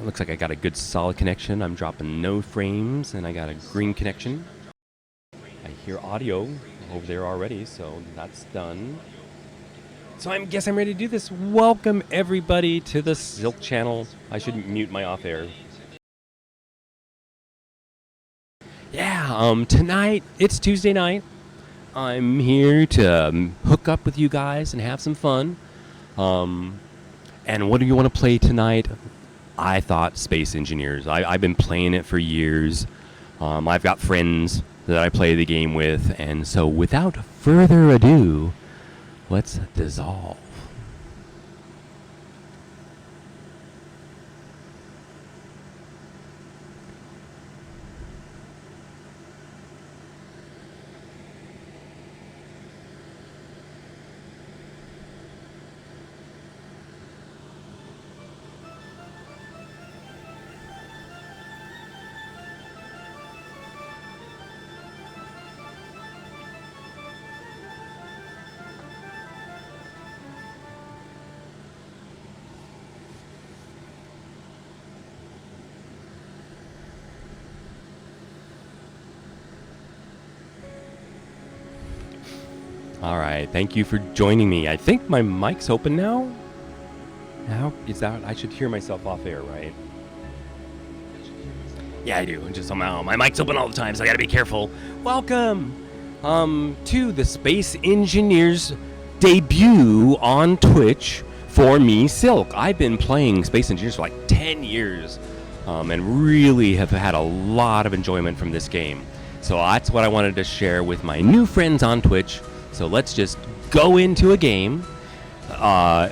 looks like I got a good solid connection. I'm dropping no frames, and I got a green connection. I hear audio over there already, so that's done. So I guess I'm ready to do this. Welcome, everybody, to the Silk Channel. I should mute my off-air. Yeah, tonight, it's Tuesday night. I'm here to hook up with you guys and have some fun. And what do you want to play tonight? I thought Space Engineers. I've been playing it for years. I've got friends that I play the game with. And so without further ado, let's dissolve. All right, thank you for joining me. I think my mic's open now. How is that? I should hear myself off air, right? Yeah, I do. Just somehow my mic's open all the time, so I gotta be careful. Welcome, to the Space Engineers debut on Twitch for me, Silk. I've been playing Space Engineers for like 10 years, and really have had a lot of enjoyment from this game. So that's what I wanted to share with my new friends on Twitch. So let's just go into a game. I'm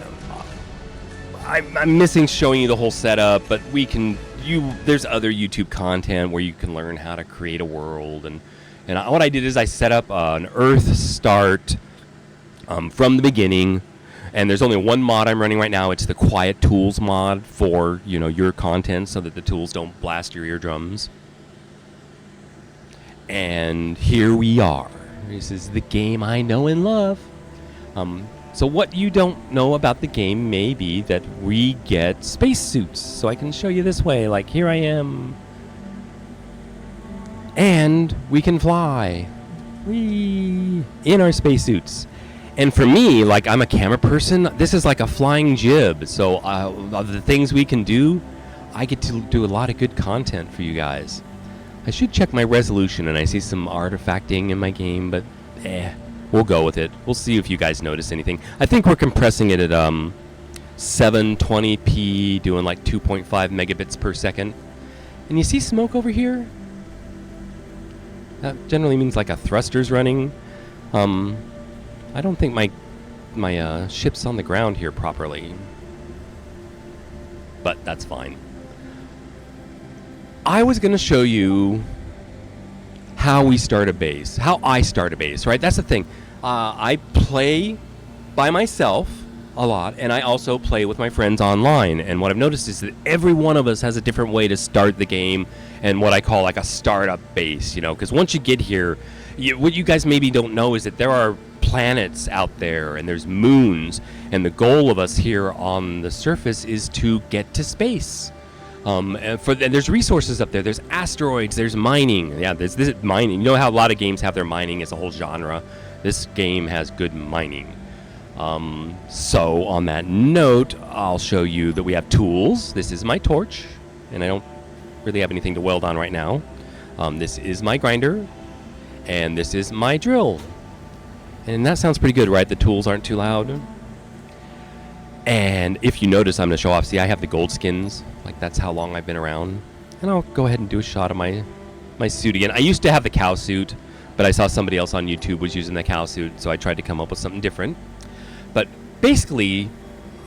missing showing you the whole setup, but there's other YouTube content where you can learn how to create a world. And what I did is I set up an Earth start from the beginning. And there's only one mod I'm running right now. It's the Quiet Tools mod for your content, so that the tools don't blast your eardrums. And here we are. This is the game I know and love. So what you don't know about the game may be that we get spacesuits. So I can show you this way. Like, here I am. And we can fly. Whee! In our spacesuits. And for me, like, I'm a camera person, this is like a flying jib. So of the things we can do, I get to do a lot of good content for you guys. I should check my resolution, and I see some artifacting in my game, but we'll go with it. We'll see if you guys notice anything. I think we're compressing it at 720p, doing like 2.5 megabits per second. And you see smoke over here? That generally means like a thruster's running. I don't think my ship's on the ground here properly, but that's fine. I was going to show you how we start a base, how I start a base, right? That's the thing. I play by myself a lot, and I also play with my friends online. And what I've noticed is that every one of us has a different way to start the game, and what I call like a startup base, because once you get here, what you guys maybe don't know is that there are planets out there, and there's moons, and the goal of us here on the surface is to get to space. And there's resources up there. There's asteroids. There's mining. Yeah, there's this mining. You know how a lot of games have their mining as a whole genre? This game has good mining. So on that note, I'll show you that we have tools. This is my torch, and I don't really have anything to weld on right now. This is my grinder, and this is my drill. And that sounds pretty good, right? The tools aren't too loud. And if you notice, I'm going to show off. See, I have the gold skins. Like, that's how long I've been around. And I'll go ahead and do a shot of my suit again. I used to have the cow suit, but I saw somebody else on YouTube was using the cow suit, so I tried to come up with something different. But basically,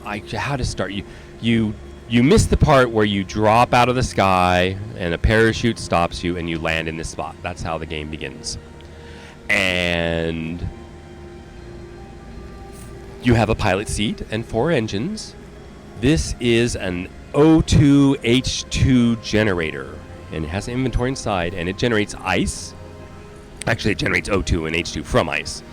how to start. You miss the part where you drop out of the sky, and a parachute stops you, and you land in this spot. That's how the game begins. And you have a pilot seat and 4 engines. This is an O2H2 generator, and it has an inventory inside, and it generates ice. Actually, it generates O2 and H2 from ice.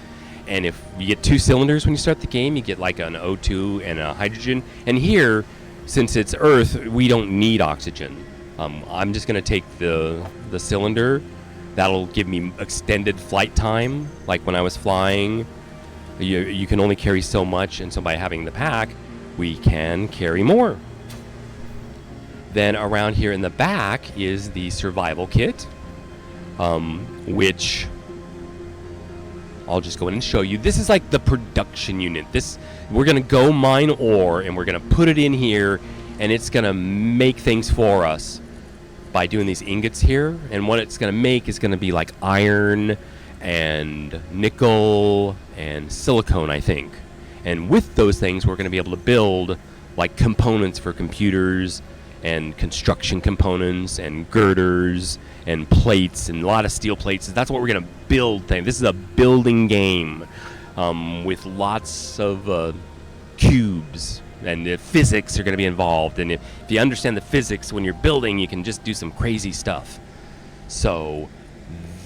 And if you get 2 cylinders when you start the game, you get like an O2 and a hydrogen. And here, since it's Earth, we don't need oxygen. I'm just going to take the cylinder. That'll give me extended flight time. Like when I was flying, you can only carry so much, and so by having the pack, we can carry more. Then around here in the back is the survival kit, which I'll just go in and show you. This is like the production unit. We're going to go mine ore, and we're going to put it in here, and it's going to make things for us by doing these ingots here. And what it's going to make is going to be like iron and nickel and silicone, I think. And with those things, we're going to be able to build like components for computers and construction components and girders and plates and a lot of steel plates. That's what we're going to build things. This is a building game with lots of cubes, and the physics are going to be involved. And if you understand the physics when you're building, you can just do some crazy stuff. So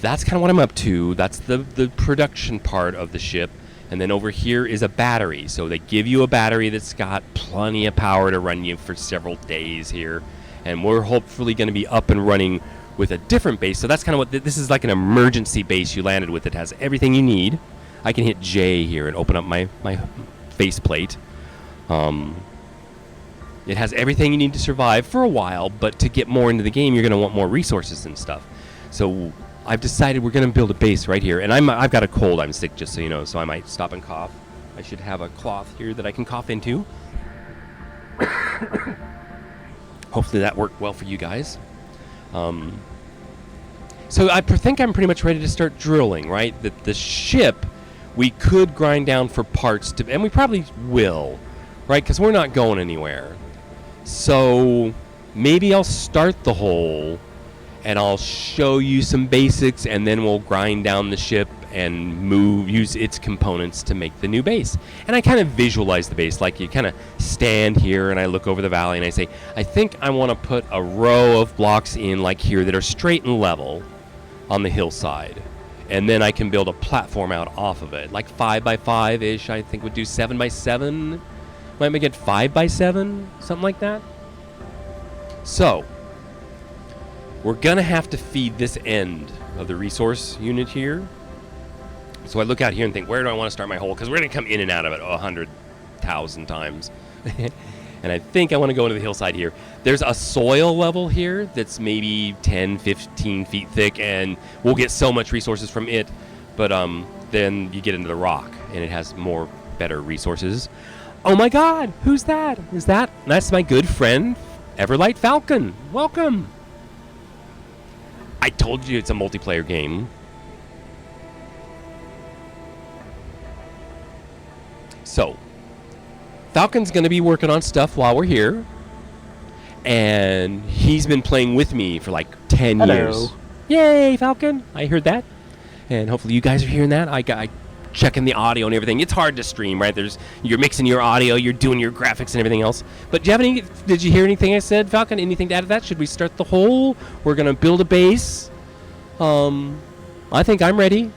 that's kind of what I'm up to. That's the production part of the ship. And then over here is a battery. So they give you a battery that's got plenty of power to run you for several days here. And we're hopefully going to be up and running with a different base. So that's kind of what this is, like an emergency base you landed with. It has everything you need. I can hit J here and open up my faceplate. It has everything you need to survive for a while, but to get more into the game, you're going to want more resources and stuff. So I've decided we're going to build a base right here. And I've got a cold. I'm sick, just so you know, so I might stop and cough. I should have a cloth here that I can cough into. Hopefully that worked well for you guys. So I think I'm pretty much ready to start drilling, right? The ship, we could grind down for parts, and we probably will, right? Because we're not going anywhere. So maybe I'll start the hole, and I'll show you some basics, and then we'll grind down the ship and use its components to make the new base. And I kind of visualize the base, like you kind of stand here and I look over the valley and I say, I think I want to put a row of blocks in like here that are straight and level on the hillside. And then I can build a platform out off of it, like 5x5-ish, I think would do 7x7. Might make it 5x7, something like that. So we're gonna have to feed this end of the resource unit here. So I look out here and think, where do I want to start my hole? Because we're gonna come in and out of it 100,000 times. And I think I want to go into the hillside here. There's a soil level here that's maybe 10, 15 feet thick, and we'll get so much resources from it. But then you get into the rock, and it has better resources. Oh my God, who's that? That's my good friend, Everlight Falcon. Welcome. I told you it's a multiplayer game. So, Falcon's going to be working on stuff while we're here. And he's been playing with me for like 10 years. Yay, Falcon. I heard that. And hopefully you guys are hearing that. I checking the audio and everything. It's hard to stream, right? You're mixing your audio, you're doing your graphics and everything else. But did you hear anything I said, Falcon? Anything to add to that? Should we start the hole? We're going to build a base. I think I'm ready.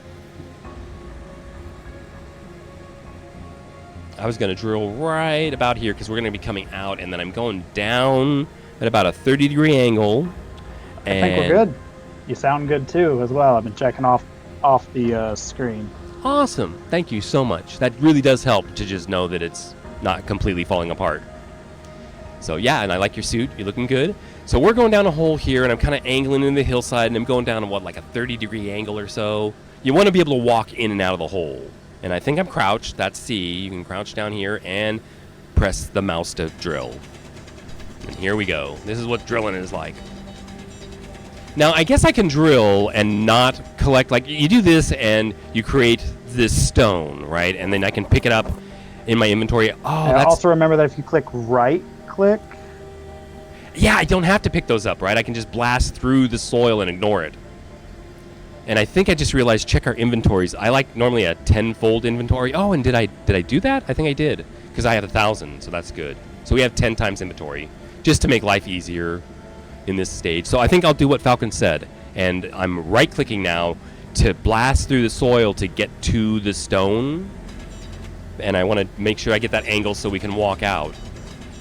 I was going to drill right about here because we're going to be coming out, and then I'm going down at about a 30-degree angle. I think we're good. You sound good too, as well. I've been checking off the screen. Awesome. Thank you so much. That really does help to just know that it's not completely falling apart. So yeah, and I like your suit. You're looking good. So we're going down a hole here, and I'm kind of angling in the hillside, and I'm going down like a 30-degree angle or so. You want to be able to walk in and out of the hole. And I think I'm crouched. That's C. You can crouch down here and press the mouse to drill. And here we go. This is what drilling is like. Now, I guess I can drill and not collect, like, you do this and you create this stone, right? And then I can pick it up in my inventory. Oh, and also remember that if you click right-click. Yeah, I don't have to pick those up, right? I can just blast through the soil and ignore it. And I think I just realized, check our inventories. I like normally a 10-fold inventory. Oh, and did I do that? I think I did, because I have 1,000, so that's good. So we have 10 times inventory, just to make life easier in this stage. So I think I'll do what Falcon said, and I'm right-clicking now to blast through the soil to get to the stone, and I want to make sure I get that angle so we can walk out.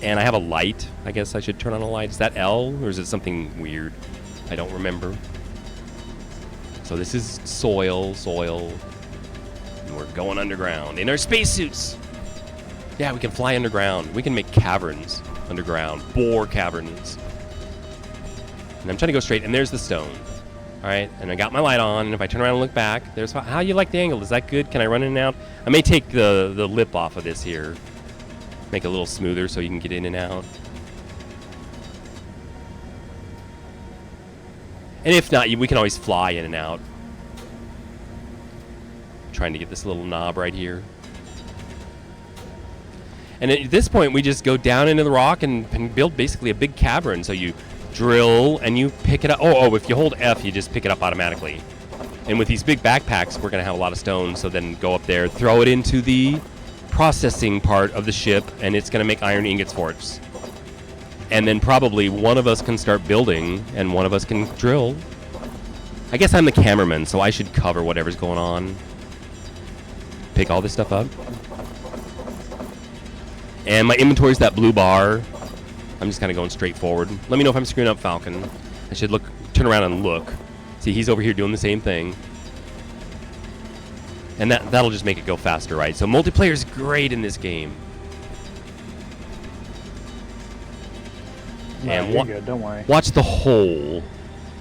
And I have a light. I guess I should turn on a light. Is that L or is it something weird? I don't remember. So this is soil. And we're going underground in our spacesuits. Yeah, we can fly underground. We can make caverns underground. Bore caverns. And I'm trying to go straight, and there's the stone. All right, and I got my light on, and if I turn around and look back, there's how you like the angle. Is that good? Can I run in and out? I may take the lip off of this here. Make it a little smoother so you can get in and out. And if not, we can always fly in and out. Trying to get this little knob right here. And at this point, we just go down into the rock and build basically a big cavern. So you drill and you pick it up. Oh, if you hold F, you just pick it up automatically. And with these big backpacks, we're going to have a lot of stone. So then go up there, throw it into the processing part of the ship, and it's going to make iron ingots for us. And then probably one of us can start building and one of us can drill. I guess I'm the cameraman, so I should cover whatever's going on. Pick all this stuff up. And my inventory is that blue bar. I'm just kind of going straight forward. Let me know if I'm screwing up, Falcon. I should turn around and look. See, he's over here doing the same thing. And that'll just make it go faster, right? So multiplayer is great in this game. No, And you're good, don't worry. Watch the hole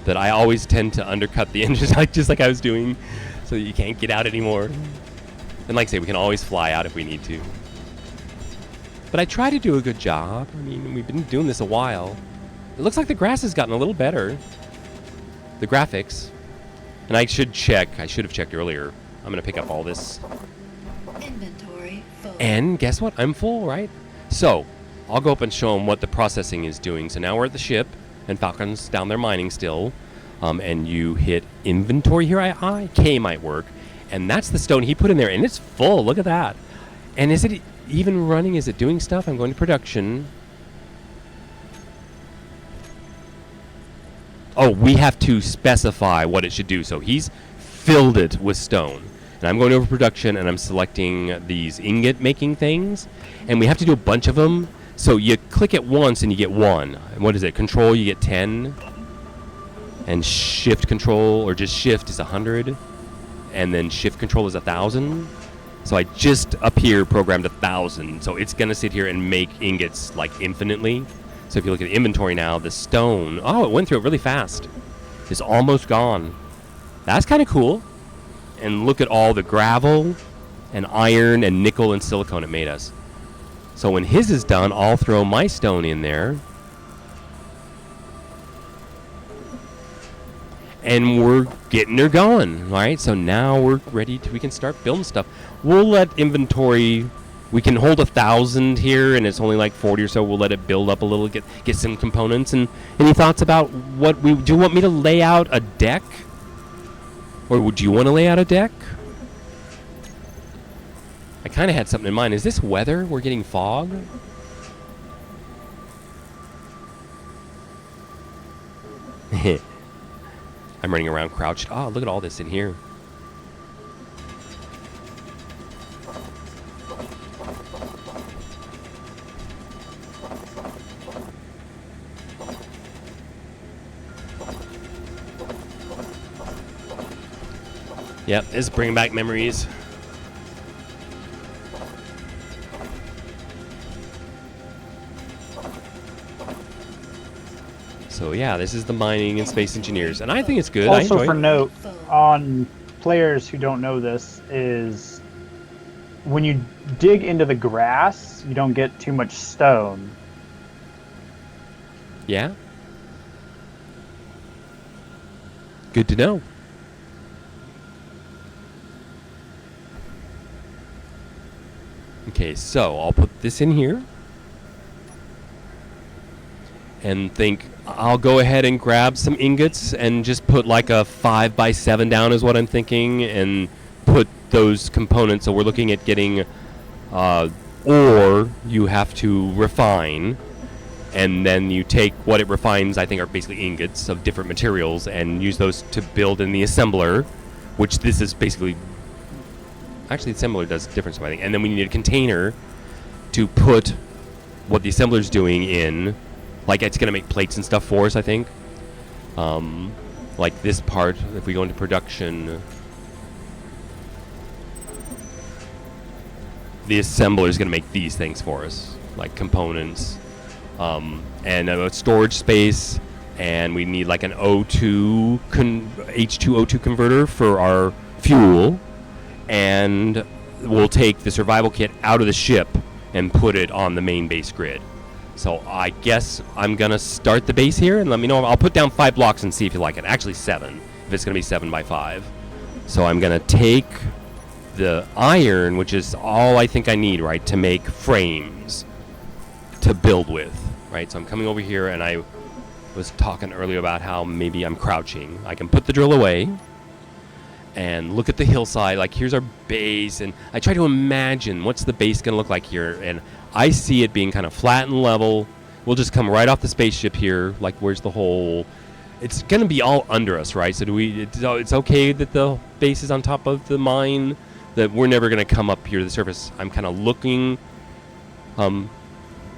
that I always tend to undercut the engine, just like I was doing, so that you can't get out anymore. And like I say, we can always fly out if we need to. But I try to do a good job. I mean, we've been doing this a while. It looks like the grass has gotten a little better. The graphics. And I should have checked earlier. I'm going to pick up all this. Inventory full. And guess what? I'm full, right? So, I'll go up and show them what the processing is doing. So now we're at the ship, and Falcon's down there mining still. And you hit inventory here. K might work. And that's the stone he put in there, and it's full. Look at that. And is it even running? Is it doing stuff? I'm going to production. Oh, we have to specify what it should do. So he's filled it with stone. And I'm going over production, and I'm selecting these ingot making things. And we have to do a bunch of them. So you click it once, and you get 1. And what is it? Control, you get 10. And shift control, or just shift, is 100. And then shift control is 1,000. So I just up here programmed 1,000. So it's going to sit here and make ingots like infinitely. So if you look at the inventory now, the stone, it went through it really fast. It's almost gone. That's kind of cool. And look at all the gravel and iron and nickel and silicone it made us. So when his is done, I'll throw my stone in there. And we're getting her going, right? So now we're ready we can start building stuff. We'll let inventory, we can hold 1,000 here, and it's only like 40 or so. We'll let it build up a little, get some components. And any thoughts about what do you want me to lay out a deck? Or would you want to lay out a deck? I kind of had something in mind. Is this weather? We're getting fog? I'm running around crouched. Oh, look at all this in here. Yep, this is bringing back memories. So yeah, this is the mining and space engineers, and I think it's good. I Also, enjoy for it. note, on players who don't know this, is when you dig into the grass, you don't get too much stone. Yeah. Good to know. Okay, so I'll put this in here. And think I'll go ahead and grab some ingots and just put like a 5x7 down is what I'm thinking, and put those components. So we're looking at getting ore you have to refine, and then you take what it refines, I think are basically ingots of different materials, and use those to build in the assembler, which this is basically, actually the assembler does different stuff, I think. And then we need a container to put what the assembler's doing in, like it's going to make plates and stuff for us, I think. Like this part, if we go into production, the assembler is going to make these things for us, like components, and a storage space, and we need like an O2 H2O2 converter for our fuel, and we'll take the survival kit out of the ship and put it on the main base grid. So I guess I'm going to start the base here, and let me know. I'll put down 5 blocks and see if you like it. Actually 7, if it's going to be 7 by 5. So I'm going to take the iron, which is all I think I need, right, to make frames to build with, right? So I'm coming over here, and I was talking earlier about how maybe I'm crouching. I can put the drill away and look at the hillside. Like, here's our base, and I try to imagine what's the base going to look like here, and I see it being kind of flat and level. We'll just come right off the spaceship here. Like, where's the hole? It's going to be all under us, right? So it's okay that the base is on top of the mine, that we're never going to come up here to the surface. I'm kind of looking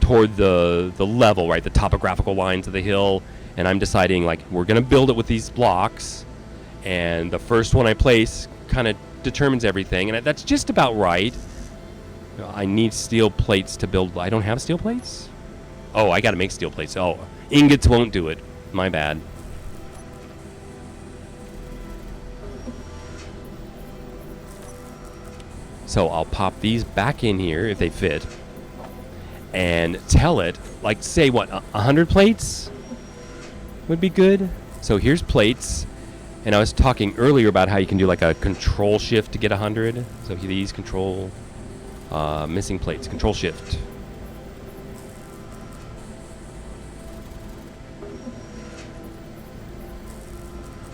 toward the level, right, the topographical lines of the hill, and I'm deciding, like, we're going to build it with these blocks, and the first one I place kind of determines everything, and that's just about right. I need steel plates to build. I don't have steel plates? Oh, I got to make steel plates. Oh, ingots won't do it. My bad. So I'll pop these back in here if they fit, and tell it, like, say what, 100 plates would be good. So here's plates, and I was talking earlier about how you can do like a control shift to get 100. So these control, missing plates, control shift.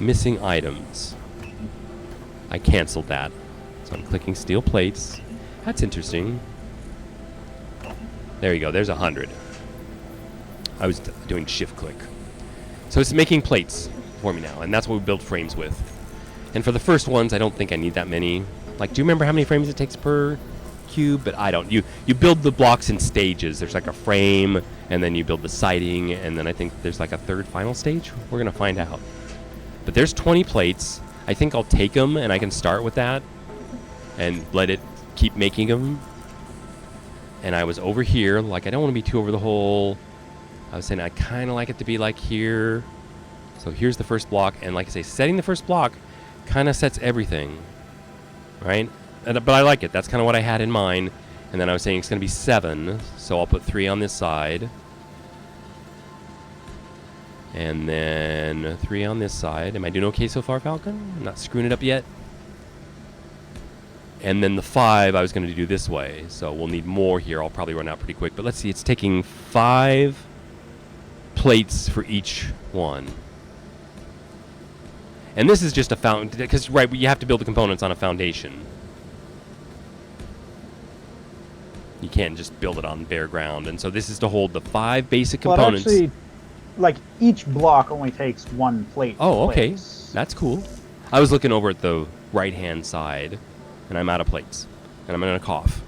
Missing items. I canceled that. So I'm clicking steel plates. That's interesting. There you go. There's 100. I was doing shift click. So it's making plates for me now, and that's what we build frames with. And for the first ones, I don't think I need that many. Like, do you remember how many frames it takes per cube? But I don't. You build the blocks in stages. There's like a frame, and then you build the siding, and then I think there's like a third final stage. We're going to find out. But there's 20 plates. I think I'll take them, and I can start with that and let it keep making them. And I was over here, like, I don't want to be too over the hole. I was saying I kind of like it to be like here. So here's the first block, and like I say, setting the first block kind of sets everything, right? But I like it. That's kind of what I had in mind. And then I was saying it's going to be 7, so I'll put 3 on this side. And then 3 on this side. Am I doing okay so far, Falcon? I'm not screwing it up yet. And then the 5 I was going to do this way, so we'll need more here. I'll probably run out pretty quick. But let's see, it's taking 5 plates for each one. And this is just a foundation, because, right, you have to build the components on a foundation. You can't just build it on bare ground. And so this is to hold the 5 basic components. Well, actually, like, each block only takes 1 plate. Oh, okay. Place. That's cool. I was looking over at the right-hand side, and I'm out of plates. And I'm going to cough.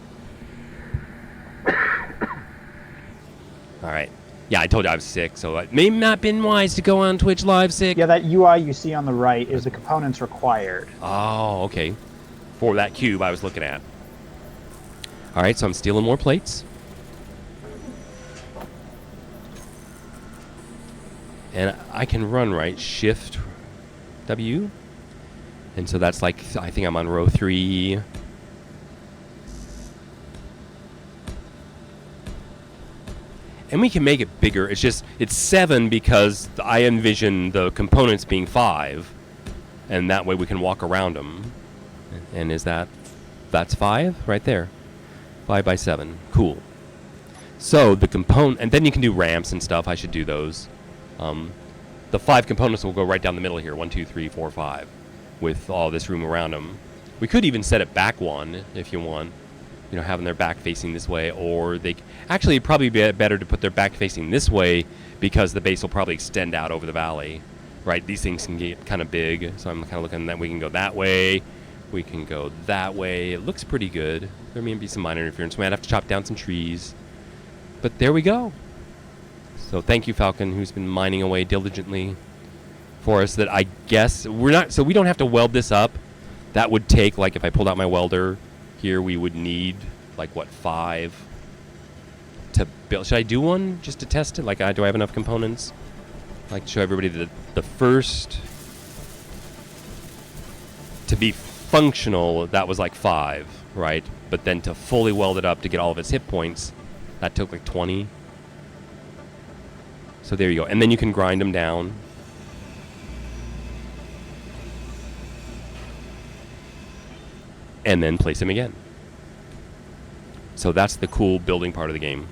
All right. Yeah, I told you I was sick, so it may not been wise to go on Twitch Live sick. Yeah, that UI you see on the right is the components required. Oh, okay. For that cube I was looking at. All right, so I'm stealing more plates. And I can run, right? Shift W. And so that's like, I think I'm on row 3. And we can make it bigger. It's just, it's 7 because I envision the components being 5. And that way we can walk around them. And is that's 5 right there. 5 by 7. Cool. So the component, and then you can do ramps and stuff. I should do those. The 5 components will go right down the middle here. 1, 2, 3, 4, 5. With all this room around them. We could even set it back 1 if you want. You know, having their back facing this way, or they actually it'd probably be better to put their back facing this way because the base will probably extend out over the valley, right? These things can get kind of big, so I'm kind of looking that we can go that way, we can go that way. It looks pretty good. There may be some minor interference. We might have to chop down some trees. But there we go. So thank you, Falcon, who's been mining away diligently for us. That I guess we're not. So we don't have to weld this up. That would take, like, if I pulled out my welder here, we would need like what, 5 to build. Should I do one just to test it? Like, do I have enough components? Like, show everybody the first to be functional. That was like 5, right? But then to fully weld it up to get all of its hit points, that took like 20. So there you go. And then you can grind them down. And then place them again. So that's the cool building part of the game.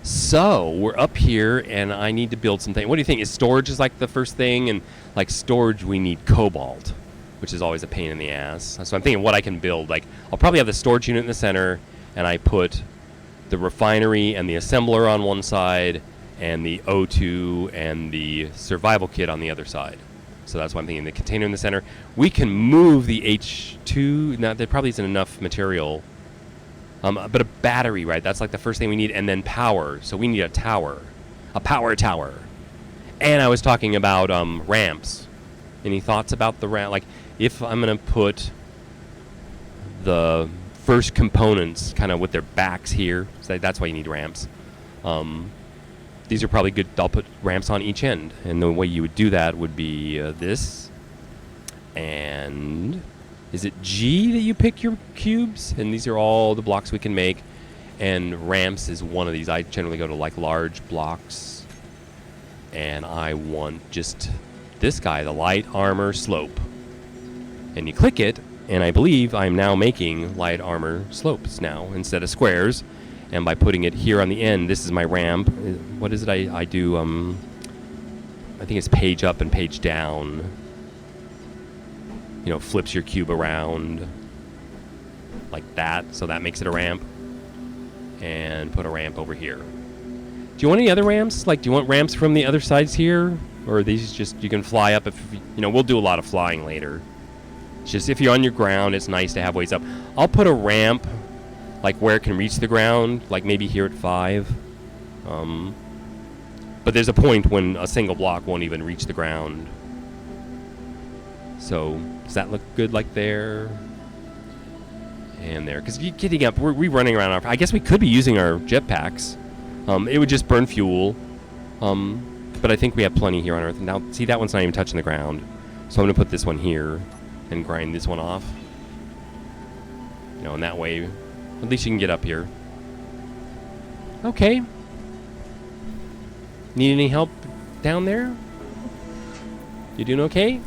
So we're up here, and I need to build something. What do you think? Is storage is like the first thing? And like storage, we need cobalt, which is always a pain in the ass. So I'm thinking what I can build. Like, I'll probably have the storage unit in the center, and I put the refinery and the assembler on one side, and the O2 and the survival kit on the other side. So that's why I'm thinking the container in the center. We can move the H2. Now, there probably isn't enough material. But a battery, right? That's like the first thing we need. And then power. So we need a tower. A power tower. And I was talking about ramps. Any thoughts about the ramp? Like, if I'm going to put the first components kind of with their backs here, so that's why you need ramps. These are probably good. I'll put ramps on each end. And the way you would do that would be this. And is it G that you pick your cubes? And these are all the blocks we can make. And ramps is one of these. I generally go to like large blocks. And I want just this guy, the light armor slope. And you click it, and I believe I'm now making light armor slopes now instead of squares. And by putting it here on the end, this is my ramp. What is it I do? I think it's page up and page down. You know, flips your cube around like that. So that makes it a ramp. And put a ramp over here. Do you want any other ramps? Like, do you want ramps from the other sides here? Or are these just, you can fly up if, you know, we'll do a lot of flying later. It's just if you're on your ground, it's nice to have ways up. I'll put a ramp like where it can reach the ground, like maybe here at 5. But there's a point when a single block won't even reach the ground. So does that look good like there? And there. Because getting up, we're running around. I guess we could be using our jetpacks. It would just burn fuel. But I think we have plenty here on Earth. Now, see, that one's not even touching the ground. So I'm going to put this one here and grind this one off. You know, and that way, at least you can get up here. Okay. Need any help down there? You doing okay?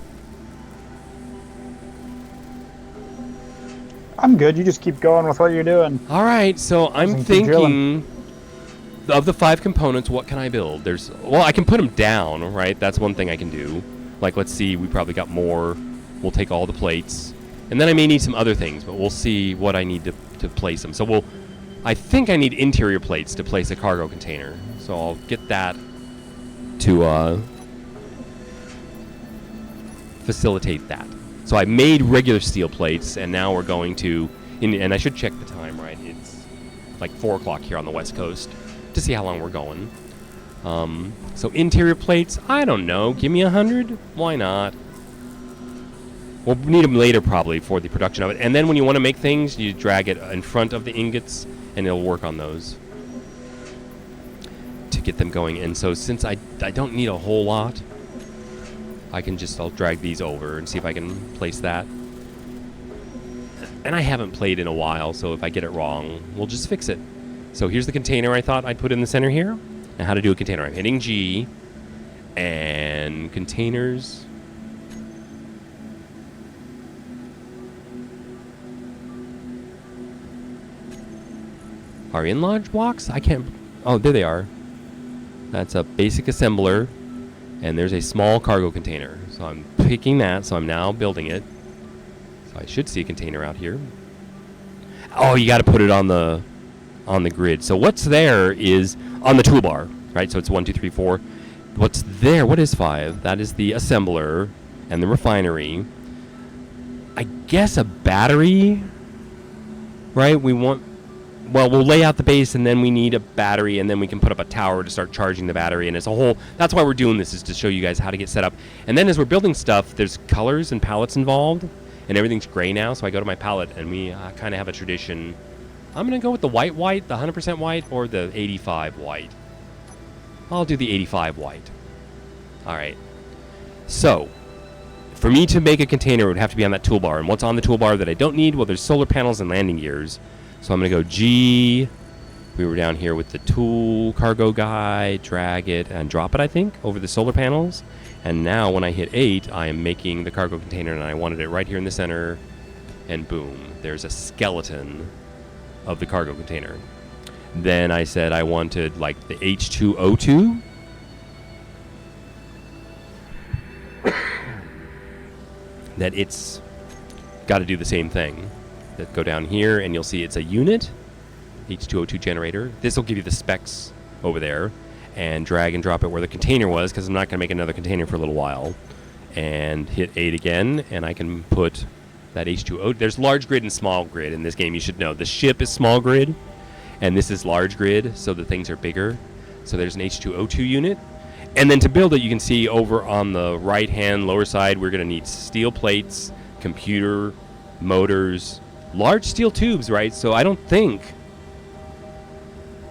I'm good. You just keep going with what you're doing. All right. So I'm thinking of the 5 components. What can I build? Well, I can put them down, right? That's one thing I can do. Like, let's see. We probably got more. We'll take all the plates. And then I may need some other things, but we'll see what I need to place them. So I think I need interior plates to place a cargo container. So I'll get that to facilitate that. So I made regular steel plates, and now we're going to, and I should check the time, right? It's like 4 o'clock here on the West Coast to see how long we're going. So interior plates, I don't know. Give me 100? Why not? We'll need them later probably for the production of it. And then when you want to make things, you drag it in front of the ingots, and it'll work on those to get them going. And so since I don't need a whole lot, I'll drag these over and see if I can place that. And I haven't played in a while, so if I get it wrong, we'll just fix it. So here's the container I thought I'd put in the center here. And how to do a container. I'm hitting G, and containers. Are in large blocks? I can't. Oh, there they are. That's a basic assembler. And there's a small cargo container. So I'm picking that. So I'm now building it. So I should see a container out here. Oh, you got to put it on the grid. So what's there is on the toolbar, right? So it's 1, 2, 3, 4. What's there? What is 5? That is the assembler and the refinery. I guess a battery, right? We want well, we'll lay out the base, and then we need a battery, and then we can put up a tower to start charging the battery, and it's a whole. That's why we're doing this, is to show you guys how to get set up. And then as we're building stuff, there's colors and palettes involved, and everything's gray now. So I go to my palette, and we kind of have a tradition. I'm gonna go with the white, the 100% white, or the 85 white. I'll do the 85 white. All right. So, for me to make a container, it would have to be on that toolbar. And what's on the toolbar that I don't need? Well, there's solar panels and landing gears. So I'm going to go G. We were down here with the tool cargo guy. Drag it and drop it, I think, over the solar panels. And now when I hit 8, I am making the cargo container, and I wanted it right here in the center. And boom, there's a skeleton of the cargo container. Then I said I wanted like the H2O2. That it's got to do the same thing. That go down here, and you'll see it's a unit, H2O2 generator. This will give you the specs over there, and drag and drop it where the container was, because I'm not going to make another container for a little while. And hit 8 again, and I can put that H2O. There's large grid and small grid in this game, you should know. The ship is small grid, and this is large grid, so the things are bigger. So there's an H2O2 unit. And then to build it, you can see over on the right-hand lower side, we're going to need steel plates, computer, motors, large steel tubes, right? So I don't think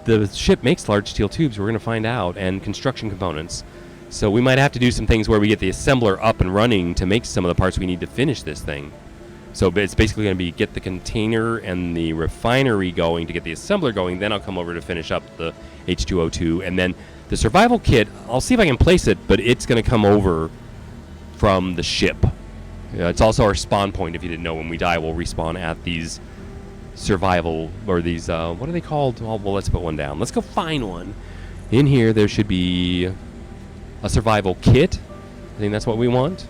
the ship makes large steel tubes. We're going to find out. And construction components. So we might have to do some things where we get the assembler up and running to make some of the parts we need to finish this thing. So it's basically going to be get the container and the refinery going to get the assembler going. Then I'll come over to finish up the H2O2. And then the survival kit, I'll see if I can place it, but it's going to come over from the ship. It's also our spawn point. If you didn't know, when we die, we'll respawn at these survival, or these, what are they called? Well, let's put one down. Let's go find one. In here, there should be a survival kit. I think that's what we want.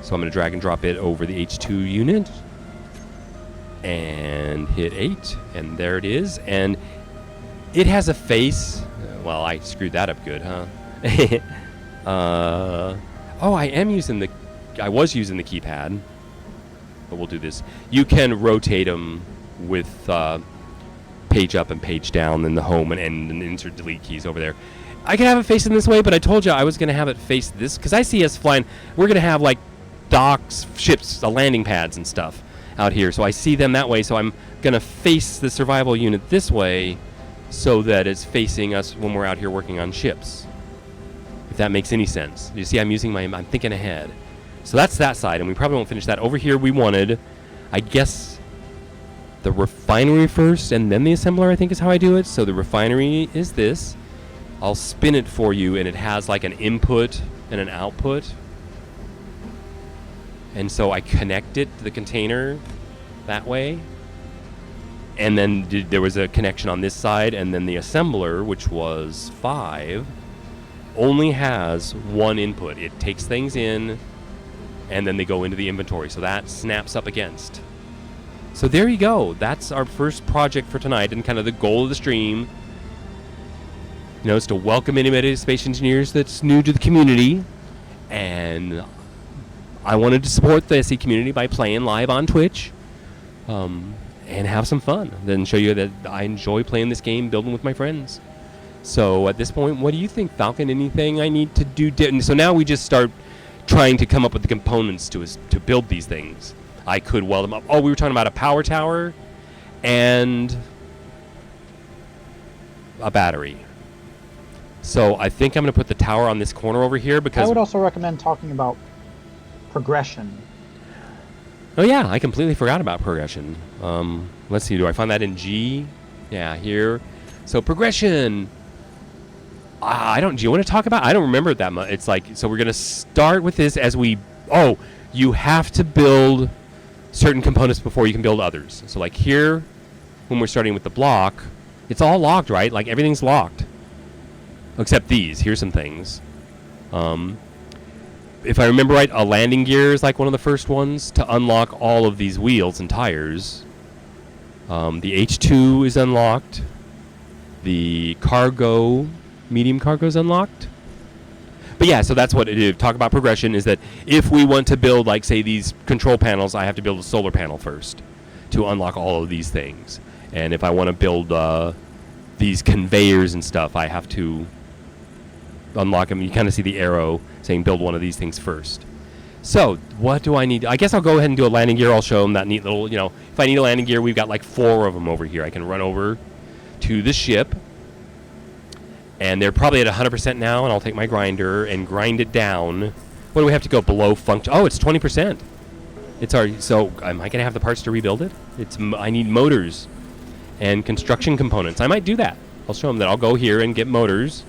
So I'm going to drag and drop it over the H2 unit. And hit 8. And there it is. And it has a face. Well, I screwed that up good, huh? Oh, I was using the keypad. But we'll do this. You can rotate them with page up and page down, and the home and insert delete keys over there. I can have it facing this way, but I told you I was going to have it face this, because I see us flying. We're going to have like docks, ships, landing pads and stuff out here. So I see them that way, so I'm going to face the survival unit this way, so that it's facing us when we're out here working on ships. If that makes any sense. You see, I'm thinking ahead. So that's that side, and we probably won't finish that. Over here we wanted, I guess, the refinery first, and then the assembler, I think is how I do it. So the refinery is this. I'll spin it for you, and it has like an input and an output. And so I connect it to the container that way. And then there was a connection on this side, and then the assembler, which was 5, only has one input. It takes things in, and then they go into the inventory. So that snaps up against. So there you go. That's our first project for tonight, and kind of the goal of the stream. You know, it's to welcome anybody to Space Engineers that's new to the community. And I wanted to support the SE community by playing live on Twitch. And have some fun. Then show you that I enjoy playing this game, building with my friends. So at this point, what do you think, Falcon? Anything I need to do? So now we just start trying to come up with the components to build these things. I could weld them up. Oh, we were talking about a power tower and a battery. So I think I'm going to put the tower on this corner over here, because I would also recommend talking about progression. Oh yeah, I completely forgot about progression. Let's see, do I find that in G? Yeah, here. So progression. Do you want to talk about? I don't remember it that much. It's like, so we're going to start with this as we, you have to build certain components before you can build others. So like here, when we're starting with the block, it's all locked, right? Like everything's locked. Except these. Here's some things. If I remember right, a landing gear is like one of the first ones to unlock all of these wheels and tires. The H2 is unlocked. The medium cargo is unlocked. But yeah, so that's what it is. Talk about progression is that if we want to build, like, say, these control panels, I have to build a solar panel first to unlock all of these things. And if I want to build these conveyors and stuff, I have to unlock them. You kind of see the arrow saying build one of these things first. So what do I need? I guess I'll go ahead and do a landing gear. I'll show them that neat little, if I need a landing gear, we've got like 4 of them over here. I can run over to the ship, and they're probably at 100% now, and I'll take my grinder and grind it down. What do we have to go below function? Oh, it's 20%. It's already, so am I going to have the parts to rebuild it? I need motors and construction components. I might do that. I'll show them that I'll go here and get motors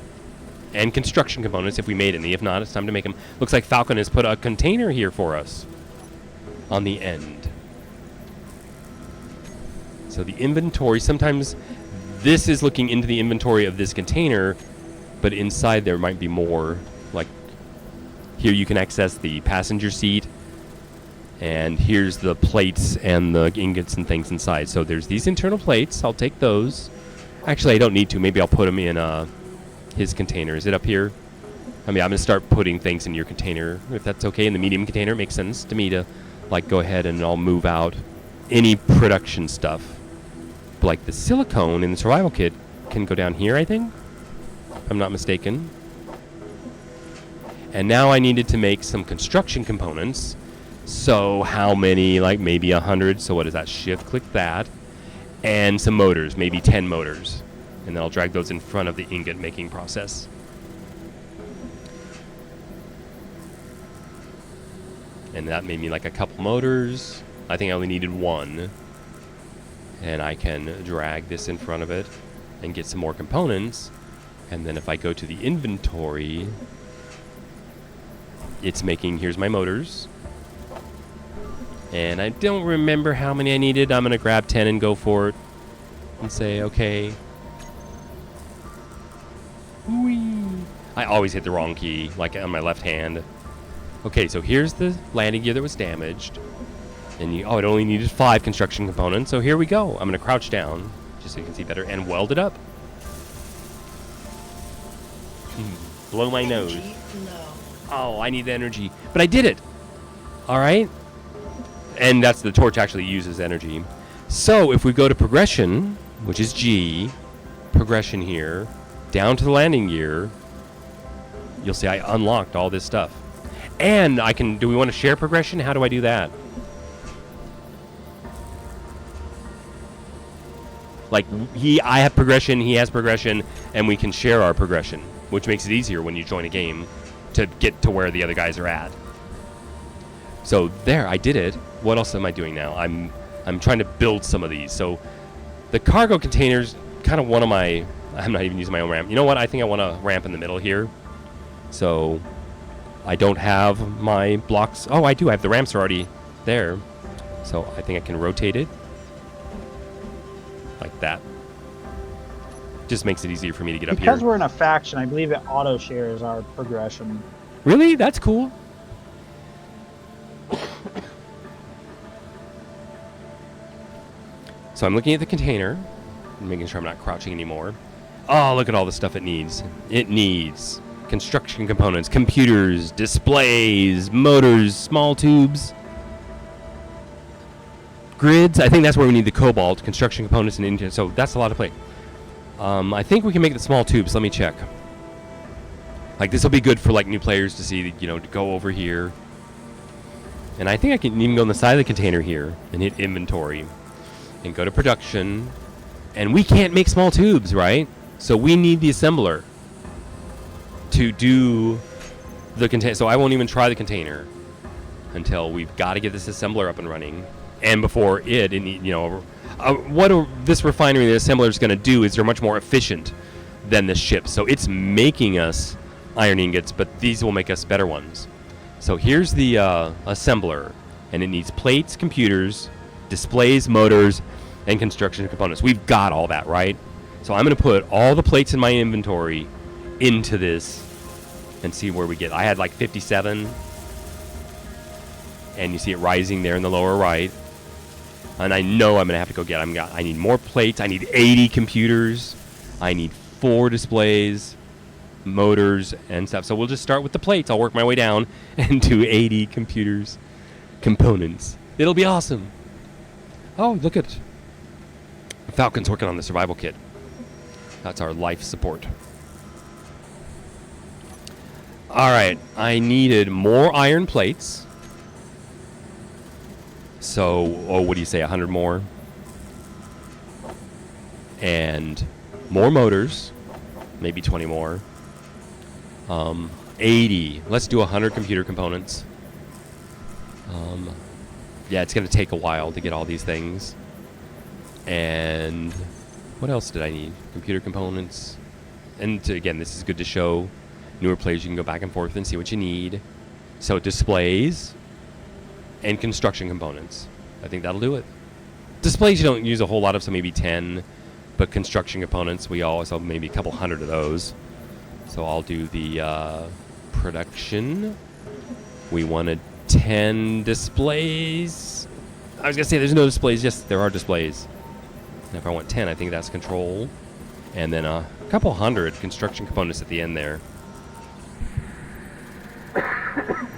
and construction components if we made any. If not, it's time to make them. Looks like Falcon has put a container here for us on the end. So the inventory, sometimes this is looking into the inventory of this container, but inside there might be more. Like here you can access the passenger seat, and here's the plates and the ingots and things inside. So there's these internal plates. I'll take those. Actually, I don't need to. Maybe I'll put them in his container. Is it up here? I mean, I'm going to start putting things in your container, if that's okay. In the medium container, it makes sense to me to, like, go ahead and I'll move out any production stuff. But, like, the silicone in the survival kit can go down here, I think, if I'm not mistaken. And now I needed to make some construction components. So how many? Like, maybe 100. So what is that? Shift-click that. And some motors, maybe 10 motors. And then I'll drag those in front of the ingot making process. And that made me like a couple motors. I think I only needed 1. And I can drag this in front of it and get some more components. And then if I go to the inventory, it's making, here's my motors. And I don't remember how many I needed. I'm going to grab 10 and go for it. And say, okay. Whee. I always hit the wrong key, like on my left hand. Okay, so here's the landing gear that was damaged. And it only needed 5 construction components. So here we go. I'm going to crouch down, just so you can see better, and weld it up. Blow my nose. Energy low. Oh, I need the energy. But I did it. All right. And that's the torch actually uses energy. So if we go to progression, which is G, progression here, down to the landing gear, you'll see I unlocked all this stuff. And I can, do we want to share progression? How do I do that? Like, I have progression, he has progression, and we can share our progression, which makes it easier when you join a game to get to where the other guys are at. So there, I did it. What else am I doing now? I'm trying to build some of these. So the cargo containers, kind of one of my, I'm not even using my own ramp. You know what? I think I want a ramp in the middle here. So I don't have my blocks. Oh, I do. I have the ramps are already there. So I think I can rotate it like that. Just makes it easier for me to get up here. Because we're in a faction, I believe it auto shares our progression. Really? That's cool. So I'm looking at the container, making sure I'm not crouching anymore. Oh, look at all the stuff it needs. It needs construction components, computers, displays, motors, small tubes, grids. I think that's where we need the cobalt, construction components, and engine. So that's a lot of play. I think we can make the small tubes. Let me check. Like, this will be good for like new players to see, to go over here. And I think I can even go on the side of the container here and hit inventory and go to production. And we can't make small tubes, right? So we need the assembler to do the container. So I won't even try the container until we've got to get this assembler up and running. And before this refinery, the assembler is going to do is they're much more efficient than the ship. So it's making us iron ingots, but these will make us better ones. So here's the assembler, and it needs plates, computers, displays, motors, and construction components. We've got all that, right? So I'm going to put all the plates in my inventory into this and see where we get. I had like 57, and you see it rising there in the lower right. And I know I'm going to have to go get it. I need more plates. I need 80 computers. I need 4 displays, motors, and stuff. So we'll just start with the plates. I'll work my way down and do 80 computers, components. It'll be awesome. Oh, look at Falcon's working on the survival kit. That's our life support. All right, I needed more iron plates. So, what do you say, 100 more? And more motors, maybe 20 more. 80. Let's do 100 computer components. Yeah, it's going to take a while to get all these things. And what else did I need? Computer components. And again, this is good to show newer players. You can go back and forth and see what you need. So displays and construction components. I think that'll do it. Displays you don't use a whole lot of, so maybe 10. But construction components, we always have maybe a couple hundred of those. So I'll do the production. We wanted 10 displays. I was going to say there's no displays. Yes, there are displays. And if I want 10, I think that's control. And then a couple hundred construction components at the end there. I'm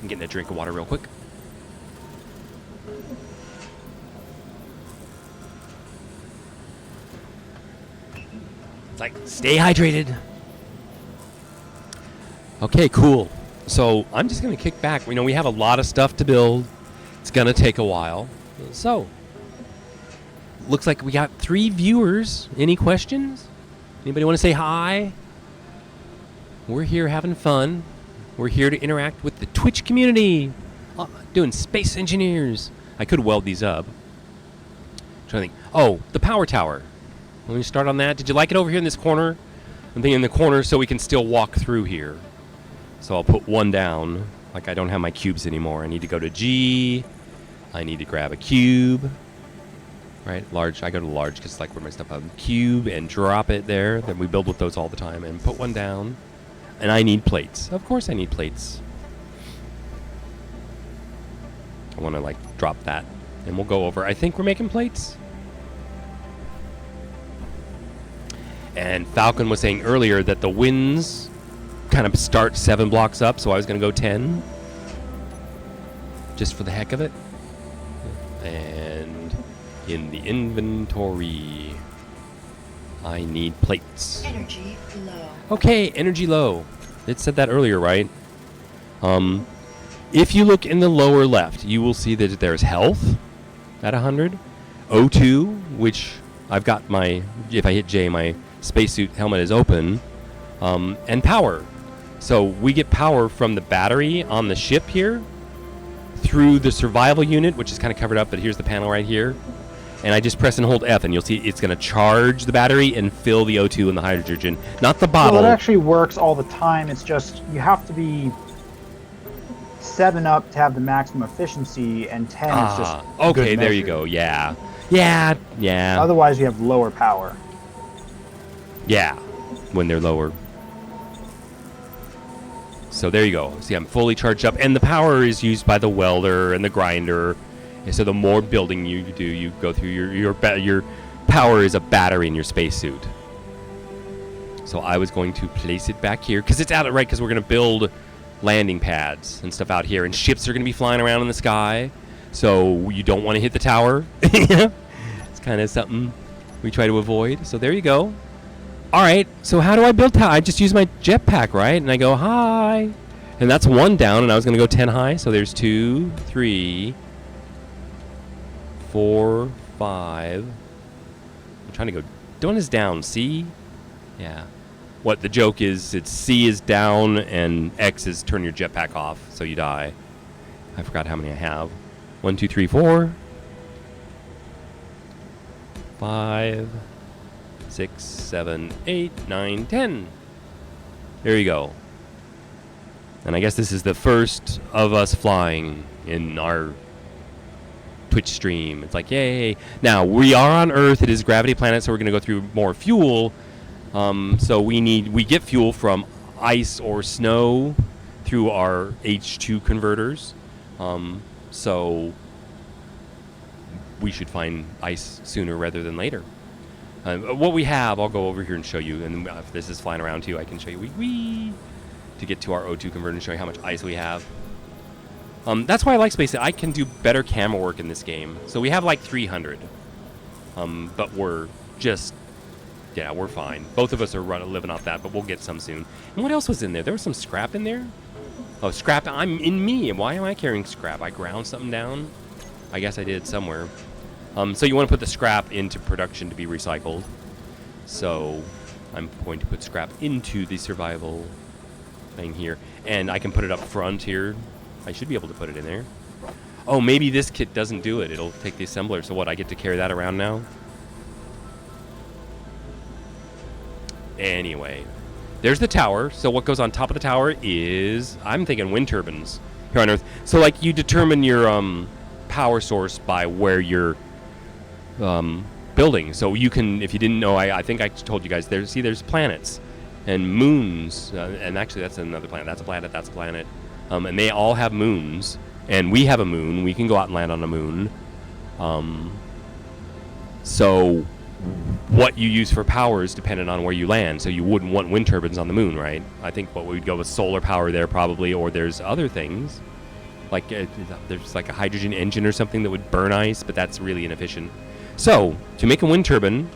getting a drink of water real quick. It's like, stay hydrated. Okay, cool. So I'm just going to kick back. You know, we have a lot of stuff to build. It's going to take a while. So, looks like we got 3 viewers. Any questions? Anybody want to say hi? We're here having fun. We're here to interact with the Twitch community. Doing Space Engineers. I could weld these up. Trying to think. Oh, the power tower. Let me start on that. Did you like it over here in this corner? I'm thinking in the corner so we can still walk through here. So I'll put one down. Like I don't have my cubes anymore. I need to go to G. I need to grab a cube. Right, large. I go to large because it's like where my stuff is. Cube and drop it there. Then we build with those all the time. And put one down. And I need plates. Of course I need plates. I want to like drop that. And we'll go over. I think we're making plates. And Falcon was saying earlier that the winds kind of start 7 blocks up, so I was going to go 10. Just for the heck of it. And in the inventory, I need plates. Energy low. Okay, energy low. It said that earlier, right? If you look in the lower left, you will see that there's health at 100. O2, which I've got my, if I hit J, my spacesuit helmet is open. And power. So we get power from the battery on the ship here through the survival unit, which is kind of covered up, but here's the panel right here. And I just press and hold F, and you'll see it's going to charge the battery and fill the O2 and the hydrogen, not the bottle. Well, it actually works all the time. It's just you have to be 7 up to have the maximum efficiency, and 10 is just okay, good there you measure. go. Yeah. Yeah. Otherwise, you have lower power. Yeah, when they're lower. So there you go. See, I'm fully charged up, and the power is used by the welder and the grinder. And so the more building you do, you go through your power is a battery in your spacesuit. So I was going to place it back here because it's out of right because we're going to build landing pads and stuff out here, and ships are going to be flying around in the sky. So you don't want to hit the tower. It's kind of something we try to avoid. So there you go. All right, so how do I build tower? I just use my jetpack, right? And I go, hi. And that's 1 down, and I was going to go 10 high. So there's 2, 3, 4, 5. I'm trying to go. Don't is down, C? Yeah. What the joke is, it's C is down, and X is turn your jetpack off, so you die. I forgot how many I have. 1, 2, 3, 4. 5. 6, 7, 8, 9, 10. There you go. And I guess this is the first of us flying in our Twitch stream. It's like, yay. Now, we are on Earth. It is a gravity planet, so we're going to go through more fuel. So we get fuel from ice or snow through our H2 converters. So we should find ice sooner rather than later. What we have, I'll go over here and show you. And if this is flying around too, I can show you. To get to our O2 converter and show you how much ice we have. That's why I like Space. I can do better camera work in this game. So we have like 300. But we're just, yeah, we're fine. Both of us are living off that, but we'll get some soon. And what else was in there? There was some scrap in there? Oh, scrap. I'm in me. Why am I carrying scrap? I ground something down? I guess I did somewhere. So you want to put the scrap into production to be recycled. So I'm going to put scrap into the survival thing here. And I can put it up front here. I should be able to put it in there. Oh, maybe this kit doesn't do it. It'll take the assembler. So what, I get to carry that around now? Anyway, there's the tower. So what goes on top of the tower is, I'm thinking wind turbines here on Earth. So like you determine your power source by where you're building. So you can, if you didn't know, I think I told you guys, there's planets and moons. And actually that's another planet. That's a planet. That's a planet. And they all have moons. And we have a moon. We can go out and land on a moon. So what you use for power is dependent on where you land. So you wouldn't want wind turbines on the moon, right? I think what we'd go with solar power there probably, or there's other things. Like there's like a hydrogen engine or something that would burn ice, but that's really inefficient. So to make a wind turbine,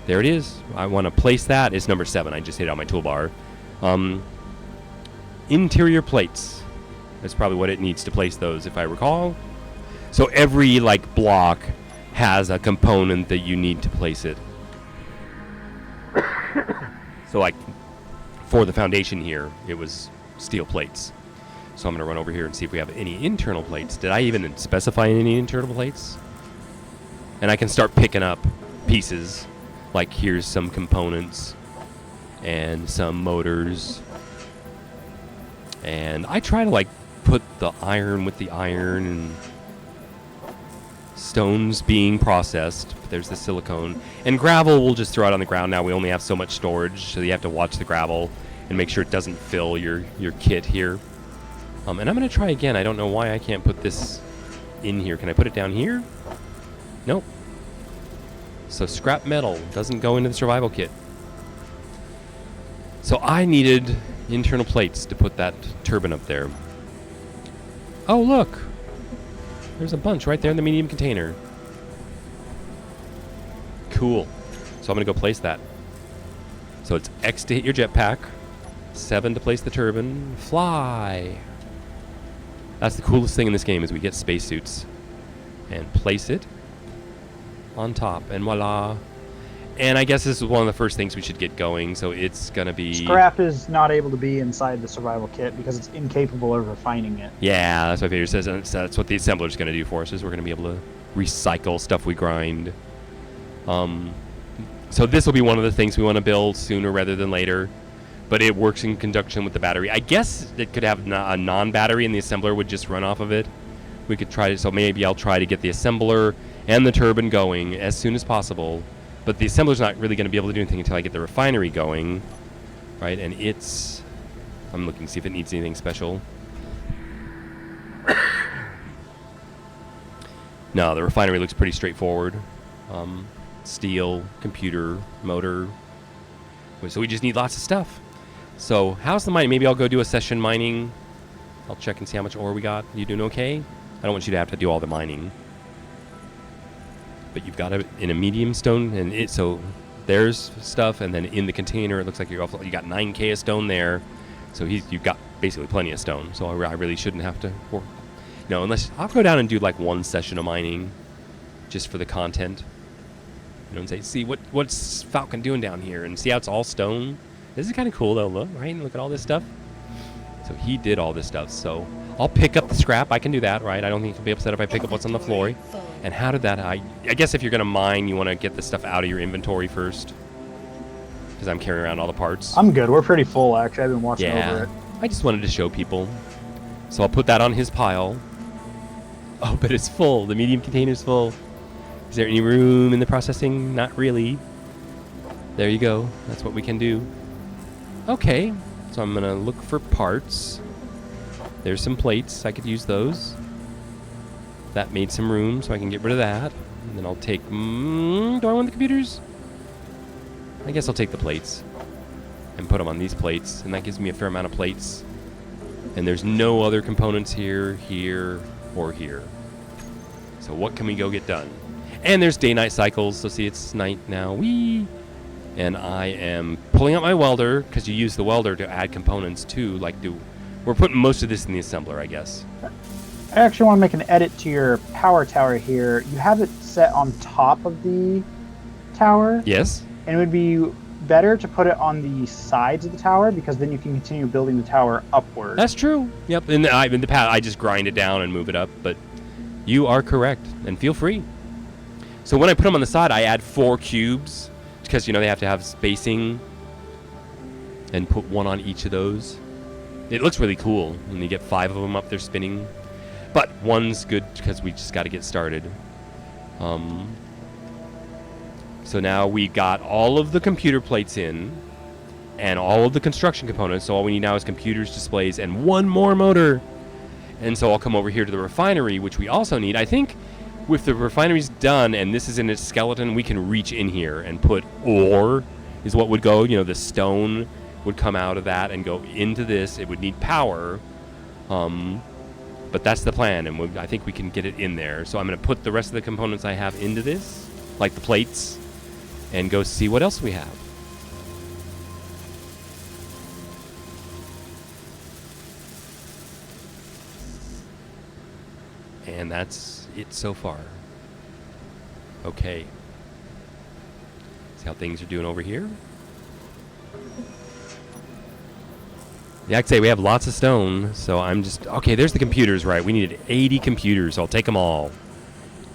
there it is. I want to place that. It's number 7. I just hit it on my toolbar. Interior plates. That's probably what it needs to place those, if I recall. So every like block has a component that you need to place it. So like for the foundation here, it was steel plates. So I'm going to run over here and see if we have any internal plates. Did I even specify any internal plates? And I can start picking up pieces. Like here's some components and some motors. And I try to like put the iron with the iron and stones being processed. There's the silicone. And gravel, we'll just throw it on the ground now. We only have so much storage, so you have to watch the gravel and make sure it doesn't fill your kit here. And I'm going to try again. I don't know why I can't put this in here. Can I put it down here? Nope. So scrap metal doesn't go into the survival kit. So I needed internal plates to put that turbine up there. Oh, look. There's a bunch right there in the medium container. Cool. So I'm going to go place that. So it's X to hit your jetpack, 7 to place the turbine, fly. That's the coolest thing in this game is we get spacesuits. And place it on top, and voila. And I guess this is one of the first things we should get going, so it's going to be... Scrap is not able to be inside the survival kit because it's incapable of refining it. Yeah, that's what Peter says. And that's what the assembler is going to do for us, is we're going to be able to recycle stuff we grind. So this will be one of the things we want to build sooner rather than later. But it works in conjunction with the battery. I guess it could have a non-battery and the assembler would just run off of it. We could try to, so maybe I'll try to get the assembler and the turbine going as soon as possible. But the assembler's not really going to be able to do anything until I get the refinery going, right? And it's... I'm looking to see if it needs anything special. No, the refinery looks pretty straightforward. Steel, computer, motor. So we just need lots of stuff. So how's the mining? Maybe I'll go do a session mining. I'll check and see how much ore we got. You doing okay? I don't want you to have to do all the mining. But you've got it in a medium stone, and so there's stuff, and then in the container it looks like you got 9K of stone there, so you've got basically plenty of stone. So I really shouldn't have to work. No, unless I'll go down and do like one session of mining, just for the content. You know, and say, see what's Falcon doing down here, and see how it's all stone. This is kind of cool though, look, right? Look at all this stuff. So he did all this stuff. So I'll pick up the scrap. I can do that, right? I don't think he'll be upset if I pick up what's on the floor. And how did that... I guess if you're going to mine, you want to get the stuff out of your inventory first. Because I'm carrying around all the parts. I'm good. We're pretty full, actually. I've been watching over it. I just wanted to show people. So I'll put that on his pile. Oh, but it's full. The medium container's full. Is there any room in the processing? Not really. There you go. That's what we can do. Okay. So I'm going to look for parts. There's some plates. I could use those. That made some room, so I can get rid of that. And then I'll take... do I want the computers? I guess I'll take the plates and put them on these plates, and that gives me a fair amount of plates. And there's no other components here, here, or here. So what can we go get done? And there's day-night cycles. So see, it's night now. Whee! And I am pulling out my welder, because you use the welder to add components too. We're putting most of this in the assembler, I guess. I actually want to make an edit to your power tower here. You have it set on top of the tower. Yes? And it would be better to put it on the sides of the tower, because then you can continue building the tower upward. That's true. Yep. In the past, I just grind it down and move it up, but you are correct, and feel free. So when I put them on the side, I add 4 cubes, because, they have to have spacing, and put one on each of those. It looks really cool when you get 5 of them up there spinning. But one's good because we just got to get started. So now we got all of the computer plates in and all of the construction components. So all we need now is computers, displays, and one more motor. And so I'll come over here to the refinery, which we also need. I think with the refineries done and this is in its skeleton, we can reach in here and put ore is what would go. The stone would come out of that and go into this. It would need power. But that's the plan, and I think we can get it in there. So I'm going to put the rest of the components I have into this, like the plates, and go see what else we have. And that's it so far. Okay. See how things are doing over here? Yeah, I'd say we have lots of stone, so I'm just... Okay, there's the computers, right. We needed 80 computers, so I'll take them all.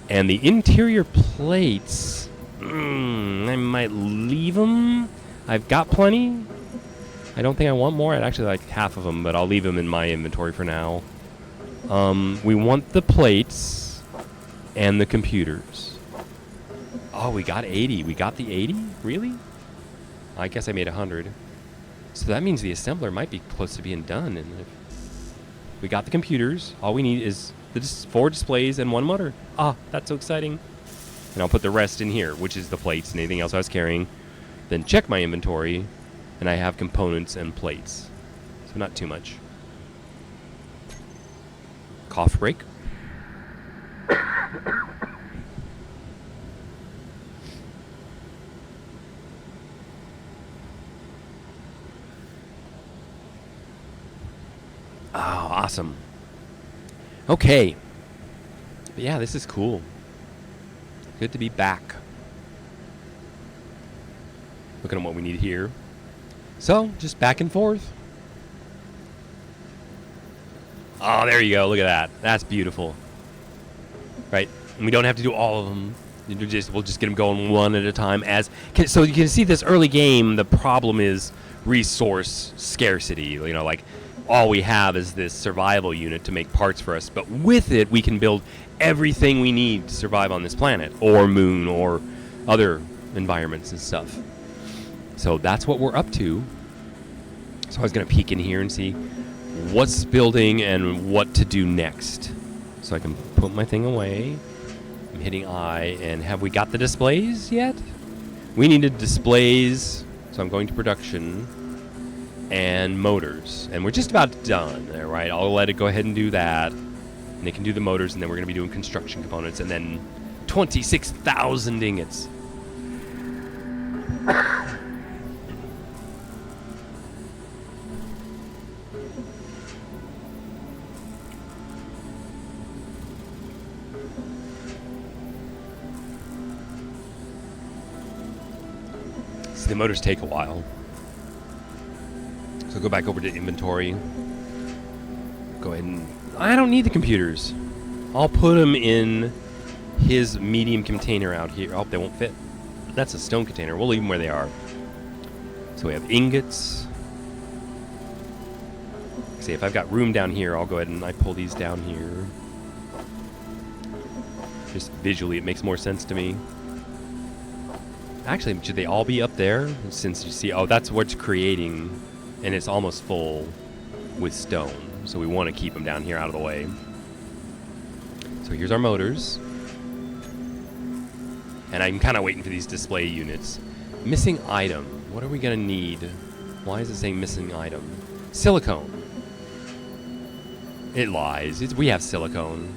And the interior plates... I might leave them. I've got plenty. I don't think I want more. I'd actually like half of them, but I'll leave them in my inventory for now. We want the plates and the computers. Oh, we got 80. We got the 80? Really? I guess I made 100. So that means the assembler might be close to being done. And if we got the computers. All we need is the 4 displays and 1 motor. Ah, that's so exciting. And I'll put the rest in here, which is the plates and anything else I was carrying. Then check my inventory, and I have components and plates. So not too much. Cough break. Oh, awesome. Okay. But yeah, this is cool. Good to be back. Looking at what we need here. So, just back and forth. Oh, there you go. Look at that. That's beautiful. Right? And we don't have to do all of them. We'll just get them going one at a time. So you can see this early game, the problem is resource scarcity. All we have is this survival unit to make parts for us. But with it, we can build everything we need to survive on this planet, or moon, or other environments and stuff. So that's what we're up to. So I was going to peek in here and see what's building and what to do next. So I can put my thing away. I'm hitting I, and have we got the displays yet? We needed displays, so I'm going to production. And motors. And we're just about done there, right? I'll let it go ahead and do that. And it can do the motors, and then we're going to be doing construction components, and then 26,000 ingots. So the motors take a while. So go back over to inventory. Go ahead and... I don't need the computers. I'll put them in his medium container out here. Oh, they won't fit. That's a stone container. We'll leave them where they are. So we have ingots. See, if I've got room down here, I'll go ahead and I pull these down here. Just visually, it makes more sense to me. Actually, should they all be up there? Since you see... Oh, that's what's creating... And it's almost full with stone. So we want to keep them down here out of the way. So here's our motors. And I'm kind of waiting for these display units. Missing item. What are we going to need? Why is it saying missing item? Silicone. It lies. We have silicone.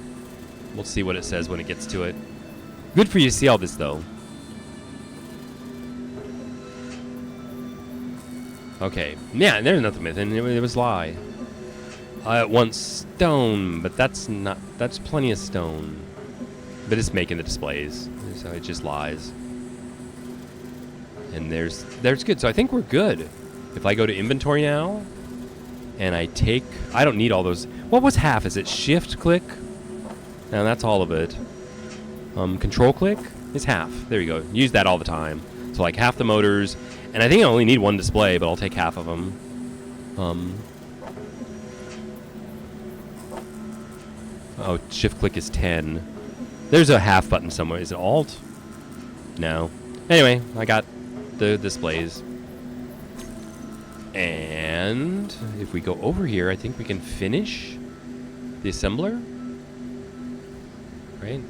We'll see what it says when it gets to it. Good for you to see all this, though. Okay. Yeah, there's nothing missing. It was lie. I want stone, but that's not... That's plenty of stone. But it's making the displays, so it just lies. And there's good. So I think we're good. If I go to inventory now, and I take... I don't need all those... What was half? Is it shift click? No, that's all of it. Control click is half. There you go. Use that all the time. So like half the motors, and I think I only need one display, but I'll take half of them. Oh, shift click is 10. There's a half button somewhere. Is it alt? No. Anyway, I got the displays. And if we go over here, I think we can finish the assembler. Right?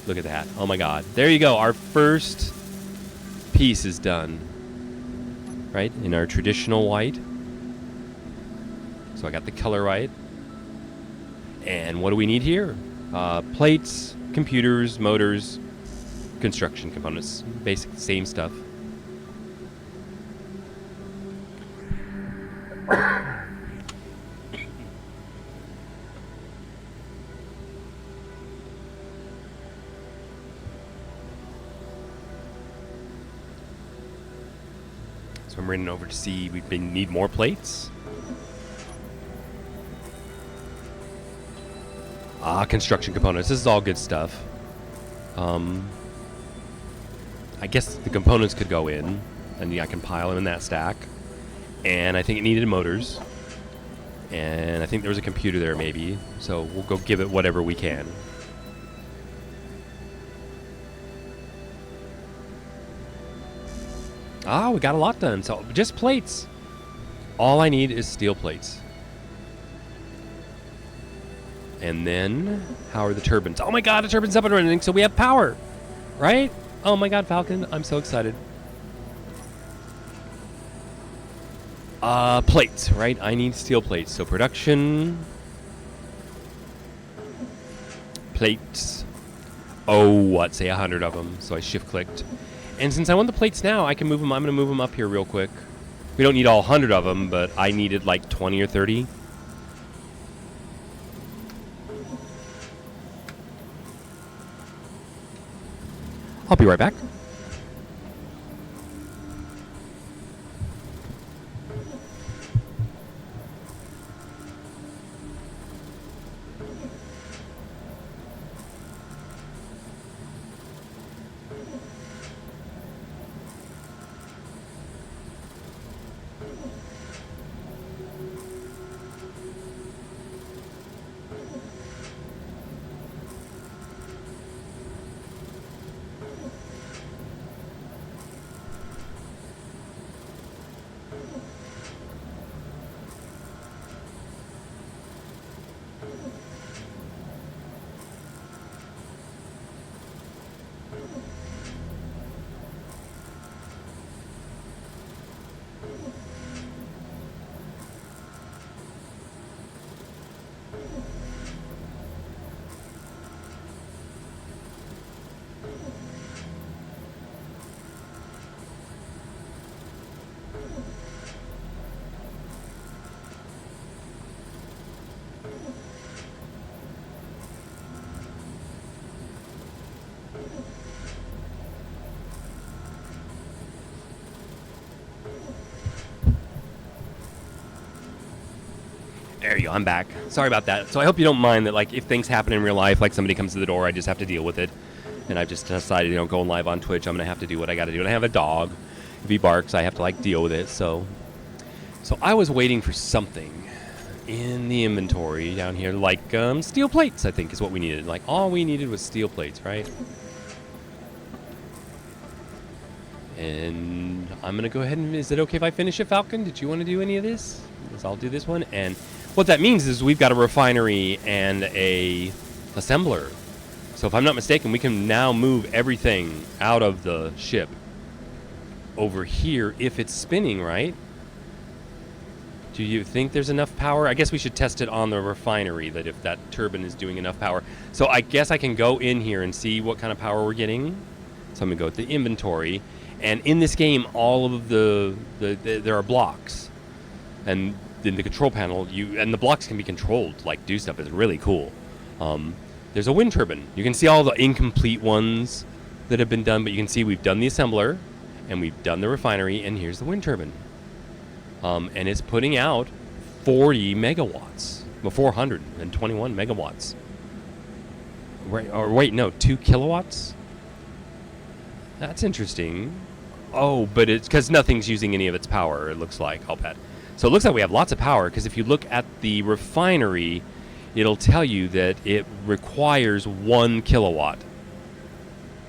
Look at that. Oh my god. There you go. Our first piece is done. Right? In our traditional white. So I got the color right. And what do we need here? Plates, computers, motors, construction components. Basic, same stuff. So I'm running over to see we need more plates. Construction components. This is all good stuff. I guess the components could go in, and I can pile them in that stack. And I think it needed motors. And I think there was a computer there, maybe. So we'll go give it whatever we can. We got a lot done. So just plates. All I need is steel plates. And then, how are the turbines? Oh my god, the turbine's up and running, so we have power! Right? Oh my god, Falcon, I'm so excited. Plates, right? I need steel plates. So production... Plates. Oh, what? Say 100 of them. So I shift-clicked. And since I want the plates now, I can move them. I'm going to move them up here real quick. We don't need all 100 of them, but I needed like 20 or 30. I'll be right back. There you go, I'm back. Sorry about that. So I hope you don't mind that, like, if things happen in real life, like somebody comes to the door, I just have to deal with it. And I've just decided, going live on Twitch, I'm going to have to do what I got to do. And I have a dog. If he barks, I have to, like, deal with it. So I was waiting for something in the inventory down here, like steel plates, I think, is what we needed. Like, all we needed was steel plates, right? And I'm going to go ahead and... Is it okay if I finish it, Falcon? Did you want to do any of this? I'll do this one. And what that means is we've got a refinery and a assembler. So if I'm not mistaken, we can now move everything out of the ship over here if it's spinning, right? Do you think there's enough power? I guess we should test it on the refinery, that if that turbine is doing enough power. So I guess I can go in here and see what kind of power we're getting. So I'm going to go to the inventory. And in this game, all of there are blocks. And in the control panel, and the blocks can be controlled, like do stuff. It's really cool. There's a wind turbine. You can see all the incomplete ones that have been done, but you can see we've done the assembler, and we've done the refinery, and here's the wind turbine. And it's putting out 40 megawatts. Well, 421 megawatts. Wait, no, 2 kilowatts? That's interesting. Oh, but it's because nothing's using any of its power, it looks like, I'll bet. So it looks like we have lots of power, because if you look at the refinery, it'll tell you that it requires 1 kilowatt.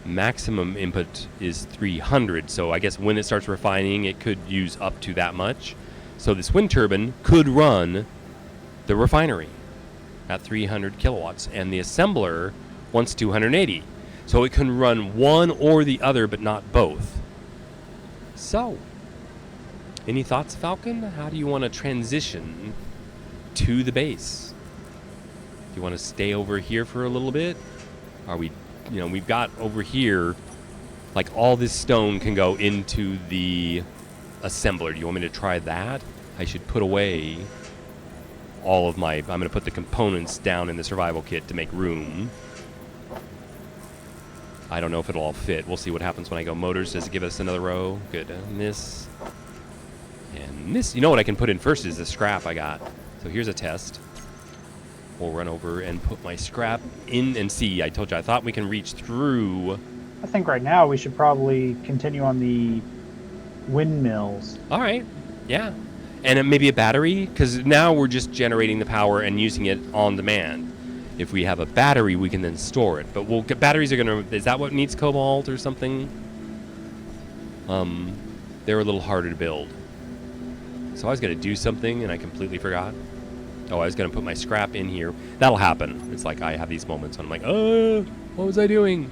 Maximum input is 300, so I guess when it starts refining, it could use up to that much. So this wind turbine could run the refinery at 300 kilowatts, and the assembler wants 280. So it can run one or the other, but not both. So, any thoughts, Falcon? How do you want to transition to the base? Do you want to stay over here for a little bit? Are we, we've got over here, like all this stone can go into the assembler. Do you want me to try that? I should put away all of I'm going to put the components down in the survival kit to make room. I don't know if it'll all fit. We'll see what happens when I go motors. Does it give us another row? Good. And this. And this. You know what I can put in first is the scrap I got. So here's a test. We'll run over and put my scrap in and see. I told you, I thought we can reach through. I think right now we should probably continue on the windmills. All right. Yeah. And maybe a battery, because now we're just generating the power and using it on demand. If we have a battery, we can then store it. But batteries are going to... Is that what needs cobalt or something? They're a little harder to build. So I was going to do something, and I completely forgot. Oh, I was going to put my scrap in here. That'll happen. It's like I have these moments, and I'm like, oh, what was I doing?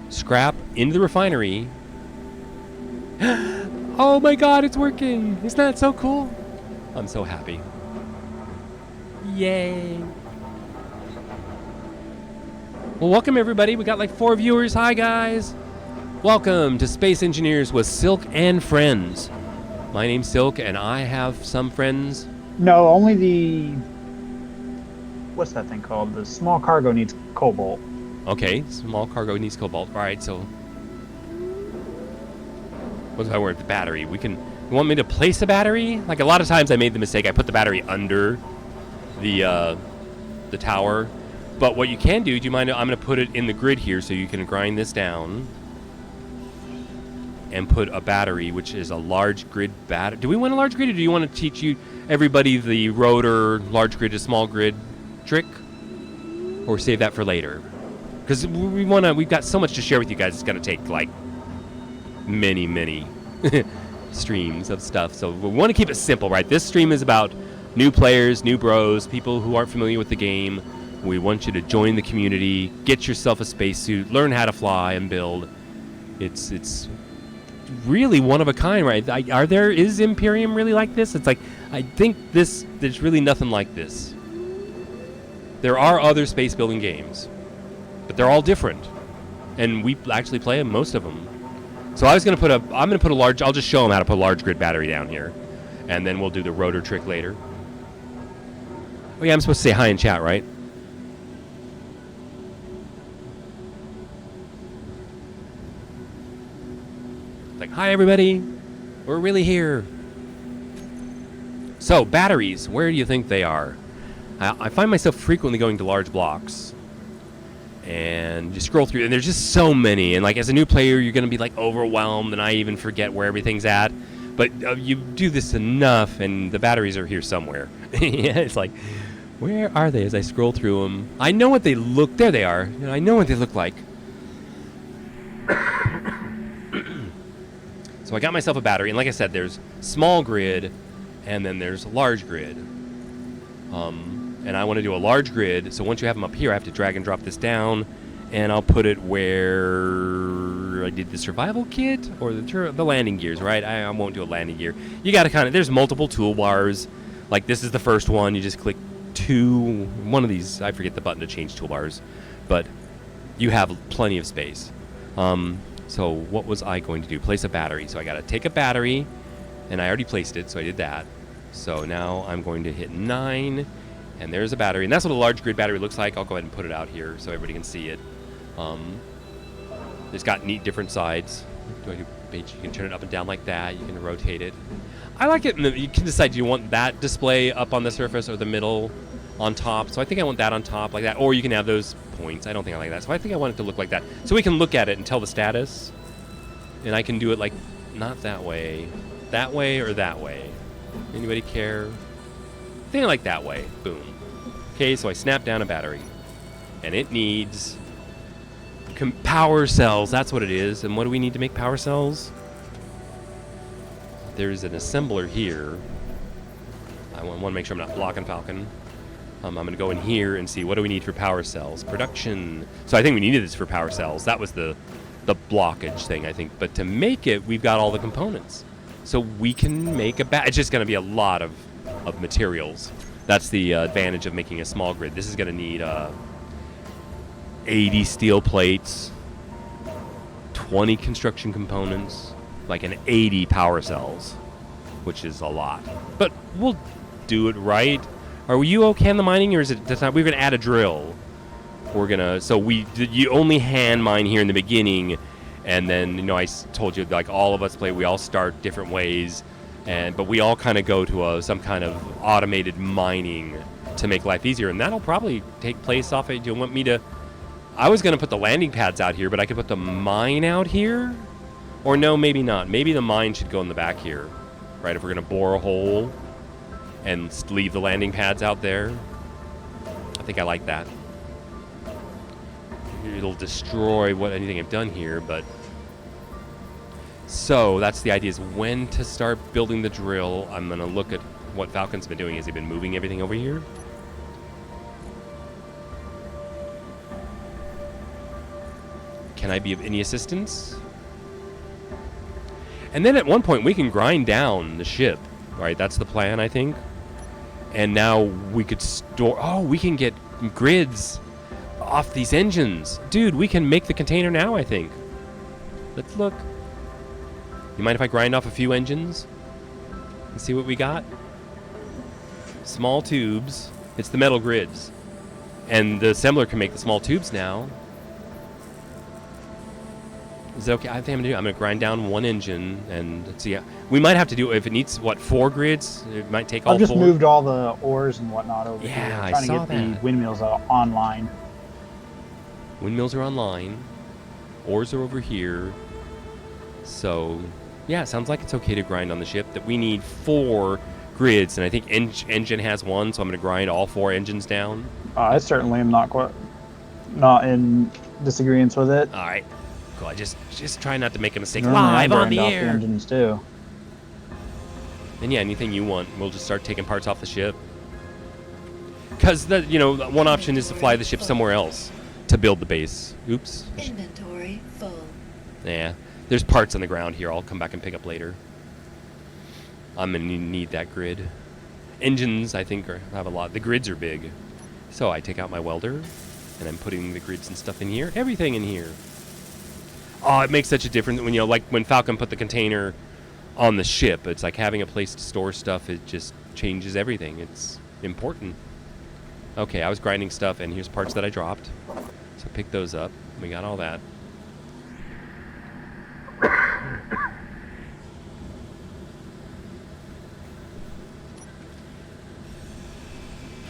Scrap into the refinery. Oh my god, it's working! Isn't that so cool? I'm so happy. Yay! Well, welcome everybody. We got like 4 viewers. Hi guys. Welcome to Space Engineers with Silk and Friends. My name's Silk, and I have some friends. No, only the... What's that thing called? The small cargo needs cobalt. Okay, small cargo needs cobalt. All right, so... What if I were the battery? You want me to place a battery? Like a lot of times I made the mistake. I put the battery under the tower. But what you can do you mind? I'm going to put it in the grid here so you can grind this down and put a battery, which is a large grid battery. Do we want a large grid, or do you want to teach everybody the rotor large grid to small grid trick, or save that for later? Because we've got so much to share with you guys. It's going to take like many streams of stuff. So we want to keep it simple, right? This stream is about new players, new bros, people who aren't familiar with the game. We want you to join the community, get yourself a spacesuit, learn how to fly and build. It's really one of a kind, right? Is Imperium really like this? It's like, I think there's really nothing like this. There are other space building games, but they're all different. And we actually play most of them. So I'm going to put a large, I'll just show them how to put a large grid battery down here. And then we'll do the rotor trick later. Oh yeah, I'm supposed to say hi in chat, right? Like, hi everybody, we're really here. So, batteries, where do you think they are? I find myself frequently going to large blocks and just scroll through, and there's just so many, and like as a new player you're going to be like overwhelmed, and I even forget where everything's at, but you do this enough and the batteries are here somewhere. Yeah, it's like, where are they as I scroll through them? I know what they look, there they are, I know what they look like. So I got myself a battery, and like I said, there's small grid, and then there's large grid. And I want to do a large grid, so once you have them up here, I have to drag and drop this down, and I'll put it where I did the survival kit, or the landing gears, right? I won't do a landing gear. You got to there's multiple toolbars. Like this is the first one. You just click one of these. I forget the button to change toolbars, but you have plenty of space. So what was I going to do? Place a battery. So I got to take a battery, and I already placed it, so I did that. So now I'm going to hit 9, and there's a battery. And that's what a large grid battery looks like. I'll go ahead and put it out here so everybody can see it. It's got neat different sides. You can turn it up and down like that. You can rotate it. I like it. You can decide, do you want that display up on the surface or the middle on top? So I think I want that on top like that. Or you can have those points. I don't think I like that. So I think I want it to look like that. So we can look at it and tell the status. And I can do it like, not that way, or that way. Anybody care? I think I like that way. Boom. Okay, so I snap down a battery. And it needs power cells. That's what it is. And what do we need to make power cells? There's an assembler here. I want to make sure I'm not blocking Falcon. I'm going to go in here and see what do we need for power cells. Production. So I think we needed this for power cells. That was the blockage thing, I think. But to make it, we've got all the components. So we can make it's just going to be a lot of materials. That's the advantage of making a small grid. This is going to need 80 steel plates, 20 construction components, like an 80 power cells, which is a lot. But we'll do it right. Are you okay on the mining, or is it? That's not. We're gonna add a drill. We're gonna. So you only hand mine here in the beginning, and then I told you like all of us play. We all start different ways, but we all kind of go to some kind of automated mining to make life easier, and that'll probably take place off. Do you want me to? I was gonna put the landing pads out here, but I could put the mine out here. Or no, maybe not. Maybe the mine should go in the back here, right? If we're going to bore a hole and leave the landing pads out there. I think I like that. It'll destroy anything I've done here, but... So, that's the idea, is when to start building the drill. I'm going to look at what Falcon's been doing. Has he been moving everything over here? Can I be of any assistance? And then at one point, we can grind down the ship, right? That's the plan, I think. And now we could store... Oh, we can get grids off these engines. Dude, we can make the container now, I think. Let's look. You mind if I grind off a few engines? And see what we got? Small tubes. It's the metal grids. And the assembler can make the small tubes now. Is it okay? I think I'm going to grind down one engine, and let's see. We might have to do, if it needs, 4 grids? It might take all 4. I've just moved all the ores and whatnot over here. Yeah, I'm trying to get the windmills online. Windmills are online. Ores are over here. So, yeah, it sounds like it's okay to grind on the ship. That we need 4 grids, and I think engine has 1, so I'm going to grind all 4 engines down. I certainly am not in disagreement with it. All right. Cool. I just try not to make a mistake Normally live I on the burned off air. The engines too. And yeah, anything you want, we'll just start taking parts off the ship. Because one option is to fly the ship somewhere else to build the base. Oops. Inventory full. Yeah. There's parts on the ground here. I'll come back and pick up later. I'm gonna need that grid. Engines, I think, have a lot. The grids are big. So I take out my welder, and I'm putting the grids and stuff in here. Everything in here. Oh, it makes such a difference when, like when Falcon put the container on the ship. It's like having a place to store stuff. It just changes everything. It's important. Okay, I was grinding stuff, and here's parts that I dropped. So pick those up. We got all that.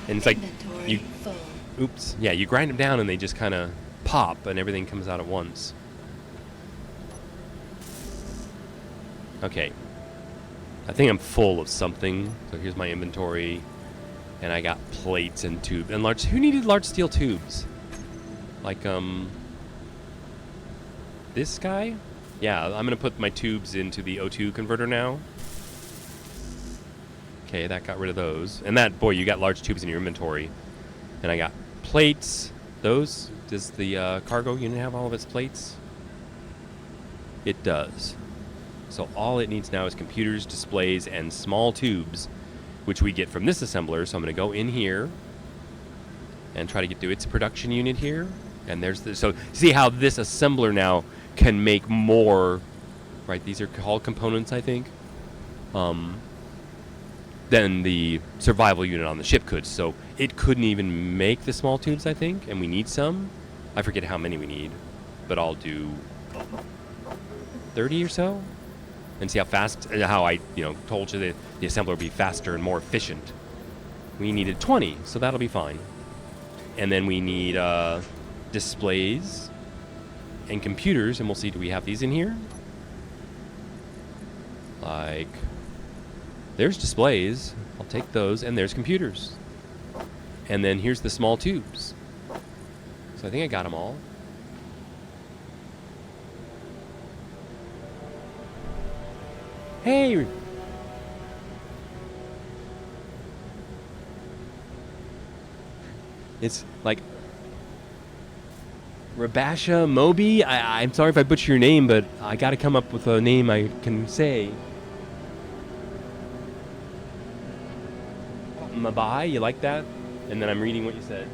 And it's like, Inventory full. oops, yeah, you grind them down, and they just kind of pop, and everything comes out at once. Okay, I think I'm full of something. So here's my inventory, and I got plates and tubes and large. Who needed large steel tubes? Like this guy? Yeah, I'm gonna put my tubes into the O2 converter now. Okay, that got rid of those. And that, boy, you got large tubes in your inventory. And I got plates. Those, does the cargo unit have all of its plates? It does. So all it needs now is computers, displays, and small tubes which we get from this assembler. So I'm going to go in here and try to get to its production unit here. And there's the, so see how this assembler now can make more, right? These are called components, I think, than the survival unit on the ship could. So it couldn't even make the small tubes, I think, and we need some. I forget how many we need, but I'll do 30 or so and see how fast, how I, told you that the assembler would be faster and more efficient. We needed 20, so that'll be fine. And then we need displays and computers, and we'll see, do we have these in here? Like, there's displays. I'll take those, and there's computers. And then here's the small tubes. So I think I got them all. Hey! It's like Rabasha Moby. I'm sorry if I butcher your name, but I got to come up with a name I can say. Mabai, you like that? And then I'm reading what you said.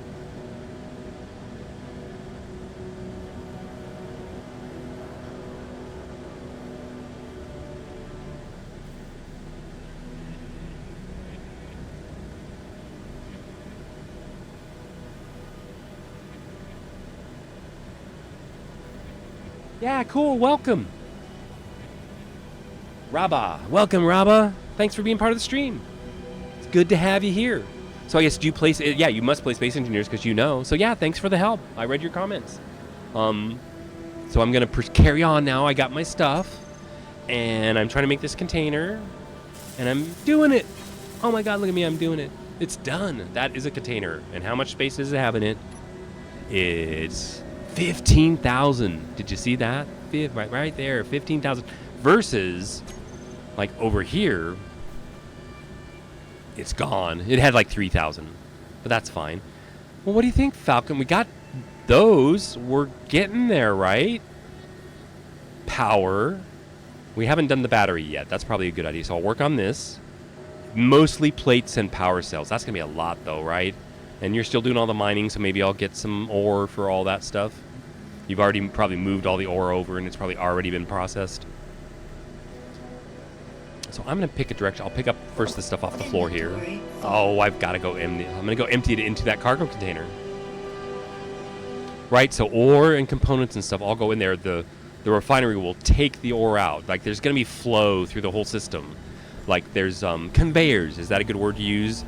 Yeah, cool. Welcome. Rabba. Welcome, Rabba. Thanks for being part of the stream. It's good to have you here. So I guess do you play... Yeah, you must play Space Engineers because you know. So yeah, thanks for the help. I read your comments. So I'm going to carry on now. I got my stuff. And I'm trying to make this container. And I'm doing it. Oh my god, look at me. I'm doing it. It's done. That is a container. And how much space does it have in it? It's 15,000. Did you see that? Right there, 15,000. Versus, like over here, it's gone. It had like 3,000, but that's fine. Well, what do you think, Falcon? We got those. We're getting there, right? Power. We haven't done the battery yet. That's probably a good idea. So I'll work on this. Mostly plates and power cells. That's gonna be a lot, though, right? And you're still doing all the mining, so maybe I'll get some ore for all that stuff. You've already probably moved all the ore over, and it's probably already been processed. So I'm going to pick a direction. I'll pick up first the stuff off the floor here. Oh, I've got to go empty. I'm going to go empty it into that cargo container. Right, so ore and components and stuff all go in there. The refinery will take the ore out. Like, there's going to be flow through the whole system. Like, there's conveyors. Is that a good word to use?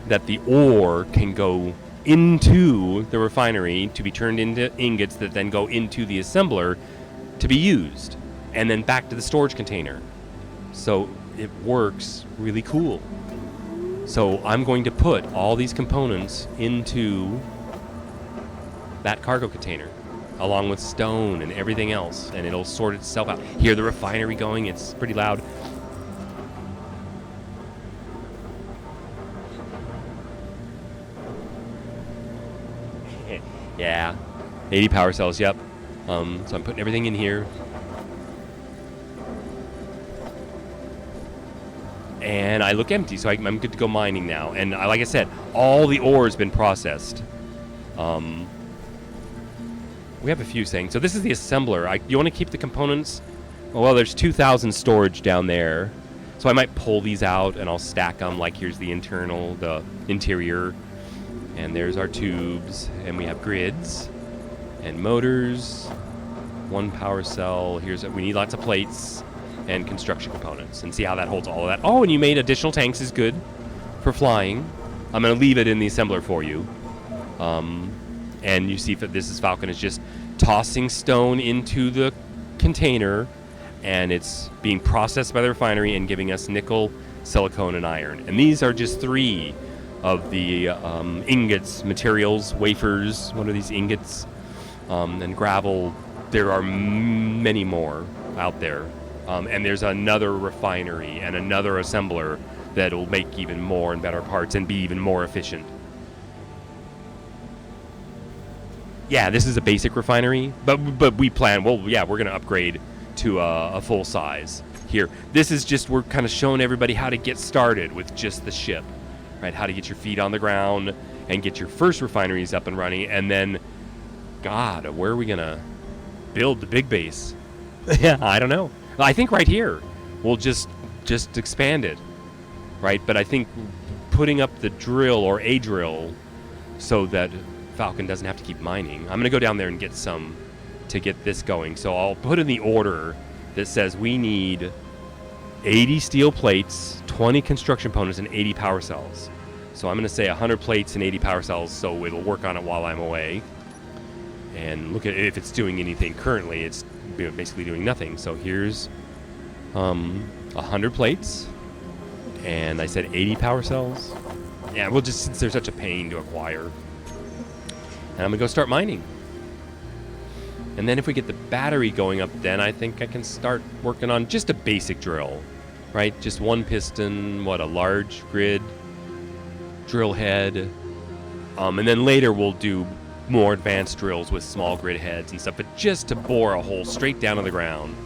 That the ore can go into the refinery to be turned into ingots that then go into the assembler to be used, and then back to the storage container. So it works really cool. So I'm going to put all these components into that cargo container, along with stone and everything else, and it'll sort itself out. Hear the refinery going? It's pretty loud. Yeah, 80 power cells, yep. So I'm putting everything in here. And I look empty, so I'm good to go mining now. And like I said, all the ore has been processed. We have a few things. So this is the assembler. You want to keep the components? Well, there's 2,000 storage down there. So I might pull these out and I'll stack them. Like here's the internal, the interior. And there's our tubes, and we have grids and motors, one power cell. We need lots of plates and construction components, and see how that holds all of that. Oh, and you made additional tanks is good for flying. I'm going to leave it in the assembler for you. And you see if this is Falcon is just tossing stone into the container, and it's being processed by the refinery and giving us nickel, silicone, and iron. And these are just 3 of the ingots, materials, wafers. What are these ingots? And gravel. There are many more out there. And there's another refinery and another assembler that will make even more and better parts and be even more efficient. Yeah, this is a basic refinery, but we plan, well, yeah, we're going to upgrade to a full size. here. This is just, we're kind of showing everybody how to get started with just the ship, right? How to get your feet on the ground and get your first refineries up and running. And then, God, where are we going to build the big base? Yeah, I don't know. I think right here, we'll just expand it, right? But I think putting up the drill or a drill so that Falcon doesn't have to keep mining. I'm going to go down there and get some to get this going. So I'll put in the order that says we need 80 steel plates, 20 construction components, and 80 power cells. So I'm going to say 100 plates and 80 power cells, so it'll work on it while I'm away. And look at if it's doing anything currently. It's basically doing nothing. So here's 100 plates, and I said 80 power cells. Yeah, we'll just, since they're such a pain to acquire. And I'm going to go start mining. And then if we get the battery going up, then I think I can start working on just a basic drill, right? Just one piston, a large grid drill head. And then later we'll do more advanced drills with small grid heads and stuff, but just to bore a hole straight down to the ground.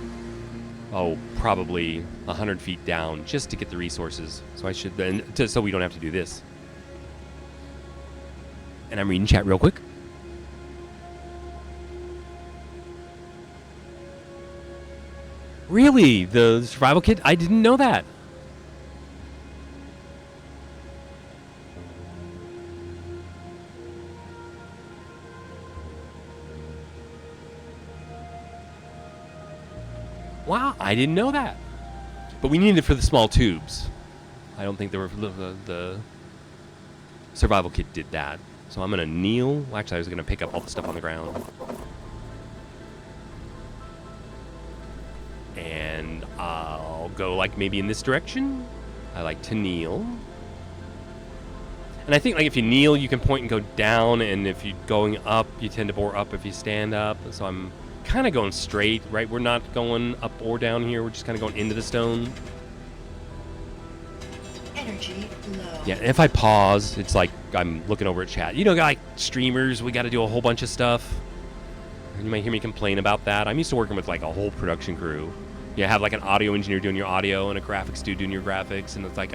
Oh, probably 100 feet down just to get the resources. So I should then, so we don't have to do this. And I'm reading chat real quick. Really? The survival kit? I didn't know that. Wow, I didn't know that. But we need it for the small tubes. I don't think the survival kit did that. So I'm going to kneel. Well, actually, I was going to pick up all the stuff on the ground. And I'll go like maybe in this direction. I like to kneel. And I think like if you kneel, you can point and go down. And if you're going up, you tend to bore up if you stand up. So I'm kind of going straight, right? We're not going up or down here. We're just kind of going into the stone. Energy low. Yeah, and if I pause, it's like I'm looking over at chat. You know, like streamers, we got to do a whole bunch of stuff. And you might hear me complain about that. I'm used to working with like a whole production crew. You have like an audio engineer doing your audio and a graphics dude doing your graphics. And it's like,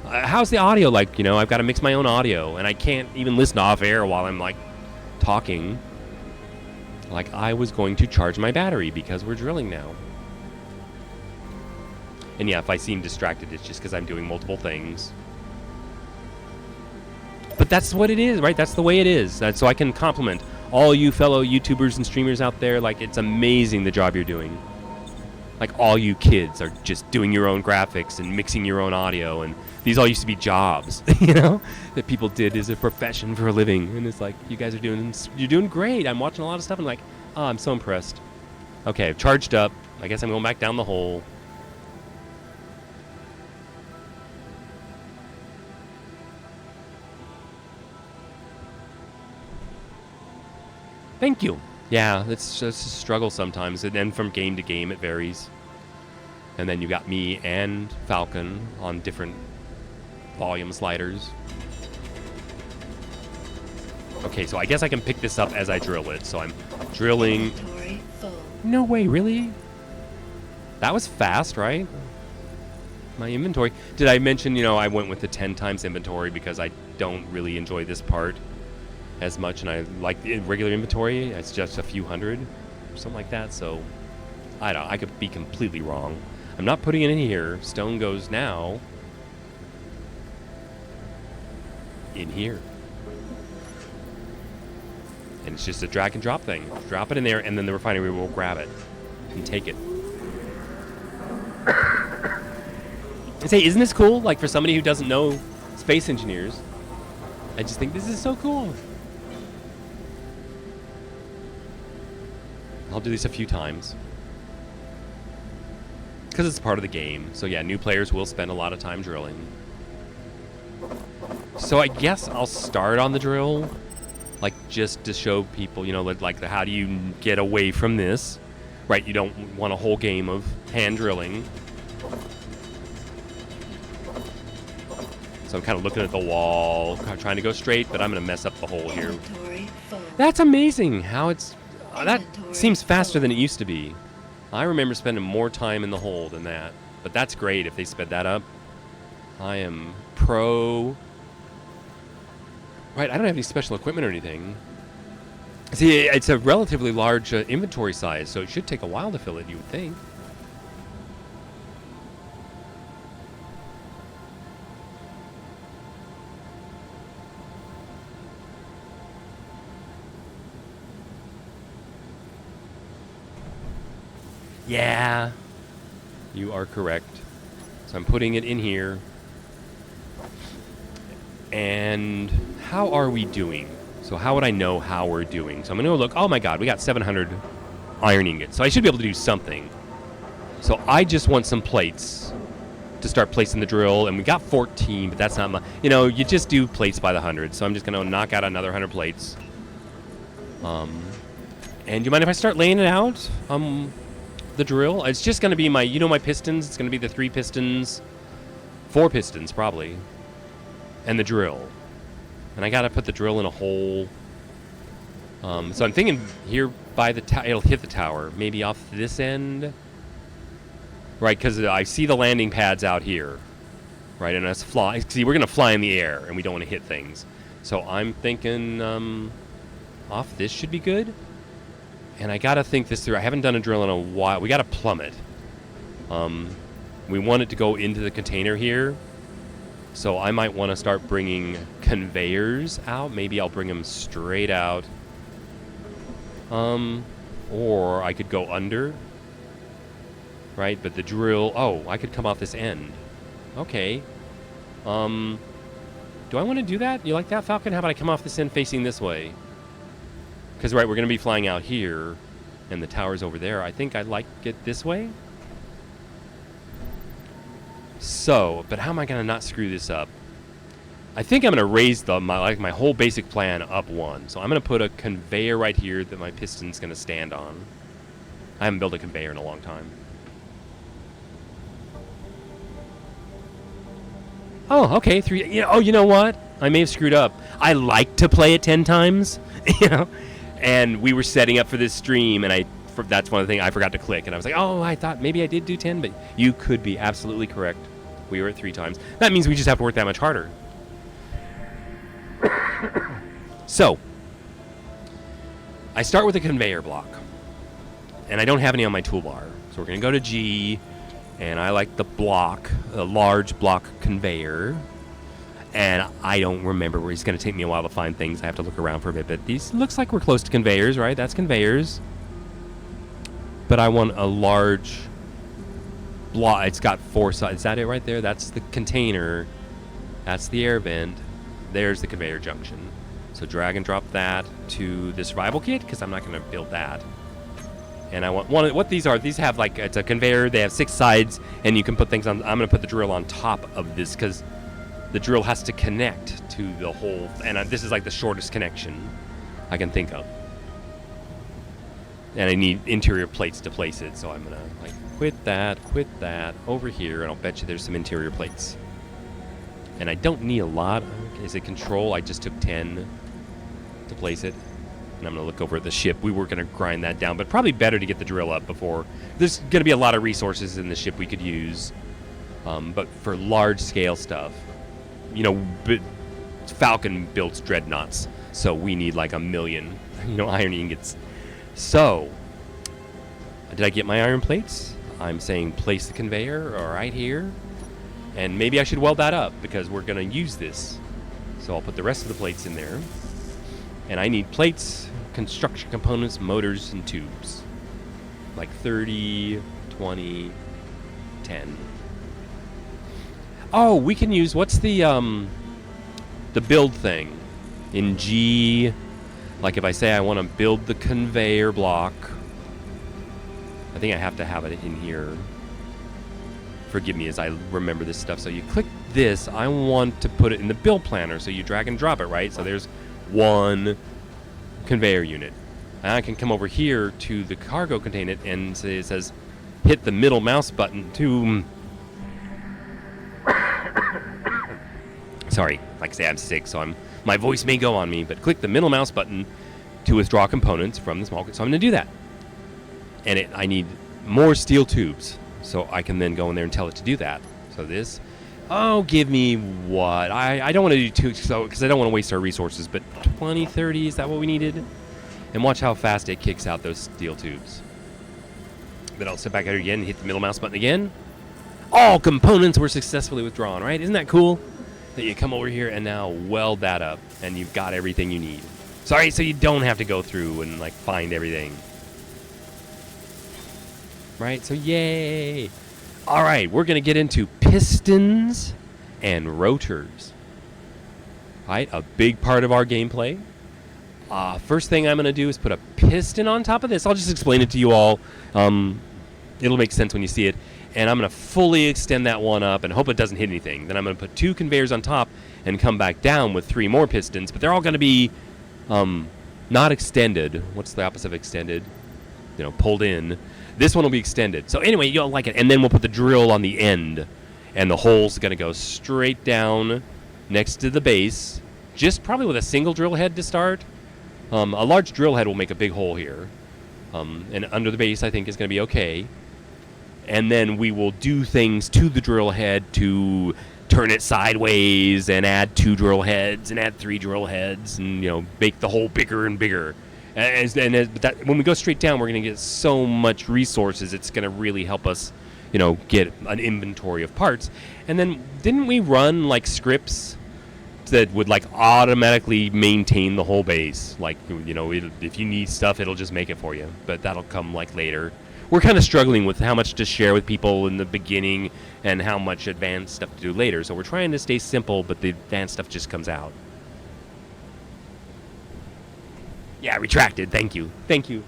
how's the audio? Like, you know, I've got to mix my own audio. And I can't even listen off air while I'm like talking. Like I was going to charge my battery because we're drilling now. And yeah, if I seem distracted, it's just because I'm doing multiple things. But that's what it is, right? That's the way it is. So I can compliment all you fellow YouTubers and streamers out there. Like, it's amazing the job you're doing. Like, all you kids are just doing your own graphics and mixing your own audio. And these all used to be jobs, you know, that people did as a profession for a living. And it's like, you guys are you're doing great. I'm watching a lot of stuff and like, oh, I'm so impressed. Okay, I've charged up. I guess I'm going back down the hole. Thank you. Yeah, it's just a struggle sometimes. And then from game to game, it varies. And then you got me and Falcon on different volume sliders. Okay, so I guess I can pick this up as I drill it. So I'm drilling. Inventory full. No way, really? That was fast, right? My inventory. Did I mention, you know, I went with the 10 times inventory because I don't really enjoy this part as much, and I like the regular inventory. It's just a few hundred, something like that. So I could be completely wrong. I'm not putting it in here. Stone goes now in here, and it's just a drag and drop thing. Drop it in there, and then the refinery will grab it and take it. I say, isn't this cool? Like, for somebody who doesn't know space engineers, I just think this is so cool. I'll do this a few times because it's part of the game. So yeah, new players will spend a lot of time drilling. So I guess I'll start on the drill, like just to show people, you know, like how do you get away from this, right? You don't want a whole game of hand drilling. So I'm kind of looking at the wall, trying to go straight, but I'm going to mess up the hole here. Inventory full. That's amazing how it's... that Inventory seems faster full. than it used to be. I remember spending more time in the hole than that. But that's great if they sped that up. I am pro. Right, I don't have any special equipment or anything. See, it's a relatively large inventory size, so it should take a while to fill it, you would think. Yeah, you are correct. So I'm putting it in here. And how are we doing? So how would I know how we're doing? So I'm going to look. Oh my God, we got 700 iron ingots. So I should be able to do something. So I just want some plates to start placing the drill. And we got 14, but that's not much. You know, you just do plates by the 100. So I'm just going to knock out another 100 plates. And do you mind if I start laying it out? The drill? It's just going to be my, you know, my pistons. It's going to be the 3 pistons, 4 pistons probably, and the drill. And I got to put the drill in a hole. So I'm thinking here by the tower, it'll hit the tower. Maybe off this end. Right, because I see the landing pads out here. Right, and us fly. See, we're going to fly in the air, and we don't want to hit things. So I'm thinking off this should be good. And I got to think this through. I haven't done a drill in a while. We got to plumb it. We want it to go into the container here. So I might want to start bringing conveyors out. Maybe I'll bring them straight out. Or I could go under. Right, but the drill... Oh, I could come off this end. Okay. Do I want to do that? You like that, Falcon? How about I come off this end facing this way? Because, right, we're going to be flying out here, and the tower's over there. I think I'd like it this way. So, but how am I going to not screw this up? I think I'm going to raise my whole basic plan up one. So I'm going to put a conveyor right here that my piston's going to stand on. I haven't built a conveyor in a long time. Oh, okay. 3. Yeah. Oh, you know what? I may have screwed up. I like to play it 10 times, you know. And we were setting up for this stream, and that's one of the things I forgot to click. And I was like, oh, I thought maybe I did do 10, but you could be absolutely correct. We were at 3 times. That means we just have to work that much harder. So, I start with a conveyor block. And I don't have any on my toolbar. So we're going to go to G, and I like the block, a large block conveyor. And I don't remember where it's going to take me a while to find things. I have to look around for a bit. But these looks like we're close to conveyors, right? That's conveyors. But I want a large block. It's got 4 sides. Is that it right there? That's the container. That's the air vent. There's the conveyor junction. So drag and drop that to the survival kit because I'm not going to build that. And I want what these are. These have like, it's a conveyor. They have 6 sides, and you can put things on. I'm going to put the drill on top of this because the drill has to connect to the whole, and this is like the shortest connection I can think of. And I need interior plates to place it, so I'm gonna like quit that, over here, and I'll bet you there's some interior plates. And I don't need a lot. Is it control? I just took 10 to place it. And I'm gonna look over at the ship. We were gonna grind that down, but probably better to get the drill up before. There's gonna be a lot of resources in the ship we could use. But for large scale stuff, you know, Falcon builds dreadnoughts, so we need like 1 million, iron ingots. So, did I get my iron plates? I'm saying place the conveyor right here, and maybe I should weld that up because we're gonna use this. So I'll put the rest of the plates in there, and I need plates, construction components, motors, and tubes. Like 30, 20, 10. Oh, we can use, what's the build thing? In G, like if I say I want to build the conveyor block, I think I have to have it in here. Forgive me as I remember this stuff. So you click this, I want to put it in the build planner, so you drag and drop it, right? So there's 1 conveyor unit. And I can come over here to the cargo container and it says hit the middle mouse button to... Sorry, like I say, I'm sick, so my voice may go on me, but click the middle mouse button to withdraw components from the small... So I'm going to do that. And I need more steel tubes. So I can then go in there and tell it to do that. So this, oh, give me what? I don't want to do too, so because I don't want to waste our resources, but 20, 30, is that what we needed? And watch how fast it kicks out those steel tubes. Then I'll sit back out again and hit the middle mouse button again. All components were successfully withdrawn, right? Isn't that cool? That you come over here and now weld that up, and you've got everything you need. Sorry, so you don't have to go through and like find everything. Right, so yay. All right, we're going to get into pistons and rotors. Right, a big part of our gameplay. First thing I'm going to do is put a piston on top of this. I'll just explain it to you all. It'll make sense when you see it. And I'm going to fully extend that one up and hope it doesn't hit anything. Then I'm going to put 2 conveyors on top and come back down with 3 more pistons. But they're all going to be not extended. What's the opposite of extended? You know, pulled in. This one will be extended. So anyway, you'll like it. And then we'll put the drill on the end. And the hole's going to go straight down next to the base. Just probably with a single drill head to start. A large drill head will make a big hole here. And under the base, I think, is going to be okay. And then we will do things to the drill head to turn it sideways and add 2 drill heads and add 3 drill heads and, you know, make the hole bigger and bigger. When we go straight down, we're going to get so much resources. It's going to really help us, you know, get an inventory of parts. And then didn't we run like scripts that would like automatically maintain the whole base? Like, you know, if you need stuff, it'll just make it for you. But that'll come like later. We're kind of struggling with how much to share with people in the beginning and how much advanced stuff to do later. So we're trying to stay simple, but the advanced stuff just comes out. Yeah, retracted. Thank you. Thank you.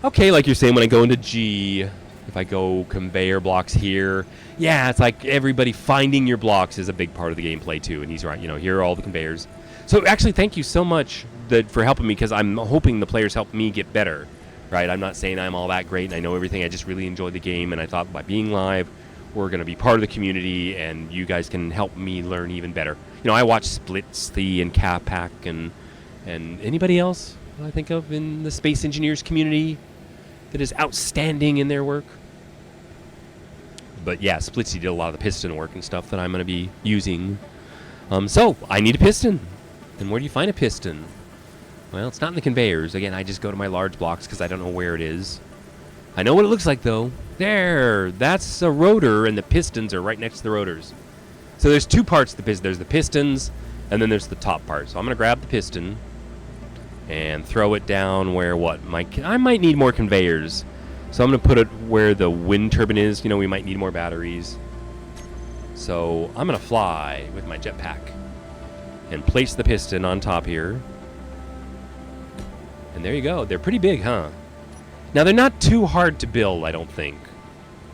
Okay, like you're saying, when I go into G, if I go conveyor blocks here, yeah, it's like everybody finding your blocks is a big part of the gameplay too. And he's right. You know, here are all the conveyors. So actually, thank you so much for helping me, because I'm hoping the players help me get better, right? I'm not saying I'm all that great and I know everything. I just really enjoy the game, and I thought by being live, we're going to be part of the community, and you guys can help me learn even better. You know, I watch Splitsy and Capac and anybody else I think of in the Space Engineers community that is outstanding in their work. But yeah, Splitsy did a lot of the piston work and stuff that I'm going to be using. So I need a piston. And where do you find a piston? Well, it's not in the conveyors. Again, I just go to my large blocks because I don't know where it is. I know what it looks like, though. There! That's a rotor, and the pistons are right next to the rotors. So there's 2 parts to the piston. There's the pistons, and then there's the top part. So I'm going to grab the piston and throw it down where what? I might need more conveyors. So I'm going to put it where the wind turbine is. You know, we might need more batteries. So I'm going to fly with my jetpack and place the piston on top here. And there you go. They're pretty big, huh? Now, they're not too hard to build, I don't think.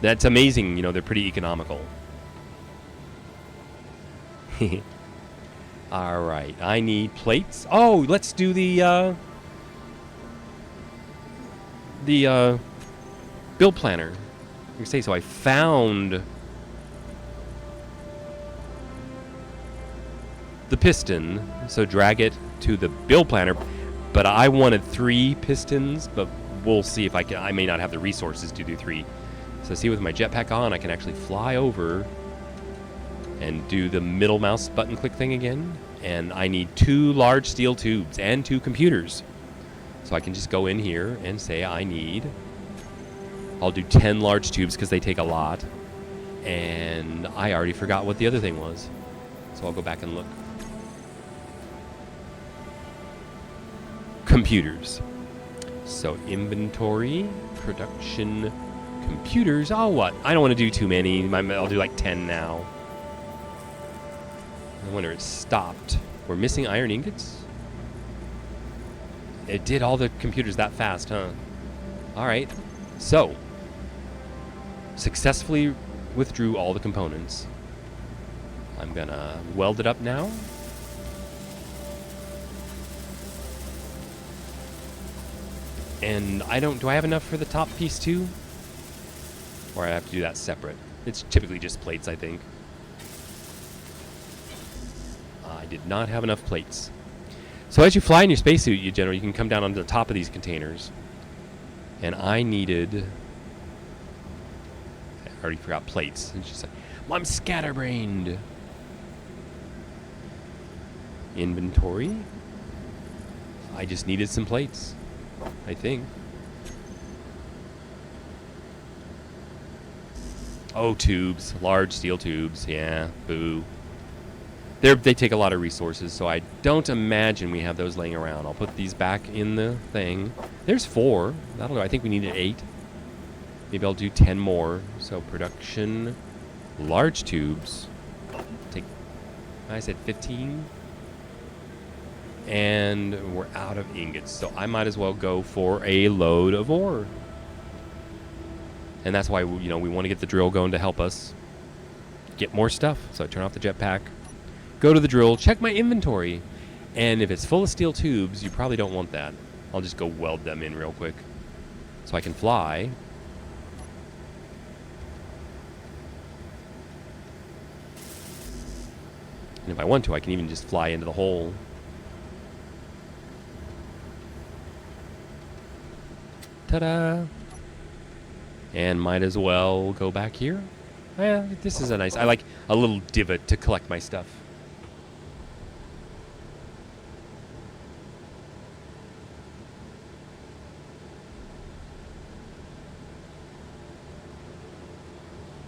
That's amazing. You know, they're pretty economical. All right. I need plates. Oh, let's do the build planner. You say so. I found the piston, so drag it to the build planner. But I wanted 3 pistons, but we'll see if I can. I may not have the resources to do 3. So see, with my jetpack on, I can actually fly over and do the middle mouse button click thing again. And I need 2 large steel tubes and 2 computers. So I can just go in here and say I'll do 10 large tubes because they take a lot. And I already forgot what the other thing was. So I'll go back and look. Computers. So inventory, production, computers. Oh, what? I don't want to do too many. I'll do like 10 now. I wonder, it stopped. We're missing iron ingots? It did all the computers that fast, huh? All right. So, successfully withdrew all the components. I'm gonna weld it up now. And do I have enough for the top piece too? Or I have to do that separate? It's typically just plates, I think. I did not have enough plates. So as you fly in your spacesuit, you can come down onto the top of these containers. And I needed... I already forgot plates. And she's like, I'm scatterbrained. Inventory. I just needed some plates, I think. Oh, tubes. Large steel tubes. Yeah, boo. They take a lot of resources, so I don't imagine we have those laying around. I'll put these back in the thing. There's 4. That'll do. I think we needed 8. Maybe I'll do 10 more. So production, large tubes. Take, I said 15. And we're out of ingots, so I might as well go for a load of ore. And that's why, we want to get the drill going to help us get more stuff. So I turn off the jetpack, go to the drill, check my inventory. And if it's full of steel tubes, you probably don't want that. I'll just go weld them in real quick so I can fly. And if I want to, I can even just fly into the hole. Ta-da! And might as well go back here. Yeah, this is a nice... I like a little divot to collect my stuff.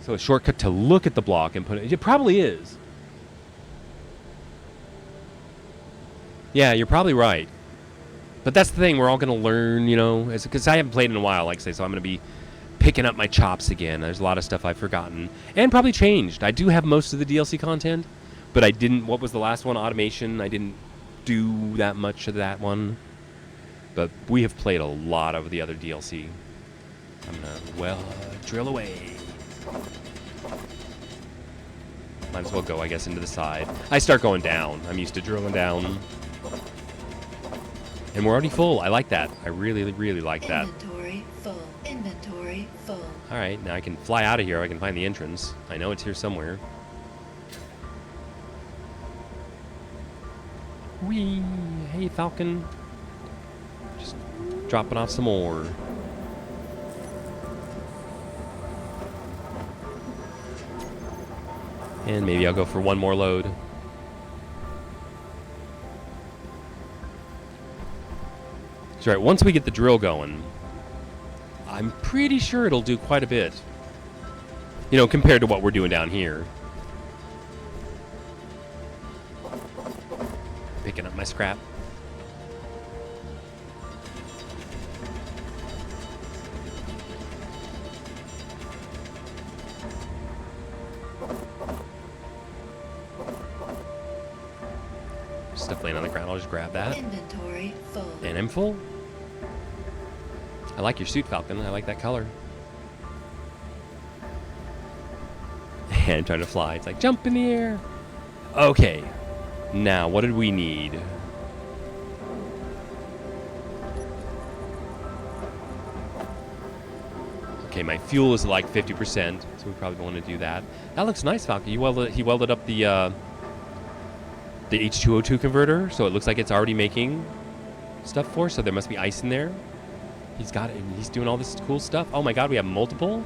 So a shortcut to look at the block and put it... It probably is. Yeah, you're probably right. But that's the thing, we're all going to learn, because I haven't played in a while, like I say, so I'm going to be picking up my chops again. There's a lot of stuff I've forgotten and probably changed. I do have most of the DLC content, but I didn't, what was the last one? Automation. I didn't do that much of that one. But we have played a lot of the other DLC. I'm going to, drill away. Might as well go, I guess, into the side. I start going down. I'm used to drilling down. And we're already full. I like that. I really, really like that. Inventory full. Inventory full. All right, now I can fly out of here. I can find the entrance. I know it's here somewhere. Whee! Hey, Falcon. Just dropping off some more. And maybe I'll go for one more load. That's right, once we get the drill going, I'm pretty sure it'll do quite a bit. Compared to what we're doing down here. Picking up my scrap. Stuff laying on the ground, I'll just grab that. Inventory full. And I'm full. I like your suit, Falcon. I like that color. And trying to fly. It's like, jump in the air. Okay. Now, what did we need? Okay, my fuel is like 50%, so we probably want to do that. That looks nice, Falcon. He welded up the H2O2 converter, so it looks like it's already making stuff for us, so there must be ice in there. He's got it, and he's doing all this cool stuff. Oh my god, we have multiple.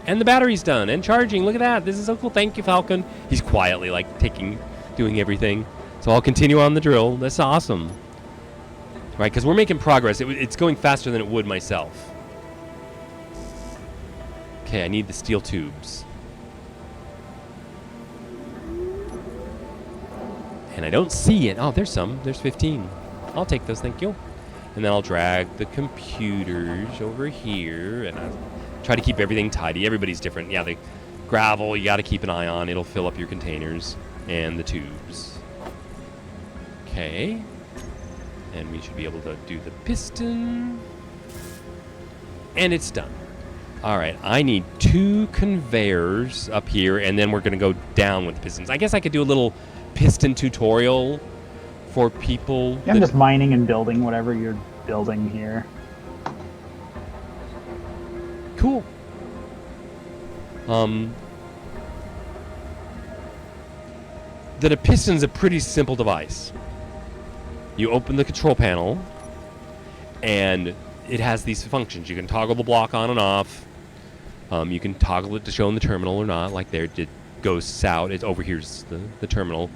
And the battery's done, and charging. Look at that. This is so cool. Thank you, Falcon. He's quietly, doing everything. So I'll continue on the drill. That's awesome. Right, because we're making progress. It's going faster than it would myself. Okay, I need the steel tubes. And I don't see it. Oh, there's some. There's 15. I'll take those, thank you. And then I'll drag the computers over here, and I'll try to keep everything tidy. Everybody's different. Yeah, the gravel, you got to keep an eye on. It'll fill up your containers and the tubes. Okay. And we should be able to do the piston. And it's done. All right, I need 2 conveyors up here, and then we're going to go down with the pistons. I guess I could do a little piston tutorial for people. Yeah, I'm just mining and building whatever you're building here. Cool. That a piston's a pretty simple device. you open the control panel, and it has these functions. You can toggle the block on and off. You can toggle it to show in the terminal or not, like there it goes south. It's over here's the terminal.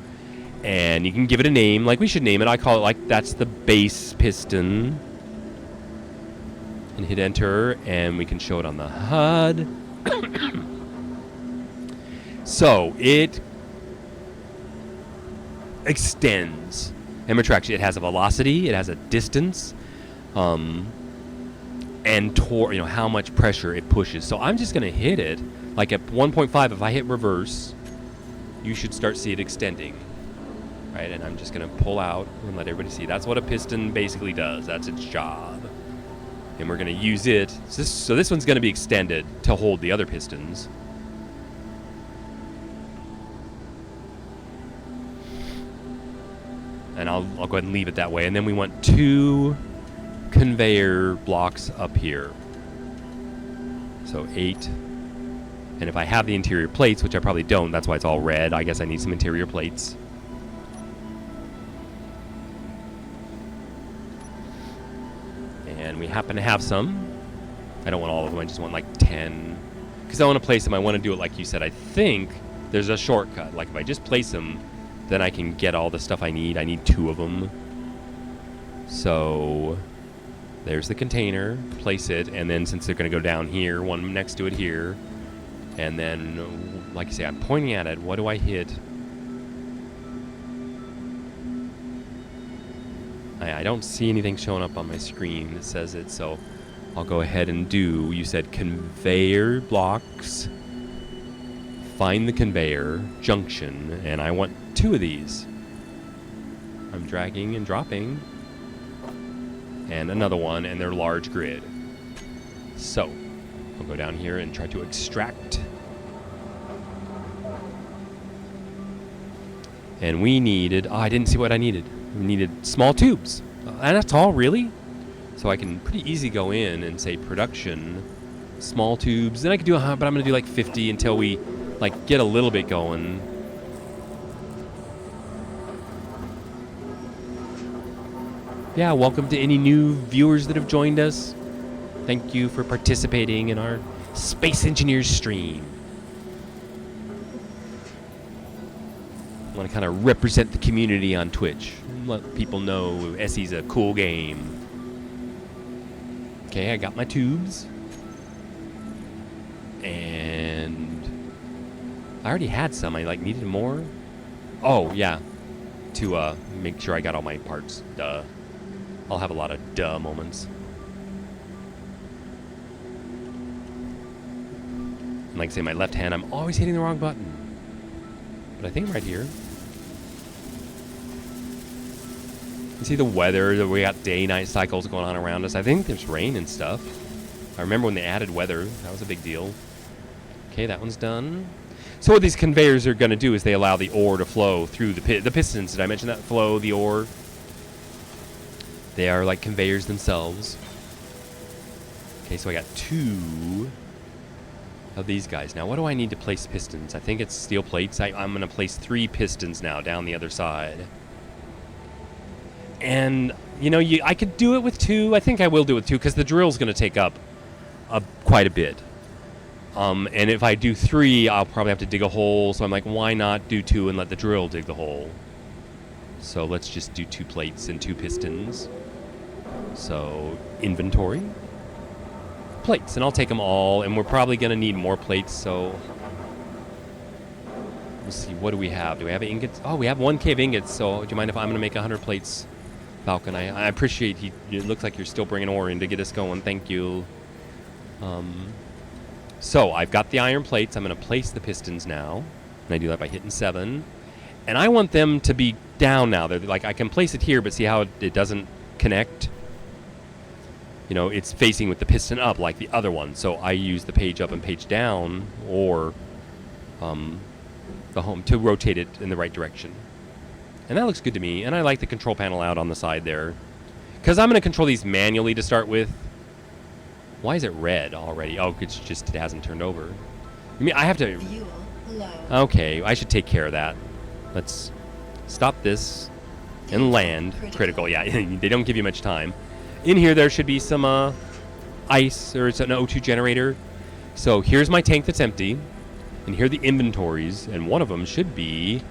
And you can give it a name, like we should name it. I call it like that's the base piston. And hit enter, and we can show it on the HUD. So it extends and retracts. It has a velocity, it has a distance, and how much pressure it pushes. So I'm just gonna hit it like at 1.5. If I hit reverse, you should start see it extending, right? And I'm just gonna pull out and let everybody see. That's what a piston basically does. That's its job, and we're gonna use it. So this one's gonna be extended to hold the other pistons. And I'll go ahead and leave it that way. And then we want 2 conveyor blocks up here. So 8. And if I have the interior plates, which I probably don't, that's why it's all red. I guess I need some interior plates. And we happen to have some. I don't want all of them. I just want like 10. Because I want to place them. I want to do it like you said. I think there's a shortcut. Like if I just place them, then I can get all the stuff I need. I need 2 of them. So there's the container. Place it. And then since they're going to go down here, one next to it here. And then, like I say, I'm pointing at it. What do I hit? I don't see anything showing up on my screen that says it. So I'll go ahead and do, you said conveyor blocks. Find the conveyor junction, and I want 2 of these. I'm dragging and dropping. And another one, and they're large grid. So, I'll go down here and try to extract. And we needed, I didn't see what I needed. We needed small tubes. And that's all, really? So I can pretty easy go in and say production, small tubes. Then I could do, but I'm going to do like 50 until we like get a little bit going. Yeah, welcome to any new viewers that have joined us. Thank you for participating in our Space Engineers stream. I want to kind of represent the community on Twitch and let people know SE's a cool game. Okay, I got my tubes. And I already had some. I like needed more. Oh, yeah. To make sure I got all my parts. Duh. I'll have a lot of duh moments. And like I say, my left hand, I'm always hitting the wrong button. But I think I'm right here. You see the weather, we got day-night cycles going on around us. I think there's rain and stuff. I remember when they added weather. That was a big deal. Okay, that one's done. So what these conveyors are going to do is they allow the ore to flow through the pistons. Did I mention that? Flow the ore. They are like conveyors themselves. Okay, so I got 2 of these guys. Now, what do I need to place pistons? I think it's steel plates. I'm going to place 3 pistons now down the other side. And, you know, I could do it with 2. I think I will do it with 2 because the drill's going to take up quite a bit. And if I do 3, I'll probably have to dig a hole. So I'm like, why not do 2 and let the drill dig the hole? So let's just do 2 plates and 2 pistons. So inventory, plates, and I'll take them all. And we're probably going to need more plates. So we'll see. What do we have? Do we have ingots? Oh, we have 1K of ingots. So do you mind if I'm going to make 100 plates, Falcon? I appreciate it looks like you're still bringing ore in to get us going. Thank you. So I've got the iron plates. I'm going to place the pistons now. And I do that by hitting 7. And I want them to be down now. They're like, I can place it here, but see how it doesn't connect? You know, it's facing with the piston up like the other one. So I use the page up and page down, or the home to rotate it in the right direction. And that looks good to me. And I like the control panel out on the side there, because I'm going to control these manually to start with. Why is it red already? Oh, it's just it hasn't turned over. I mean, I have to... Fuel low. Okay, I should take care of that. Let's stop this. And land. Critical, yeah. They don't give you much time. In here, there should be some ice, or it's an O2 generator. So here's my tank that's empty. And here are the inventories. And one of them should be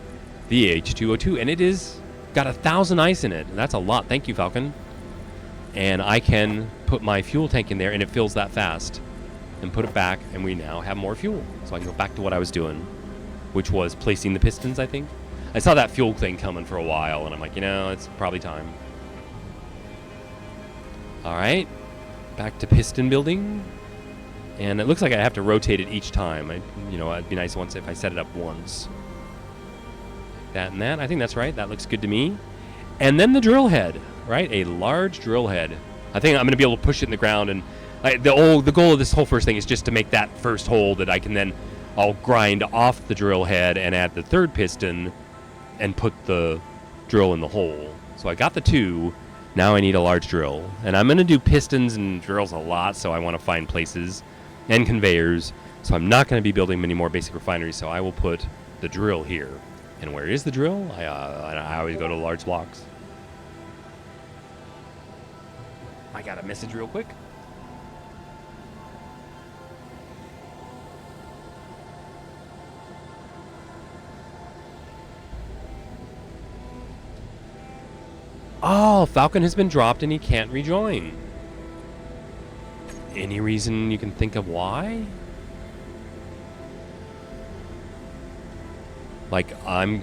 the H2O2. And it is got 1,000 ice in it. And that's a lot. Thank you, Falcon. And I can put my fuel tank in there, and it fills that fast. And put it back, and we now have more fuel. So I can go back to what I was doing, which was placing the pistons, I think. I saw that fuel thing coming for a while, and I'm like, it's probably time. All right, back to piston building. And it looks like I have to rotate it each time. It'd be nice once if I set it up once. That and that, I think that's right. That looks good to me. And then the drill head, right? A large drill head. I think I'm going to be able to push it in the ground, and the goal of this whole first thing is just to make that first hole that I can then, I'll grind off the drill head and add the third piston and put the drill in the hole. So I got the 2. Now I need a large drill. And I'm going to do pistons and drills a lot, so I want to find places and conveyors. So I'm not going to be building many more basic refineries, so I will put the drill here. And where is the drill? I always go to large blocks. I got a message real quick. Oh, Falcon has been dropped and he can't rejoin. Any reason you can think of why? Like,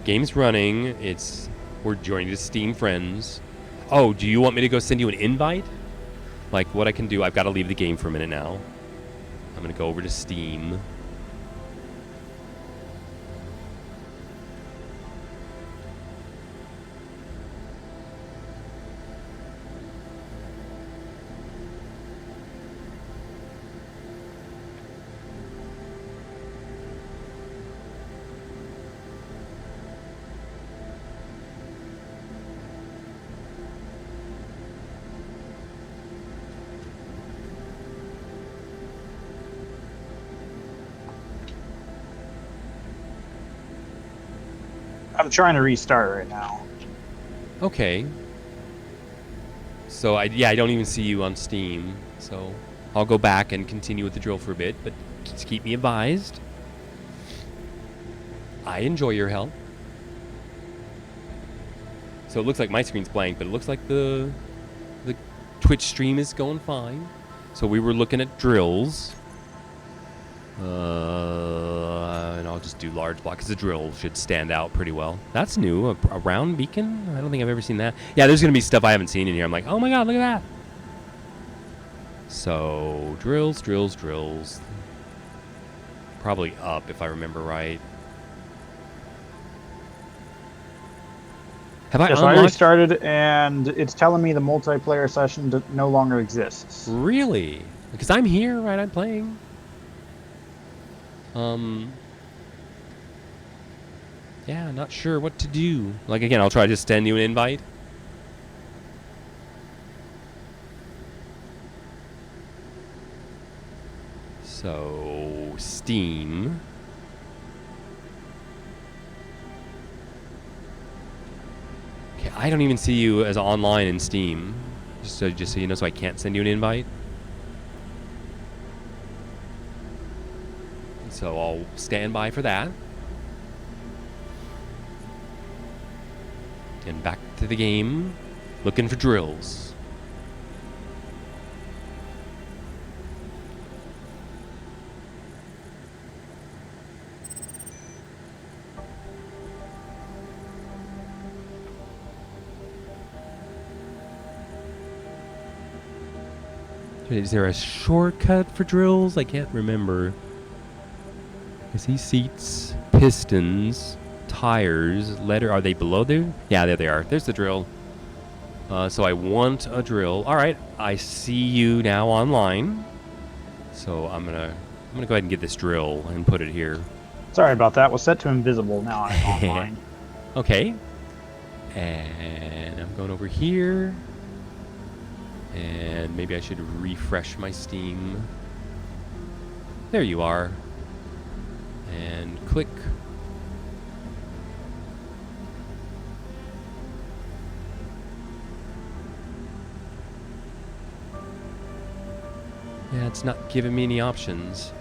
game's running, we're joining the Steam friends. Oh, do you want me to go send you an invite? Like, what I can do, I've got to leave the game for a minute now. I'm going to go over to Steam. I'm trying to restart right now. Okay. So, I don't even see you on Steam. So, I'll go back and continue with the drill for a bit, but just keep me advised. I enjoy your help. So, it looks like my screen's blank, but it looks like the Twitch stream is going fine. So, we were looking at drills. And I'll just do large block because the drill should stand out pretty well. That's new. A round beacon? I don't think I've ever seen that. Yeah, there's going to be stuff I haven't seen in here. I'm like, oh my god, look at that. So, drills. Probably up if I remember right. Have I Yes, unlocked? I restarted, and it's telling me the multiplayer session no longer exists. Really? Because I'm here, right? I'm playing. Yeah, not sure what to do. Like, again, I'll try to just send you an invite. So, Steam. Okay, I don't even see you as online in Steam. Just so you know, so I can't send you an invite. So I'll stand by for that. And back to the game, looking for drills. Is there a shortcut for drills? I can't remember. I see seats, pistons, tires, letter. Are they below there? Yeah, there they are. There's the drill. So I want a drill. All right, I see you now online. So I'm gonna go ahead and get this drill and put it here. Sorry about that. Was set to invisible. Now I'm online. Okay. And I'm going over here. And maybe I should refresh my Steam. There you are. And click. Yeah, it's not giving me any options.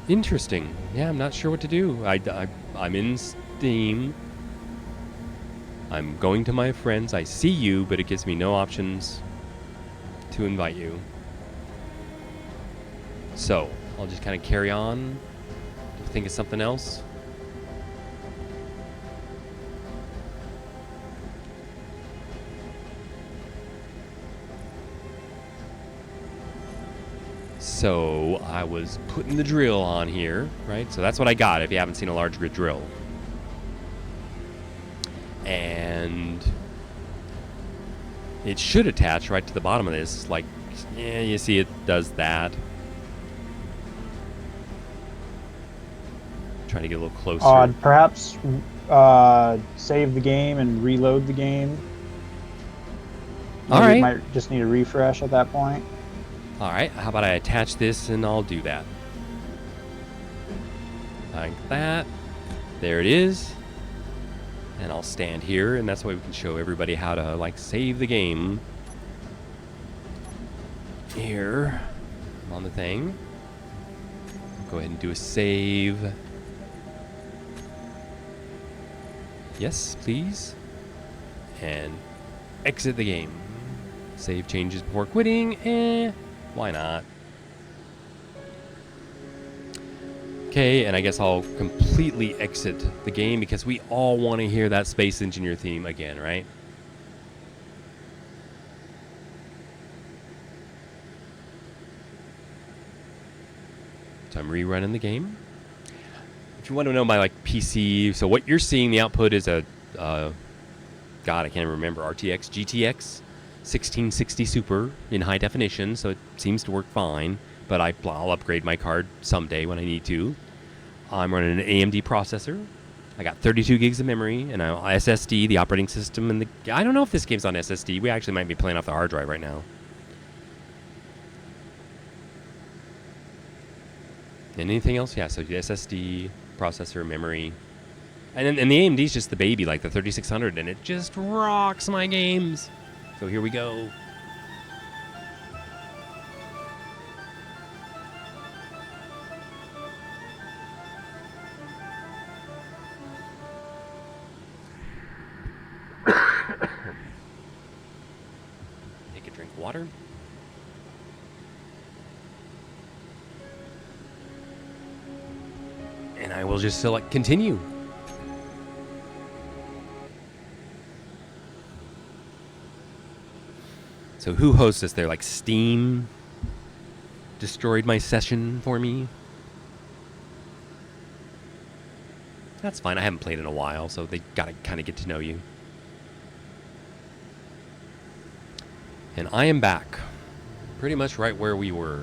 Interesting. Yeah, I'm not sure what to do. I'm in Steam. I'm going to my friends. I see you, but it gives me no options to invite you. So, I'll just kind of carry on. Think of something else. So I was putting the drill on here, right? So that's what I got if you haven't seen a large grid drill. And it should attach right to the bottom of this. Like, yeah, you see it does that. Trying to get a little closer. Perhaps save the game and reload the game. All right. You might just need a refresh at that point. All right, how about I attach this and I'll do that. Like that. There it is. And I'll stand here, and that's why we can show everybody how to, like, save the game. Here on the thing. Go ahead and do a save. Yes, please. And exit the game. Save changes before quitting. Why not? Okay, and I guess I'll completely exit the game because we all want to hear that Space Engineer theme again, right? So I'm rerunning the game. If you want to know my PC, so what you're seeing, the output is a, God, I can't remember, RTX, GTX 1660 Super in high definition, so it seems to work fine, but I'll upgrade my card someday when I need to. I'm running an AMD processor. I got 32 gigs of memory and an SSD, the operating system, and I don't know if this game's on SSD. We actually might be playing off the hard drive right now. And anything else? Yeah, so the SSD, processor, memory. And the AMD's just the baby, like the 3600, and it just rocks my games. So here we go. Take a drink of water. And I will just select continue. So who hosts us there? Like Steam destroyed my session for me. That's fine. I haven't played in a while, so they gotta kind of get to know you. And I am back. Pretty much right where we were.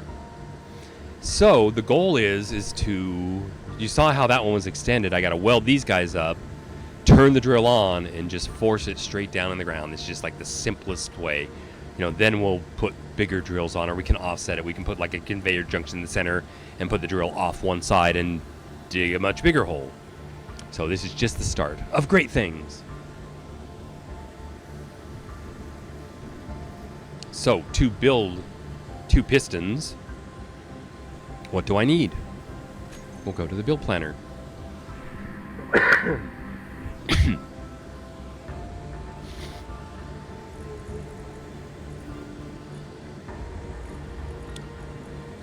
So the goal is to... You saw how that one was extended. I gotta weld these guys up, turn the drill on, and just force it straight down in the ground. It's just like the simplest way. You know, then we'll put bigger drills on, or we can offset it. We can put like a conveyor junction in the center and put the drill off one side and dig a much bigger hole. So this is just the start of great things. So to build 2 pistons, what do I need? We'll go to the build planner.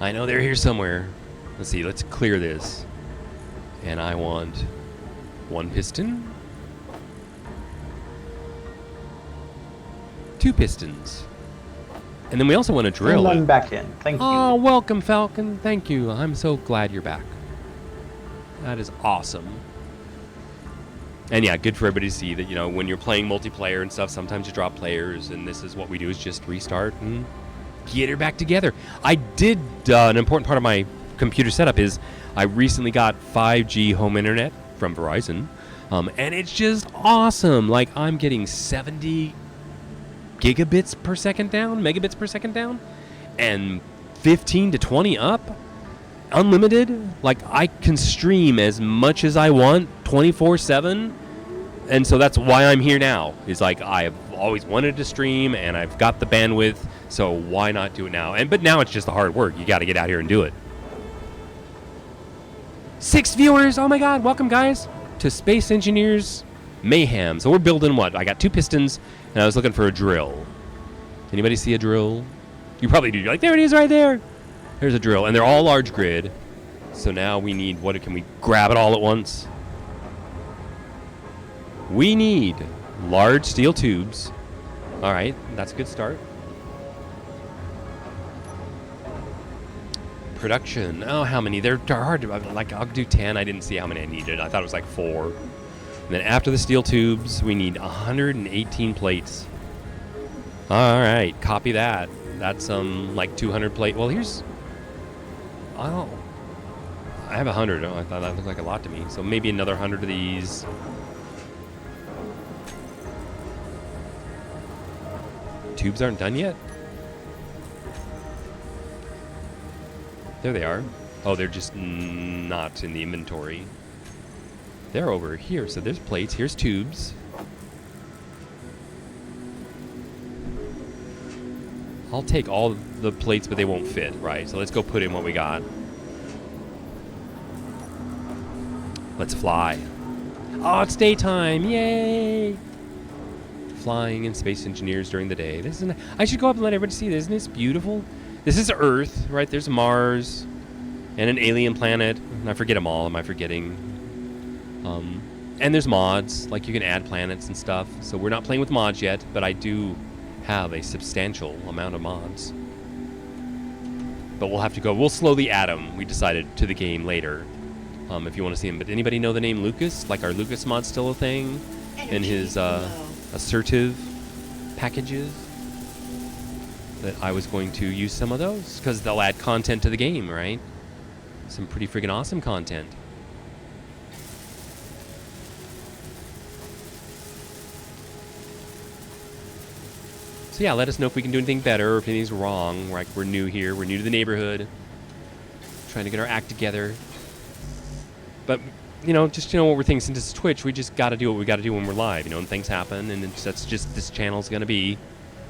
I know they're here somewhere. Let's see, let's clear this. And I want 1 piston. 2 pistons. And then we also want to drill And it. then back in. Thank you. Oh, welcome, Falcon. Thank you. I'm so glad you're back. That is awesome. And yeah, good for everybody to see that, you know, when you're playing multiplayer and stuff, sometimes you drop players, and this is what we do, is just restart and get her back together. I did, an important part of my computer setup is I recently got 5G home internet from Verizon, and it's just awesome. Like, I'm getting 70 gigabits per second down, megabits per second down, and 15 to 20 up, unlimited. Like, I can stream as much as I want 24/7, and so that's why I'm here now. Is like, I've always wanted to stream and I've got the bandwidth, so why not do it now? But now it's just the hard work. You got to get out here and do it. 6 viewers. Oh my god, welcome guys to Space Engineers Mayhem. So we're building what? I got 2 pistons and I was looking for a drill. Anybody see a drill? You probably do. You're like, there it is right there. There's a drill, and they're all large grid. So now we need, what can we grab it all at once? We need large steel tubes. All right, that's a good start. Production. Oh, how many? They're hard to, like, I'll do 10. I didn't see how many I needed. I thought it was like 4. And then after the steel tubes, we need 118 plates. All right, copy that. That's like 200 plate. Well, here's, I have 100. Oh, I thought that looked like a lot to me. So maybe another 100 of these. Tubes aren't done yet? There they are. Oh, they're just not in the inventory. They're over here. So there's plates. Here's tubes. I'll take all the plates, but they won't fit, right? So let's go put in what we got. Let's fly. Oh, it's daytime. Yay! Flying in Space Engineers during the day. This is I should go up and let everybody see this. Isn't this beautiful? This is Earth, right? There's Mars and an alien planet. And I forget them all. Am I forgetting? And there's mods. Like, you can add planets and stuff. So we're not playing with mods yet, but I do have a substantial amount of mods. But we'll have to go. We'll slowly add them, we decided, to the game later. If you want to see them. But anybody know the name Lucas? Like, our Lucas mod still a thing? In his assertive packages? That I was going to use some of those. Because they'll add content to the game, right? Some pretty freaking awesome content. So yeah, let us know if we can do anything better or if anything's wrong. Like, we're new here. We're new to the neighborhood. Trying to get our act together. But, you know, just, you know what we're thinking, since it's Twitch, we just got to do what we got to do when we're live, you know, and things happen. And that's just, this channel's going to be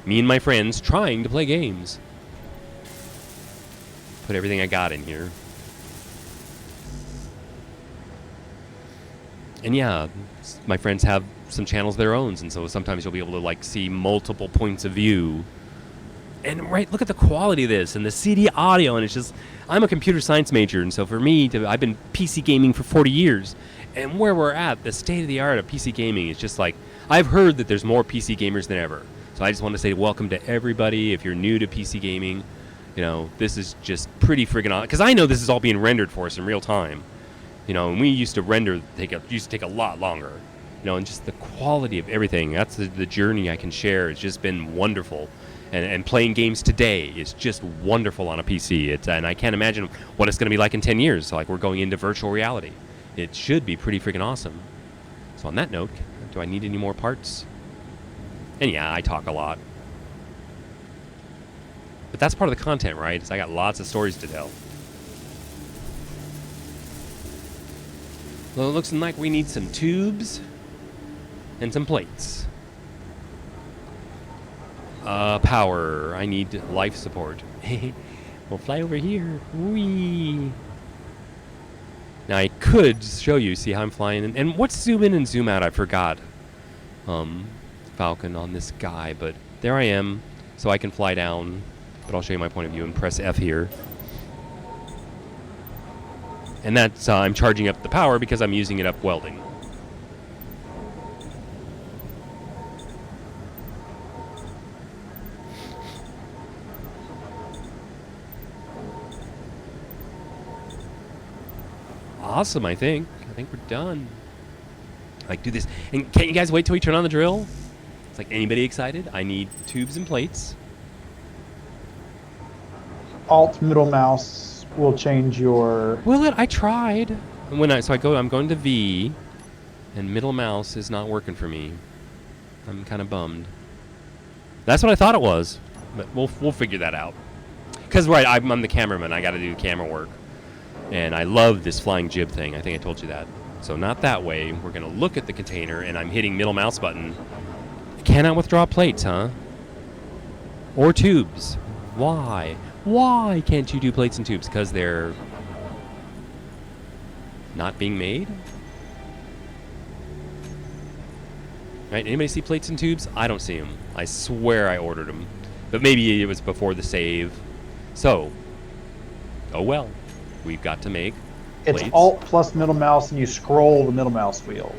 me and my friends trying to play games. Put everything I got in here. And yeah, my friends have some channels of their own, and so sometimes you'll be able to, like, see multiple points of view. And right, look at the quality of this and the CD audio, and it's just, I'm a computer science major, and so for me, I've been PC gaming for 40 years, and where we're at, the state of the art of PC gaming is just like, I've heard that there's more PC gamers than ever. So I just want to say welcome to everybody. If you're new to PC gaming, you know, this is just pretty friggin' awesome, because I know this is all being rendered for us in real time. You know, and we used to render, used to take a lot longer. You know, and just the quality of everything. That's the journey I can share. It's just been wonderful. And playing games today is just wonderful on a PC. And I can't imagine what it's going to be like in 10 years. So, like, we're going into virtual reality. It should be pretty freaking awesome. So on that note, do I need any more parts? And yeah, I talk a lot. But that's part of the content, right? Is I got lots of stories to tell. Well, it looks like we need some tubes and some plates. Power. I need life support. We'll fly over here. Whee! Now I could show you, see how I'm flying. And what's zoom in and zoom out? I forgot. Falcon on this guy, but there I am. So I can fly down. But I'll show you my point of view and press F here. And that's, I'm charging up the power because I'm using it up welding. Awesome, I think. I think we're done. Like, do this. And can't you guys wait till we turn on the drill? It's like, anybody excited? I need tubes and plates. Alt middle mouse will change your... Will it? I tried. I'm going to V, and middle mouse is not working for me. I'm kind of bummed. That's what I thought it was, but we'll figure that out. Because, right, I'm the cameraman. I got to do camera work. And I love this flying jib thing. I think I told you that. So not that way. We're going to look at the container, and I'm hitting middle mouse button. Cannot withdraw plates, huh? Or tubes. Why? Why can't you do plates and tubes? Because they're not being made? Right? Anybody see plates and tubes? I don't see them. I swear I ordered them. But maybe it was before the save. So, oh well. We've got to make It's plates. Alt plus middle mouse, and you scroll the middle mouse wheel.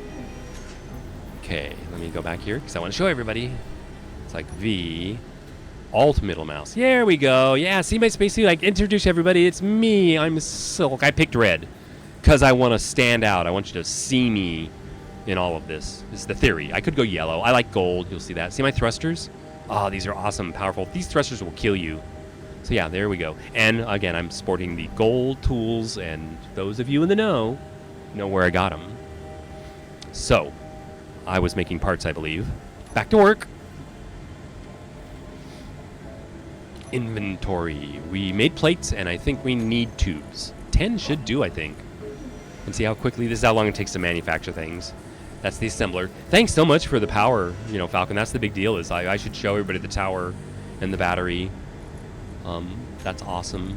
Okay, let me go back here because I want to show everybody. It's like V, Alt middle mouse. There we go. Yeah, see my spacesuit? Like, introduce everybody. It's me. I'm Silk. I picked red because I want to stand out. I want you to see me in all of this. This is the theory. I could go yellow. I like gold. You'll see that. See my thrusters? Oh, these are awesome, powerful. These thrusters will kill you. So yeah, there we go. And again, I'm sporting the gold tools, and those of you in the know where I got them. So, I was making parts, I believe. Back to work. Inventory. We made plates, and I think we need tubes. 10 should do, I think. And see how quickly, this is how long it takes to manufacture things. That's the assembler. Thanks so much for the power, Falcon. That's the big deal, is I should show everybody the tower and the battery. That's awesome.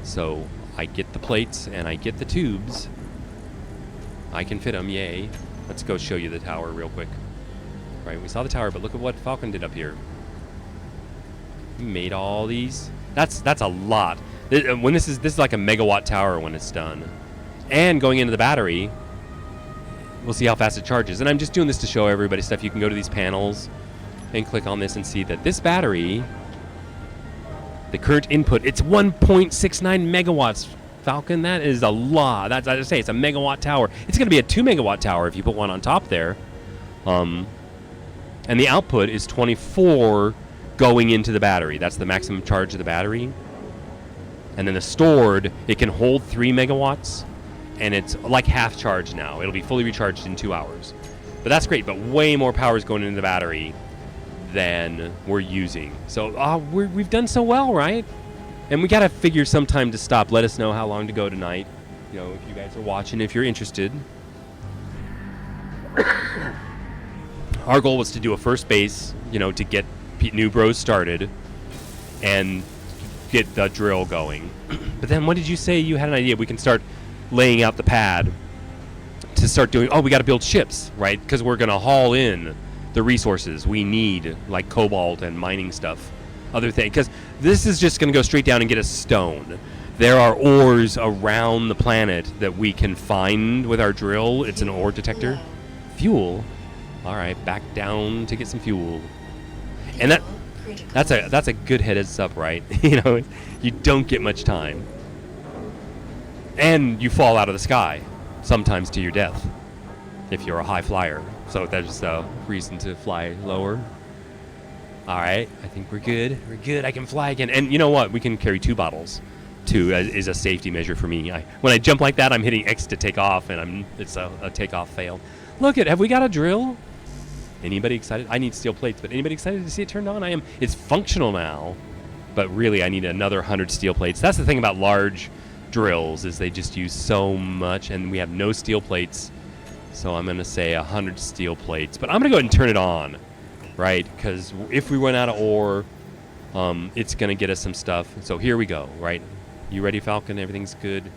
So, I get the plates, and I get the tubes. I can fit them, yay. Let's go show you the tower real quick. Right, we saw the tower, but look at what Falcon did up here. He made all these. That's a lot. When this is like a megawatt tower when it's done. And going into the battery, we'll see how fast it charges. And I'm just doing this to show everybody stuff. You can go to these panels and click on this and see that this battery, the current input, it's 1.69 megawatts. Falcon, that is a lot. That's, I say, it's a megawatt tower. It's going to be a 2 megawatt tower if you put one on top there. And the output is 24 going into the battery. That's the maximum charge of the battery. And then the stored, it can hold 3 megawatts, and it's like half charged now. It'll be fully recharged in 2 hours. But that's great, but way more power is going into the battery than we're using. So we've done so well, right? And we got to figure some time to stop. Let us know how long to go tonight. If you guys are watching, if you're interested. Our goal was to do a first base, to get new bros started and get the drill going. But then what did you say? You had an idea. We can start laying out the pad to start doing, we got to build ships, right? Because we're going to haul in the resources we need, like cobalt and mining stuff, other things. Because this is just going to go straight down and get us stone. There are ores around the planet that we can find with our drill. It's an ore detector. Low. Fuel. All right, back down to get some fuel. And Fuel critical. that's a good heads up, right? You don't get much time. And you fall out of the sky, sometimes to your death, if you're a high flyer. So that's a reason to fly lower. All right, I think we're good. We're good. I can fly again. And you know what? We can carry 2 bottles. 2 is a safety measure for me. When I jump like that, I'm hitting X to take off, and it's a takeoff fail. Look have we got a drill? Anybody excited? I need steel plates, but anybody excited to see it turned on? I am. It's functional now, but really I need another 100 steel plates. That's the thing about large drills, is they just use so much, and we have no steel plates. So I'm going to say 100 steel plates, but I'm going to go ahead and turn it on, right? Because if we run out of ore, it's going to get us some stuff. So here we go, right? You ready, Falcon? Everything's good.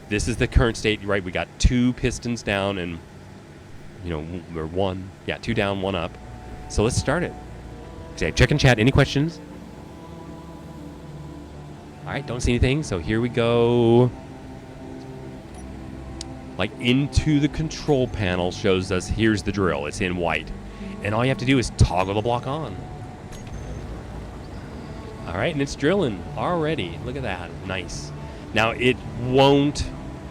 This is the current state, right? We got 2 pistons down, and we're 1. Yeah, 2 down, 1 up. So let's start it. Okay, check in chat. Any questions? All right, don't see anything. So here we go. Like, into the control panel shows us, here's the drill. It's in white. And all you have to do is toggle the block on. All right, and it's drilling already. Look at that. Nice. Now, it won't...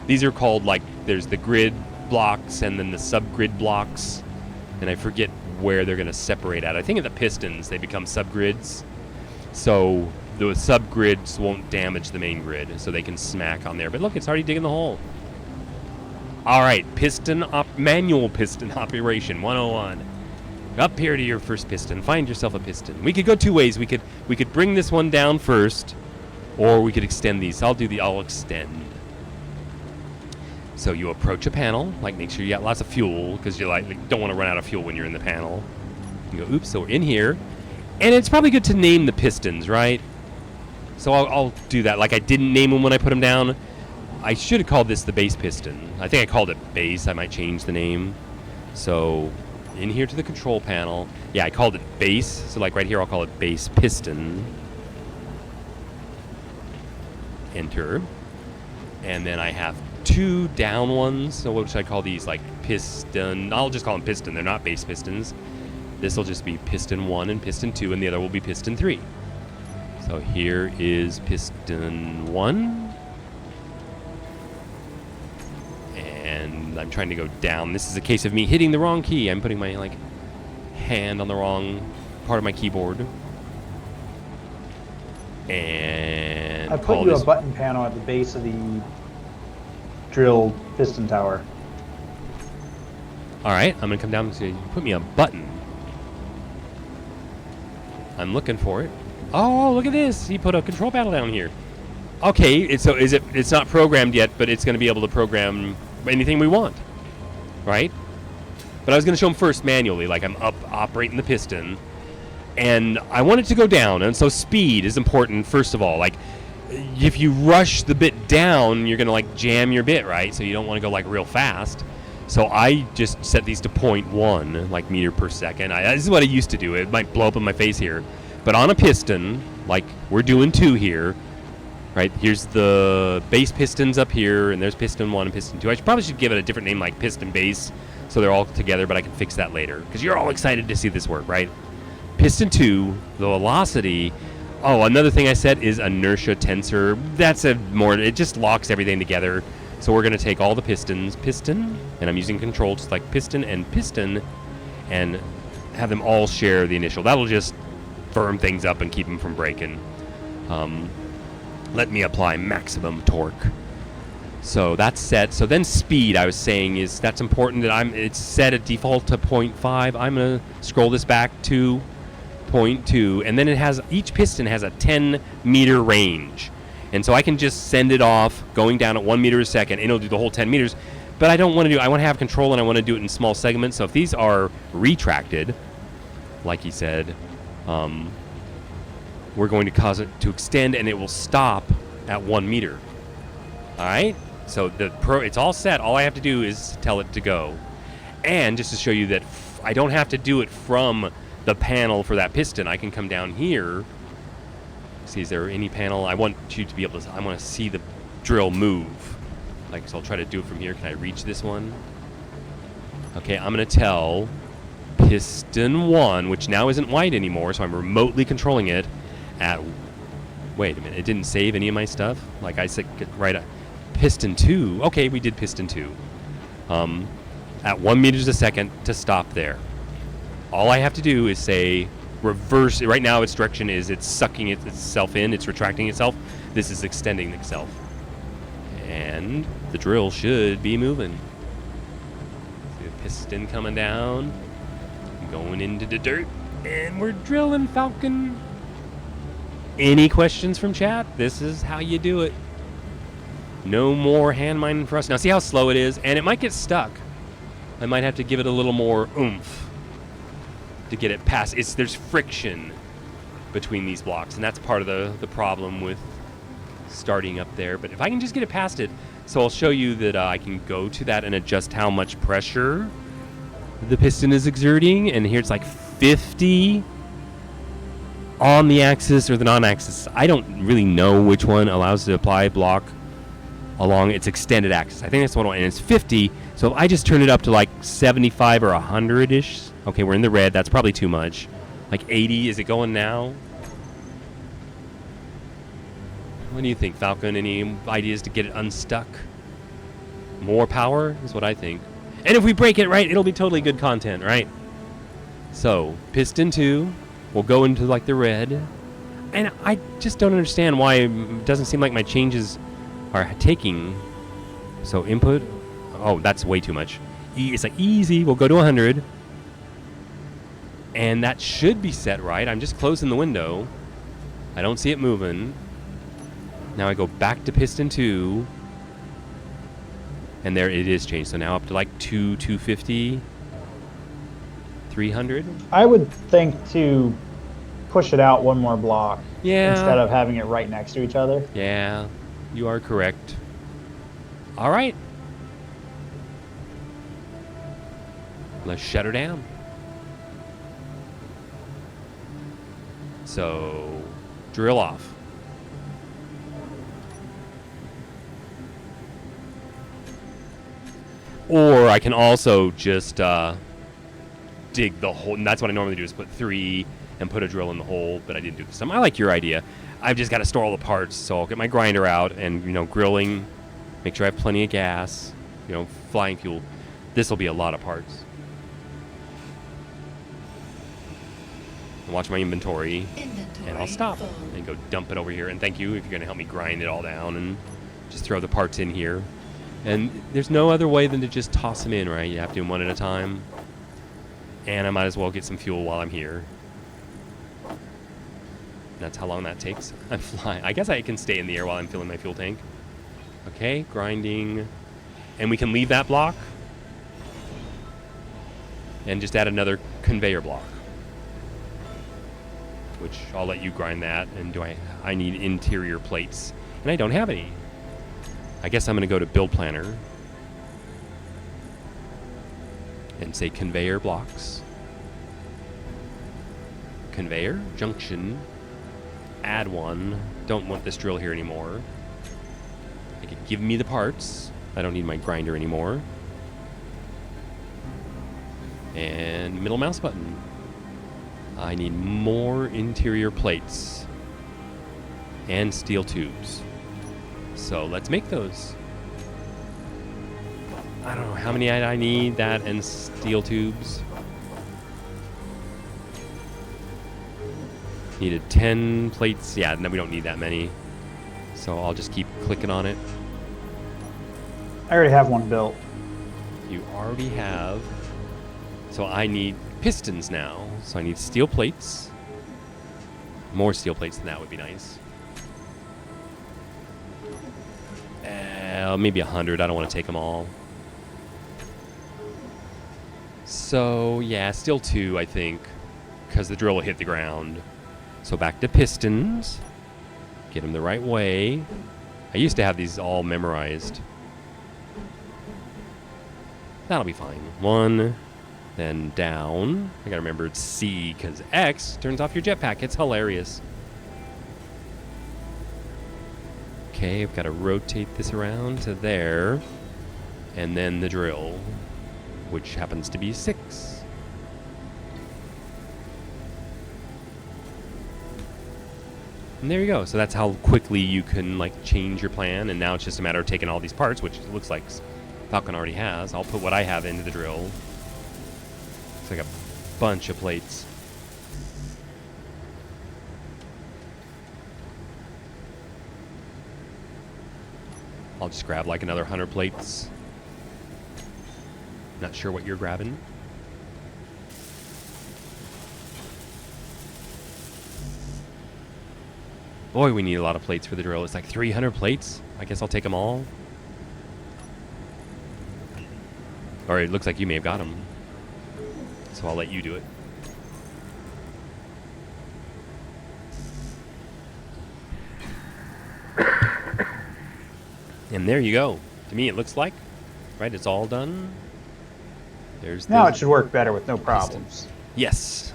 These are called, there's the grid blocks and then the subgrid blocks. And I forget where they're going to separate at. I think at the pistons, they become subgrids. So the subgrids won't damage the main grid, so they can smack on there. But look, it's already digging the hole. All right, manual piston operation 101. Up here to your first piston. Find yourself a piston. We could go two ways. We could bring this one down first, or we could extend these. I'll extend. So you approach a panel, like make sure you got lots of fuel, because you like don't want to run out of fuel when you're in the panel. You go, oops, so we're in here. And it's probably good to name the pistons, right? So I'll do that. Like I didn't name them when I put them down. I should have called this the base piston. I think I called it base. I might change the name. So in here to the control panel. Yeah, I called it base. So like right here, I'll call it base piston. Enter. And then I have 2 down ones. So what should I call these? Like piston. I'll just call them piston. They're not base pistons. This will just be piston 1 and piston 2, and the other will be piston 3. So here is piston 1. And I'm trying to go down. This is a case of me hitting the wrong key. I'm putting my hand on the wrong part of my keyboard. And I put you a button panel at the base of the drilled piston tower. All right, I'm gonna come down and say, put me a button. I'm looking for it. Oh, look at this! He put a control panel down here. Okay, it's not programmed yet, but it's gonna be able to program anything we want, right? But I was gonna show him first manually, like I'm operating the piston, and I want it to go down, and so speed is important first of all. Like, if you rush the bit down, you're gonna jam your bit, right? So you don't want to go real fast. So I just set these to 0.1, meter per second. This is what I used to do. It might blow up in my face here. But on a piston, like we're doing 2 here, right? Here's the base pistons up here, and there's piston 1 and piston 2. I probably should give it a different name like piston base, so they're all together, but I can fix that later. Because you're all excited to see this work, right? Piston 2, the velocity. Oh, another thing I said is inertia tensor. That's it just locks everything together. So we're going to take all the pistons, piston, and I'm using control just like piston, and have them all share the initial. That'll just firm things up and keep them from breaking. Let me apply maximum torque. So that's set. So then speed, I was saying, that's important. It's set at default to 0.5. I'm going to scroll this back to 0.2, and then each piston has a 10-meter range. And so I can just send it off going down at 1 meter a second, and it'll do the whole 10 meters. But I want to have control, and I want to do it in small segments. So if these are retracted, like he said, we're going to cause it to extend, and it will stop at 1 meter. All right? So it's all set. All I have to do is tell it to go. And just to show you that I don't have to do it from the panel for that piston. I can come down here. See, is there any panel? I want you to be able to, I want to see the drill move. So I'll try to do it from here. Can I reach this one? Okay, I'm going to tell piston 1, which now isn't white anymore, so I'm remotely controlling it at, wait a minute, it didn't save any of my stuff? Like I said, right, piston 2. Okay, we did piston 2. At 1 meters a second to stop there. All I have to do is say reverse. Right now its direction is it's sucking itself in, it's retracting itself. This is extending itself. And the drill should be moving. See the piston coming down, going into the dirt, and we're drilling, Falcon. Any questions from chat? This is how you do it. No more hand mining for us. Now see how slow it is? And it might get stuck. I might have to give it a little more oomph to get it past. There's friction between these blocks, and that's part of the problem with starting up there. But if I can just get it past it, so I'll show you that I can go to that and adjust how much pressure the piston is exerting. And here it's 50 on the axis or the non-axis. I don't really know which one allows to apply block along its extended axis. I think that's the one, and it's 50. So if I just turn it up to 75 or 100-ish, okay, we're in the red. That's probably too much. 80, is it going now? What do you think, Falcon? Any ideas to get it unstuck? More power is what I think. And if we break it right, it'll be totally good content, right? So, piston 2 will go into the red. And I just don't understand why it doesn't seem like my changes are taking. So input, oh, that's way too much. It's easy, we'll go to 100. And that should be set right. I'm just closing the window. I don't see it moving. Now I go back to piston 2. And there it is changed. So now up to like 250, 300. I would think to push it out one more block Yeah. instead of having it right next to each other. Yeah, you are correct. All right. Let's shut her down. So, drill off. Or I can also just dig the hole. And that's what I normally do, is put 3 and put a drill in the hole, but I didn't do this time. I like your idea. I've just got to store all the parts, so I'll get my grinder out and, grilling, make sure I have plenty of gas, flying fuel. This will be a lot of parts. Watch my inventory, and I'll stop full. and go dump it over here. And thank you if you're going to help me grind it all down and just throw the parts in here. And there's no other way than to just toss them in, right? You have to do them one at a time. And I might as well get some fuel while I'm here. That's how long that takes. I'm flying. I guess I can stay in the air while I'm filling my fuel tank. Okay, grinding. And we can leave that block and just add another conveyor block, which I'll let you grind that. And I need interior plates, and I don't have any. I guess I'm going to go to Build Planner and say conveyor blocks. Conveyor, junction, add one. Don't want this drill here anymore. It could give me the parts. I don't need my grinder anymore. And middle mouse button. I need more interior plates and steel tubes. So let's make those. I don't know how many I need, that and steel tubes. Needed 10 plates. Yeah, no, we don't need that many. So I'll just keep clicking on it. I already have one built. You already have. So I need pistons now. So I need steel plates. More steel plates than that would be nice. Maybe 100. I don't want to take them all. So yeah, still 2, I think, because the drill will hit the ground. So back to pistons. Get them the right way. I used to have these all memorized. That'll be fine. 1, then down. I gotta remember it's C, because X turns off your jetpack. It's hilarious. Okay, I've got to rotate this around to there. And then the drill, which happens to be 6. And there you go. So that's how quickly you can change your plan. And now it's just a matter of taking all these parts, which it looks like Falcon already has. I'll put what I have into the drill. It's like a bunch of plates. I'll just grab another 100 plates. Not sure what you're grabbing. Boy, we need a lot of plates for the drill. It's like 300 plates. I guess I'll take them all. Or it looks like you may have got them. So I'll let you do it. And there you go. To me, it looks like, right? It's all done. There's Now the it should work better with no problems. Yes.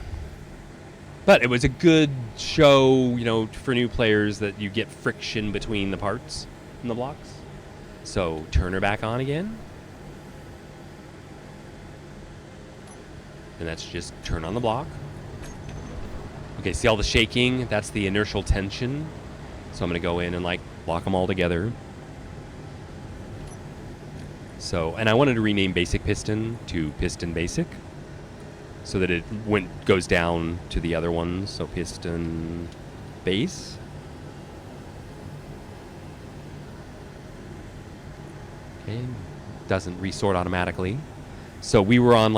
But it was a good show, for new players, that you get friction between the parts and the blocks. So turn her back on again. And that's just turn on the block. Okay, see all the shaking? That's the inertial tension. So I'm going to go in and lock them all together. So, and I wanted to rename basic piston to piston basic, so that it goes down to the other ones. So piston base. Okay, doesn't resort automatically. So we were on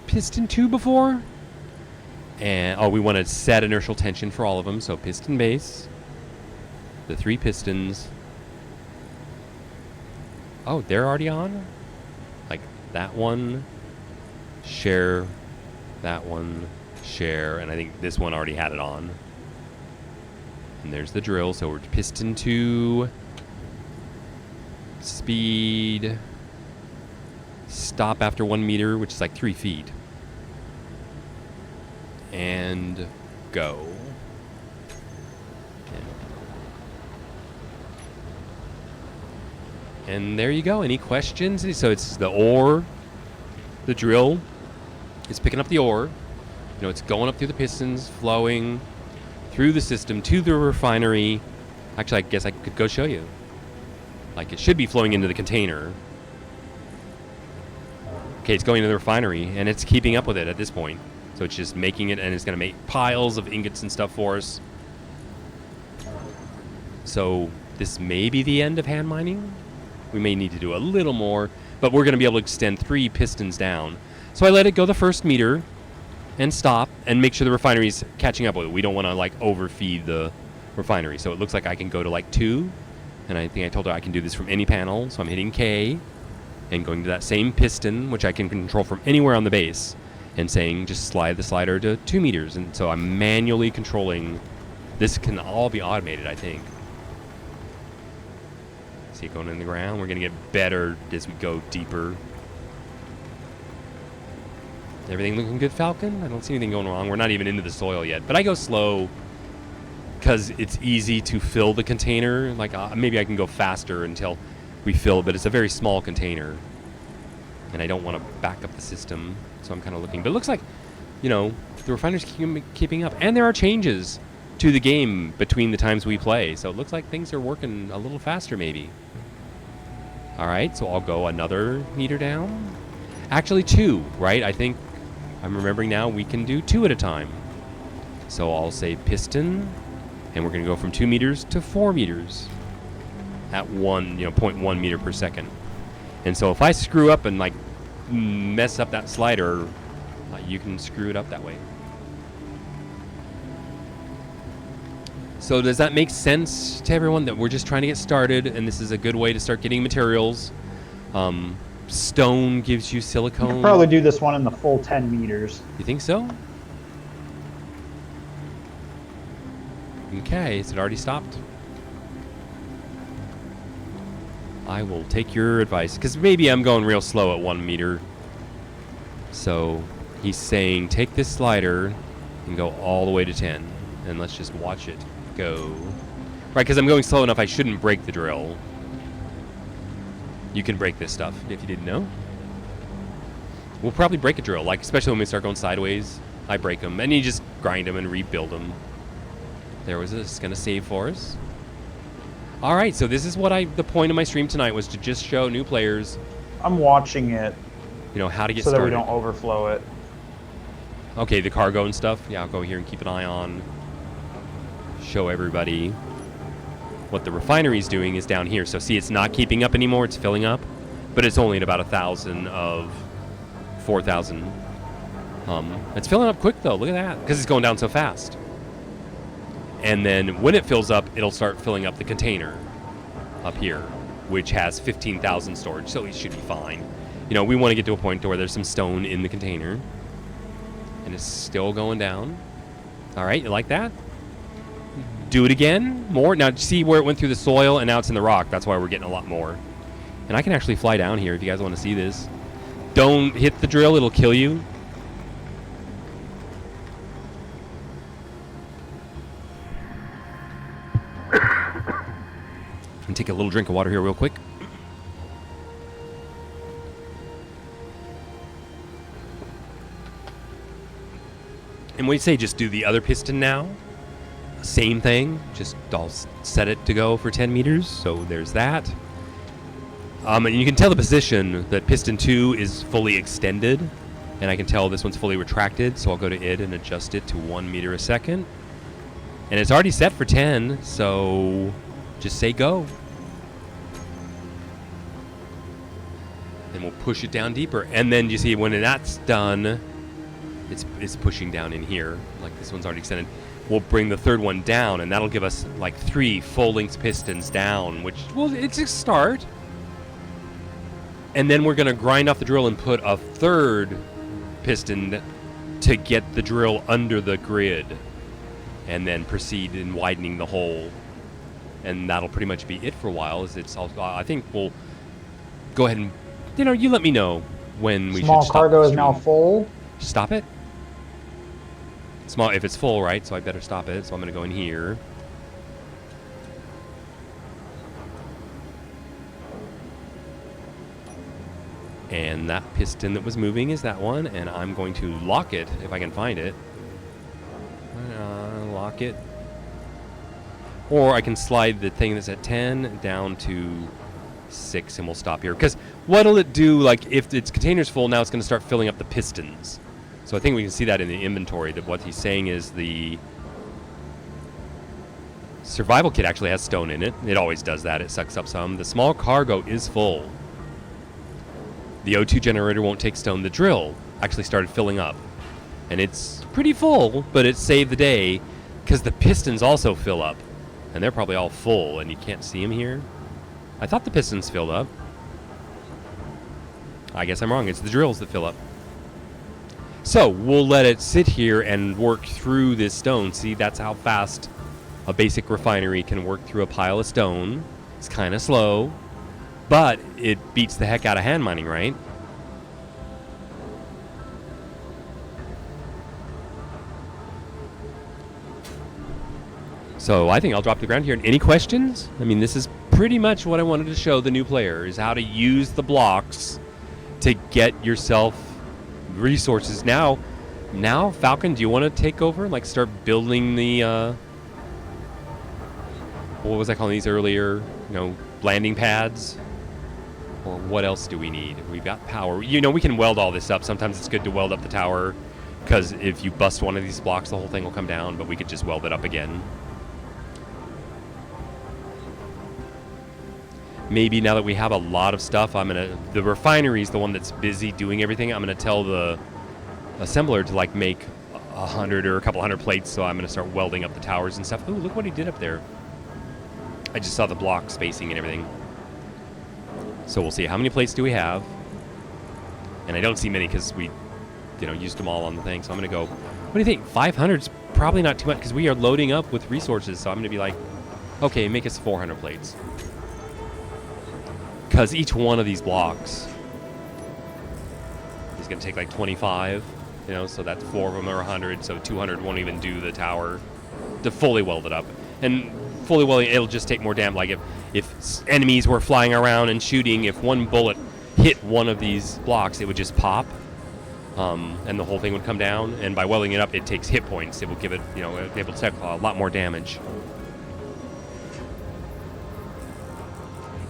piston 2 before, And we want to set inertial tension for all of them. So piston base, the 3 pistons. Oh, they're already on? Like that one, share, that one, share, and I think this one already had it on. And there's the drill, so we're piston 2, speed, stop after 1 meter, which is like 3 feet. And go. And there you go. Any questions? So it's the ore, the drill is picking up the ore. You know, it's going up through the pistons, flowing through the system to the refinery. Actually, I guess I could go show you. Like, it should be flowing into the container. Okay, it's going into the refinery, and it's keeping up with it at this point. So it's just making it, and it's going to make piles of ingots and stuff for us. So this may be the end of hand mining. We may need to do a little more, but we're going to be able to extend 3 pistons down. So I let it go the first meter and stop and make sure the refinery's catching up with it. We don't want to like overfeed the refinery. So it looks like I can go to like 2, and I think I told her I can do this from any panel. So I'm hitting K and going to that same piston, which I can control from anywhere on the base, and saying just slide the slider to 2 meters. And so I'm manually controlling. This can all be automated, I think. See it going in the ground. We're going to get better as we go deeper. Everything looking good, Falcon? I don't see anything going wrong. We're not even into the soil yet. But I go slow because it's easy to fill the container. Like maybe I can go faster until we fill it, but it's a very small container. And I don't want to back up the system. So I'm kind of looking. But it looks like, you know, the refiner's keeping up. And there are changes to the game between the times we play. So it looks like things are working a little faster maybe. All right, so I'll go another meter down. Actually 2, right? I think I'm remembering now we can do 2 at a time. So I'll say piston, and we're going to go from 2 meters to 4 meters at 0.1 meter per second. And so if I screw up and like mess up that slider, you can screw it up that way. So does that make sense to everyone that we're just trying to get started, and this is a good way to start getting materials? Stone gives you silicone. You could probably do this one in the full 10 meters. You think so? Okay, so it already stopped. I will take your advice, because maybe I'm going real slow at 1 meter. So he's saying take this slider and go all the way to 10, and let's just watch it go. Right, because I'm going slow enough I shouldn't break the drill. You can break this stuff if you didn't know. We'll probably break a drill, like especially when we start going sideways. I break them, and you just grind them and rebuild them. There was this going to save for us. All right, so this is what the point of my stream tonight was to just show new players. I'm watching it. You know how to get so started. So that we don't overflow it. Okay, the cargo and stuff. Yeah, I'll go here and keep an eye on. Show everybody. What the refinery's doing is down here. So see, it's not keeping up anymore. It's filling up, but it's only at about 1,000 of 4,000. It's filling up quick though. Look at that, because it's going down so fast. And then when it fills up, it'll start filling up the container up here, which has 15,000 storage. So it should be fine. You know, we want to get to a point to where there's some stone in the container, and it's still going down. All right, you like that? Do it again, more. Now see where it went through the soil and now it's in the rock. That's why we're getting a lot more. And I can actually fly down here if you guys want to see this. Don't hit the drill, it'll kill you. And take a little drink of water here real quick. And we say just do the other piston now. Same thing, just I'll set it to go for 10 meters, so there's that. And you can tell the position that piston 2 is fully extended, and I can tell this one's fully retracted, so I'll go to it and adjust it to 1 meter a second. And it's already set for 10, so just say go. And we'll push it down deeper. And then you see when that's done, it's pushing down in here. Like this one's already extended. We'll bring the third one down, and that'll give us like 3 full-length pistons down, which, well, it's a start. And then we're going to grind off the drill and put a third piston to get the drill under the grid, and then proceed in widening the hole. And that'll pretty much be it for a while. I think we'll go ahead and, you let me know when we Small should stop. cargo the is now stream. full. Stop it. Small, if it's full, right? So I better stop it. So I'm going to go in here. And that piston that was moving is that one, and I'm going to lock it if I can find it. Lock it. Or I can slide the thing that's at 10 down to 6, and we'll stop here. Because what'll it do, like, if its container's full, now it's going to start filling up the pistons. So I think we can see that in the inventory, that what he's saying is the survival kit actually has stone in it. It always does that. It sucks up some. The small cargo is full. The O2 generator won't take stone. The drill actually started filling up. And it's pretty full, but it saved the day because the pistons also fill up. And they're probably all full, and you can't see them here. I thought the pistons filled up. I guess I'm wrong. It's the drills that fill up. So we'll let it sit here and work through this stone. See, that's how fast a basic refinery can work through a pile of stone. It's kind of slow. But it beats the heck out of hand mining, right? So I think I'll drop the ground here. Any questions? I mean, this is pretty much what I wanted to show the new player, is how to use the blocks to get yourself resources. Now, Falcon, do you want to take over? Like, start building the, what was I calling these earlier? Landing pads? Or what else do we need? We've got power. We can weld all this up. Sometimes it's good to weld up the tower, because if you bust one of these blocks, the whole thing will come down, but we could just weld it up again. Maybe now that we have a lot of stuff, the refinery's the one that's busy doing everything. I'm going to tell the assembler to, like, make 100 or a couple hundred plates, so I'm going to start welding up the towers and stuff. Ooh, look what he did up there. I just saw the block spacing and everything. So we'll see. How many plates do we have? And I don't see many because we, used them all on the thing. So I'm going to go, what do you think? 500's probably not too much because we are loading up with resources. So I'm going to be like, okay, make us 400 plates. Because each one of these blocks is going to take like 25, so that's 4 of them are 100. So 200 won't even do the tower to fully weld it up. And fully welding, it'll just take more damage. Like if enemies were flying around and shooting, if one bullet hit one of these blocks, it would just pop, and the whole thing would come down. And by welding it up, it takes hit points. It will give it, it will take a lot more damage.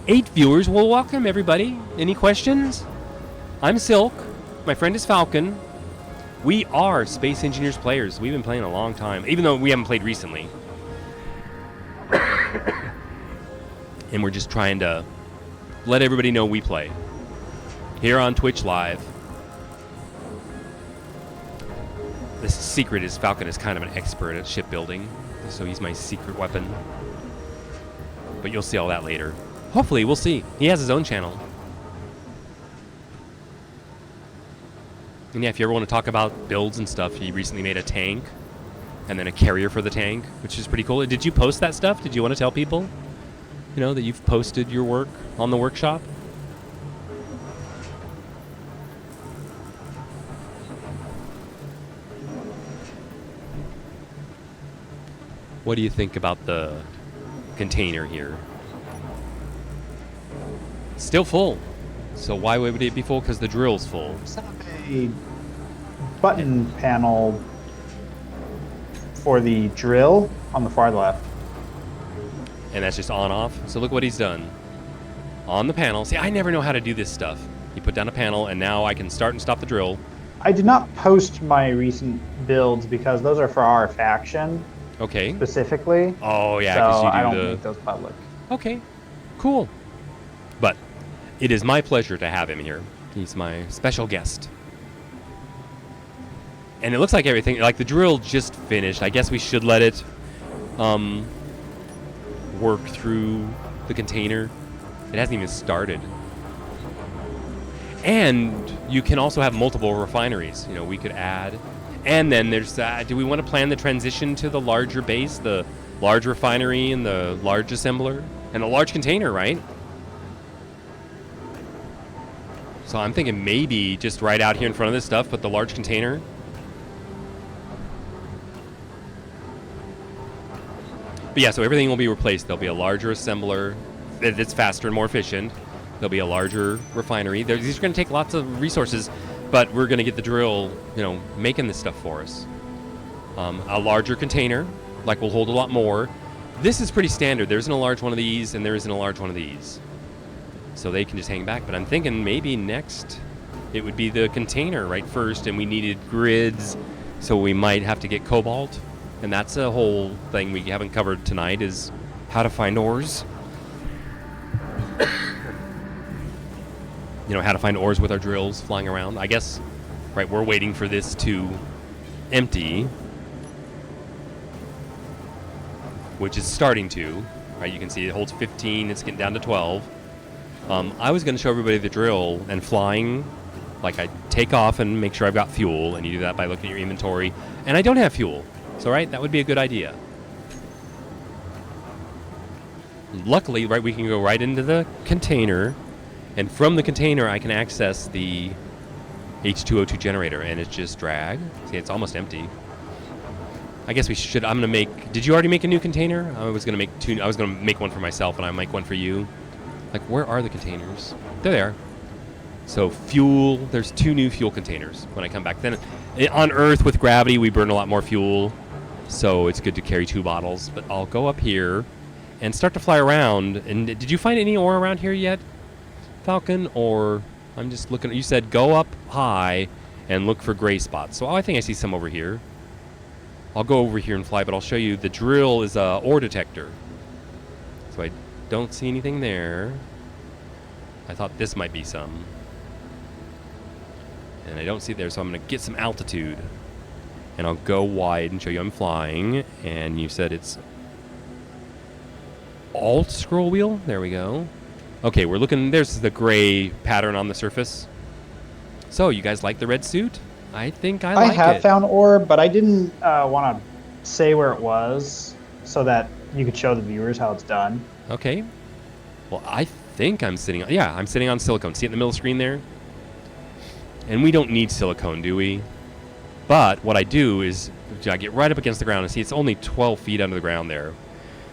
8 viewers. Well, welcome everybody. Any questions? I'm Silk. My friend is Falcon. We are Space Engineers players. We've been playing a long time, even though we haven't played recently. And we're just trying to let everybody know we play here on Twitch Live. The secret is Falcon is kind of an expert at shipbuilding, so he's my secret weapon. But you'll see all that later. Hopefully, we'll see. He has his own channel. And yeah, if you ever want to talk about builds and stuff, he recently made a tank and then a carrier for the tank, which is pretty cool. Did you post that stuff? Did you want to tell people, that you've posted your work on the workshop? What do you think about the container here? It's still full. So why would it be full? Because the drill's full. Set up a button panel for the drill on the far left. And that's just on-off. So look what he's done. On the panel. See, I never know how to do this stuff. You put down a panel, and now I can start and stop the drill. I did not post my recent builds because those are for our faction. Okay. Specifically. Oh, yeah, so because you do I don't make those public. Okay, cool. But it is my pleasure to have him here. He's my special guest. And it looks like everything, like the drill just finished. I guess we should let it work through the container. It hasn't even started. And you can also have multiple refineries. You know, we could add. And then there's, do we want to plan the transition to the larger base, the large refinery and the large assembler and the large container, right? So I'm thinking maybe just right out here in front of this stuff, put the large container. But yeah, so everything will be replaced. There'll be a larger assembler that's faster and more efficient. There'll be a larger refinery. These are going to take lots of resources, but we're going to get the drill, you know, making this stuff for us. A larger container, like will hold a lot more. This is pretty standard. There isn't a large one of these, and there isn't a large one of these. So they can just hang back. But I'm thinking maybe next it would be the container right first, and we needed grids, so we might have to get cobalt. And that's a whole thing we haven't covered tonight, is how to find ores. You know, how to find ores with our drills flying around. I guess, right, we're waiting for this to empty, which is starting to. Right, you can see it holds 15, it's getting down to 12. I was going to show everybody the drill and flying. Like, I take off and make sure I've got fuel, and you do that by looking at your inventory. And I don't have fuel. So, right, that would be a good idea. Luckily, right, we can go right into the container, and from the container I can access the H2O2 generator, and it's just drag. See, it's almost empty. I guess we should, I'm going to make, did you already make a new container? I was going to make two, I was going to make one for myself, and I'll make one for you. Like, where are the containers? There they are. So, fuel, there's 2 new fuel containers when I come back. Then, on Earth with gravity, we burn a lot more fuel. So it's good to carry 2 bottles. But I'll go up here and start to fly around. And did you find any ore around here yet, Falcon? Or I'm just looking. You said go up high and look for gray spots. So I think I see some over here. I'll go over here and fly, but I'll show you. The drill is a ore detector. So I don't see anything there. I thought this might be some. And I don't see it there, so I'm going to get some altitude. And I'll go wide and show you I'm flying. And you said it's Alt scroll wheel. There we go. Okay, we're looking. There's the gray pattern on the surface. So, you guys like the red suit? I think I like it. I have found ore, but I didn't want to say where it was so that you could show the viewers how it's done. Okay. Well, I think I'm sitting on... Yeah, I'm sitting on silicone. See it in the middle screen there? And we don't need silicone, do we? But what I do is I get right up against the ground and see it's only 12 feet under the ground there.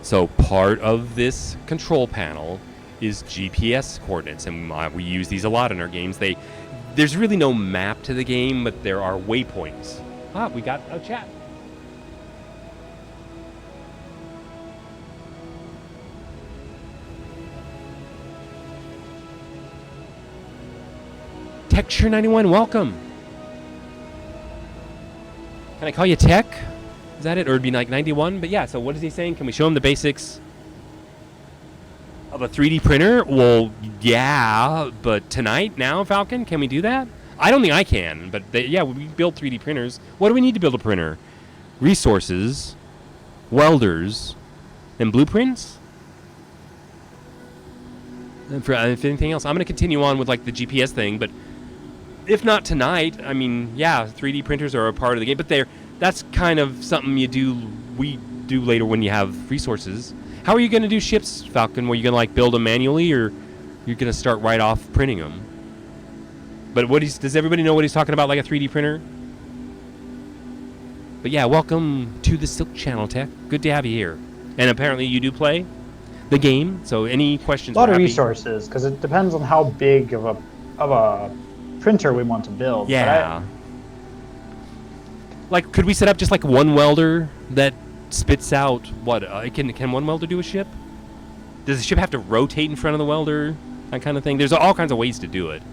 So part of this control panel is GPS coordinates, and we use these a lot in our games. There's really no map to the game, but there are waypoints. We got a chat. Texture 91, welcome. Can I call you Tech? Is that it? Or it'd be like 91? But yeah, so what is he saying? Can we show him the basics of a 3D printer? Well, yeah, but tonight, now, Falcon, can we do that? I don't think I can, but yeah, we build 3D printers. What do we need to build a printer? Resources, welders, and blueprints? And for anything else, I'm going to continue on with like the GPS thing, but if not tonight, I mean, yeah, 3D printers are a part of the game, but that's kind of something we do later when you have resources. How are you going to do ships, Falcon? Were you going to like build them manually, or you're going to start right off printing them? But does everybody know what he's talking about, like a 3D printer? But yeah, welcome to the Silk Channel, Tech. Good to have you here. And apparently you do play the game, so any questions? A lot of resources, because it depends on how big of a printer we want to build. Yeah. Like, could we set up just like one welder that spits out what? Can one welder do a ship? Does the ship have to rotate in front of the welder? That kind of thing. There's all kinds of ways to do it.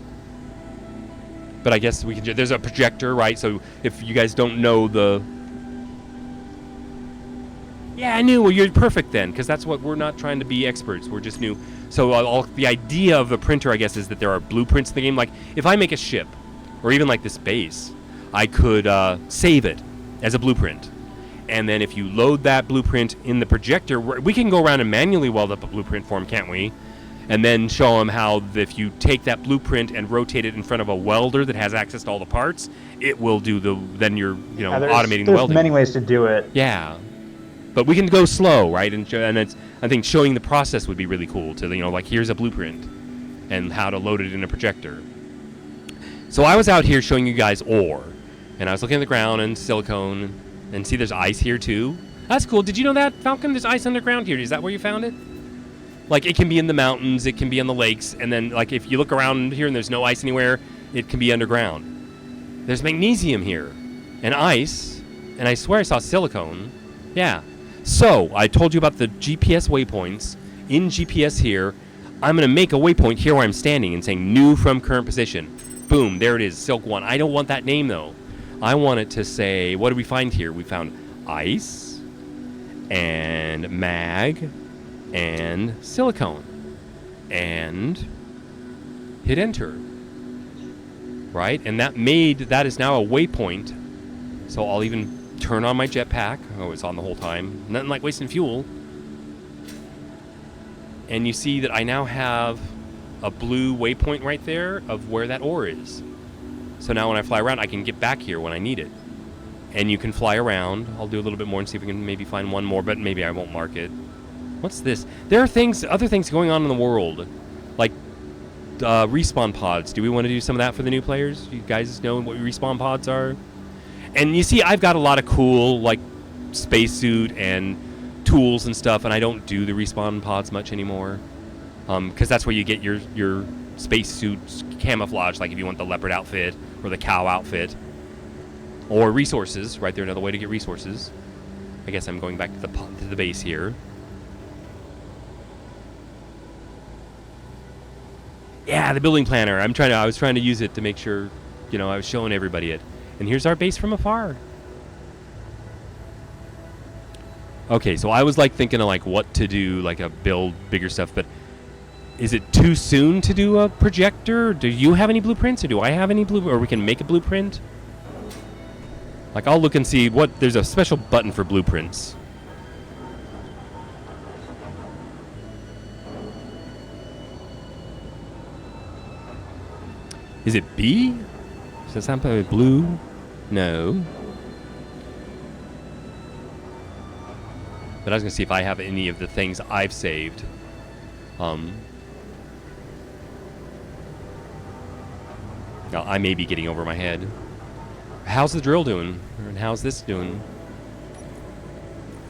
But I guess we can. There's a projector, right? So if you guys don't know the. Yeah, I knew. Well, you're perfect then, because that's what we're not trying to be experts. We're just new. So the idea of the printer, I guess, is that there are blueprints in the game. Like, if I make a ship, or even like this base, I could save it as a blueprint. And then if you load that blueprint in the projector, we can go around and manually weld up a blueprint for them, can't we? And then show them how if you take that blueprint and rotate it in front of a welder that has access to all the parts, it will do then you're automating the welding. There's many ways to do it. Yeah, but we can go slow, right? And I think showing the process would be really cool. To like here's a blueprint, and how to load it in a projector. So I was out here showing you guys ore, and I was looking at the ground and silicone, and see there's ice here too. That's cool. Did you know that, Falcon? There's ice underground here. Is that where you found it? Like, it can be in the mountains, it can be on the lakes, and then, like, if you look around here and there's no ice anywhere, it can be underground. There's magnesium here, and ice, and I swear I saw silicone. Yeah. So, I told you about the GPS waypoints. In GPS here, I'm going to make a waypoint here where I'm standing and saying new from current position. Boom, there it is, Silk 1. I don't want that name, though. I want it to say, what did we find here? We found ice, and mag, and silicone, and hit enter, right? And that is now a waypoint. So I'll even turn on my jetpack. Oh, it's on the whole time. Nothing like wasting fuel. And you see that I now have a blue waypoint right there of where that ore is. So now when I fly around, I can get back here when I need it. And you can fly around. I'll do a little bit more and see if we can maybe find one more, but maybe I won't mark it. What's this? There are other things going on in the world, like respawn pods. Do we want to do some of that for the new players? You guys know what respawn pods are? And you see, I've got a lot of cool, like, spacesuit and tools and stuff, and I don't do the respawn pods much anymore, because that's where you get your spacesuit camouflage, like if you want the leopard outfit or the cow outfit, or resources. Right there, another way to get resources. I guess I'm going back to the base here. Yeah, the building planner. I was trying to use it to make sure, I was showing everybody it. And here's our base from afar. Okay, so I was thinking of what to do, build bigger stuff, but is it too soon to do a projector? Do you have any blueprints, or do I have any or we can make a blueprint? I'll look and see there's a special button for blueprints. Is it B? Does that sound like blue? No. But I was going to see if I have any of the things I've saved. Now, I may be getting over my head. How's the drill doing? And how's this doing?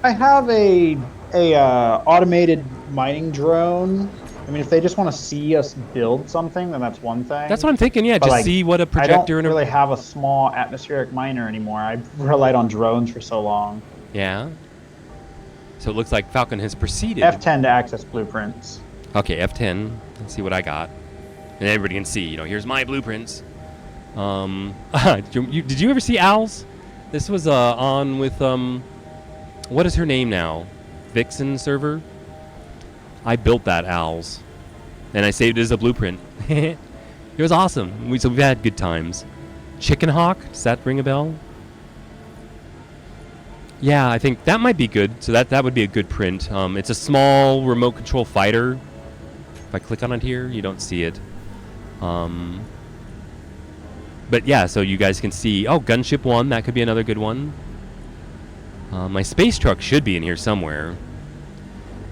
I have a automated mining drone. I mean, if they just want to see us build something, then that's one thing. That's what I'm thinking, yeah. Just see what a projector... I don't really have a small atmospheric miner anymore. I've relied on drones for so long. Yeah. So it looks like Falcon has proceeded. F10 to access blueprints. Okay, F10. Let's see what I got. And everybody can see, here's my blueprints. Did you ever see Owls? This was on with, what is her name now? Vixen server? I built that Owls, and I saved it as a blueprint. It was awesome. We've had good times. Chicken Hawk, does that ring a bell? Yeah, I think that might be good. So that would be a good print. It's a small remote control fighter. If I click on it here, you don't see it. But yeah, so you guys can see. Oh, Gunship 1, that could be another good one. My space truck should be in here somewhere.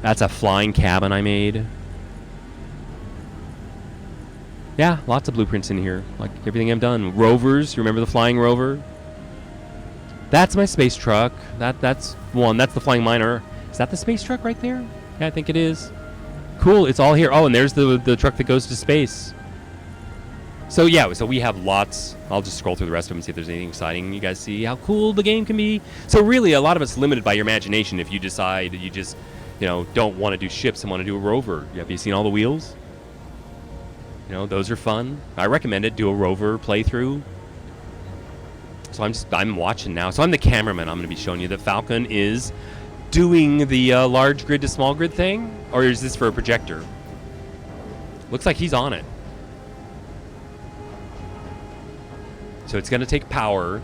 That's a flying cabin I made. Yeah, lots of blueprints in here. Like everything I've done. Rovers, you remember the flying rover? That's my space truck. That's one. That's the flying miner. Is that the space truck right there? Yeah, I think it is. Cool, it's all here. Oh, and there's the truck that goes to space. So yeah, so we have lots. I'll just scroll through the rest of them and see if there's anything exciting. You guys see how cool the game can be. So really, a lot of it's limited by your imagination. If you decide you just, don't want to do ships and want to do a rover. Have you seen all the wheels? Those are fun. I recommend it. Do a rover playthrough. So I'm watching now. So I'm the cameraman. I'm going to be showing you that Falcon is doing the large grid to small grid thing. Or is this for a projector? Looks like he's on it. So it's going to take power.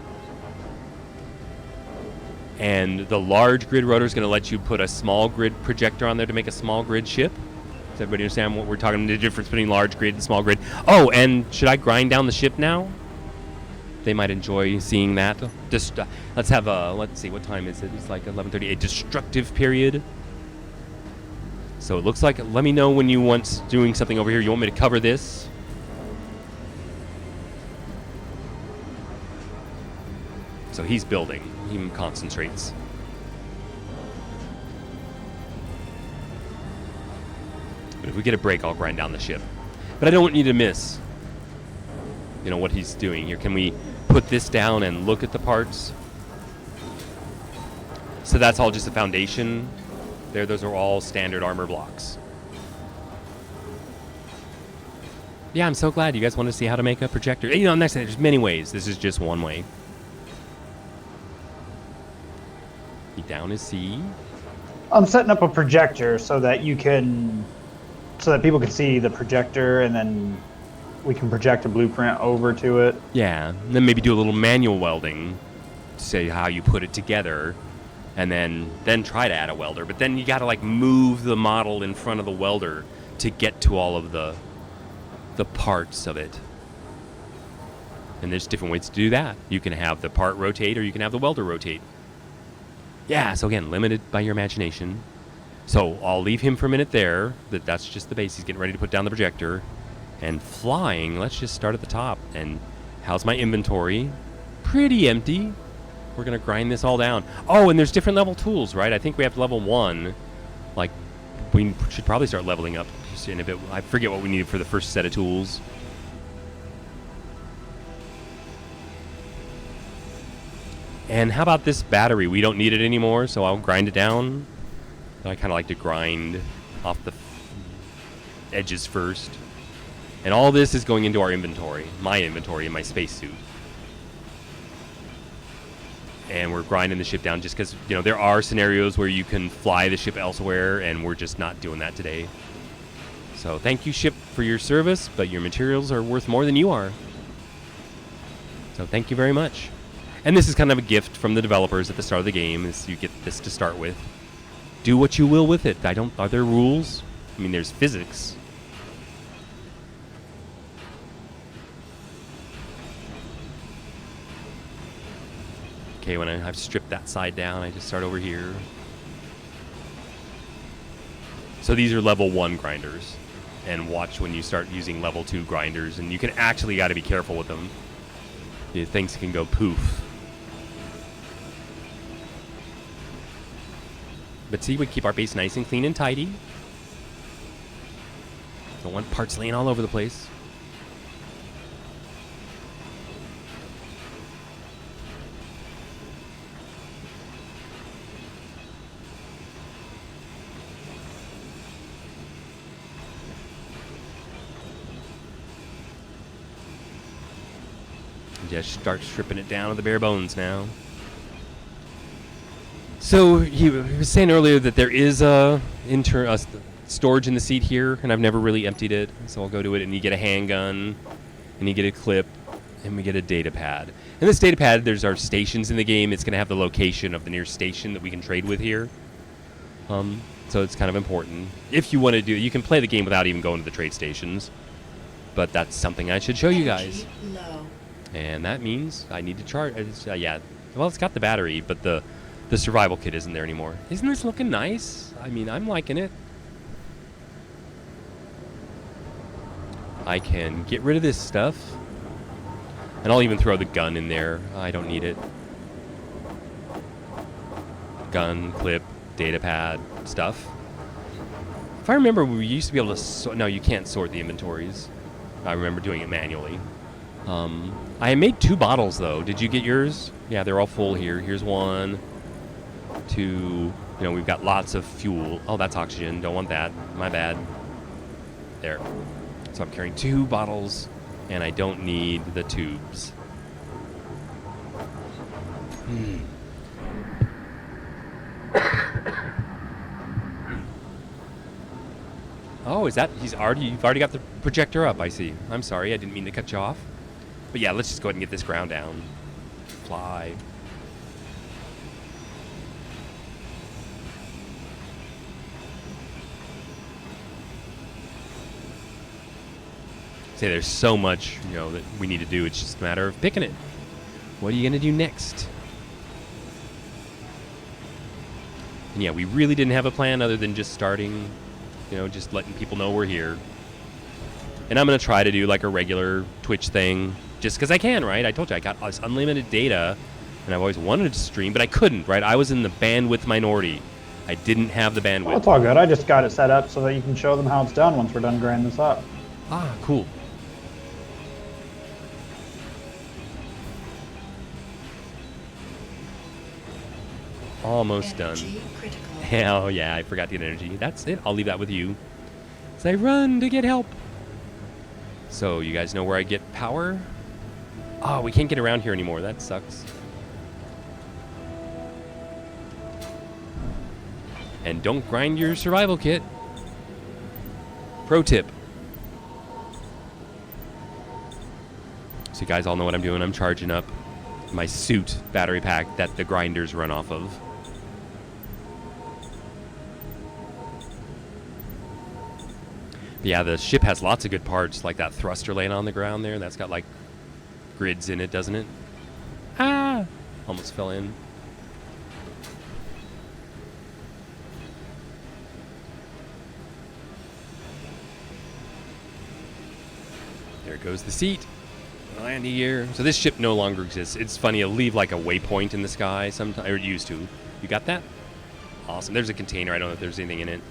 And the large grid rotor is going to let you put a small grid projector on there to make a small grid ship. Does everybody understand what we're talking about? The difference between large grid and small grid. Oh, and should I grind down the ship now? They might enjoy seeing that. Let's have a, let's see, what time is it? It's like 11:30, a destructive period. So it looks like, let me know when you want doing something over here. You want me to cover this? So he's building. He concentrates. But if we get a break, I'll grind down the ship. But I don't want you to miss, you know, what he's doing here. Can we put this down and look at the parts? So that's all just a foundation. There, those are all standard armor blocks. Yeah, I'm so glad you guys want to see how to make a projector. You know, next thing, there's many ways. This is just one way. He down his C. I'm setting up a projector so that people can see the projector, and then we can project a blueprint over to it. Yeah, and then maybe do a little manual welding to say how you put it together, and then try to add a welder. But then you got to like move the model in front of the welder to get to all of the parts of it. And there's different ways to do that. You can have the part rotate, or you can have the welder rotate. Yeah, so again, limited by your imagination. So I'll leave him for a minute there. That's just the base. He's getting ready to put down the projector. And flying, let's just start at the top. And how's my inventory? Pretty empty. We're going to grind this all down. Oh, and there's different level tools, right? I think we have level 1. Like, we should probably start leveling up in a bit. I forget what we needed for the first set of tools. And how about this battery? We don't need it anymore, so I'll grind it down. I kind of like to grind off the edges first. And all this is going into our inventory, my inventory in my spacesuit. And we're grinding the ship down just because, you know, there are scenarios where you can fly the ship elsewhere, and we're just not doing that today. So thank you, ship, for your service, but your materials are worth more than you are. So thank you very much. And this is kind of a gift from the developers at the start of the game, is you get this to start with. Do what you will with it. Are there rules? I mean, there's physics. Okay, when I've stripped that side down, I just start over here. So these are level 1 grinders. And watch when you start using level 2 grinders, and you can actually got to be careful with them. Yeah, things can go poof. But see, we keep our base nice and clean and tidy. Don't want parts laying all over the place. Just start stripping it down to the bare bones now. So he was saying earlier that there is a storage in the seat here, and I've never really emptied it. So I'll go to it, and you get a handgun, and you get a clip, and we get a data pad. And this data pad, there's our stations in the game. It's going to have the location of the nearest station that we can trade with here. So it's kind of important. If you want to do it, you can play the game without even going to the trade stations. But that's something I should show you guys. Low. And that means I need to charge. Yeah, well, it's got the battery, but the survival kit isn't there anymore. Isn't this looking nice? I mean, I'm liking it. I can get rid of this stuff. And I'll even throw the gun in there. I don't need it. Gun, clip, data pad, stuff. If I remember, we used to be able to... No, you can't sort the inventories. I remember doing it manually. I made 2 bottles, though. Did you get yours? Yeah, they're all full here. Here's 1, 2. You know, we've got lots of fuel. Oh, that's oxygen. Don't want that. My bad. There. So I'm carrying 2 bottles, and I don't need the tubes. Oh, is that... You've already got the projector up, I see. I'm sorry, I didn't mean to cut you off. But yeah, let's just go ahead and get this ground down. Fly. Say there's so much, that we need to do. It's just a matter of picking it. What are you going to do next? And yeah, we really didn't have a plan other than just starting, just letting people know we're here. And I'm going to try to do like a regular Twitch thing just because I can, right? I told you I got this unlimited data and I've always wanted to stream, but I couldn't, right? I was in the bandwidth minority. I didn't have the bandwidth. Well, it's all good. I just got it set up so that you can show them how it's done once we're done grinding this up. Ah, cool. Almost done. Energy critical. Hell yeah, I forgot to get energy. That's it. I'll leave that with you. As I run to get help. So, you guys know where I get power? Oh, we can't get around here anymore. That sucks. And don't grind your survival kit. Pro tip. So you guys all know what I'm doing. I'm charging up my suit battery pack that the grinders run off of. But yeah, the ship has lots of good parts, like that thruster laying on the ground there. That's got like grids in it, doesn't it? Ah! Almost fell in. There goes the seat. Landing gear. So this ship no longer exists. It's funny, it'll leave like a waypoint in the sky sometimes, or it used to. You got that? Awesome. There's a container. I don't know if there's anything in it.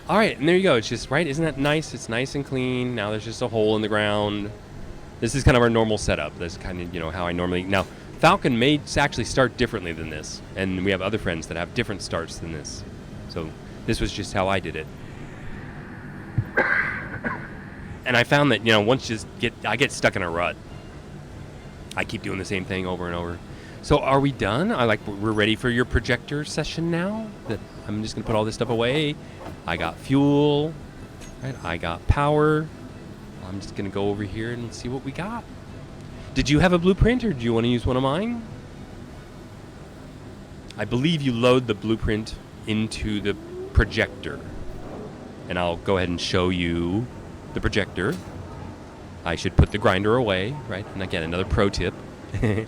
All right, and there you go. It's just, right? Isn't that nice? It's nice and clean. Now there's just a hole in the ground. This is kind of our normal setup. That's kind of, how I normally... Now, Falcon may actually start differently than this, and we have other friends that have different starts than this. So this was just how I did it. And I found that, once I get stuck in a rut. I keep doing the same thing over and over. So are we done? We're ready for your projector session now? That I'm just going to put all this stuff away. I got fuel. Right? I got power. I'm just going to go over here and see what we got. Did you have a blueprint, or do you want to use one of mine? I believe you load the blueprint into the projector. And I'll go ahead and show you the projector. I should put the grinder away, right? And again, another pro tip. There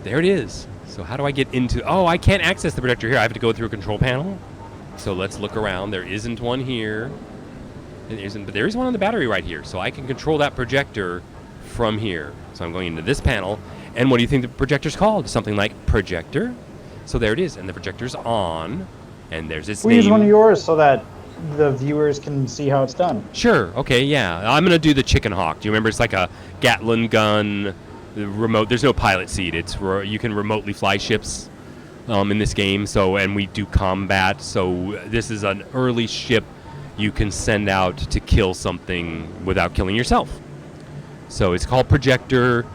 it is. So how do I get into... Oh, I can't access the projector here. I have to go through a control panel. So let's look around. There isn't one here. But there is one on the battery right here. So I can control that projector from here. So I'm going into this panel. And what do you think the projector's called? Something like projector. So there it is. And the projector's on. And there's its name. We use one of yours so that the viewers can see how it's done. Sure. Okay, yeah. I'm going to do the Chicken Hawk. Do you remember? It's like a Gatling gun, remote. There's no pilot seat. You can remotely fly ships in this game. So, and we do combat. So this is an early ship you can send out to kill something without killing yourself. So it's called Projector.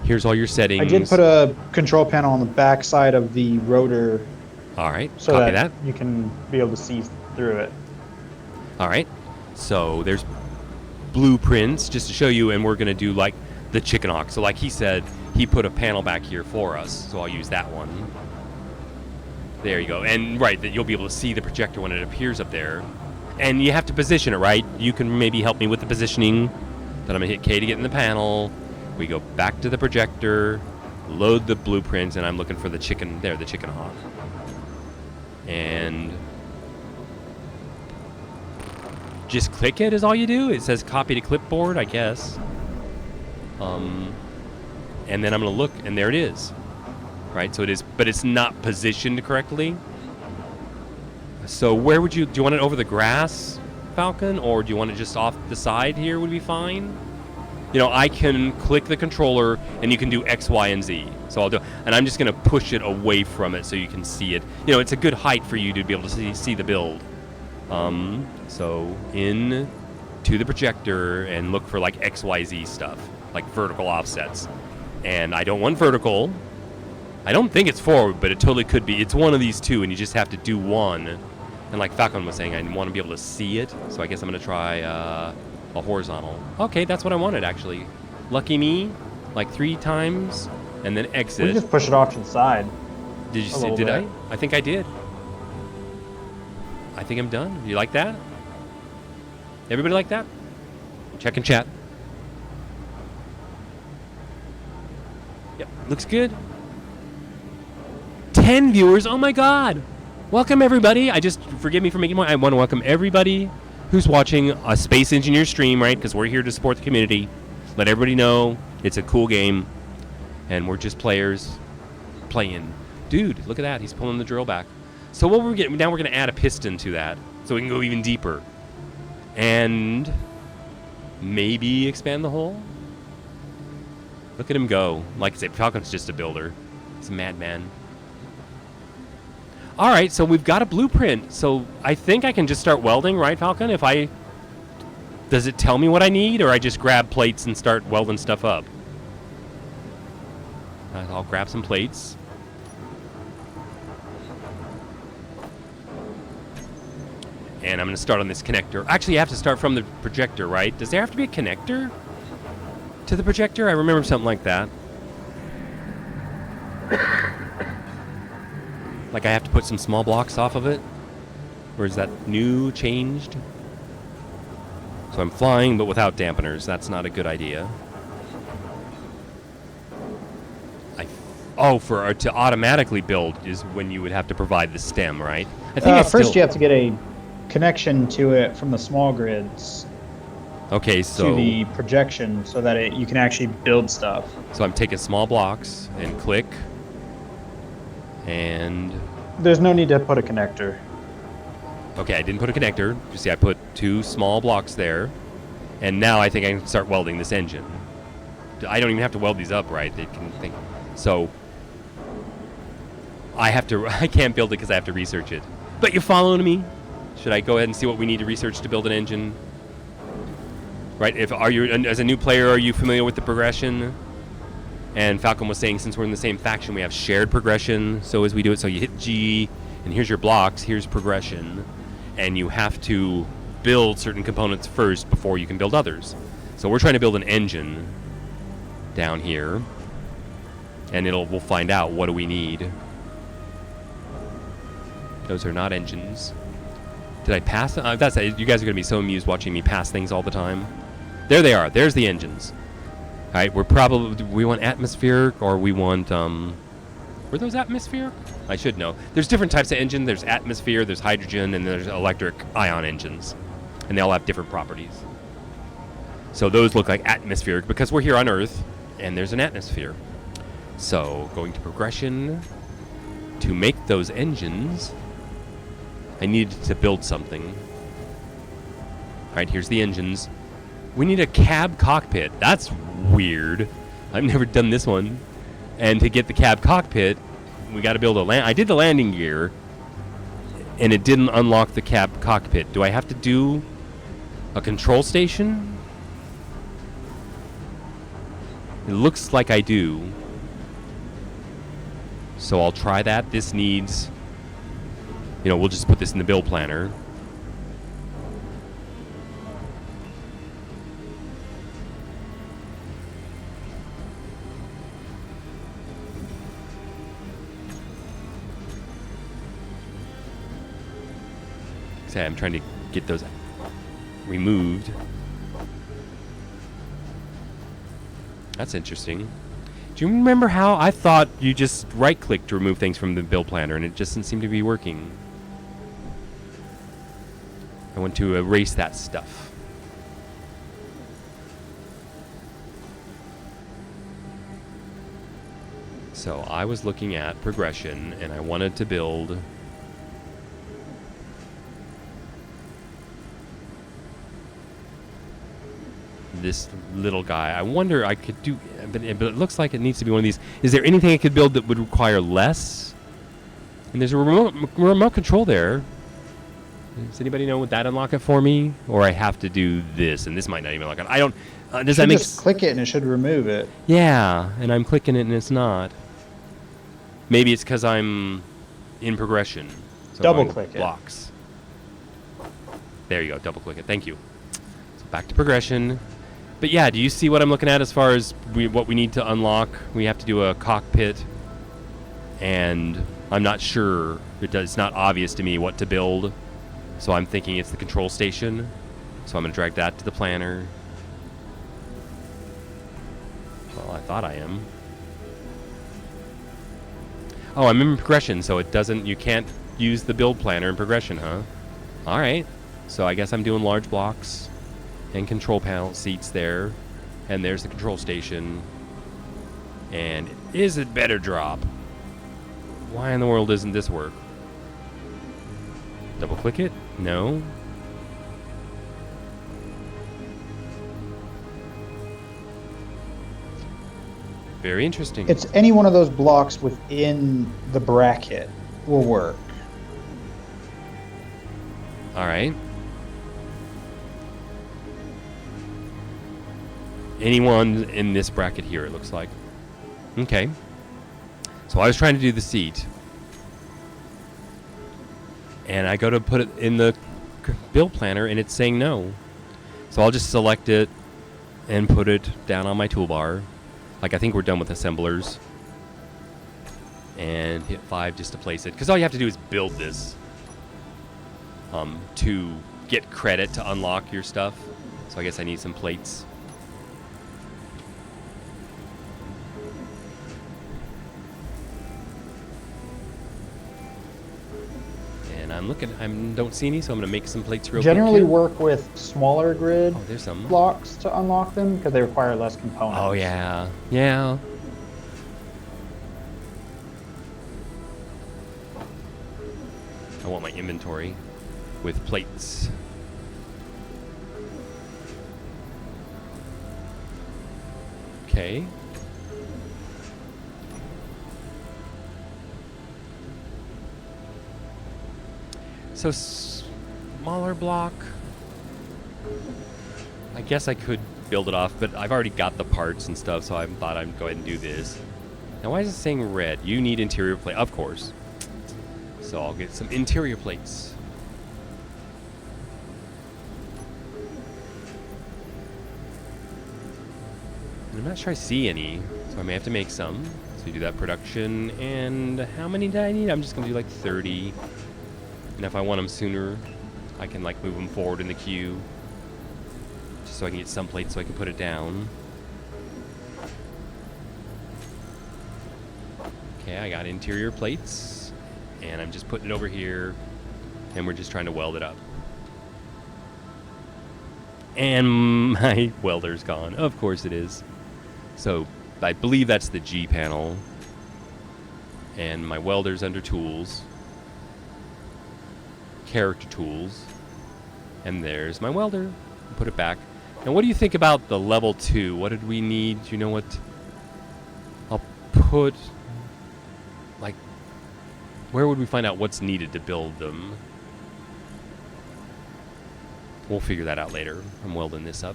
Here's all your settings. I did put a control panel on the back side of the rotor. All right. So Copy that you can be able to see through it. All right. So there's blueprints just to show you, and we're going to do like the Chicken Hawk. So like he said, he put a panel back here for us, so I'll use that one. There you go. And right, that you'll be able to see the projector when it appears up there. And you have to position it, right? You can maybe help me with the positioning. Then I'm going to hit K to get in the panel. We go back to the projector, load the blueprints, and I'm looking for the chicken. There, the Chicken Hawk. And just click it is all you do. It says copy to clipboard, I guess. And then I'm going to look, and there it is. Right, so it is, but it's not positioned correctly. So where would do you want it over the grass, Falcon, or do you want it just off the side here would be fine? I can click the controller, and you can do X, Y, and Z. So I'll do, and I'm just going to push it away from it so you can see it. It's a good height for you to be able to see the build. So in to the projector and look for like X, Y, Z stuff, like vertical offsets. And I don't want vertical. I don't think it's forward, but it totally could be. It's one of these two, and you just have to do one. And like Falcon was saying, I want to be able to see it. So I guess I'm going to try A horizontal. Okay, that's what I wanted, actually. Lucky me, like 3 times, and then We exit. just push it off to the side. Did you a see? little Did bit. I? I think I did. I think I'm done. You like that? Everybody like that? Check in chat. Yep, looks good. 10 viewers. Oh my God! Welcome everybody. Forgive me for making more. I want to welcome everybody who's watching a Space Engineer stream, right? Because we're here to support the community. Let everybody know it's a cool game, and we're just players playing. Dude, look at that. He's pulling the drill back. So what we're getting now, we're going to add a piston to that so we can go even deeper. And maybe expand the hole? Look at him go. Like I said, Falcon's just a builder. He's a madman. All right, so we've got a blueprint. So I think I can just start welding, right, Falcon? Does it tell me what I need, or I just grab plates and start welding stuff up? I'll grab some plates. And I'm going to start on this connector. Actually, you have to start from the projector, right? Does there have to be a connector to the projector? I remember something like that. Like I have to put some small blocks off of it? Or is that new, changed? So I'm flying, but without dampeners. That's not a good idea. To automatically build is when you would have to provide the stem, right? I think First, you have to get a connection to it from the small grids Okay, so to the projection so that you can actually build stuff. So I'm taking small blocks and click, and There's no need to put a connector. okay, I didn't put a connector. You see, I put 2 small blocks there, and now I think I can start welding this engine. I don't even have to weld these up, right? They can think. So I can't build it because I have to research it. But you following me? Should I go ahead and see what we need to research to build an engine? Right? As a new player, are you familiar with the progression? And Falcon was saying, since we're in the same faction, we have shared progression. So as we do it, so you hit G, and here's your blocks, here's progression, and you have to build certain components first before you can build others. So we're trying to build an engine down here, and we'll find out what do we need. Those are not engines. Did I pass them? You guys are going to be so amused watching me pass things all the time. There they are. There's the engines. All right, we want atmospheric, or we want, were those atmospheric? I should know. There's different types of engine. There's atmosphere, there's hydrogen, and there's electric ion engines. And they all have different properties. So those look like atmospheric because we're here on Earth, and there's an atmosphere. So going to progression, to make those engines, I needed to build something. All right, here's the engines. We need a cab cockpit. That's weird. I've never done this one. And to get the cab cockpit, we got to build I did the landing gear, and it didn't unlock the cab cockpit. Do I have to do a control station? It looks like I do. So I'll try that. This needs, we'll just put this in the build planner. Say I'm trying to get those removed. That's interesting. Do you remember how I thought you just right-click to remove things from the build planner, and it just didn't seem to be working? I want to erase that stuff. So I was looking at progression, and I wanted to build this little guy. I wonder I could do, but it looks like it needs to be one of these. Is there anything I could build that would require less? And there's a remote control there. Does anybody know would that unlock it for me, or I have to do this? And this might not even unlock it. I don't. Does that make? Just click it and it should remove it. Yeah, and I'm clicking it and it's not. Maybe it's because I'm in progression. So Double click it. Blocks. There you go. Double click it. Thank you. So Back to progression. But yeah, do you see what I'm looking at as far as what we need to unlock? We have to do a cockpit, and I'm not sure. It's not obvious to me what to build, so I'm thinking it's the control station. So I'm going to drag that to the planner. Well, I thought I am. Oh, I'm in progression, so it doesn't. You can't use the build planner in progression, huh? All right. So I guess I'm doing large blocks and control panel seats there, and there's the control station. And is it better drop? Why in the world doesn't this work? Double click it? No. Very interesting. It's any one of those blocks within the bracket will work. All right. Anyone in this bracket here, it looks like. Okay. So I was trying to do the seat. And I go to put it in the build planner, and it's saying no. So I'll just select it and put it down on my toolbar. Like, I think we're done with assemblers. And hit 5 just to place it. Because all you have to do is build this to get credit to unlock your stuff. So I guess I need some plates. And I'm looking, I don't see any, so I'm going to make some plates real quick. Generally here. work with smaller grid Oh, there's some. blocks to unlock them because they require less components. Oh, yeah. Yeah. I want my inventory with plates. Okay. So smaller block. I guess I could build it off, but I've already got the parts and stuff, so I thought I'd go ahead and do this. Now, why is it saying red? You need interior plate, of course. So I'll get some interior plates. I'm not sure I see any, so I may have to make some. So we do that production, and how many do I need? I'm just gonna do like 30. And if I want them sooner, I can like move them forward in the queue, just so I can get some plates so I can put it down. Okay, I got interior plates, and I'm just putting it over here, and we're just trying to weld it up. And my welder's gone. Of course it is. So I believe that's the G panel, and my welder's under tools, character tools, and there's my welder. Put it back. Now, what do you think about the level 2? What did we need? Do you know what? I'll put, like, where would we find out what's needed to build them? We'll figure that out later. I'm welding this up.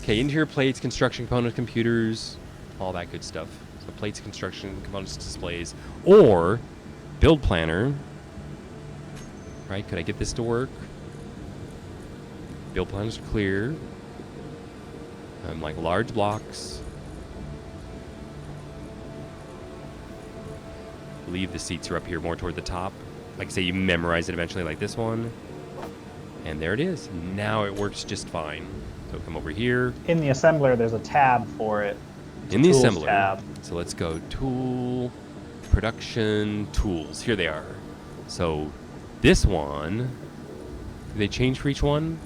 Okay, interior plates, construction components, computers, all that good stuff. So plates, construction components, displays, or build planner. Right? Could I get this to work? Build planners are clear. Like large blocks. I believe the seats are up here more toward the top. Like I say, you memorize it eventually, like this one. And there it is. Now it works just fine. So come over here. In the assembler, there's a tab for it. It's In a the tools assembler. tab. So let's go tool, production, tools. Here they are. So this one, do they change for each one?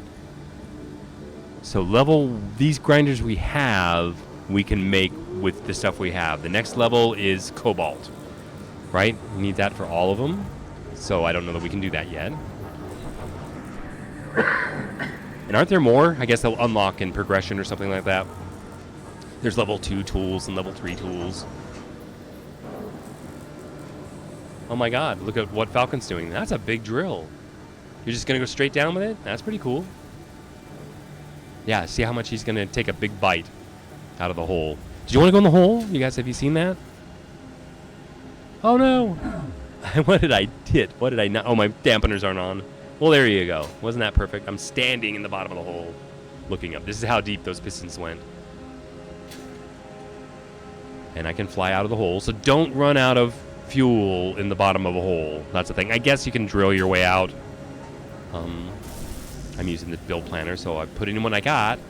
So these grinders we have, we can make with the stuff we have. The next level is cobalt, right? We need that for all of them. So I don't know that we can do that yet. And aren't there more? I guess they'll unlock in progression or something like that. There's level 2 tools and level 3 tools. Oh my god, look at what Falcon's doing. That's a big drill. You're just going to go straight down with it? That's pretty cool. Yeah, see how much he's going to take a big bite out of the hole. Did you want to go in the hole? You guys, have you seen that? Oh no! What did I hit? What did I not? Oh, my dampeners aren't on. Well, there you go. Wasn't that perfect? I'm standing in the bottom of the hole looking up. This is how deep those pistons went. And I can fly out of the hole. So don't run out of fuel in the bottom of a hole. That's the thing. I guess you can drill your way out. I'm using the build planner, so I put in what I got.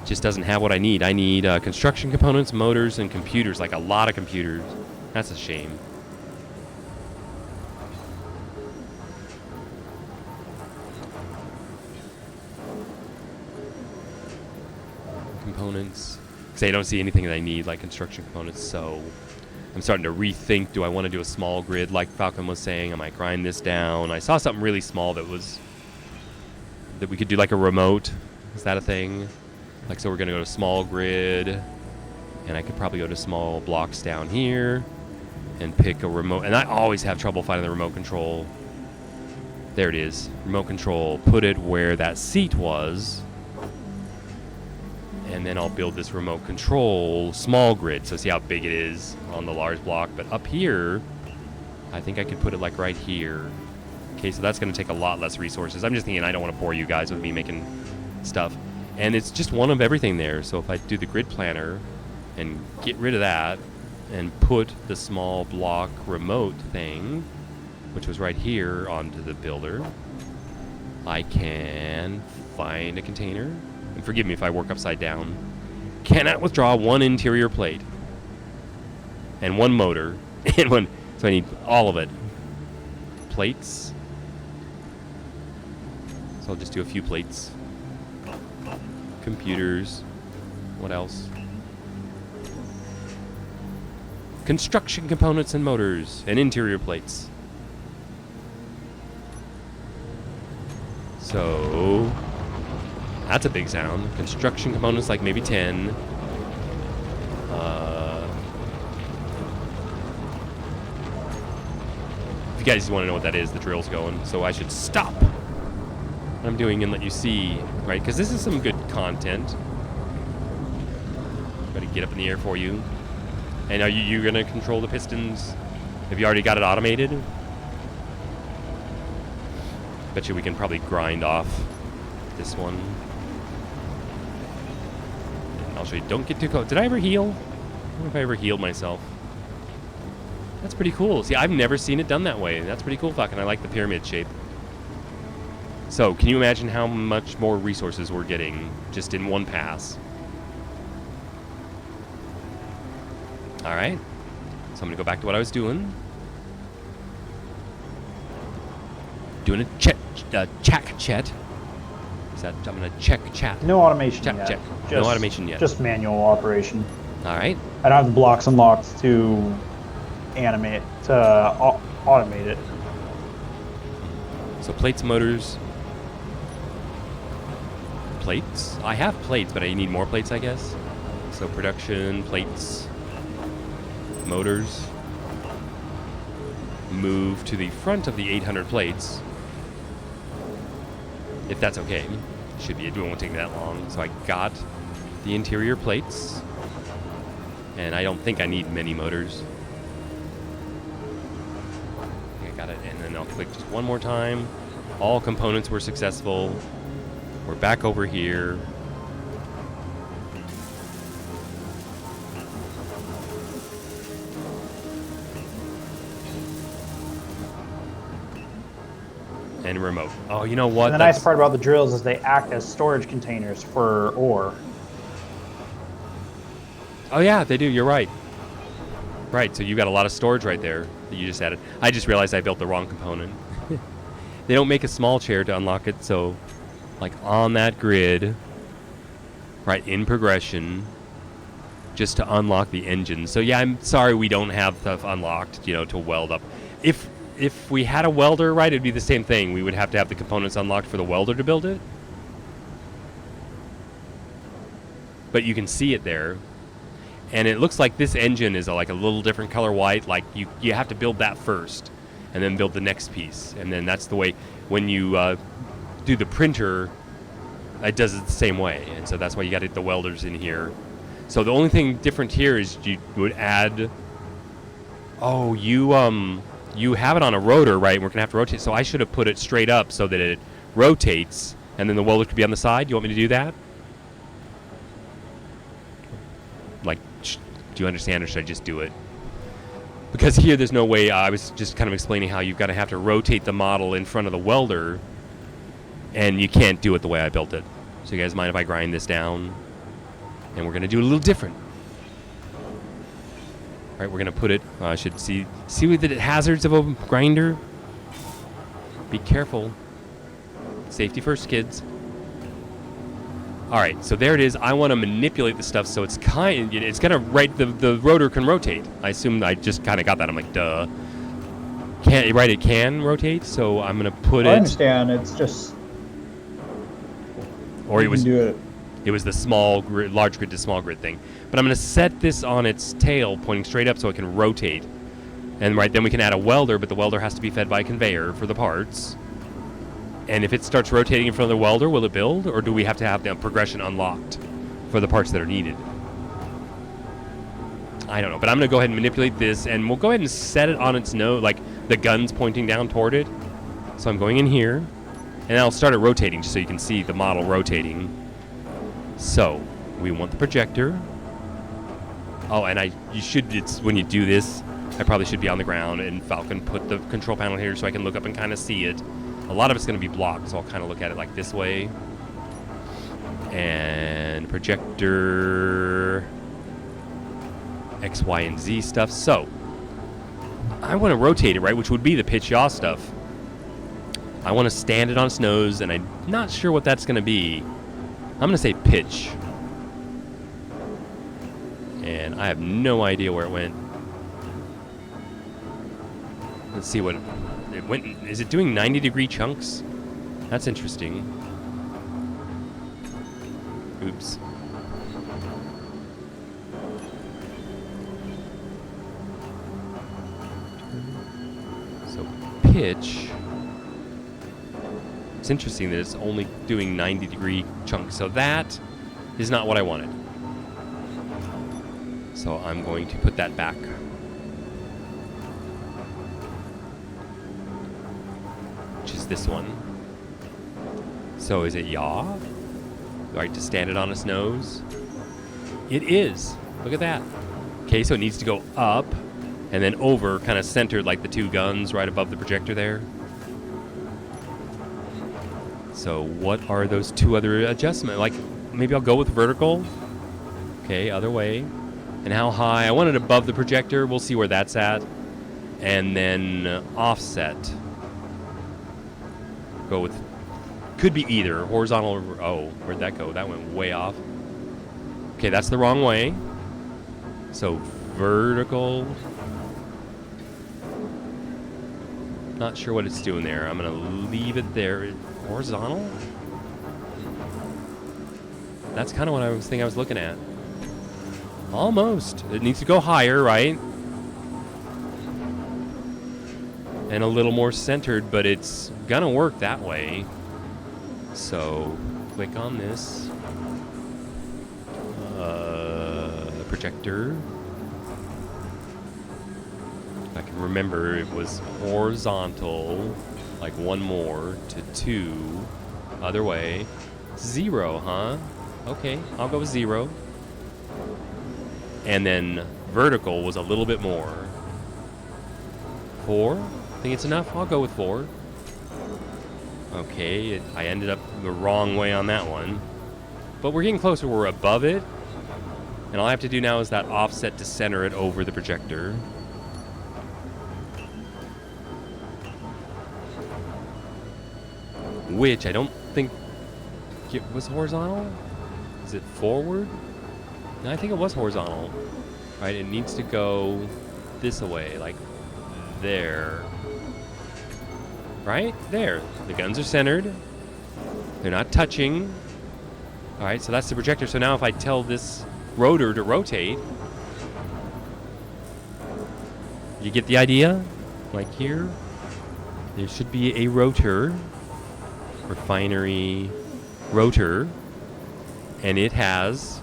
Just doesn't have what I need. I need construction components, motors, and computers, like a lot of computers. That's a shame. Components. Because I don't see anything that I need, like construction components, so I'm starting to rethink, do I want to do a small grid like Falcon was saying? I might grind this down. I saw something really small that we could do like a remote. Is that a thing? Like, so we're going to go to small grid, and I could probably go to small blocks down here and pick a remote. And I always have trouble finding the remote control. There it is. Remote control. Put it where that seat was. And then I'll build this remote control small grid. So see how big it is on the large block. But up here, I think I could put it like right here. Okay, so that's going to take a lot less resources. I'm just thinking I don't want to bore you guys with me making stuff. And it's just one of everything there. So if I do the grid planner and get rid of that and put the small block remote thing, which was right here, onto the builder, I can find a container. And forgive me if I work upside down. Cannot withdraw one interior plate and one motor and one. So I need all of it. Plates. So I'll just do a few plates. Computers. What else? Construction components and motors and interior plates. So that's a big sound. Construction components, like maybe 10. If you guys want to know what that is, the drill's going. So I should stop what I'm doing and let you see, right? Because this is some good content. Got to get up in the air for you. And are you going to control the pistons? Have you already got it automated? Bet you we can probably grind off this one. I'll show you. Don't get too close. Did I ever heal? I don't know if I ever healed myself. That's pretty cool. See, I've never seen it done that way. That's pretty cool, fucking. I like the pyramid shape. So, can you imagine how much more resources we're getting just in one pass? All right. So I'm going to go back to what I was doing. Doing a check chat. Is that, I'm going to check chat. No automation Check, yet. check. Just, No automation yet. Just manual operation. All right. I don't have the blocks unlocked to animate, to automate it. So plates, motors. Plates? I have plates, but I need more plates, I guess. So production, plates, motors. Move to the front of the 800 plates. If that's okay. Should be. It won't take that long. So I got the interior plates. And I don't think I need many motors. I got it. And then I'll click just one more time. All components were successful. We're back over here. And remote. Oh, you know what? And the nice part about the drills is they act as storage containers for ore. Oh yeah, they do. You're right. Right, so you got a lot of storage right there that you just added. I just realized I built the wrong component. They don't make a small chair to unlock it, so like on that grid, right, in progression, just to unlock the engine. So yeah, I'm sorry we don't have stuff unlocked, you know, to weld up. If we had a welder, right, it'd be the same thing. We would have to have the components unlocked for the welder to build it. But you can see it there. And it looks like this engine is like a little different color white. Like you have to build that first and then build the next piece. And then that's the way when you do the printer, it does it the same way. And so that's why you got the welders in here. So the only thing different here is you would add, you have it on a rotor, right? We're going to have to rotate. So I should have put it straight up so that it rotates, and then the welder could be on the side. You want me to do that? Like, do you understand, or should I just do it? Because here there's no way. I was just kind of explaining how you've got to have to rotate the model in front of the welder, and you can't do it the way I built it. So you guys mind if I grind this down? And we're going to do it a little different. All right, we're going to put it, I should see the hazards of a grinder. Be careful. Safety first, kids. All right, so there it is. I want to manipulate the stuff so it's going to, right, the rotor can rotate. I assume I just kind of got that. I'm like, duh. Right, it can rotate, so I'm going to put it. I understand. It's just. Or you can do it. It was the small grid, large grid to small grid thing. But I'm going to set this on its tail, pointing straight up so it can rotate. And right then we can add a welder, but the welder has to be fed by a conveyor for the parts. And if it starts rotating in front of the welder, will it build? Or do we have to have the progression unlocked for the parts that are needed? I don't know. But I'm going to go ahead and manipulate this, and we'll go ahead and set it on its nose, like the gun's pointing down toward it. So I'm going in here, and I'll start it rotating just so you can see the model rotating. So we want the projector. Oh, and it's when you do this, I probably should be on the ground, and Falcon put the control panel here so I can look up and kind of see it. A lot of it's going to be blocked, so I'll kind of look at it like this way. And projector, X, Y, and Z stuff. So I want to rotate it, right, which would be the pitch yaw stuff. I want to stand it on its nose, and I'm not sure what that's going to be. I'm going to say pitch. And I have no idea where it went. Let's see what it went. Is it doing 90-degree chunks? That's interesting. Oops. So pitch. It's interesting that it's only doing 90-degree chunks. So that is not what I wanted. So I'm going to put that back. Which is this one. So is it yaw? Right, to stand it on its nose? It is. Look at that. Okay, so it needs to go up and then over, kind of centered like the two guns right above the projector there. So what are those two other adjustments? Like, maybe I'll go with vertical. Okay, other way. And how high? I want it above the projector. We'll see where that's at. And then offset. Go with, could be either horizontal or, oh, where'd that go? That went way off. Okay, that's the wrong way. So vertical. Not sure what it's doing there. I'm gonna leave it there. Horizontal? That's kind of what I was thinking I was looking at. Almost. It needs to go higher, right? And a little more centered, but it's gonna work that way. So, click on this. Projector. I can remember it was horizontal, like one more to 2. Other way. 0, huh? Okay, I'll go with 0. And then vertical was a little bit more. 4? Think it's enough? I'll go with 4. Okay, I ended up the wrong way on that one. But we're getting closer. We're above it. And all I have to do now is that offset to center it over the projector. Which I don't think it was horizontal. Is it forward? No, I think it was horizontal. Right, it needs to go this way, like there. Right? There. The guns are centered. They're not touching. Alright, so that's the projector. So now if I tell this rotor to rotate, you get the idea? Like here, there should be a rotor, refinery rotor, and it has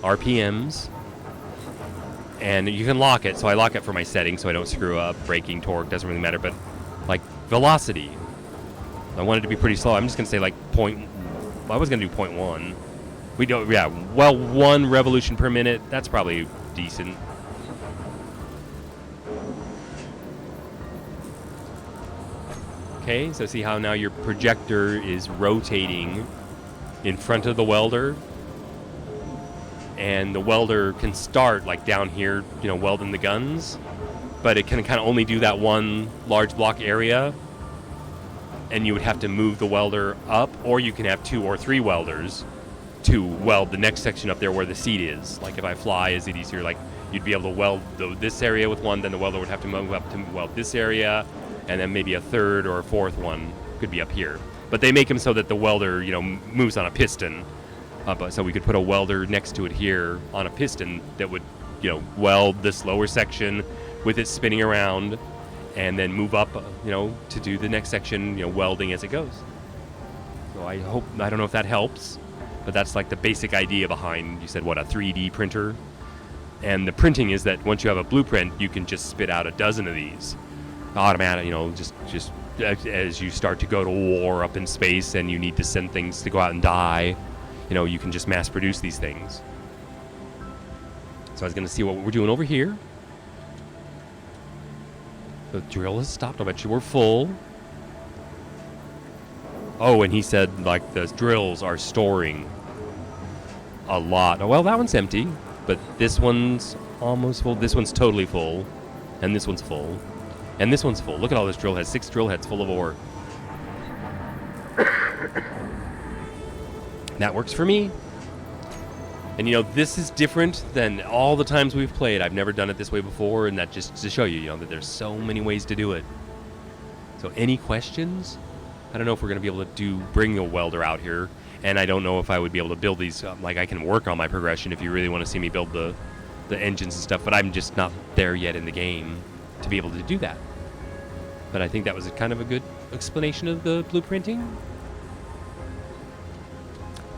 RPMs, And you can lock it, so I lock it for my settings so I don't screw up. Braking, torque, doesn't really matter, but like velocity, I want it to be pretty slow. I'm just gonna say like I was gonna do 0.1. We don't, yeah, well, 1 revolution per minute, that's probably decent. Okay, so see how now your projector is rotating in front of the welder, and the welder can start like down here, you know, welding the guns, but it can kind of only do that one large block area, and you would have to move the welder up, or you can have 2 or 3 welders to weld the next section up there where the seat is. Like if I fly, is it easier? Like you'd be able to weld this area with one, then the welder would have to move up to weld this area, and then maybe a 3rd or a 4th one could be up here. But they make them so that the welder, you know, moves on a piston. So we could put a welder next to it here on a piston that would, you know, weld this lower section with it spinning around, and then move up, you know, to do the next section, you know, welding as it goes. So I don't know if that helps, but that's like the basic idea behind, you said, what, a 3D printer? And the printing is that once you have a blueprint, you can just spit out a dozen of these. Automatic, you know, just as you start to go to war up in space and you need to send things to go out and die, you know, you can just mass produce these things. So I was going to see what we're doing over here. The drill has stopped. I bet you we're full. Oh, and he said, like, the drills are storing a lot. Oh, well, that one's empty, but this one's almost full. This one's totally full, and this one's full, and this one's full. Look at all this drill heads. 6 drill heads full of ore. That works for me. And, you know, this is different than all the times we've played. I've never done it this way before, and that just to show you, you know, that there's so many ways to do it. So any questions? I don't know if we're going to be able to bring a welder out here, and I don't know if I would be able to build these. Like, I can work on my progression if you really want to see me build the engines and stuff, but I'm just not there yet in the game to be able to do that. But I think that was kind of a good explanation of the blueprinting.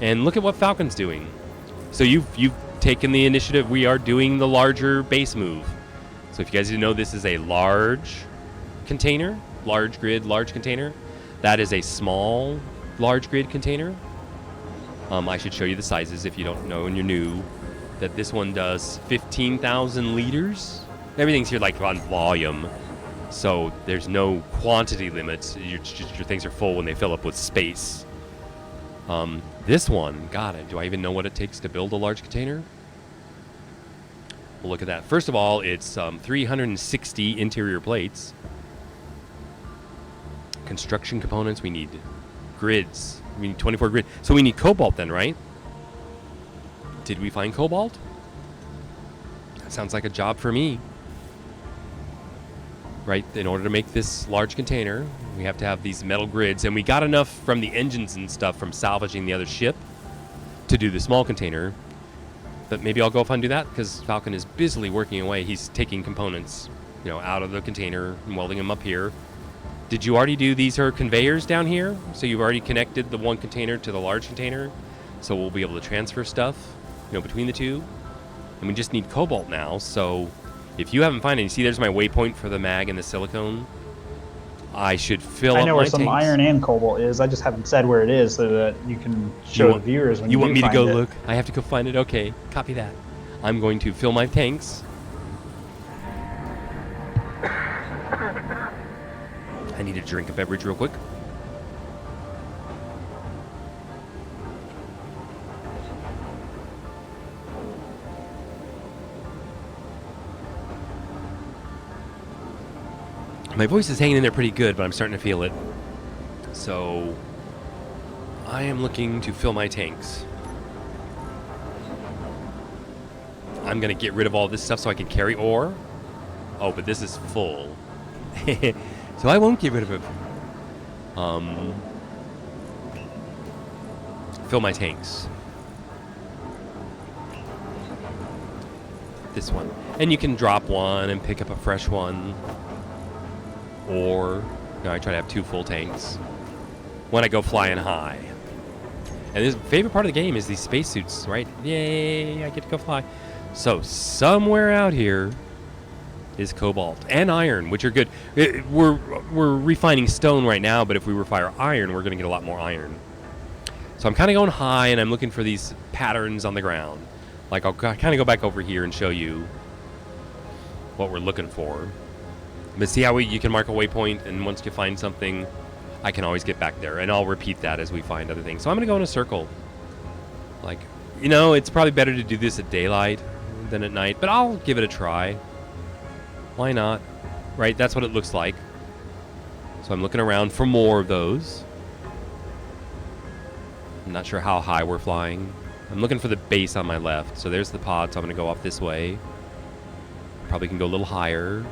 And look at what Falcon's doing. So you've taken the initiative. We are doing the larger base move. So if you guys didn't know, this is a large container, large grid, large container. That is a small, large grid container. I should show you the sizes if you don't know and you're new. That this one does 15,000 liters. Everything's here like on volume. So there's no quantity limits. Your things are full when they fill up with space. This one, got it. Do I even know what it takes to build a large container? Well, look at that. First of all, it's 360 interior plates. Construction components, we need grids. We need 24 grid. So we need cobalt then, right? Did we find cobalt? That sounds like a job for me. Right, in order to make this large container, we have to have these metal grids, and we got enough from the engines and stuff from salvaging the other ship to do the small container. But maybe I'll go off and do that, because Falcon is busily working away. He's taking components, you know, out of the container and welding them up here. Did you already do these are conveyors down here? So you've already connected the one container to the large container, so we'll be able to transfer stuff, you know, between the two. And we just need cobalt now, so if you haven't found any, see there's my waypoint for the mag and the silicone. I should fill up my I know where some tanks. iron and cobalt is. I just haven't said where it is so that you can show the viewers when you want me to find go it. look? I have to go find it? Okay, copy that. I'm going to fill my tanks. I need to drink a beverage real quick. My voice is hanging in there pretty good, but I'm starting to feel it. So I am looking to fill my tanks. I'm going to get rid of all this stuff so I can carry ore. Oh, but this is full. So I won't get rid of it. Fill my tanks. This one. And you can drop one and pick up a fresh one. Or, you know, I try to have 2 full tanks when I go flying high. And this favorite part of the game is these spacesuits, right? Yay, I get to go fly. So somewhere out here is cobalt and iron, which are good. We're refining stone right now, but if we refine iron, we're going to get a lot more iron. So I'm kind of going high, and I'm looking for these patterns on the ground. Like, I'll kind of go back over here and show you what we're looking for. But see how you can mark a waypoint, and once you find something, I can always get back there, and I'll repeat that as we find other things. So I'm going to go in a circle. Like, you know, it's probably better to do this at daylight than at night, but I'll give it a try. Why not? Right? That's what it looks like. So I'm looking around for more of those. I'm not sure how high we're flying. I'm looking for the base on my left. So there's the pod, so I'm going to go off this way. Probably can go a little higher.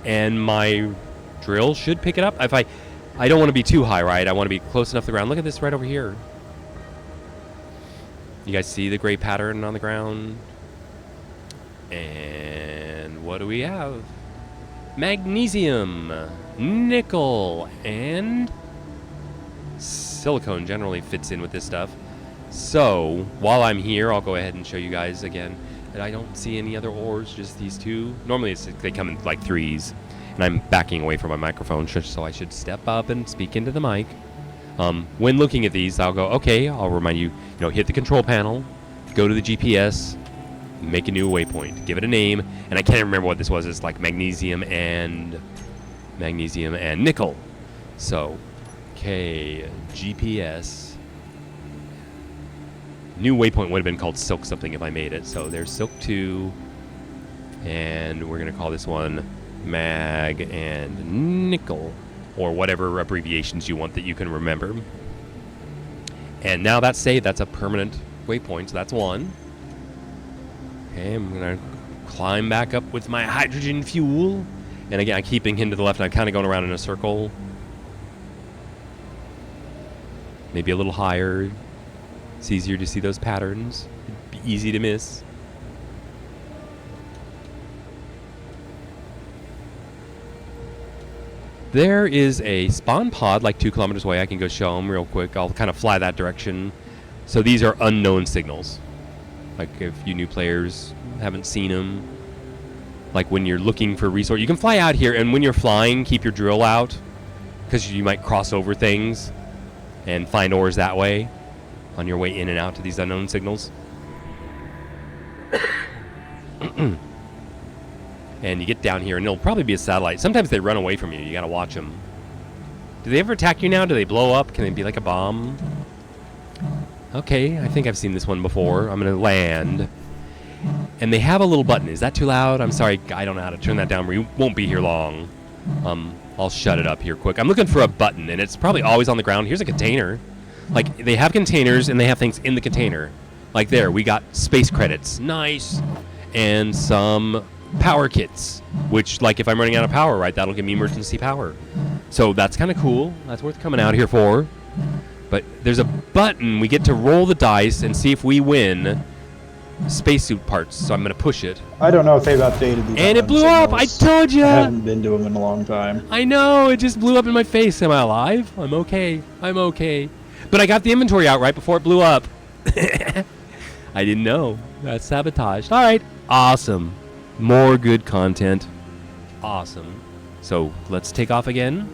And my drill should pick it up. If I don't want to be too high, right? I want to be close enough to the ground. Look at this right over here. You guys see the gray pattern on the ground? And what do we have? Magnesium, nickel, and silicone generally fits in with this stuff. So while I'm here, I'll go ahead and show you guys again that I don't see any other ores, just these two. Normally they come in like threes, and I'm backing away from my microphone, so I should step up and speak into the mic. When looking at these, I'll go, okay, I'll remind you, hit the control panel, go to the GPS, make a new waypoint, give it a name, and I can't remember what this was. It's like magnesium and nickel. So, okay, GPS. New waypoint would have been called Silk something if I made it. So there's Silk 2, and we're going to call this one Mag and Nickel, or whatever abbreviations you want that you can remember. And now that's saved. That's a permanent waypoint, so that's one. Okay, I'm going to climb back up with my hydrogen fuel. And again, I'm keeping him to the left, and I'm kind of going around in a circle. Maybe a little higher. It's easier to see those patterns. It'd be easy to miss. There is a spawn pod like 2 kilometers away. I can go show them real quick. I'll kind of fly that direction. So these are unknown signals. Like if you new players haven't seen them. Like when you're looking for resource, you can fly out here, and when you're flying, keep your drill out, because you might cross over things and find ores that way on your way in and out to these unknown signals. And you get down here, and it'll probably be a satellite. Sometimes they run away from you. You got to watch them. Do they ever attack you now? Do they blow up? Can they be like a bomb? Okay, I think I've seen this one before. I'm going to land. And they have a little button. Is that too loud? I'm sorry, I don't know how to turn that down. We won't be here long. I'll shut it up here quick. I'm looking for a button, and it's probably always on the ground. Here's a container. Like, they have containers, and they have things in the container. Like there, we got space credits. Nice. And some power kits, which, like, if I'm running out of power, right, that'll give me emergency power. So that's kind of cool. That's worth coming out here for. But there's a button. We get to roll the dice and see if we win spacesuit parts. So I'm going to push it. I don't know if they've updated these. And it blew up. I told you. I haven't been to them in a long time. I know. It just blew up in my face. Am I alive? I'm okay. I'm okay. But I got the inventory out right before it blew up. I didn't know. That's sabotaged. All right. Awesome. More good content. Awesome. So let's take off again.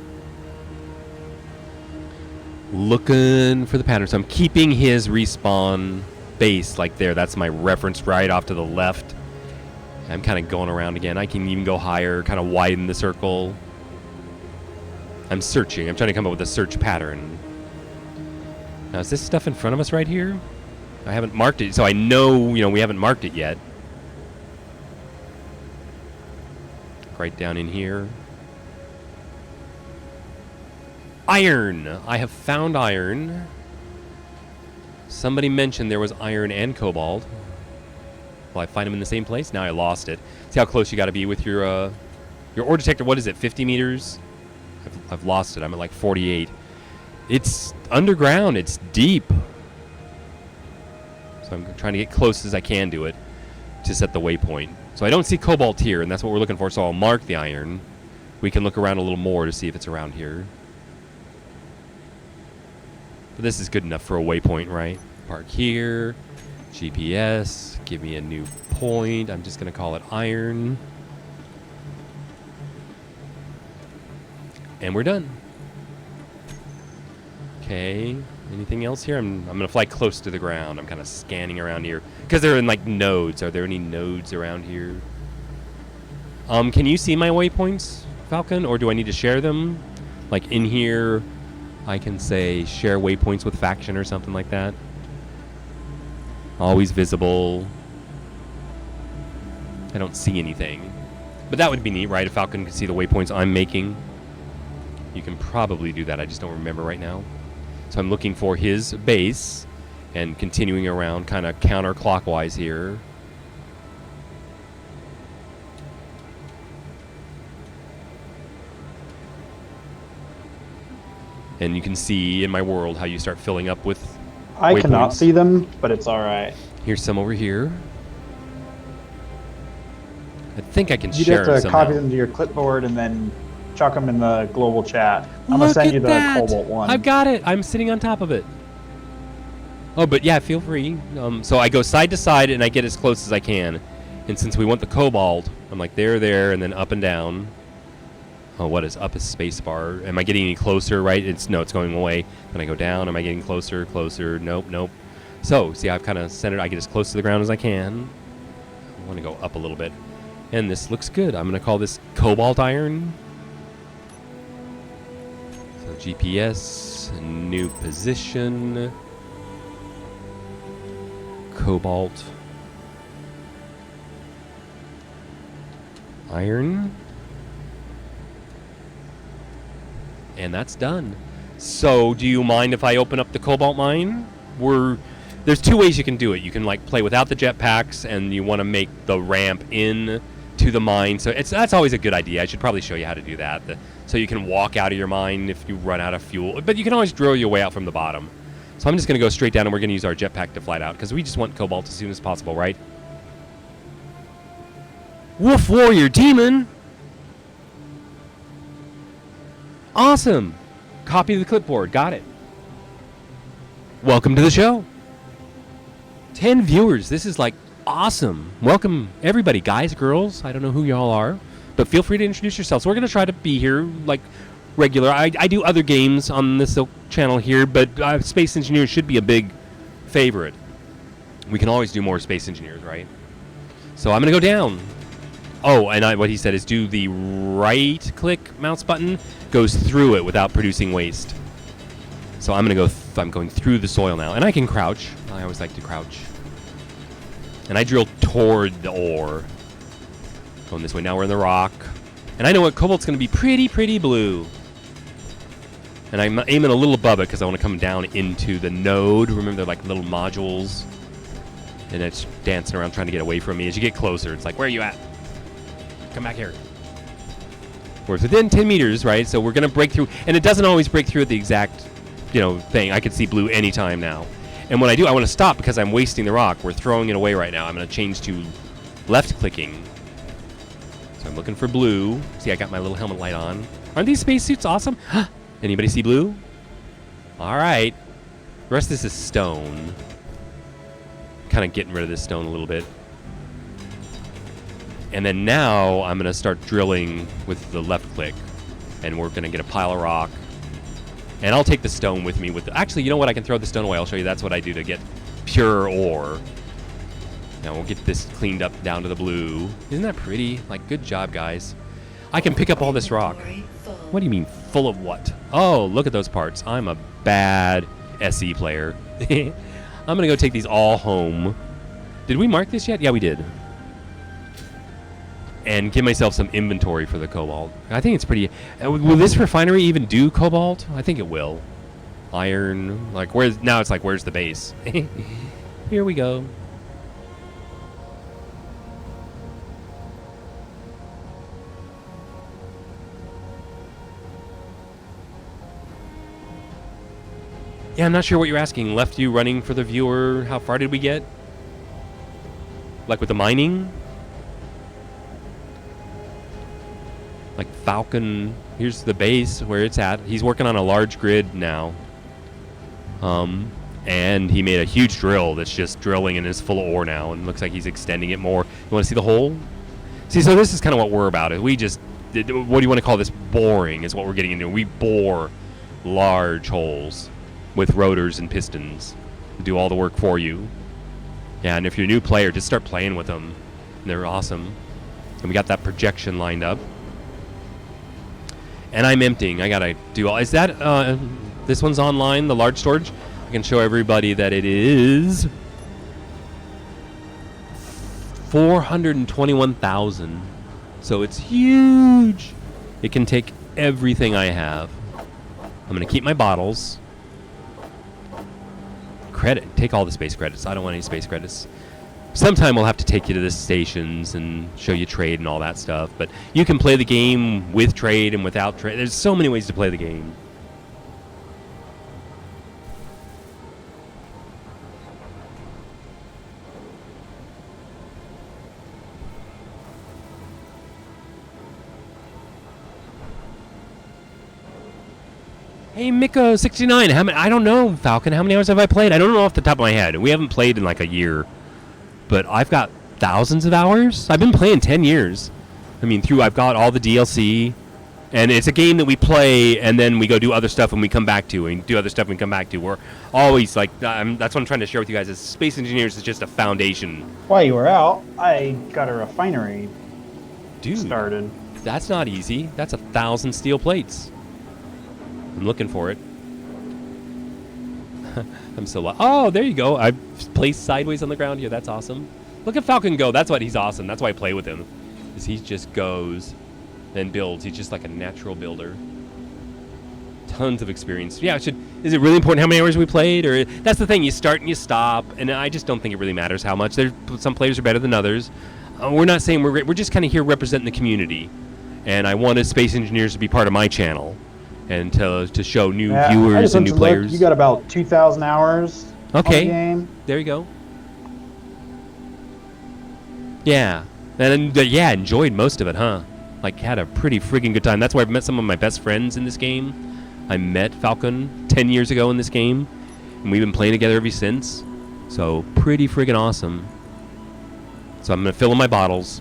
Looking for the pattern. So I'm keeping his respawn base like there. That's my reference right off to the left. I'm kind of going around again. I can even go higher, kind of widen the circle. I'm searching. I'm trying to come up with a search pattern. Now, is this stuff in front of us right here? I haven't marked it, so I know, we haven't marked it yet. Right down in here. Iron! I have found iron. Somebody mentioned there was iron and cobalt. Will I find them in the same place? Now I lost it. See how close you got to be with your ore detector. What is it, 50 meters? I've lost it. I'm at like 48. It's underground. It's deep. So I'm trying to get close as I can to it to set the waypoint. So I don't see cobalt here, and that's what we're looking for, so I'll mark the iron. We can look around a little more to see if it's around here. But this is good enough for a waypoint, right? Park here. GPS, give me a new point. I'm just going to call it iron. And we're done. Okay, anything else here? I'm going to fly close to the ground. I'm kind of scanning around here. Because they're in like nodes. Are there any nodes around here? Can you see my waypoints, Falcon? Or do I need to share them? Like in here, I can say share waypoints with faction or something like that. Always visible. I don't see anything. But that would be neat, right? If Falcon could see the waypoints I'm making. You can probably do that. I just don't remember right now. So I'm looking for his base and continuing around kind of counterclockwise here. And you can see in my world how you start filling up with I cannot waypoints. see them, but it's all right. Here's some over here. I think I can You share just have them to somehow. copy them to your clipboard and then chuck them in the global chat. I'm gonna Look send at you the that! Cobalt one. I've got it. I'm sitting on top of it. Oh, but yeah, feel free. So I go side to side and I get as close as I can. And since we want the Cobalt, I'm like there, and then up and down. Oh, what is up? A space bar. Am I getting any closer, right? No, it's going away. Then I go down. Am I getting closer? Nope. So, see, I've kind of centered. I get as close to the ground as I can. I want to go up a little bit. And this looks good. I'm going to call this Cobalt Iron. So GPS, new position. Cobalt. Iron. And that's done. So, do you mind if I open up the Cobalt mine? There's two ways you can do it. You can like play without the jetpacks, and you want to make the ramp in to the mine. So that's always a good idea. I should probably show you how to do that. So you can walk out of your mine if you run out of fuel. But you can always drill your way out from the bottom. So I'm just going to go straight down, and we're going to use our jetpack to fly out because we just want Cobalt as soon as possible, right? Wolf Warrior Demon. Awesome. Copy the clipboard. Got it. Welcome to the show. 10 viewers. This is like awesome. Welcome everybody, guys, girls. I don't know who y'all are, but feel free to introduce yourselves. We're going to try to be here like regular. I do other games on this channel here, but Space Engineers should be a big favorite. We can always do more Space Engineers, right? So I'm going to go down. Oh, and what he said is do the right-click mouse button goes through it without producing waste. So I'm going to go. I'm going through the soil now, and I can crouch. I always like to crouch. And I drill toward the ore. Going this way. Now we're in the rock, and I know what Cobalt's going to be pretty blue. And I'm aiming a little above it because I want to come down into the node. Remember, they're like little modules, and it's dancing around trying to get away from me. As you get closer, it's like, where are you at? Come back here. We're within 10 meters, right? So we're going to break through. And it doesn't always break through at the exact, thing. I can see blue anytime now. And when I do, I want to stop because I'm wasting the rock. We're throwing it away right now. I'm going to change to left-clicking. So I'm looking for blue. See, I got my little helmet light on. Aren't these spacesuits awesome? Anybody see blue? All right. The rest of this is stone. Kind of getting rid of this stone a little bit. And then now I'm going to start drilling with the left click. And we're going to get a pile of rock. And I'll take the stone with me. Actually, you know what? I can throw the stone away. I'll show you. That's what I do to get pure ore. Now we'll get this cleaned up down to the blue. Isn't that pretty? Like, good job, guys. I can pick up all this rock. Inventory full. What do you mean, full of what? Oh, look at those parts. I'm a bad SE player. I'm going to go take these all home. Did we mark this yet? Yeah, we did. And give myself some inventory for the cobalt. I think it's pretty. Will this refinery even do cobalt? I think it will. Iron. Like, now it's like, where's the base? Here we go. Yeah, I'm not sure what you're asking. Left you running for the viewer. How far did we get? Like with the mining? Like Falcon, here's the base where it's at. He's working on a large grid now. And And he made a huge drill that's just drilling and is full of ore now, and looks like he's extending it more. You want to see the hole? See, so this is kind of what we're about. We just, what do you want to call this? Boring is what we're getting into. We bore large holes with rotors and pistons to do all the work for you. Yeah, and if you're a new player, just start playing with them. They're awesome. And we got that projection lined up. And I'm emptying. I gotta do all. Is that this one's online, the large storage? I can show everybody that it is 421,000. So it's huge. It can take everything I have. I'm gonna keep my bottles. Credit. Take all the space credits. I don't want any space credits. Sometime we'll have to take you to the stations and show you trade and all that stuff. But you can play the game with trade and without trade. There's so many ways to play the game. Hey, Miko69. I don't know, Falcon. How many hours have I played? I don't know off the top of my head. We haven't played in like a year. But I've got thousands of hours. I've been playing 10 years. I mean, I've got all the DLC. And it's a game that we play, and then we go do other stuff, and we come back to, and do other stuff, and we come back to. We're always like, that's what I'm trying to share with you guys, is Space Engineers is just a foundation. While you were out, I got a refinery started. That's not easy. That's 1,000 steel plates. I'm looking for it. I'm so oh, there you go. I placed sideways on the ground here. That's awesome. Look at Falcon go. That's what he's awesome. That's why I play with him. Is he just goes and builds. He's just like a natural builder. Tons of experience. Yeah, is it really important how many hours we played? Or that's the thing. You start and you stop, and I just don't think it really matters how much. Some players are better than others. We're not saying we're just kind of here representing the community, and I wanted Space Engineers to be part of my channel. And to show new viewers and new players. You got about 2,000 hours on the game. There you go. Yeah. And then, enjoyed most of it, huh? Like, had a pretty friggin' good time. That's where I've met some of my best friends in this game. I met Falcon 10 years ago in this game. And we've been playing together ever since. So, pretty friggin' awesome. So, I'm going to fill in my bottles.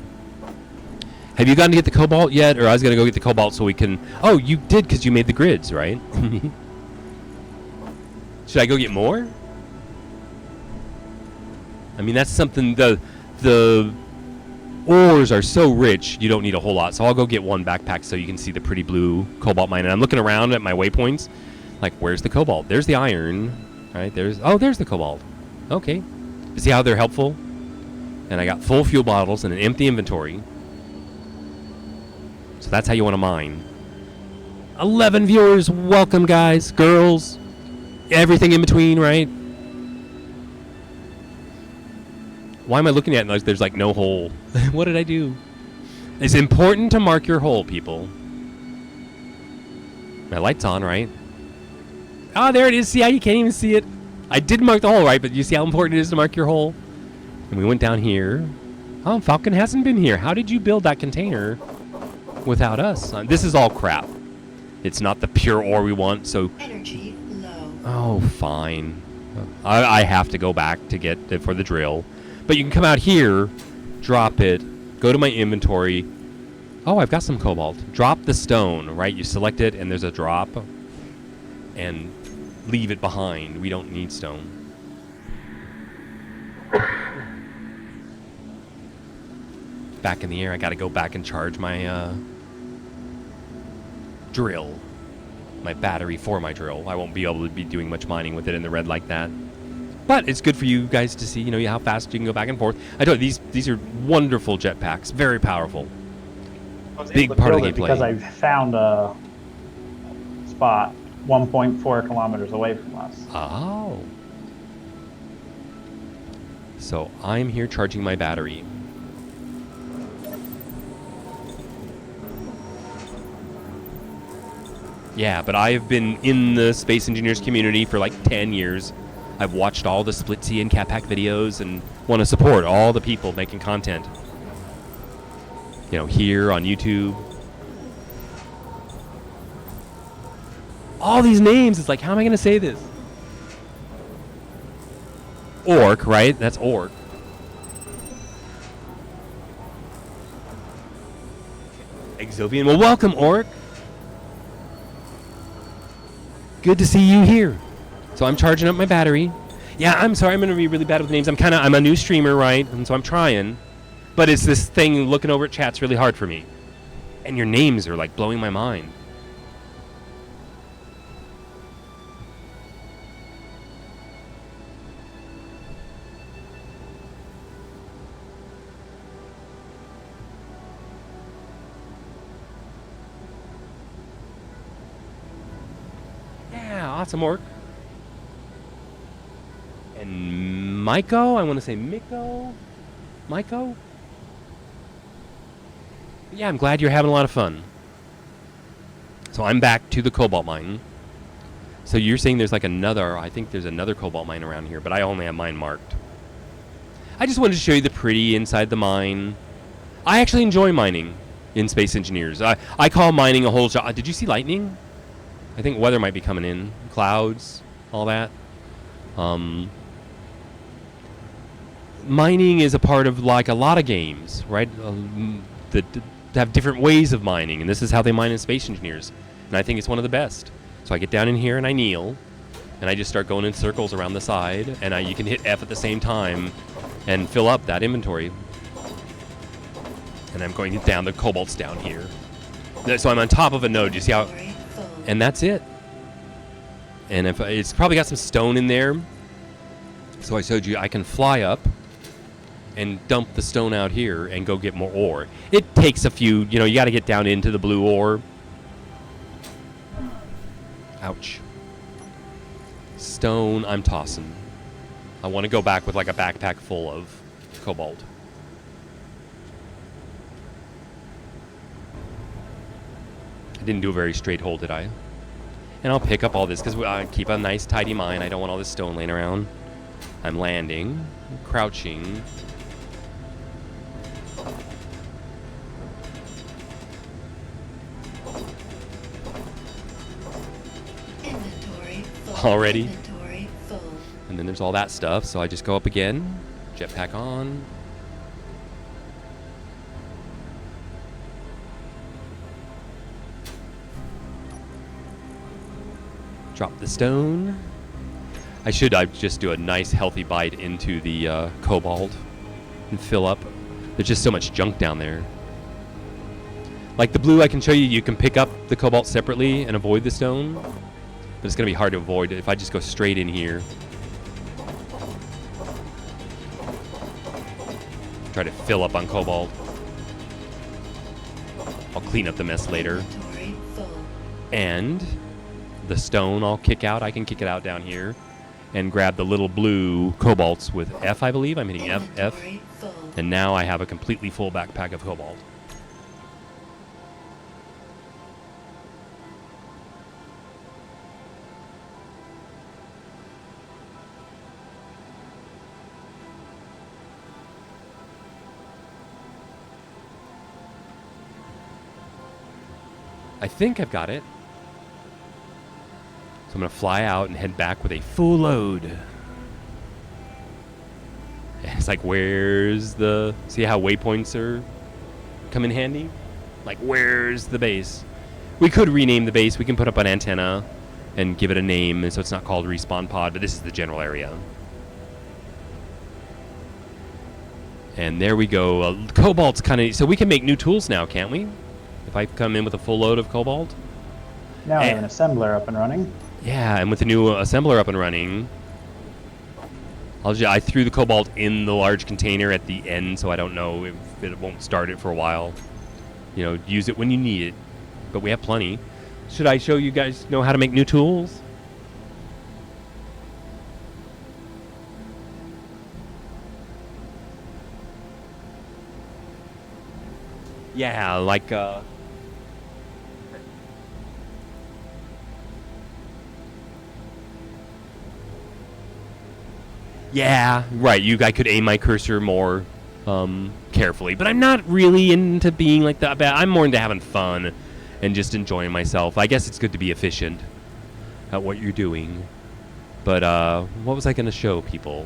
Have you gotten to get the cobalt yet? Or I was going to go get the cobalt so we can... Oh, you did because you made the grids, right? Should I go get more? I mean, that's something... The ores are so rich, you don't need a whole lot. So I'll go get one backpack so you can see the pretty blue cobalt mine. And I'm looking around at my waypoints. Like, where's the cobalt? There's the iron. Right? There's the cobalt. Okay. You see how they're helpful? And I got full fuel bottles and an empty inventory. So that's how you want to mine. 11 viewers. Welcome, guys, girls. Everything in between, right? Why am I looking at it like there's like no hole? What did I do? It's important to mark your hole, people. My light's on, right? Oh, there it is. See how you can't even see it? I did mark the hole, right? But you see how important it is to mark your hole? And we went down here. Oh, Falcon hasn't been here. How did you build that container without us? This is all crap. It's not the pure ore we want, so... Energy low. Oh, fine. I have to go back to get it for the drill. But you can come out here, drop it, go to my inventory. Oh, I've got some cobalt. Drop the stone, right? You select it, and there's a drop. And leave it behind. We don't need stone. Back in the air. I got to go back and charge my drill. My battery for my drill. I won't be able to be doing much mining with it in the red like that. But it's good for you guys to see, how fast you can go back and forth. I told you, these are wonderful jetpacks. Very powerful. Big part of the gameplay. Because I found a spot 1.4 kilometers away from us. Oh. So I'm here charging my battery. Yeah, but I've been in the Space Engineers community for like 10 years. I've watched all the Splitsy and Catpack videos and want to support all the people making content. Here on YouTube. All these names, it's like, how am I going to say this? orc, right? That's orc. Exovian. Well, welcome, orc. Good to see you here. So I'm charging up my battery. Yeah, I'm sorry. I'm going to be really bad with names. I'm a new streamer, right? And so I'm trying. But it's this thing, looking over at chat's really hard for me. And your names are like blowing my mind. Yeah, awesome orc. And Maiko, I want to say Miko. Maiko? Yeah, I'm glad you're having a lot of fun. So I'm back to the cobalt mine. So you're saying there's like I think there's another cobalt mine around here, but I only have mine marked. I just wanted to show you the pretty inside the mine. I actually enjoy mining in Space Engineers. I call mining a whole job. Did you see lightning? I think weather might be coming in. Clouds, all that. Mining is a part of like a lot of games, right? That have different ways of mining, and this is how they mine in Space Engineers. And I think it's one of the best. So I get down in here and I kneel, and I just start going in circles around the side, and you can hit F at the same time and fill up that inventory. And I'm going down, the cobalt's down here. So I'm on top of a node, you see how... Inventory full. And that's it. And if it's probably got some stone in there. So I showed you I can fly up and dump the stone out here and go get more ore. It takes a few, you got to get down into the blue ore. Ouch. Stone, I'm tossing. I want to go back with like a backpack full of cobalt. I didn't do a very straight hole, did I? And I'll pick up all this because I keep a nice tidy mine. I don't want all this stone laying around. I'm landing, crouching. Inventory full. Already? Inventory full. And then there's all that stuff, so I just go up again, jetpack on. Drop the stone. I just do a nice healthy bite into the cobalt and fill up. There's just so much junk down there. Like the blue, I can show you, you can pick up the cobalt separately and avoid the stone. But it's going to be hard to avoid if I just go straight in here. Try to fill up on cobalt. I'll clean up the mess later. Inventory full. And the stone I'll kick out. I can kick it out down here and grab the little blue cobalts with F, I believe. I'm hitting F, F. Inventory full. And now I have a completely full backpack of cobalt. I think I've got it. So I'm going to fly out and head back with a full load. It's like, where's the... See how waypoints come in handy? Like, where's the base? We could rename the base. We can put up an antenna and give it a name, and so it's not called Respawn Pod, but this is the general area. And there we go. Cobalt's kind of... So we can make new tools now, can't we? If I come in with a full load of cobalt. Now I have an assembler up and running. Yeah, and with the new assembler up and running, I threw the cobalt in the large container at the end, so I don't know if it won't start it for a while. Use it when you need it. But we have plenty. Should I show you guys know how to make new tools? Yeah, like yeah, right. I could aim my cursor more carefully, but I'm not really into being like that. I'm more into having fun and just enjoying myself. I guess it's good to be efficient at what you're doing. But what was I going to show people?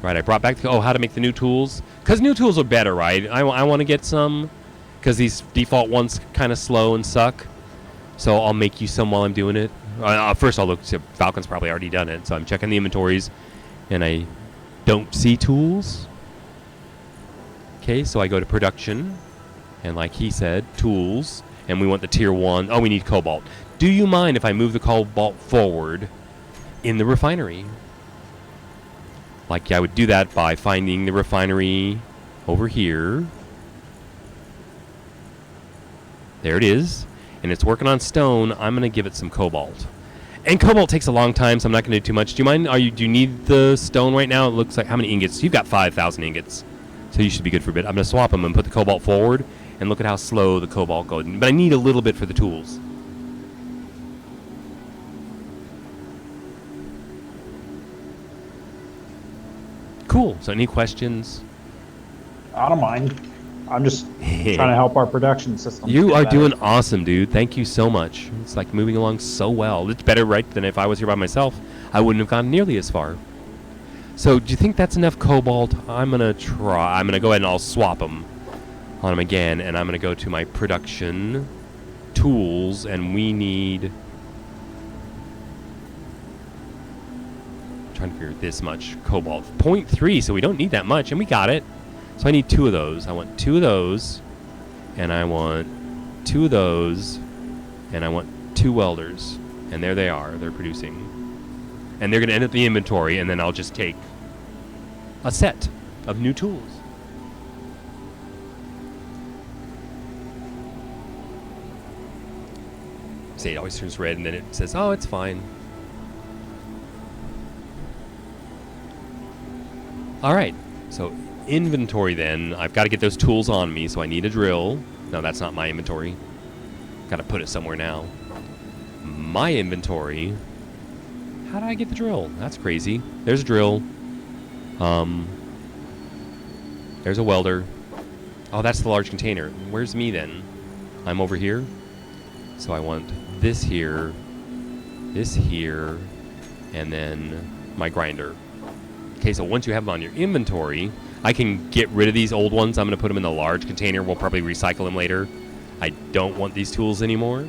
Right, I brought back how to make the new tools. Because new tools are better, right? I want to get some, because these default ones kind of slow and suck. So I'll make you some while I'm doing it. First I'll look, Falcon's probably already done it. So I'm checking the inventories, and I don't see tools. Okay, so I go to production, and like he said, tools, and we want the tier 1. Oh, we need cobalt. Do you mind if I move the cobalt forward in the refinery? Like I would do that by finding the refinery over here. There it is. And it's working on stone. I'm going to give it some cobalt. And cobalt takes a long time, so I'm not going to do too much. Do you mind? Do you need the stone right now? It looks like, how many ingots? You've got 5,000 ingots. So you should be good for a bit. I'm going to swap them and put the cobalt forward. And look at how slow the cobalt goes. But I need a little bit for the tools. Cool. So any questions? I don't mind. I'm just trying to help our production system. You are doing awesome, dude. Thank you so much. It's like moving along so well. It's better, right, than if I was here by myself. I wouldn't have gone nearly as far. So do you think that's enough cobalt? I'm going to try. I'm going to go ahead and I'll swap them on them again. And I'm going to go to my production tools. And we need... I'm trying to figure this much cobalt. 0.3, so we don't need that much. And we got it. So I need 2 of those. I want 2 of those, and I want 2 of those, and I want 2 welders. And there they are. They're producing. And they're going to end up in the inventory, and then I'll just take a set of new tools. See, it always turns red, and then it says, oh, it's fine. All right. So inventory then. I've got to get those tools on me, so I need a drill. No, that's not my inventory. Got to put it somewhere now. My inventory. How do I get the drill? That's crazy. There's a drill. There's a welder. Oh, that's the large container. Where's me then? I'm over here. So I want this here, and then my grinder. Okay, so once you have them on your inventory, I can get rid of these old ones. I'm going to put them in the large container. We'll probably recycle them later. I don't want these tools anymore.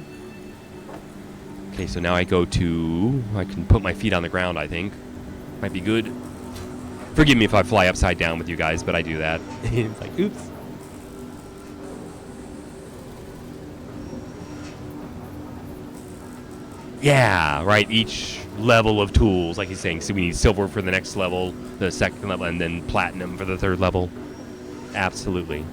Okay, so now I go to... I can put my feet on the ground, I think. Might be good. Forgive me if I fly upside down with you guys, but I do that. It's like, oops. Yeah, right, each level of tools, like he's saying. So we need silver for the next level, the second level, and then platinum for the third level. Absolutely.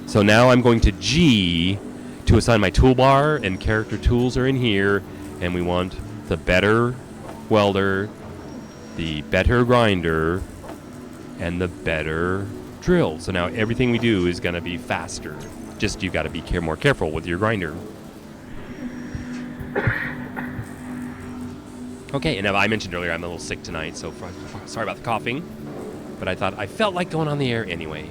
So now I'm going to G to assign my toolbar, and character tools are in here, and we want the better welder, the better grinder, and the better drill. So now everything we do is going to be faster. Just you got to be more careful with your grinder. Okay, and I mentioned earlier I'm a little sick tonight, so sorry about the coughing. But I felt like going on the air anyway.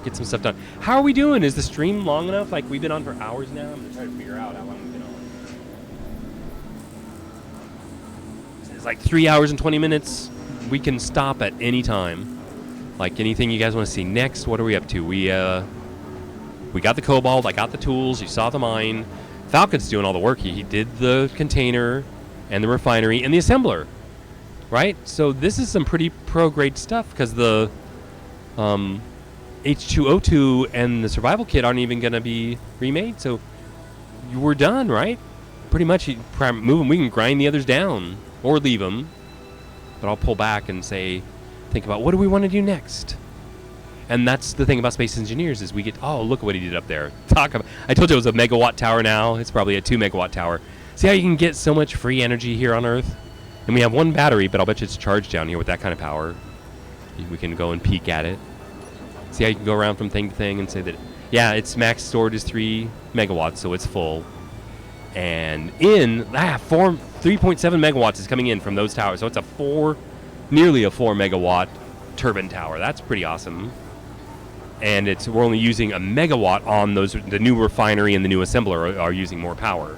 Get some stuff done. How are we doing? Is the stream long enough? Like, we've been on for hours now? I'm going to try to figure out how long we've been on. It's like 3 hours and 20 minutes. We can stop at any time. Like, anything you guys want to see next, what are we up to? We got the cobalt, I got the tools, you saw the mine. Falcon's doing all the work. He did the container and the refinery and the assembler, right? So this is some pretty pro-grade stuff, because the H2O2 and the survival kit aren't even going to be remade. So we're done, right? Pretty much move them. We can grind the others down or leave them. But I'll pull back and think about what do we want to do next? And that's the thing about Space Engineers is we get, oh, look at what he did up there. I told you it was a megawatt tower now. It's probably a 2 megawatt tower. See how you can get so much free energy here on Earth? And we have one battery, but I'll bet you it's charged down here with that kind of power. We can go and peek at it. See how you can go around from thing to thing and say that, yeah, its max stored is 3 megawatts, so it's full. And 3.7 megawatts is coming in from those towers. So it's nearly a 4 megawatt turbine tower. That's pretty awesome. And we're only using a megawatt on those. The new refinery and the new assembler are using more power.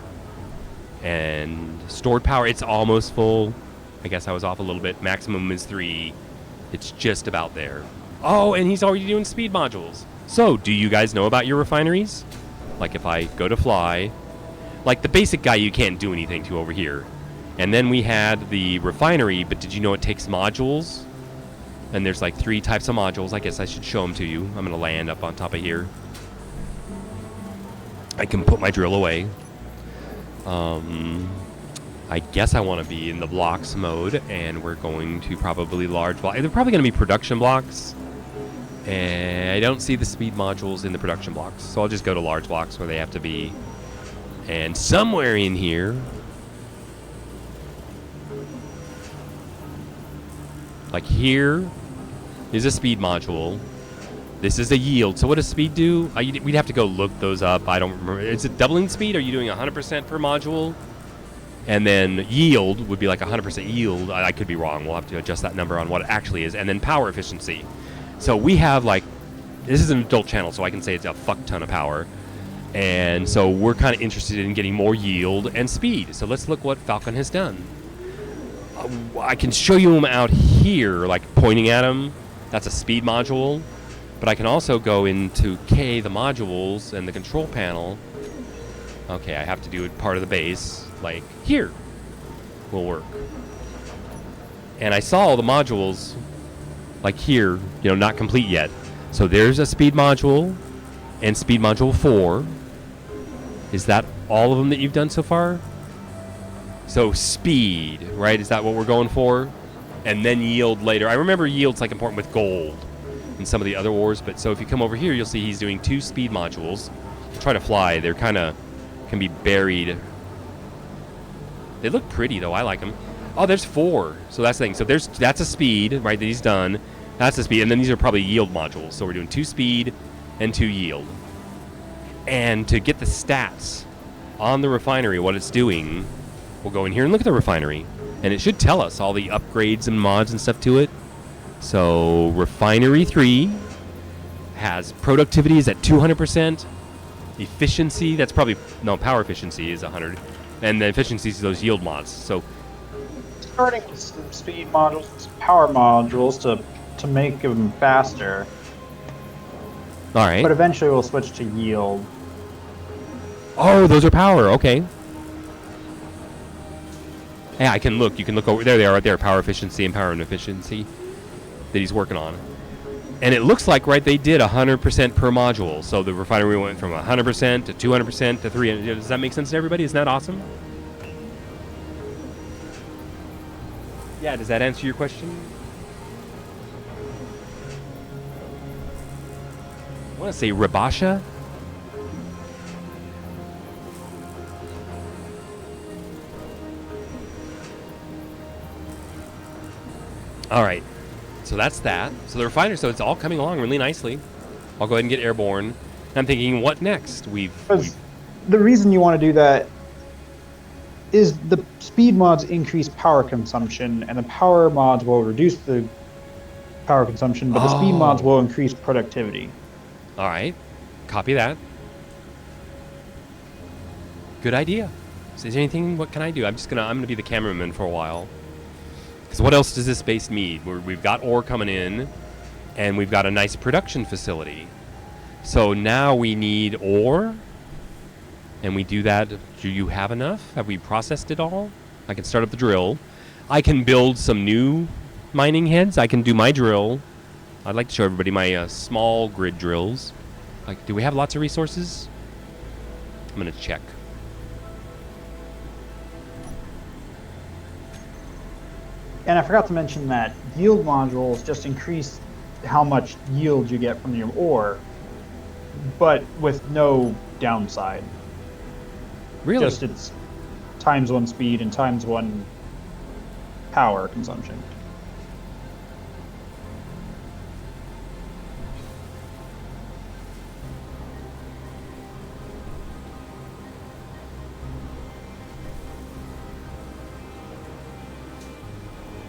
And stored power, it's almost full. I guess I was off a little bit. Maximum is 3. It's just about there. Oh, and he's already doing speed modules. So, do you guys know about your refineries? Like if I go to fly, like the basic guy you can't do anything to over here. And then we had the refinery, but did you know it takes modules? And there's like 3 types of modules. I guess I should show them to you. I'm going to land up on top of here. I can put my drill away. I guess I want to be in the blocks mode, and we're going to probably large blocks. They're probably going to be production blocks. And I don't see the speed modules in the production blocks. So I'll just go to large blocks where they have to be. And somewhere in here, like here, is a speed module. This is a yield. So what does speed do? We'd have to go look those up. I don't remember. Is it doubling speed? Are you doing 100% per module? And then yield would be like 100% yield. I could be wrong. We'll have to adjust that number on what it actually is. And then power efficiency. So we have like, this is an adult channel, so I can say it's a fuck ton of power. And so we're kind of interested in getting more yield and speed. So let's look what Falcon has done. I can show you them out here, like pointing at them. That's a speed module. But I can also go into K, the modules, and the control panel. Okay, I have to do it part of the base. Like here will work. And I saw all the modules like here, not complete yet. So there's a speed module and speed module 4. Is that all of them that you've done so far? So speed, right? Is that what we're going for? And then yield later. I remember yield's like important with gold in some of the other wars, but so if you come over here, you'll see he's doing 2 speed modules. Try to fly. They're kind of can be buried. They look pretty though. I like them. Oh, there's 4. So that's the thing. So that's a speed, right? That he's done. That's the speed, and then these are probably yield modules. So we're doing 2 speed and 2 yield. And to get the stats on the refinery, what it's doing, we'll go in here and look at the refinery, and it should tell us all the upgrades and mods and stuff to it. So refinery 3 has productivity is at 200%. Efficiency, that's probably power efficiency is 100, and the efficiency is those yield mods. So starting with some speed modules, some power modules to make them faster. All right. But eventually we'll switch to yield. Oh, those are power. Okay. Hey, I can look. You can look over there. They are right there. Power efficiency and power efficiency that he's working on. And it looks like, right, they did 100% per module. So the refinery went from 100% to 200% to 300%. Does that make sense to everybody? Isn't that awesome? Yeah, does that answer your question? I want to say Rabasha. All right. So that's that. So the refiner, so it's all coming along really nicely. I'll go ahead and get airborne. I'm thinking, what next? The reason you want to do that is the speed mods increase power consumption, and the power mods will reduce the power consumption, but the speed mods will increase productivity. All right. Copy that. Good idea. So is there anything, what can I do? I'm gonna be the cameraman for a while. Because what else does this base need? We've got ore coming in, and we've got a nice production facility. So now we need ore, and we do that. Do you have enough? Have we processed it all? I can start up the drill. I can build some new mining heads. I can do my drill. I'd like to show everybody my small grid drills. Like, do we have lots of resources? I'm gonna check. And I forgot to mention that yield modules just increase how much yield you get from your ore, but with no downside. Really? Just it's ×1 speed and ×1 power consumption.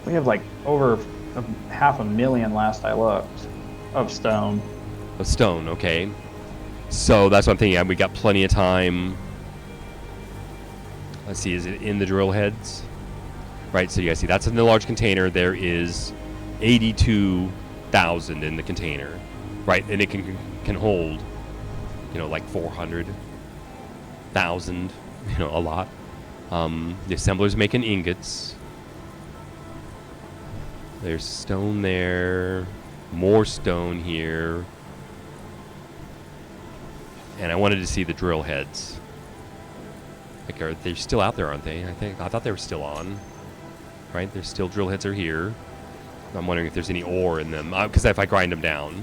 We have like over 500,000 last I looked of stone. Of stone, okay. So that's what I'm thinking. We got plenty of time. Let's see, is it in the drill heads? Right, so you guys see that's in the large container. There is 82,000 in the container, right? And it can hold, like 400,000, a lot. The assembler's making ingots. There's stone there, more stone here. And I wanted to see the drill heads. Like, are they still out there, aren't they? I thought they were still on. Right? There's still drill heads are here. I'm wondering if there's any ore in them. Because if I grind them down,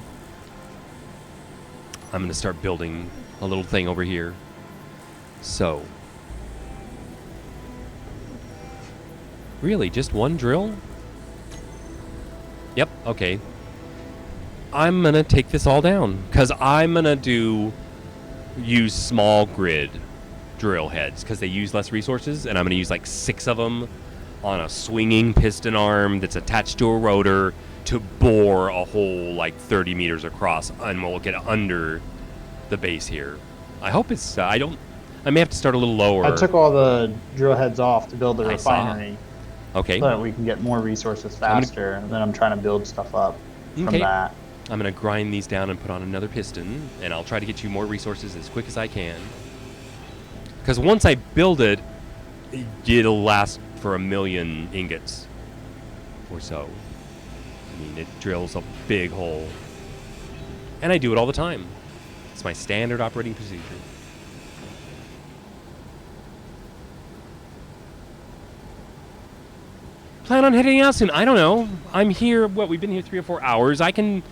I'm going to start building a little thing over here. So. Really? Just one drill? Yep. Okay. I'm going to take this all down. Because I'm going to use small grid drill heads. Because they use less resources. And I'm going to use like 6 of them on a swinging piston arm that's attached to a rotor to bore a hole like 30 meters across, and we'll get under the base here. I hope it's, I may have to start a little lower. I took all the drill heads off to build the I saw. refinery Okay. so that we can get more resources faster, and then I'm trying to build stuff up from Okay. that. I'm going to grind these down and put on another piston, and I'll try to get you more resources as quick as I can. Because once I build it, it'll last for 1 million ingots or so. I mean, it drills a big hole. And I do it all the time. It's my standard operating procedure. Plan on heading out soon? I don't know. I'm here, we've been here 3 or 4 hours. I can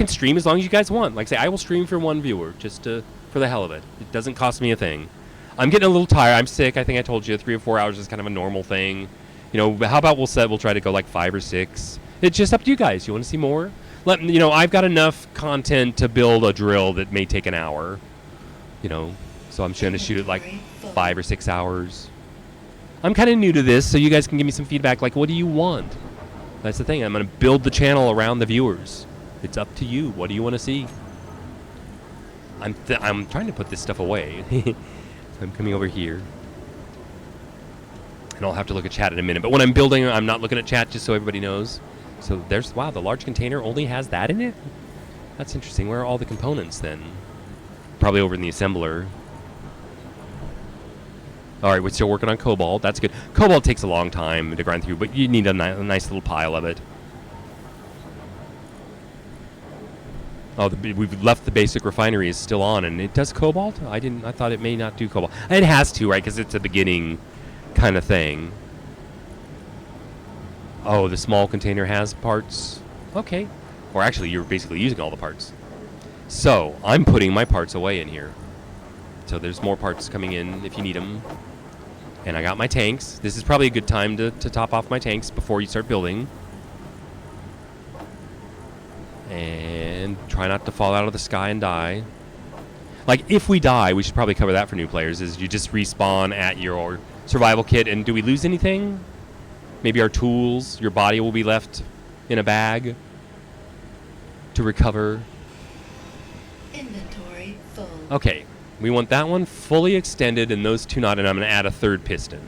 stream as long as you guys want. Like I say, I will stream for 1 viewer, just for the hell of it. It doesn't cost me a thing. I'm getting a little tired. I'm sick. I think I told you 3 or 4 hours is kind of a normal thing. How about we'll try to go like 5 or 6. It's just up to you guys. You want to see more? I've got enough content to build a drill that may take an hour. So I'm going to shoot it like 5 or 6 hours. I'm kind of new to this, so you guys can give me some feedback. Like, what do you want? That's the thing. I'm going to build the channel around the viewers. It's up to you. What do you want to see? I'm trying to put this stuff away. I'm coming over here. And I'll have to look at chat in a minute. But when I'm building, I'm not looking at chat, just so everybody knows. So there's, wow, the large container only has that in it? That's interesting. Where are all the components then? Probably over in the assembler. All right, we're still working on cobalt. That's good. Cobalt takes a long time to grind through, but you need a nice little pile of it. Oh, we've left the basic refinery is still on, and it does cobalt? I thought it may not do cobalt. It has to, right? Because it's a beginning kind of thing. Oh, the small container has parts. Okay. Or actually, you're basically using all the parts. So, I'm putting my parts away in here. So there's more parts coming in if you need them. And I got my tanks. This is probably a good time to top off my tanks before you start building. And try not to fall out of the sky and die. Like, if we die, we should probably cover that for new players, is you just respawn at your survival kit. And do we lose anything? Maybe our tools, your body will be left in a bag to recover. Inventory full. Okay, we want that one fully extended and those 2 not, and I'm going to add a 3rd piston.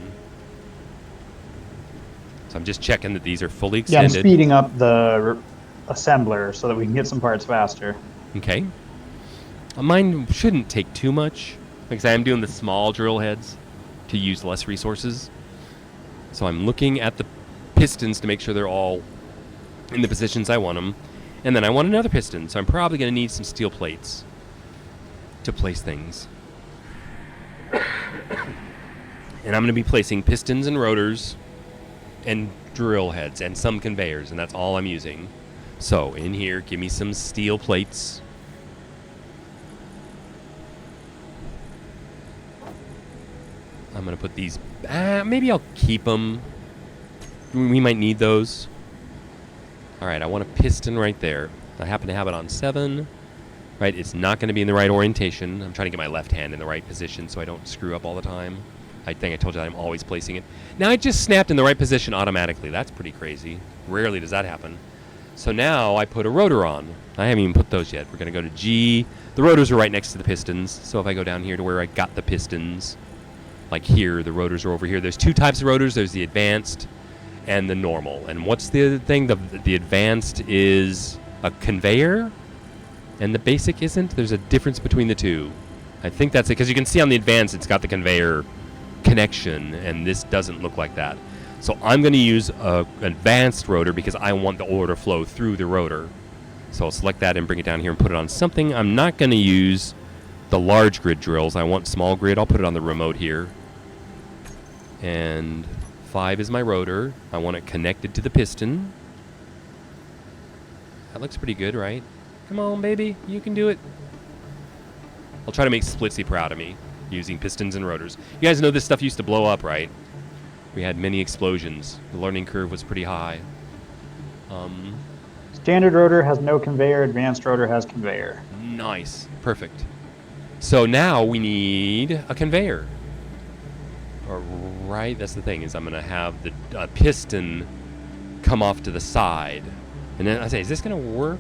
So I'm just checking that these are fully Yeah, I'm extended. speeding up the assembler so that we can get some parts faster. Okay. Mine shouldn't take too much. Like I say, I'm doing the small drill heads to use less resources. So I'm looking at the pistons to make sure they're all in the positions I want them. And then I want another piston, so I'm probably going to need some steel plates to place things. And I'm going to be placing pistons and rotors and drill heads and some conveyors, and that's all I'm using. So in here, give me some steel plates. I'm going to put these, maybe I'll keep them. We might need those. All right, I want a piston right there. I happen to have it on 7. Right, it's not going to be in the right orientation. I'm trying to get my left hand in the right position so I don't screw up all the time. I think I told you that I'm always placing it. Now it just snapped in the right position automatically. That's pretty crazy. Rarely does that happen. So now I put a rotor on. I haven't even put those yet. We're going to go to G. The rotors are right next to the pistons. So if I go down here to where I got the pistons, like here, the rotors are over here. There's 2 types of rotors. There's the advanced and the normal. And what's the thing? The advanced is a conveyor, and the basic isn't. There's a difference between the two. I think that's it, because you can see on the advanced it's got the conveyor connection, and this doesn't look like that. So I'm going to use an advanced rotor because I want the ore to flow through the rotor. So I'll select that and bring it down here and put it on something. I'm not going to use the large grid drills. I want small grid. I'll put it on the remote here. And 5 is my rotor. I want it connected to the piston. That looks pretty good, right? Come on, baby. You can do it. I'll try to make Splitsy proud of me using pistons and rotors. You guys know this stuff used to blow up, right? We had many explosions. The learning curve was pretty high. Standard rotor has no conveyor. Advanced rotor has conveyor. Nice. Perfect. So now we need a conveyor. Right? That's the thing, is I'm going to have the piston come off to the side. And then I say, is this going to work?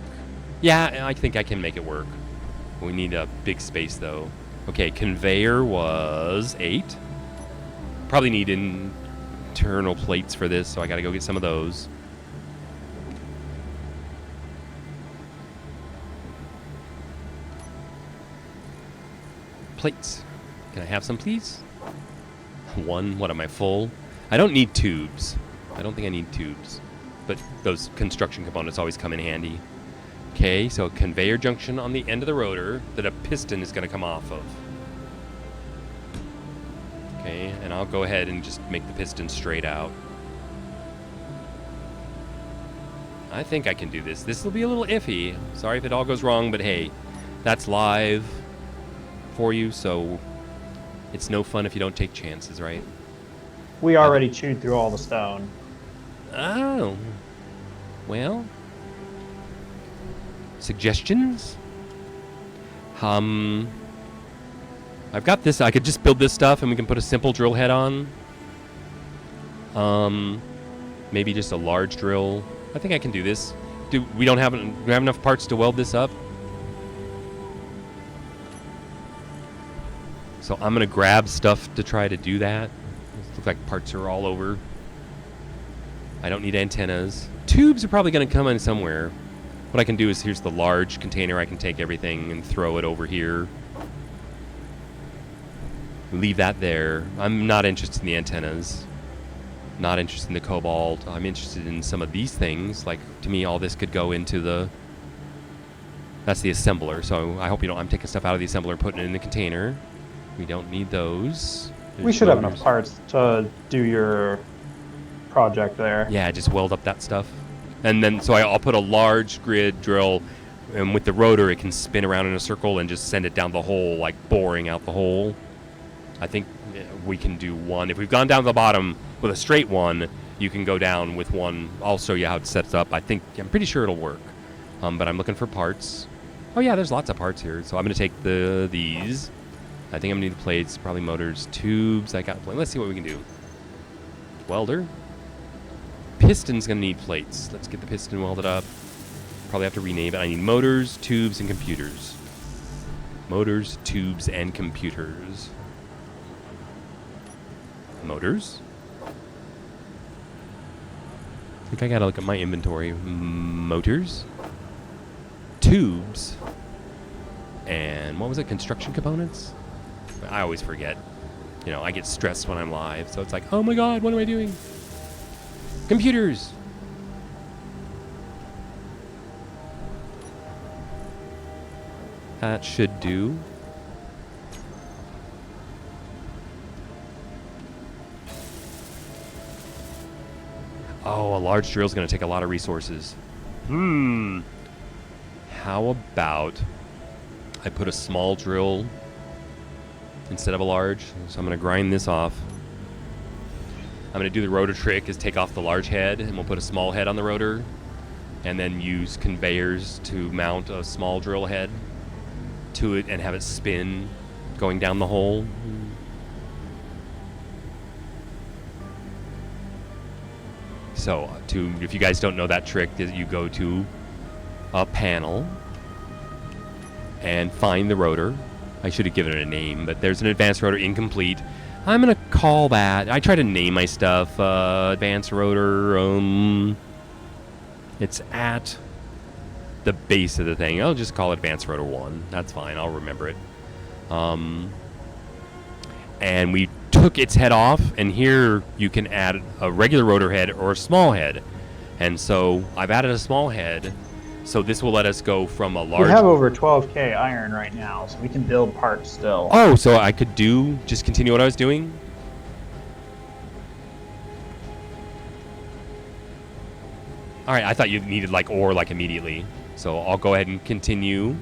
Yeah, I think I can make it work. We need a big space, though. Okay, conveyor was 8. Probably need internal plates for this, so I got to go get some of those. Plates. Can I have some, please? 1. What, am I full? I don't need tubes. I don't think I need tubes. But those construction components always come in handy. Okay, so a conveyor junction on the end of the rotor that a piston is going to come off of. Okay, and I'll go ahead and just make the piston straight out. I think I can do this. This will be a little iffy. Sorry if it all goes wrong, but hey, that's live for you, so it's no fun if you don't take chances, right? We already chewed through all the stone. Oh. Well. Suggestions? I've got this. I could just build this stuff and we can put a simple drill head on. Maybe just a large drill. I think I can do this. Do we have enough parts to weld this up? So I'm gonna grab stuff to try to do that. Looks like parts are all over. I don't need antennas. Tubes are probably gonna come in somewhere. What I can do is, here's the large container. I can take everything and throw it over here. Leave that there. I'm not interested in the antennas. Not interested in the cobalt. I'm interested in some of these things. Like, to me, all this could go into the... That's the assembler. So I hope you don't... I'm taking stuff out of the assembler and putting it in the container. We don't need those. We should have enough parts to do your project there. Yeah, just weld up that stuff. And then, so I'll put a large grid drill, and with the rotor, it can spin around in a circle and just send it down the hole, like boring out the hole. I think we can do one. If we've gone down to the bottom with a straight one, you can go down with one. I'll show you how it sets up. I'm pretty sure it'll work. But I'm looking for parts. Oh yeah, there's lots of parts here. So I'm going to take these. I think I'm going to need the plates, probably motors, tubes. Let's see what we can do. Welder. Piston's going to need plates. Let's get the piston welded up. Probably have to rename it. I need motors, tubes, and computers. Motors, tubes, and computers. Motors. I think I gotta look at my inventory. Motors. Tubes. And what was it? Construction components? I always forget. You know, I get stressed when I'm live, so it's like, oh my god, what am I doing? Computers. That should do. Oh, a large drill is going to take a lot of resources. How about I put a small drill instead of a large? So I'm going to grind this off. I'm going to do the rotor trick, is take off the large head, and we'll put a small head on the rotor, and then use conveyors to mount a small drill head to it and have it spin going down the hole. So, if you guys don't know that trick, you go to a panel and find the rotor. I should have given it a name, but there's an advanced rotor incomplete. I'm going to call that. I try to name my stuff. Advanced rotor. It's at the base of the thing. I'll just call it Advanced Rotor 1. That's fine. I'll remember it. And we took its head off, and here you can add a regular rotor head or a small head. And so I've added a small head, so this will let us go from a large... We have over 12k iron right now, so we can build parts still. Oh, so I could just continue what I was doing? Alright, I thought you needed ore immediately. So I'll go ahead and continue.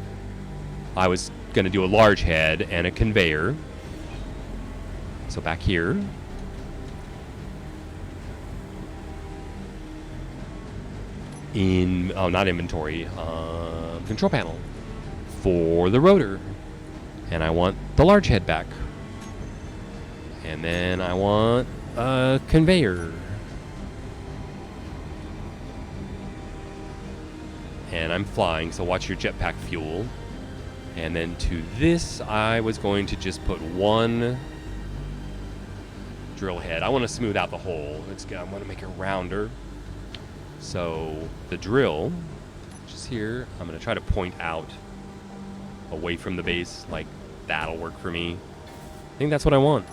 I was going to do a large head and a conveyor. So back here. Not inventory, control panel for the rotor. And I want the large head back. And then I want a conveyor. And I'm flying, so watch your jetpack fuel. And then to this, I was going to just put one drill head. I want to smooth out the hole. I want to make it rounder. So the drill, which is here, I'm going to try to point out away from the base. Like, that'll work for me. I think that's what I want.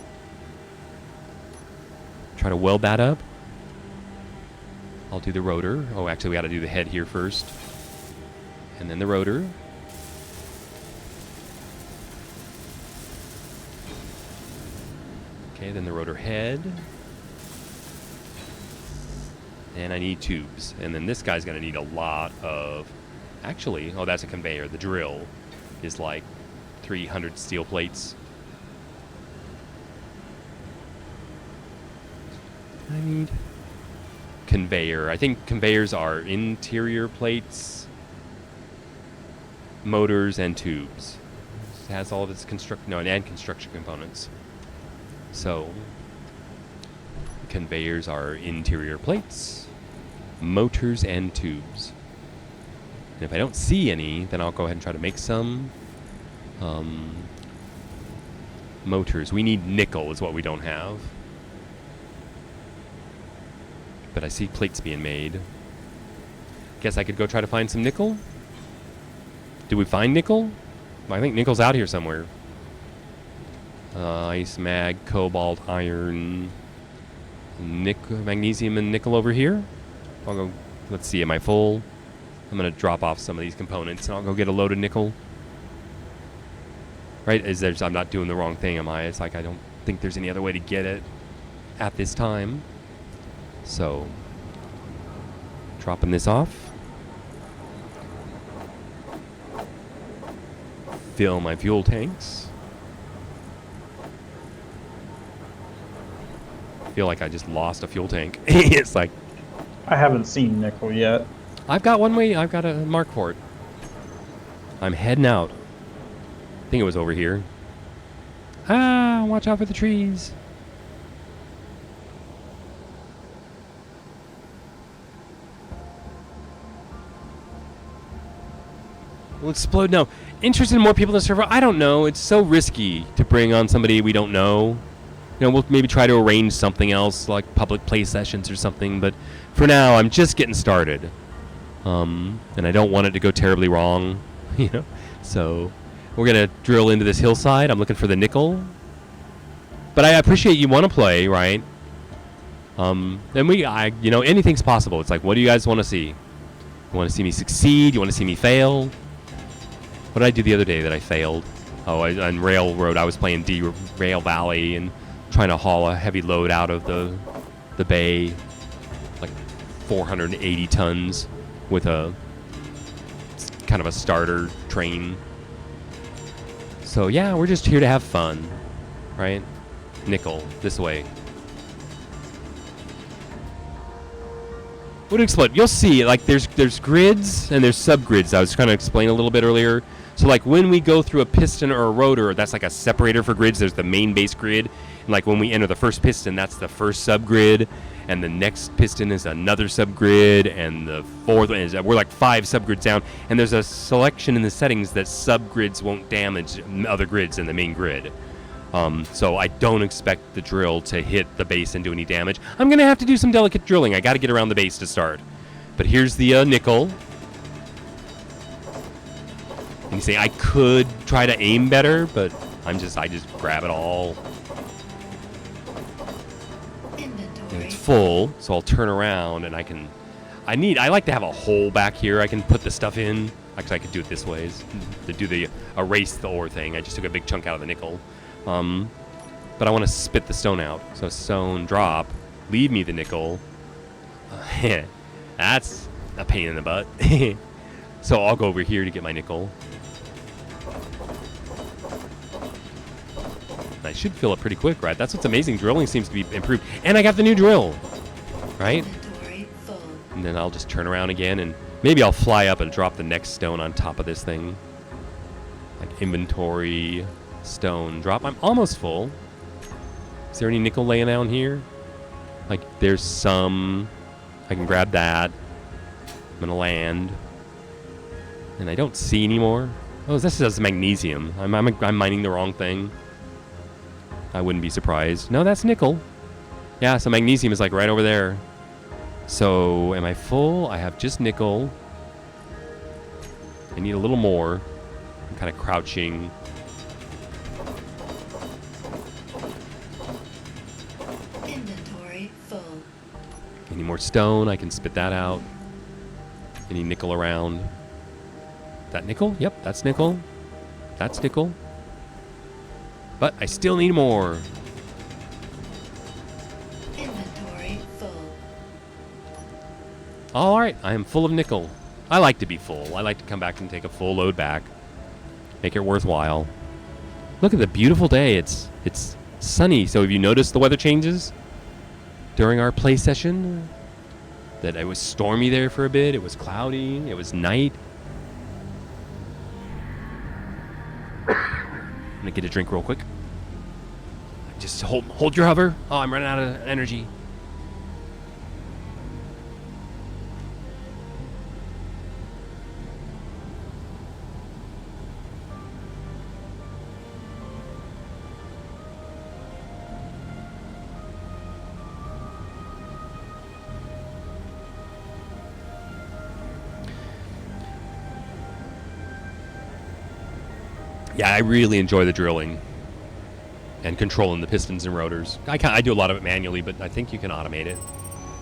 Try to weld that up. I'll do the rotor. Oh, actually, we got to do the head here first. And then the rotor. Okay, then the rotor head. And I need tubes. And then this guy's going to need a lot of... Actually, oh, that's a conveyor. The drill is like 300 steel plates. I need... Conveyor. I think conveyors are interior plates, motors, and tubes. It has all of its and construction components. So, conveyors are interior plates, motors, and tubes. And if I don't see any, then I'll go ahead and try to make some. Motors. We need nickel is what we don't have. But I see plates being made. Guess I could go try to find some nickel? Did we find nickel? I think nickel's out here somewhere. Ice, mag, cobalt, iron, magnesium, and nickel over here. I'll go, let's see, am I full? I'm going to drop off some of these components, and I'll go get a load of nickel. Right? I'm not doing the wrong thing, am I? It's like I don't think there's any other way to get it at this time. So, dropping this off. Fill my fuel tanks. I feel like I just lost a fuel tank. It's like... I haven't seen nickel yet. I've got a mark for it. I'm heading out. I think it was over here. Ah, watch out for the trees. Will explode? No. Interested in more people in the server? I don't know. It's so risky to bring on somebody we don't know. You know, we'll maybe try to arrange something else, like public play sessions or something. But for now, I'm just getting started. And I don't want it to go terribly wrong, you know. So we're going to drill into this hillside. I'm looking for the nickel. But I appreciate you want to play, right? And anything's possible. It's like, what do you guys want to see? You want to see me succeed? You want to see me fail? What did I do the other day that I failed? Oh, on Railroad, I was playing Rail Valley and trying to haul a heavy load out of the bay, like 480 tons with a kind of a starter train. So yeah, we're just here to have fun, right? Nickel, this way. Would explode. You'll see, like there's grids and there's subgrids. I was trying to explain a little bit earlier. So like when we go through a piston or a rotor, that's like a separator for grids. There's the main base grid. And like when we enter the first piston, that's the first subgrid. And the next piston is another subgrid. And the fourth one is, we're like 5 subgrids down. And there's a selection in the settings that subgrids won't damage other grids in the main grid. So I don't expect the drill to hit the base and do any damage. I'm going to have to do some delicate drilling. I got to get around the base to start. But here's the nickel. And you say I could try to aim better, but I just grab it all. And Inventory. it's full, so I'll turn around and I like to have a hole back here I can put the stuff in. Actually, I could do it this way, to do the erase the ore thing. I just took a big chunk out of the nickel. But I want to spit the stone out. So stone, drop, leave me the nickel. That's a pain in the butt. So I'll go over here to get my nickel. I should fill up pretty quick, right? That's what's amazing. Drilling seems to be improved. And I got the new drill, right? Inventory full. And then I'll just turn around again, and maybe I'll fly up and drop the next stone on top of this thing. Like inventory, stone, drop. I'm almost full. Is there any nickel laying down here? Like, there's some. I can grab that. I'm going to land. And I don't see any more. Oh, this is magnesium. I'm mining the wrong thing. I wouldn't be surprised. No, that's nickel. Yeah, so magnesium is like right over there. So, am I full? I have just nickel. I need a little more. I'm kind of crouching. Inventory full. Any more stone? I can spit that out. Any nickel around? That nickel? Yep, that's nickel. That's nickel. But I still need more. Inventory full. All right, I am full of nickel. I like to be full. I like to come back and take a full load back. Make it worthwhile. Look at the beautiful day. It's sunny. So have you noticed the weather changes during our play session? That it was stormy there for a bit. It was cloudy. It was night. I'm gonna get a drink real quick. Just hold your hover. Oh, I'm running out of energy. Yeah, I really enjoy the drilling and controlling the pistons and rotors. I do a lot of it manually, but I think you can automate it.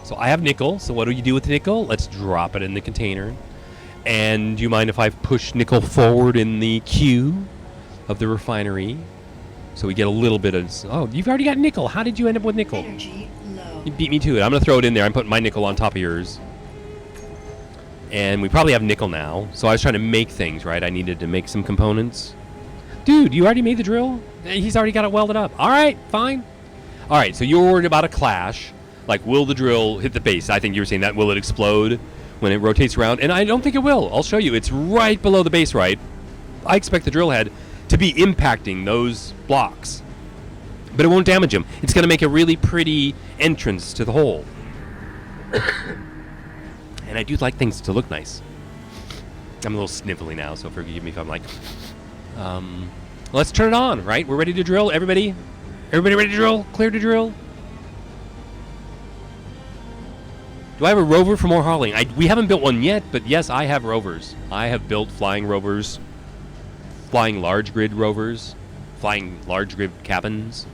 So I have nickel. So what do you do with the nickel? Let's drop it in the container. And do you mind if I push nickel forward in the queue of the refinery? So we get a little bit of... Oh, you've already got nickel. How did you end up with nickel? Energy low. You beat me to it. I'm going to throw it in there. I'm putting my nickel on top of yours. And we probably have nickel now. So I was trying to make things, right? I needed to make some components. Dude, you already made the drill? He's already got it welded up. All right, fine. All right, so you're worried about a clash. Like, will the drill hit the base? I think you were saying that. Will it explode when it rotates around? And I don't think it will. I'll show you. It's right below the base, right? I expect the drill head to be impacting those blocks. But it won't damage them. It's going to make a really pretty entrance to the hole. And I do like things to look nice. I'm a little sniffly now, so forgive me if I'm like... let's turn it on, right? We're ready to drill. Everybody ready to drill? Clear to drill? Do I have a rover for more hauling? We haven't built one yet, but yes, I have rovers. I have built flying rovers, flying large grid rovers, flying large grid cabins.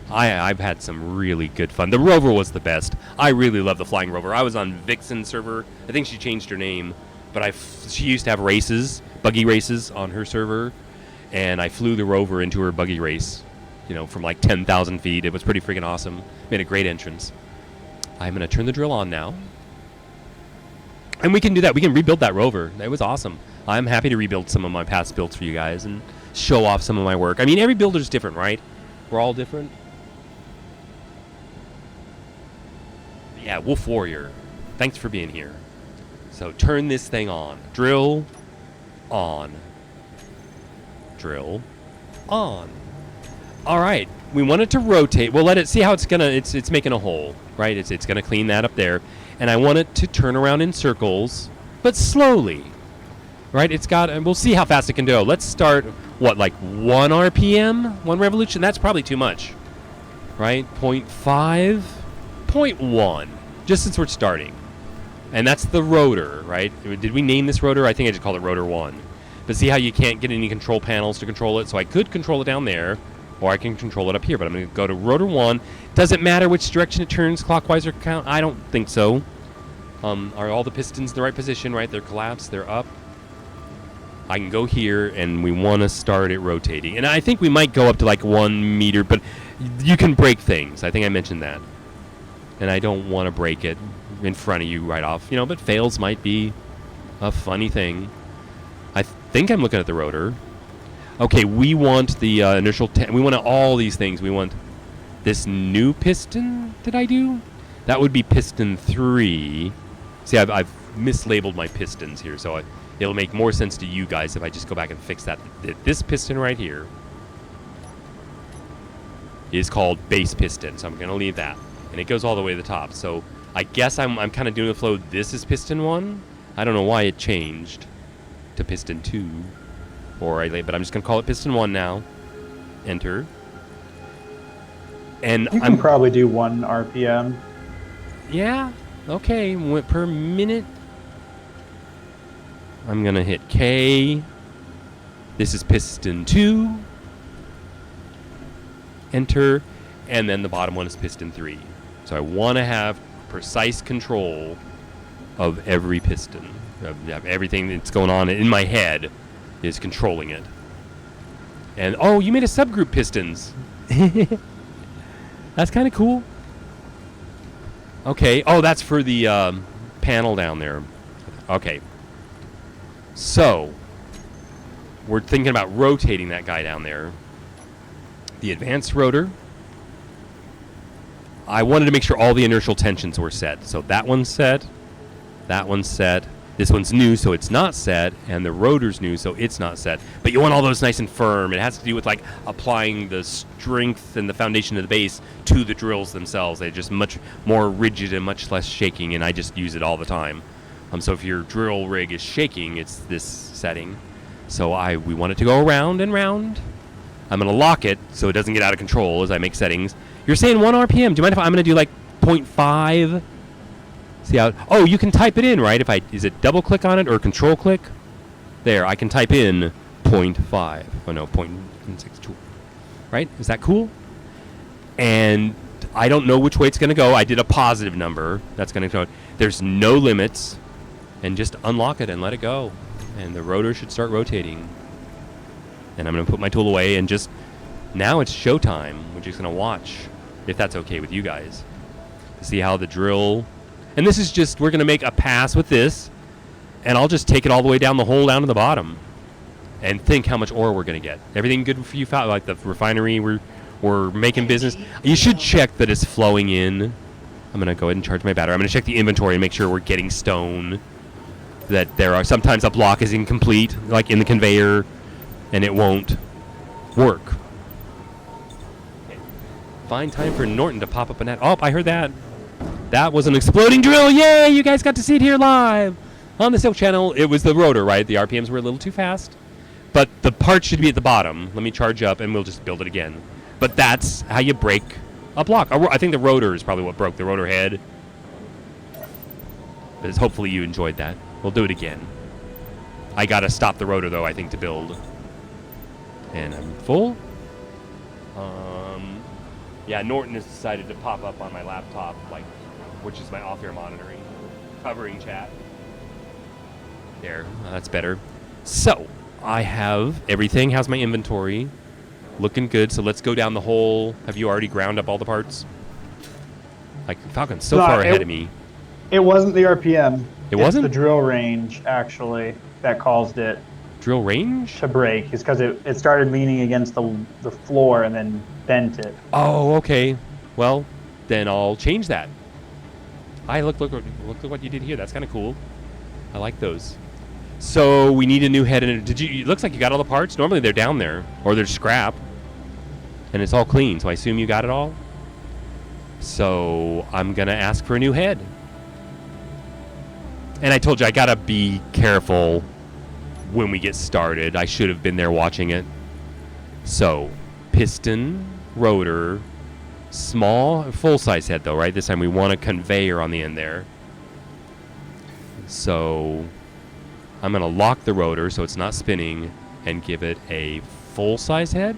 I've had some really good fun. The rover was the best. I really love the flying rover. I was on Vixen server. I think she changed her name, but she used to have races, buggy races on her server. And I flew the rover into her buggy race, from like 10,000 feet. It was pretty freaking awesome. Made a great entrance. I'm going to turn the drill on now. And we can do that. We can rebuild that rover. That was awesome. I'm happy to rebuild some of my past builds for you guys and show off some of my work. I mean, every builder's different, right? We're all different. Yeah, Wolf Warrior. Thanks for being here. So turn this thing on. Drill on. Drill on. All right, we want it to rotate. We'll let it see how it's gonna. It's making a hole, right? It's gonna clean that up there, and I want it to turn around in circles, but slowly, right? It's got, and we'll see how fast it can go. Let's start what, like 1 RPM, 1 revolution? That's probably too much, right? 0.5, 0.1, just since we're starting. And that's the rotor, right? Did we name this rotor? I think I just called it rotor 1. But see how you can't get any control panels to control it? So I could control it down there, or I can control it up here. But I'm going to go to rotor 1. Does it matter which direction it turns, clockwise or count? I don't think so. Are all the pistons in the right position, right? They're collapsed, they're up. I can go here, and we want to start it rotating. And I think we might go up to like 1 meter, but you can break things. I think I mentioned that. And I don't want to break it in front of you right off. You know, but fails might be a funny thing. I think I'm looking at the rotor. Okay, we want the initial... we want all these things. We want this new piston, did I do? That would be piston 3. See, I've mislabeled my pistons here, so it'll make more sense to you guys if I just go back and fix that. This piston right here is called base piston, so I'm going to leave that. And it goes all the way to the top. So I guess I'm kind of doing the flow. This is piston 1. I don't know why it changed to piston 2. But I'm just going to call it piston 1 now. Enter. And You can probably do 1 RPM. Yeah, okay, per minute. I'm going to hit K. This is piston 2. Enter. And then the bottom one is piston 3. So I want to have precise control of every piston. Of everything that's going on in my head is controlling it. And, oh, you made a subgroup pistons. That's kind of cool. Okay. Oh, that's for the panel down there. Okay. So, we're thinking about rotating that guy down there. The advanced rotor. I wanted to make sure all the inertial tensions were set. So that one's set. That one's set. This one's new, so it's not set. And the rotor's new, so it's not set. But you want all those nice and firm. It has to do with like applying the strength and the foundation of the base to the drills themselves. They're just much more rigid and much less shaking, and I just use it all the time. So if your drill rig is shaking, it's this setting. So we want it to go around and round. I'm going to lock it so it doesn't get out of control as I make settings. You're saying 1 RPM. Do you mind if I'm going to do like 0.5? See how... Oh, you can type it in, right? Is it double click on it or control click? There, I can type in 0.5. Oh, no, 0.62. Right? Is that cool? And I don't know which way it's going to go. I did a positive number. That's going to go... There's no limits. And just unlock it and let it go. And the rotor should start rotating. And I'm going to put my tool away and just... Now it's showtime. We're just going to watch, if that's okay with you guys, to see how the drill... And this is just... We're going to make a pass with this. And I'll just take it all the way down the hole down to the bottom. And think how much ore we're going to get. Everything good for you? Like the refinery, we're making business. You should check that it's flowing in. I'm going to go ahead and charge my battery. I'm going to check the inventory and make sure we're getting stone. That there are... Sometimes a block is incomplete, like in the conveyor, and it won't work. Okay. Find time for Norton to pop up an ad. Oh, I heard that. That was an exploding drill. Yay! You guys got to see it here live on the Silk Channel. It was the rotor, right? The RPMs were a little too fast. But the part should be at the bottom. Let me charge up, and we'll just build it again. But that's how you break a block. I think the rotor is probably what broke the rotor head. But hopefully you enjoyed that. We'll do it again. I got to stop the rotor, though, I think, to build. And I'm full. Yeah, Norton has decided to pop up on my laptop, which is my off-air monitoring, covering chat. There, that's better. So, I have everything. How's my inventory? Looking good. So let's go down the hole. Have you already ground up all the parts? Falcon's so far ahead of me. It wasn't the RPM. It wasn't? It's the drill range, actually, that caused it Drill range? to break. It's because it started leaning against the floor and then bent it. Oh, okay. Well, then I'll change that. Look at what you did here. That's kind of cool. I like those. So we need a new head. And it looks like you got all the parts. Normally they're down there, or they're scrap, and it's all clean. So I assume you got it all. So I'm gonna ask for a new head. And I told you I gotta be careful when we get started. I should have been there watching it. So, piston, rotor, small, full-size head though, right? This time we want a conveyor on the end there. So, I'm going to lock the rotor so it's not spinning and give it a full-size head.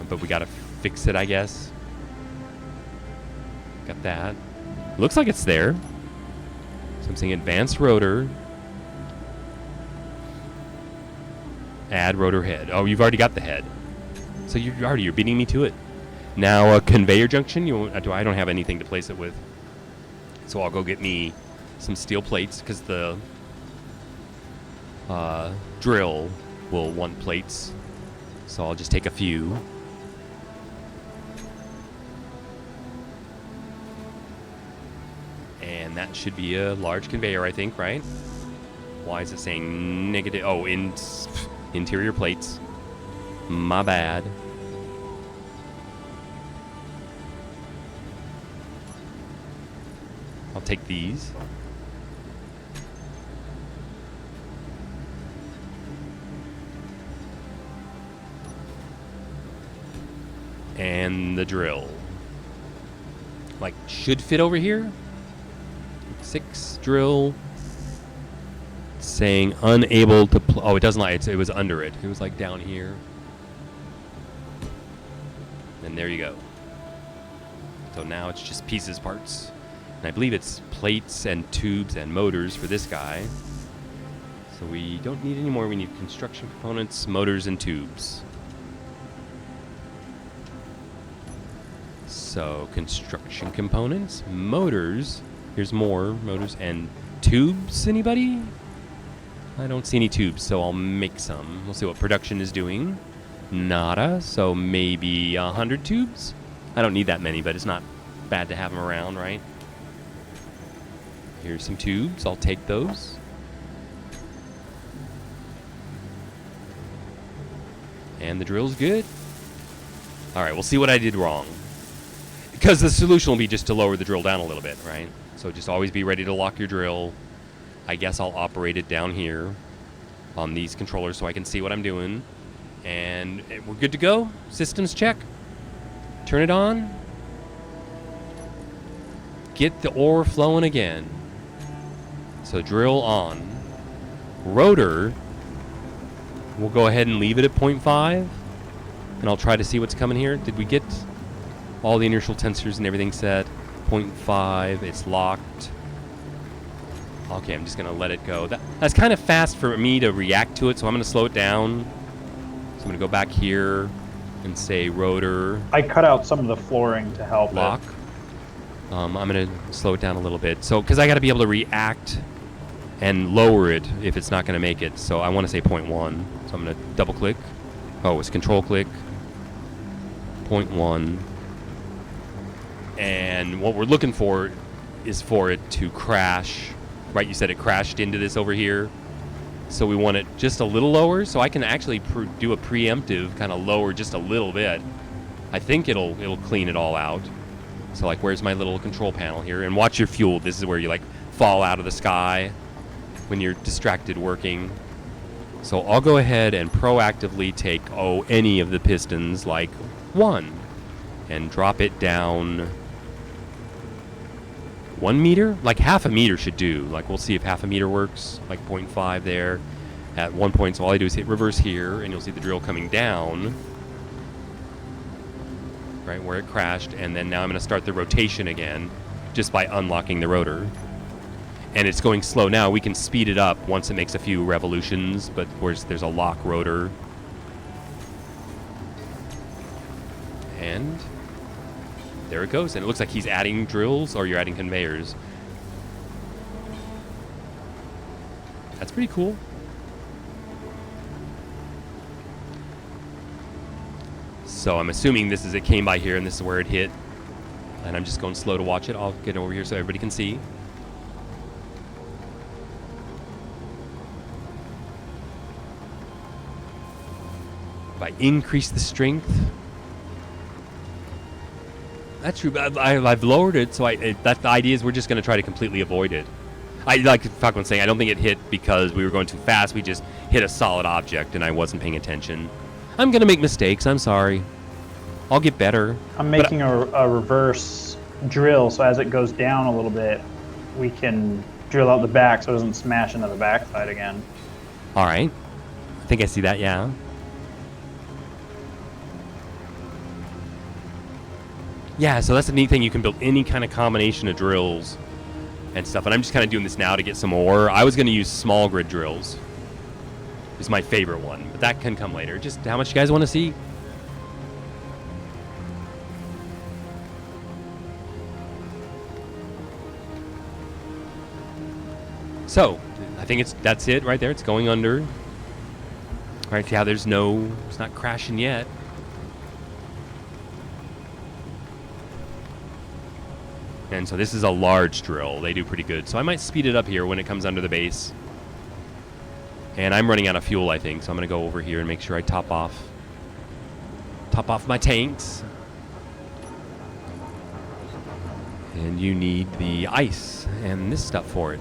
But we got to fix it, I guess. Got that. Looks like it's there. So I'm saying advanced rotor. Add rotor head. Oh, you've already got the head. So you're beating me to it. Now a conveyor junction. I don't have anything to place it with. So I'll go get me some steel plates because the drill will want plates. So I'll just take a few. And that should be a large conveyor, I think, right? Why is it saying negative? Oh, interior plates. My bad. I'll take these. And the drill. Like, should fit over here. 6 drill. Saying unable to. Oh, it doesn't like it was under it. It was like down here. And there you go. So now it's just pieces, parts. And I believe it's plates and tubes and motors for this guy. So we don't need any more. We need construction components, motors, and tubes. So construction components, motors. Here's more motors and tubes. Anybody? I don't see any tubes, so I'll make some. We'll see what production is doing. Nada. So maybe 100 tubes. I don't need that many, but it's not bad to have them around, right? Here's some tubes. I'll take those. And the drill's good. All right, we'll see what I did wrong. Because the solution will be just to lower the drill down a little bit, right? So just always be ready to lock your drill. I guess I'll operate it down here on these controllers so I can see what I'm doing. And we're good to go. Systems check. Turn it on. Get the ore flowing again. So drill on. Rotor, we'll go ahead and leave it at 0.5. And I'll try to see what's coming here. Did we get all the inertial tensors and everything set? 0.5, it's locked. Okay, I'm just going to let it go. That's kind of fast for me to react to it, so I'm going to slow it down. So I'm going to go back here and say rotor. I cut out some of the flooring to help lock. I'm going to slow it down a little bit. So, because I got to be able to react and lower it if it's not going to make it. So I want to say 0.1. So I'm going to double click. Oh, it's control click. 0.1. And what we're looking for is for it to crash. Right, you said it crashed into this over here. So we want it just a little lower. So I can actually do a preemptive kind of lower just a little bit. I think it'll clean it all out. So like, where's my little control panel here? And watch your fuel. This is where you like fall out of the sky when you're distracted working. So I'll go ahead and proactively take any of the pistons, like 1, and drop it down 1 meter? Like half a meter should do. Like we'll see if half a meter works. Like 0.5 there. At 1 point, so all I do is hit reverse here, and you'll see the drill coming down. Right where it crashed, and then now I'm going to start the rotation again, just by unlocking the rotor. And it's going slow now. We can speed it up once it makes a few revolutions, but there's a lock rotor. And there it goes. And it looks like he's adding drills, or you're adding conveyors. That's pretty cool. So I'm assuming it came by here, and this is where it hit. And I'm just going slow to watch it. I'll get over here so everybody can see. If I increase the strength, that's true. I've lowered it, so the idea is we're just going to try to completely avoid it. I like Falcon was saying, I don't think it hit because we were going too fast. We just hit a solid object and I wasn't paying attention. I'm going to make mistakes. I'm sorry. I'll get better. I'm making a reverse drill, so as it goes down a little bit, we can drill out the back so it doesn't smash into the backside again. All right. I think I see that, yeah. Yeah, so that's a neat thing. You can build any kind of combination of drills and stuff. And I'm just kind of doing this now to get some ore. I was going to use small grid drills. It's my favorite one, but that can come later. Just how much you guys want to see? So, I think that's it right there. It's going under. All right, yeah, it's not crashing yet. And so this is a large drill. They do pretty good. So I might speed it up here when it comes under the base. And I'm running out of fuel, I think. So I'm going to go over here and make sure I top off my tanks. And you need the ice and this stuff for it.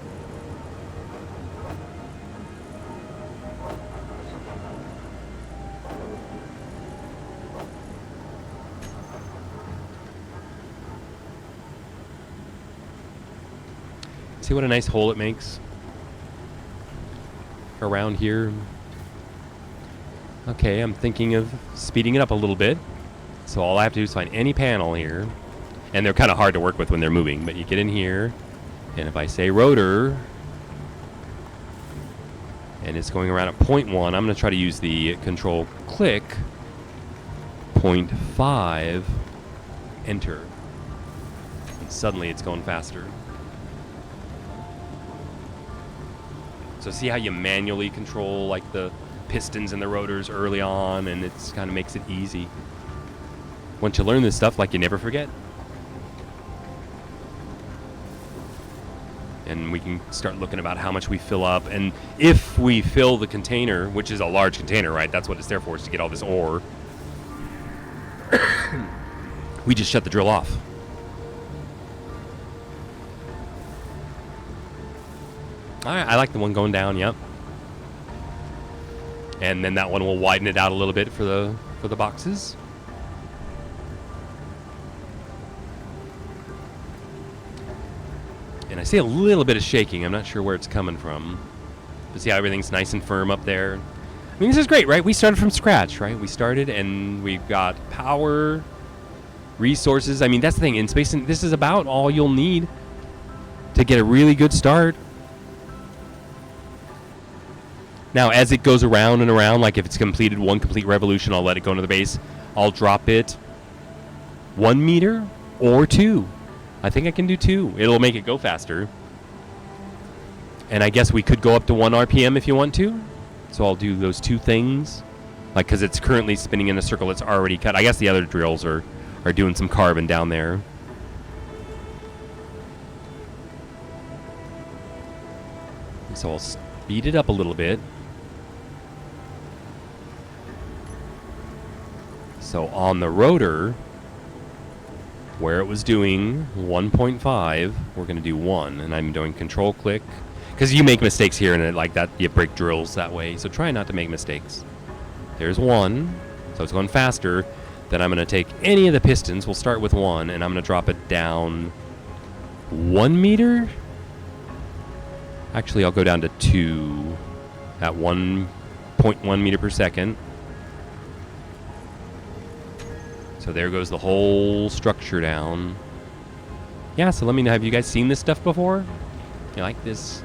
See what a nice hole it makes around here. Okay, I'm thinking of speeding it up a little bit. So all I have to do is find any panel here. And they're kind of hard to work with when they're moving, but you get in here, and if I say rotor, and it's going around at 0.1, I'm going to try to use the control click, 0.5, enter. And suddenly it's going faster. So see how you manually control like the pistons and the rotors early on, and it's kind of makes it easy. Once you learn this stuff, like, you never forget. And we can start looking about how much we fill up, and if we fill the container, which is a large container, right? That's what it's there for, is to get all this ore. We just shut the drill off. All right, I like the one going down, yep. And then that one will widen it out a little bit for the boxes. And I see a little bit of shaking. I'm not sure where it's coming from. But see how everything's nice and firm up there? I mean, this is great, right? We started from scratch, right? We started and we've got power, resources. I mean, that's the thing. In space, this is about all you'll need to get a really good start. Now, as it goes around and around, like if it's completed one complete revolution, I'll let it go into the base. I'll drop it 1 meter or 2. I think I can do 2. It'll make it go faster. And I guess we could go up to 1 RPM if you want to. So I'll do those 2 things. Like, because it's currently spinning in a circle that's already cut. I guess the other drills are doing some carbon down there. So I'll speed it up a little bit. So on the rotor, where it was doing 1.5, we're going to do 1. And I'm doing control click. Because you make mistakes here and it, like that, you break drills that way. So try not to make mistakes. There's 1. So it's going faster. Then I'm going to take any of the pistons. We'll start with 1. And I'm going to drop it down 1 meter. Actually, I'll go down to 2 at 1.1 meter per second. So there goes the whole structure down. Yeah, so let me know, have you guys seen this stuff before? You like this?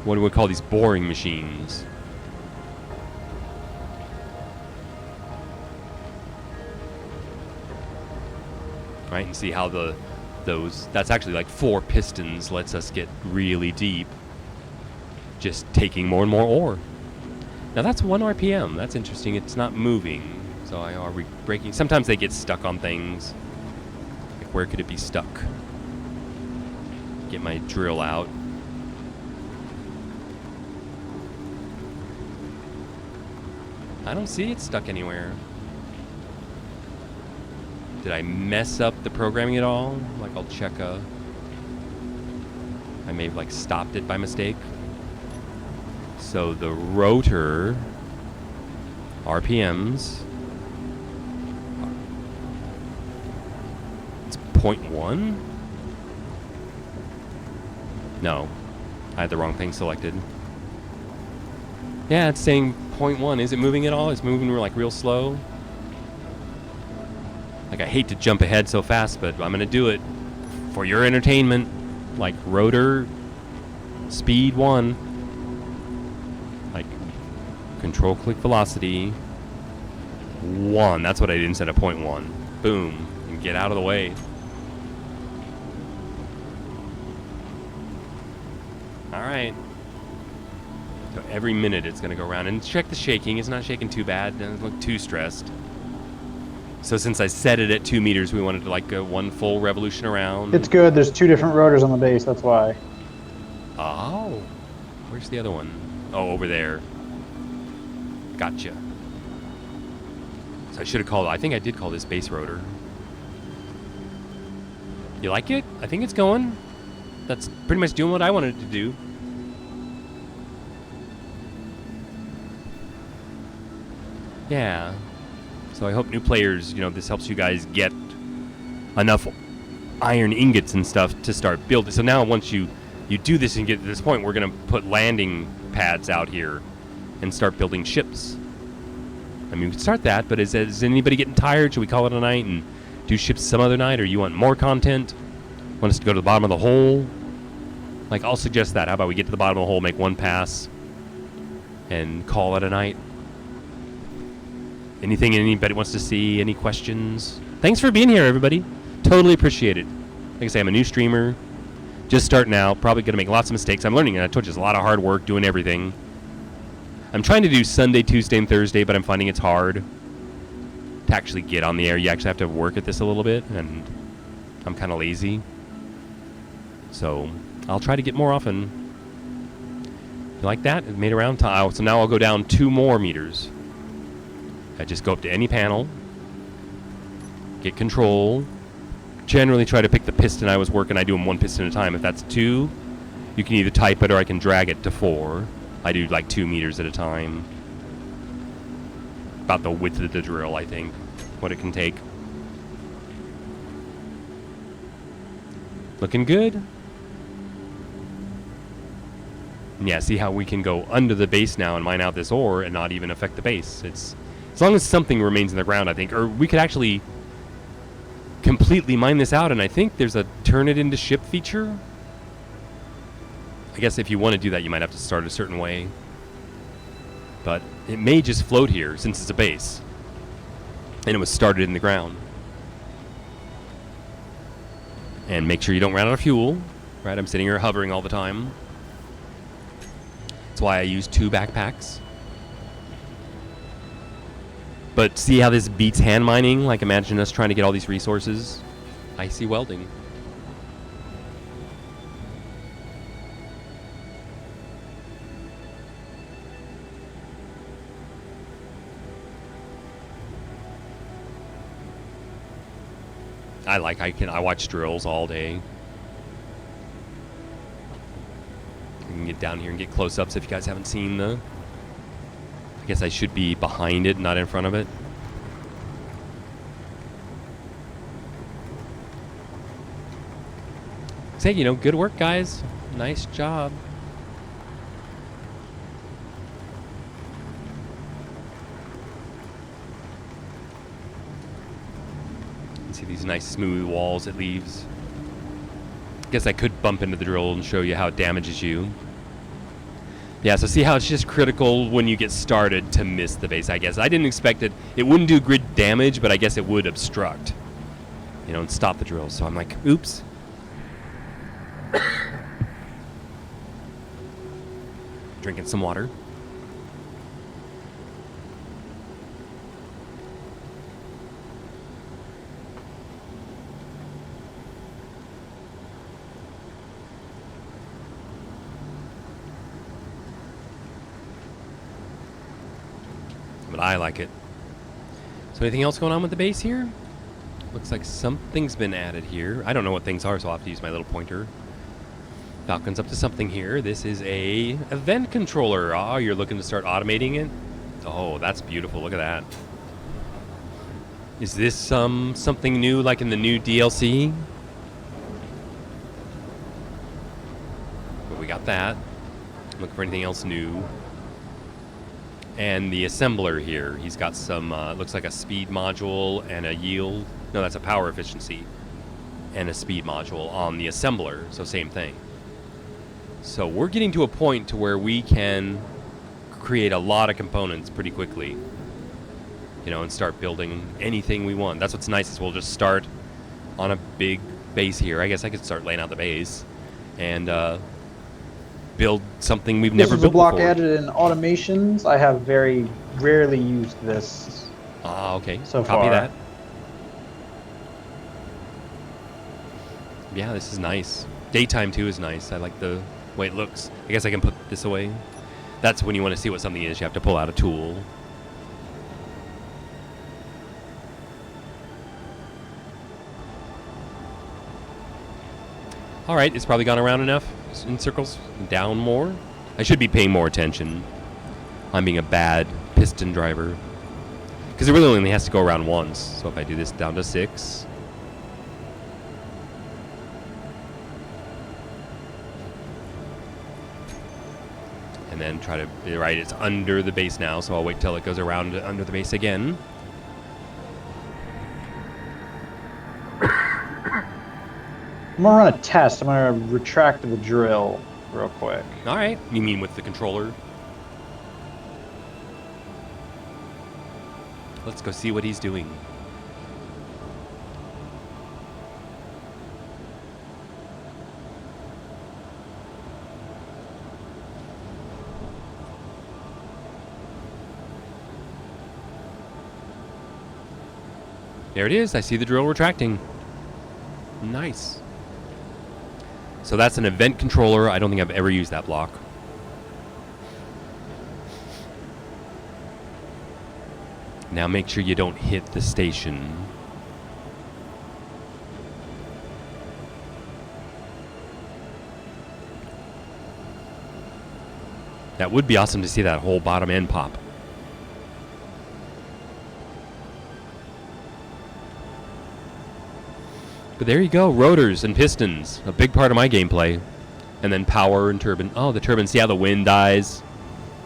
What do we call these boring machines? Right, and see how that's actually like 4 pistons lets us get really deep. Just taking more and more ore. Now that's 1 RPM. That's interesting. It's not moving. So are we breaking? Sometimes they get stuck on things. Like, where could it be stuck? Get my drill out. I don't see it stuck anywhere. Did I mess up the programming at all? Like, I'll check I may have like stopped it by mistake. So the rotor RPMs, it's 0.1? No, I had the wrong thing selected. Yeah, it's saying 0.1. Is it moving at all? It's moving like real slow. Like, I hate to jump ahead so fast, but I'm gonna do it for your entertainment. Like, rotor speed 1. Like, control click velocity 1. That's what I did instead of 0.1. Boom. And get out of the way. Alright. So every minute it's going to go around. And check the shaking. It's not shaking too bad. Doesn't look too stressed. So since I set it at 2 meters, we wanted to like go 1 full revolution around. It's good. There's 2 different rotors on the base. That's why. Oh. Where's the other one? Oh, over there. Gotcha. So I should have called... I think I did call this base rotor. You like it? I think it's going. That's pretty much doing what I wanted it to do. Yeah. So I hope new players, you know, this helps you guys get enough iron ingots and stuff to start building. So now once you do this and get to this point, we're going to put landing pads out here and start building ships. I mean, we could start that, but is anybody getting tired? Should we call it a night and do ships some other night? Or you want more content? Want us to go to the bottom of the hole? Like, I'll suggest that. How about we get to the bottom of the hole, make 1 pass, and call it a night? Anything anybody wants to see? Any questions? Thanks for being here, everybody. Totally appreciate it. Like I say, I'm a new streamer. Just starting out. Probably going to make lots of mistakes. I'm learning, and I told you, it's a lot of hard work doing everything. I'm trying to do Sunday, Tuesday, and Thursday, but I'm finding it's hard to actually get on the air. You actually have to work at this a little bit, and I'm kind of lazy. So I'll try to get more often. You like that? It made around time. So now I'll go down 2 more meters. I just go up to any panel, get control, generally try to pick the piston I was working. I do them 1 piston at a time. If that's 2, you can either type it or I can drag it to 4. I do like 2 meters at a time. About the width of the drill, I think, what it can take. Looking good. Yeah, see how we can go under the base now and mine out this ore and not even affect the base. It's as long as something remains in the ground, I think. Or we could actually completely mine this out, and I think there's a turn it into ship feature. I guess if you want to do that, you might have to start a certain way. But it may just float here since it's a base. And it was started in the ground. And make sure you don't run out of fuel. Right, I'm sitting here hovering all the time. That's why I use 2 backpacks. But see how this beats hand mining? Like, imagine us trying to get all these resources. Icy welding. I watch drills all day. I can get down here and get close-ups if you guys haven't seen the... I guess I should be behind it, not in front of it. Say, you know, good work, guys. Nice job. See these nice smooth walls it leaves. Guess I could bump into the drill and show you how it damages you. Yeah, so see how it's just critical when you get started to miss the base, I guess. I didn't expect it. It wouldn't do grid damage, but I guess it would obstruct. You know, and stop the drill. So I'm like, oops. Drinking some water. But I like it. So anything else going on with the base here? Looks like something's been added here. I don't know what things are, so I'll have to use my little pointer. Falcon's up to something here. This is a event controller. Oh, you're looking to start automating it? Oh, that's beautiful. Look at that. Is this something new like in the new DLC? But we got that. Looking for anything else new. And the assembler here. He's got some, looks like a speed module and a yield. No, that's a power efficiency. And a speed module on the assembler. So same thing. So we're getting to a point to where we can create a lot of components pretty quickly. You know, and start building anything we want. That's what's nice is we'll just start on a big base here. I guess I could start laying out the base and build something we've never This is a built block before. added in automations. I have very rarely used this. Ah, okay. So Copy far. that. Yeah, this is nice. Daytime too is nice. I like the way it looks. I guess I can put this away. That's when you want to see what something is. You have to pull out a tool. All right, it's probably gone around enough in circles. Down more. I should be paying more attention. I'm being a bad piston driver. Because it really only has to go around once. So if I do this down to 6. And then try to, right, it's under the base now. So I'll wait till it goes around under the base again. I'm gonna run a test. I'm gonna retract the drill real quick. All right. You mean with the controller? Let's go see what he's doing. There it is. I see the drill retracting. Nice. So that's an event controller. I don't think I've ever used that block. Now make sure you don't hit the station. That would be awesome to see that whole bottom end pop. But there you go, rotors and pistons, a big part of my gameplay. And then power and turbine. Oh, the turbine, see how the wind dies?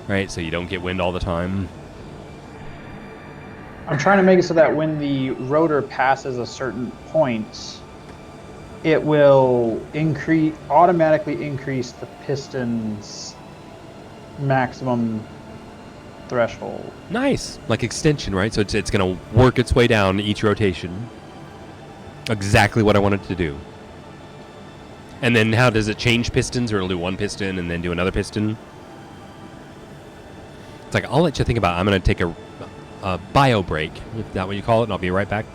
Right, so you don't get wind all the time. I'm trying to make it so that when the rotor passes a certain point, it will automatically increase the piston's maximum threshold. Nice, like extension, right? So it's going to work its way down each rotation. Exactly what I wanted to do. And then how does it change pistons, or it'll do one piston and then do another piston? It's like, I'll let you think about it. I'm going to take a bio break, if that's what you call it, and I'll be right back.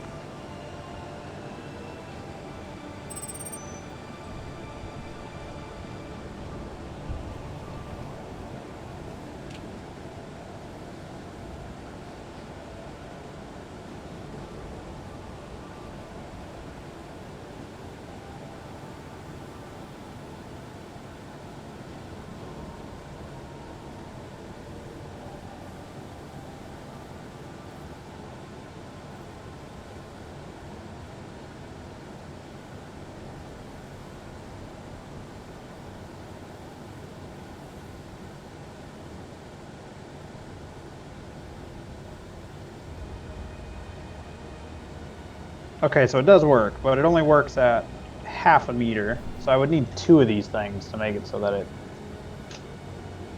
Okay, so it does work, but it only works at half a meter. So I would need 2 of these things to make it so that it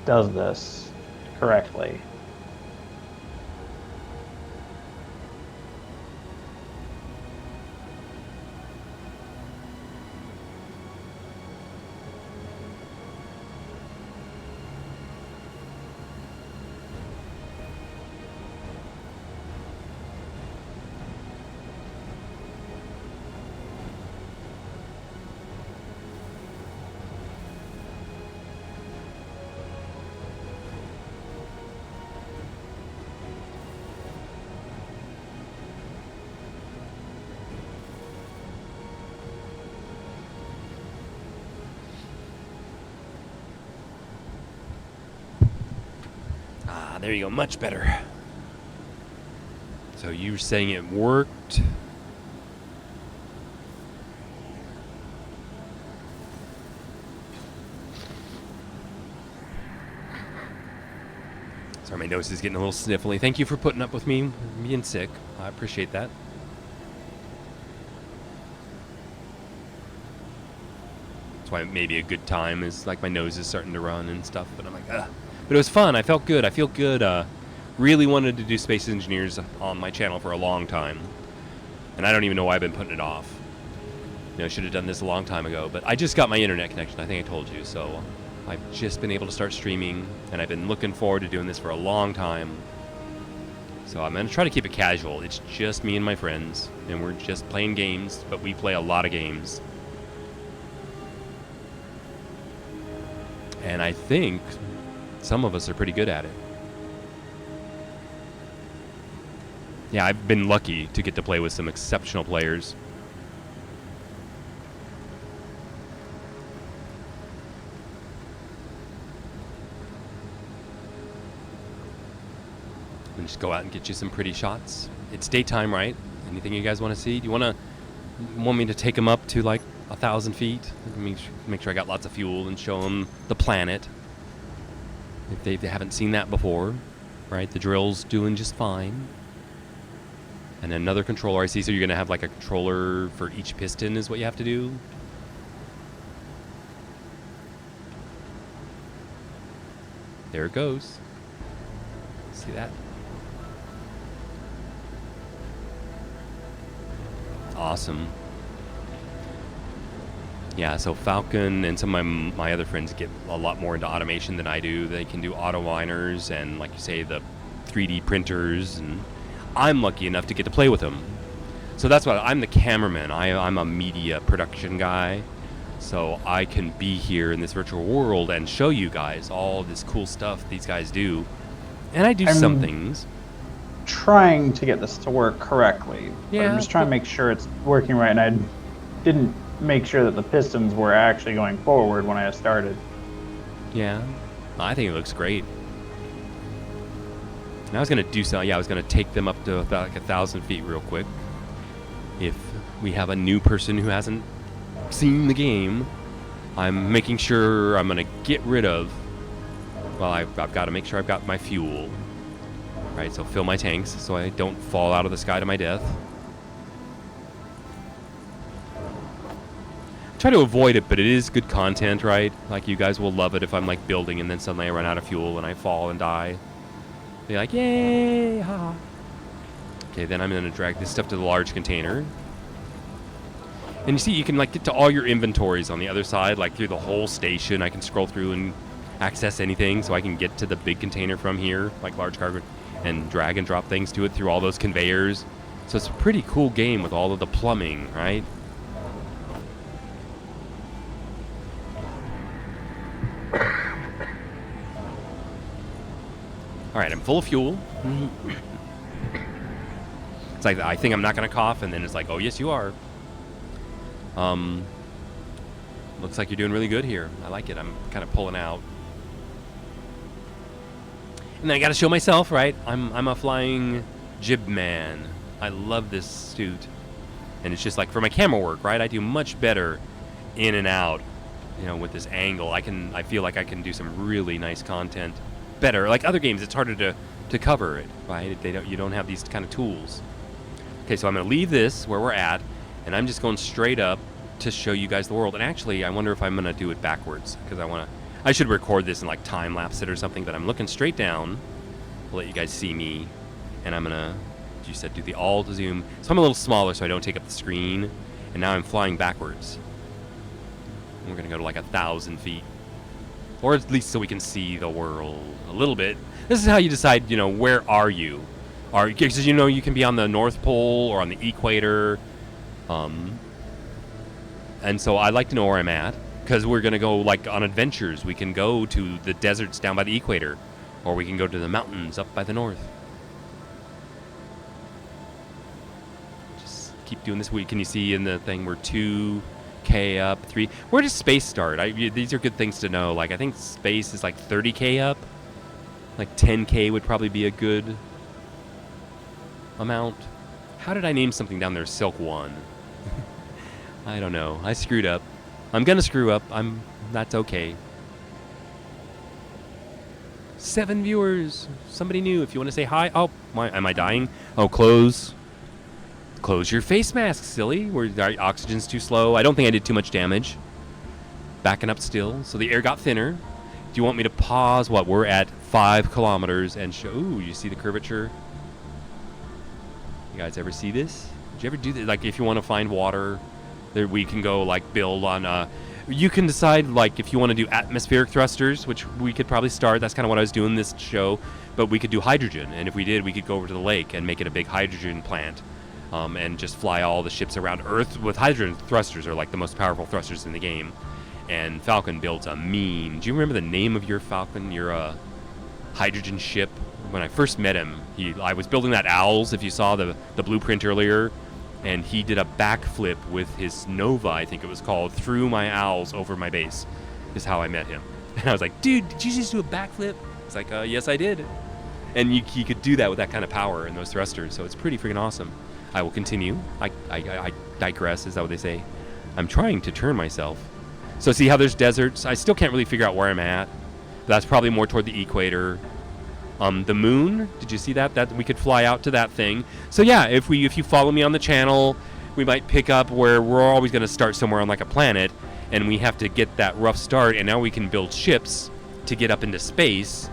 does this correctly. there you go. Much better. So you were saying it worked. Sorry, my nose is getting a little sniffly. Thank you for putting up with me being sick. I appreciate that. That's why maybe a good time is like my nose is starting to run and stuff. But I'm like, ugh. But it was fun. I felt good. I feel good. Really wanted to do Space Engineers on my channel for a long time. And I don't even know why I've been putting it off. You know, I should have done this a long time ago. But I just got my internet connection. I think I told you. So I've just been able to start streaming. And I've been looking forward to doing this for a long time. So I'm going to try to keep it casual. It's just me and my friends. And we're just playing games. But we play a lot of games. And I think some of us are pretty good at it. Yeah, I've been lucky to get to play with some exceptional players. And just go out and get you some pretty shots. It's daytime, right? Anything you guys want to see? Do you want me to take them up to like 1,000 feet? Make sure I got lots of fuel and show them the planet. If they haven't seen that before, right? The drill's doing just fine. And another controller I see, so you're going to have like a controller for each piston is what you have to do. There it goes. See that? Awesome. Yeah, so Falcon and some of my other friends get a lot more into automation than I do. They can do auto liners and, like you say, the 3D printers, and I'm lucky enough to get to play with them. So that's why I'm the cameraman. I'm a media production guy, so I can be here in this virtual world and show you guys all this cool stuff these guys do. And I do some things. Trying to get this to work correctly. But Yeah, I'm just trying to make sure it's working right, and I didn't make sure that the pistons were actually going forward when I started. Yeah, I think it looks great. And I was going to do so. Yeah, I was going to take them up to about like 1,000 feet real quick. If we have a new person who hasn't seen the game, I'm making sure I'm going to get rid of. Well, I've got to make sure I've got my fuel. Right, so fill my tanks so I don't fall out of the sky to my death. Try to avoid it, but it is good content, right? Like, you guys will love it if I'm like building and then suddenly I run out of fuel and I fall and die. Be like, yay, ha. Okay, then I'm gonna drag this stuff to the large container. And you see, you can like get to all your inventories on the other side, like through the whole station. I can scroll through and access anything, so I can get to the big container from here, like large cargo, and drag and drop things to it through all those conveyors. So it's a pretty cool game with all of the plumbing, right? All right, I'm full of fuel. It's like, I think I'm not going to cough, and then it's like, oh, yes, you are. Looks like you're doing really good here. I like it. I'm kind of pulling out. And then I got to show myself, right? I'm a flying jib man. I love this suit. And it's just like, for my camera work, right? I do much better in and out, you know, with this angle. I feel like I can do some really nice content better. Like other games, it's harder to cover it, right? You don't have these kind of tools. Okay, so I'm going to leave this where we're at, and I'm just going straight up to show you guys the world. And actually, I wonder if I'm going to do it backwards, because I should record this and like time lapse it or something, but I'm looking straight down to let you guys see me, and I'm going to, you said do the alt zoom. So I'm a little smaller so I don't take up the screen, and now I'm flying backwards. And we're going to go to like 1,000 feet. Or at least so we can see the world a little bit. This is how you decide, you know, where are you? Because, you know, you can be on the North Pole or on the equator. And so I like to know where I'm at, because we're going to go, like, on adventures. We can go to the deserts down by the equator, or we can go to the mountains up by the north. Just keep doing this. Can you see in the thing we're 2K up, 3? Where does space start? These are good things to know. Like, I think space is like 30K up. Like 10K would probably be a good amount. How did I name something down there? Silk 1. I don't know. I screwed up. I'm gonna screw up. That's okay. 7 viewers. Somebody new. If you want to say hi. Oh, am I dying? Oh, close your face mask, silly. Our oxygen's too slow. I don't think I did too much damage. Backing up still. So the air got thinner. Do you want me to pause? What? We're at 5 kilometers and show. Ooh, you see the curvature? You guys ever see this? Did you ever do that? Like, if you want to find water, there we can go like build on. You can decide like if you want to do atmospheric thrusters, which we could probably start. That's kind of what I was doing this show. But we could do hydrogen, and if we did, we could go over to the lake and make it a big hydrogen plant, and just fly all the ships around Earth with hydrogen thrusters. Are like the most powerful thrusters in the game. And Falcon built a mean. Do you remember the name of your Falcon? Your hydrogen ship. When I first met him, I was building that Owls. If you saw the blueprint earlier. And he did a backflip with his Nova, I think it was called, through my Owls over my base, is how I met him. And I was like, dude, did you just do a backflip? It's like, yes, I did. And he could do that with that kind of power and those thrusters, so it's pretty freaking awesome. I will continue. I digress, is that what they say? I'm trying to turn myself. So see how there's deserts? I still can't really figure out where I'm at. That's probably more toward the equator. The moon, did you see that? That we could fly out to that thing. So yeah, if you follow me on the channel, we might pick up where we're always going to start somewhere on like a planet, and we have to get that rough start, and now we can build ships to get up into space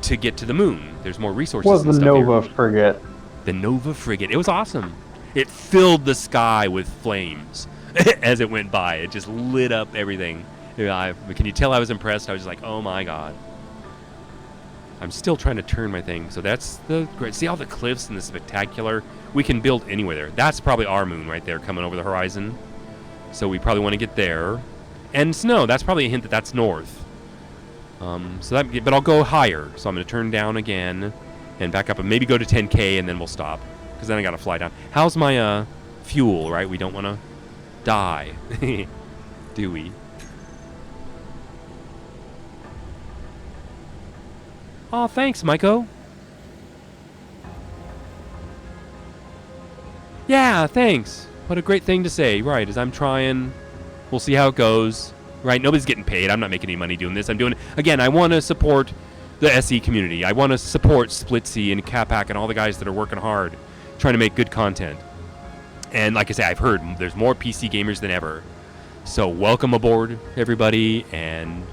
to get to the moon. There's more resources. Was the and stuff Nova here. frigate? The Nova frigate. It was awesome. It filled the sky with flames as it went by. It just lit up everything. Can you tell I was impressed? I was just like, oh my god. I'm still trying to turn my thing. So that's the great. See all the cliffs and the spectacular. We can build anywhere there. That's probably our moon right there coming over the horizon. So we probably want to get there. And snow. That's probably a hint that that's north. But I'll go higher. So I'm going to turn down again and back up and maybe go to 10K and then we'll stop. Because then I got to fly down. How's my fuel, right? We don't want to die. Do we? Oh, thanks, Maiko. Yeah, thanks. What a great thing to say. Right, as I'm trying. We'll see how it goes. Right, nobody's getting paid. I'm not making any money doing this. I'm doing it. Again, I want to support the SE community. I want to support Splitsy and Capac and all the guys that are working hard, trying to make good content. And like I say, I've heard there's more PC gamers than ever. So welcome aboard, everybody, and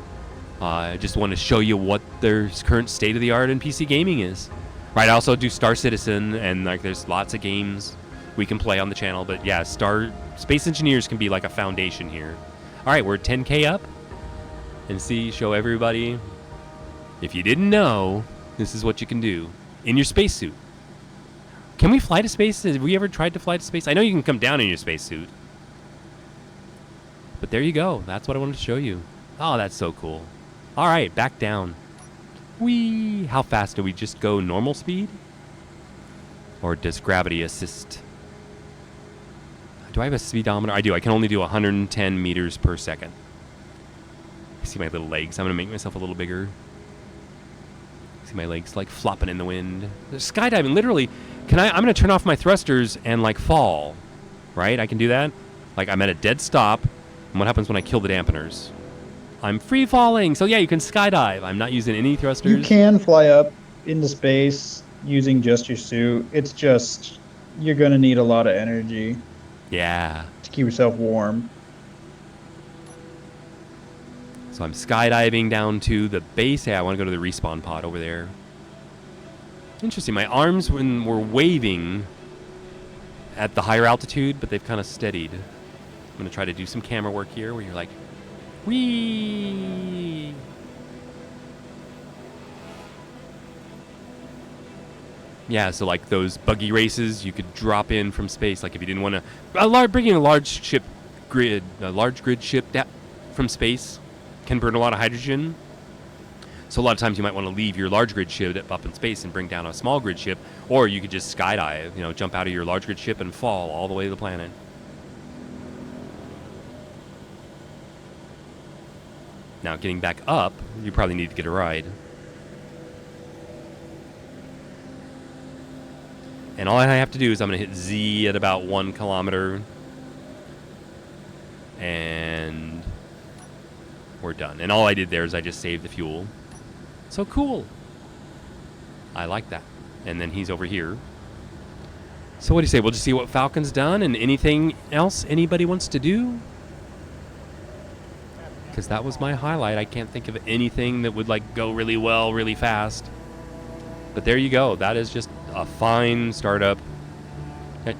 I just want to show you what their current state of the art in PC gaming is. Right, I also do Star Citizen, and like there's lots of games we can play on the channel. But yeah, Space Engineers can be like a foundation here. All right, we're 10K up, and show everybody. If you didn't know, this is what you can do in your spacesuit. Can we fly to space? Have we ever tried to fly to space? I know you can come down in your spacesuit. But there you go. That's what I wanted to show you. Oh, that's so cool. All right, back down. Whee! How fast do we just go? Normal speed? Or does gravity assist? Do I have a speedometer? I do. I can only do 110 meters per second. See my little legs. I'm going to make myself a little bigger. See my legs like flopping in the wind. There's skydiving, literally. I'm going to turn off my thrusters and like fall. Right? I can do that. Like I'm at a dead stop. And what happens when I kill the dampeners? I'm free falling. So yeah, you can skydive. I'm not using any thrusters. You can fly up into space using just your suit. It's just you're going to need a lot of energy. Yeah. To keep yourself warm. So I'm skydiving down to the base. Hey, I want to go to the respawn pod over there. Interesting. My arms when were waving at the higher altitude, but they've kind of steadied. I'm going to try to do some camera work here where you're like, whee! Yeah, so like those buggy races, you could drop in from space. Like if you didn't want to, bringing a large grid ship from space can burn a lot of hydrogen. So a lot of times you might want to leave your large grid ship up in space and bring down a small grid ship, or you could just skydive, jump out of your large grid ship and fall all the way to the planet. Now getting back up, you probably need to get a ride. And all I have to do is I'm going to hit Z at about 1 kilometer. And we're done. And all I did there is I just saved the fuel. So cool. I like that. And then he's over here. So what do you say? We'll just see what Falcon's done and anything else anybody wants to do? Because that was my highlight. I can't think of anything that would like go really well, really fast. But there you go. That is just a fine startup.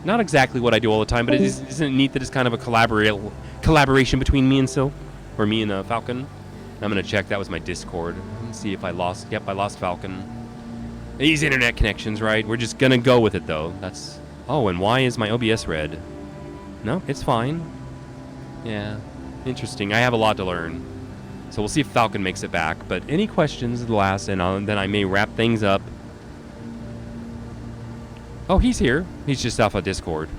Not exactly what I do all the time, but isn't it neat that it's kind of a collaboration between me and Sil? Or me and Falcon? I'm going to check. That was my Discord. Let's see if I lost. Yep, I lost Falcon. These internet connections, right? We're just going to go with it, though. That's... Oh, and why is my OBS red? No, it's fine. Yeah, interesting. I have a lot to learn. So we'll see if Falcon makes it back. But any questions at the last, and then I may wrap things up. Oh, he's here. He's just off of Discord.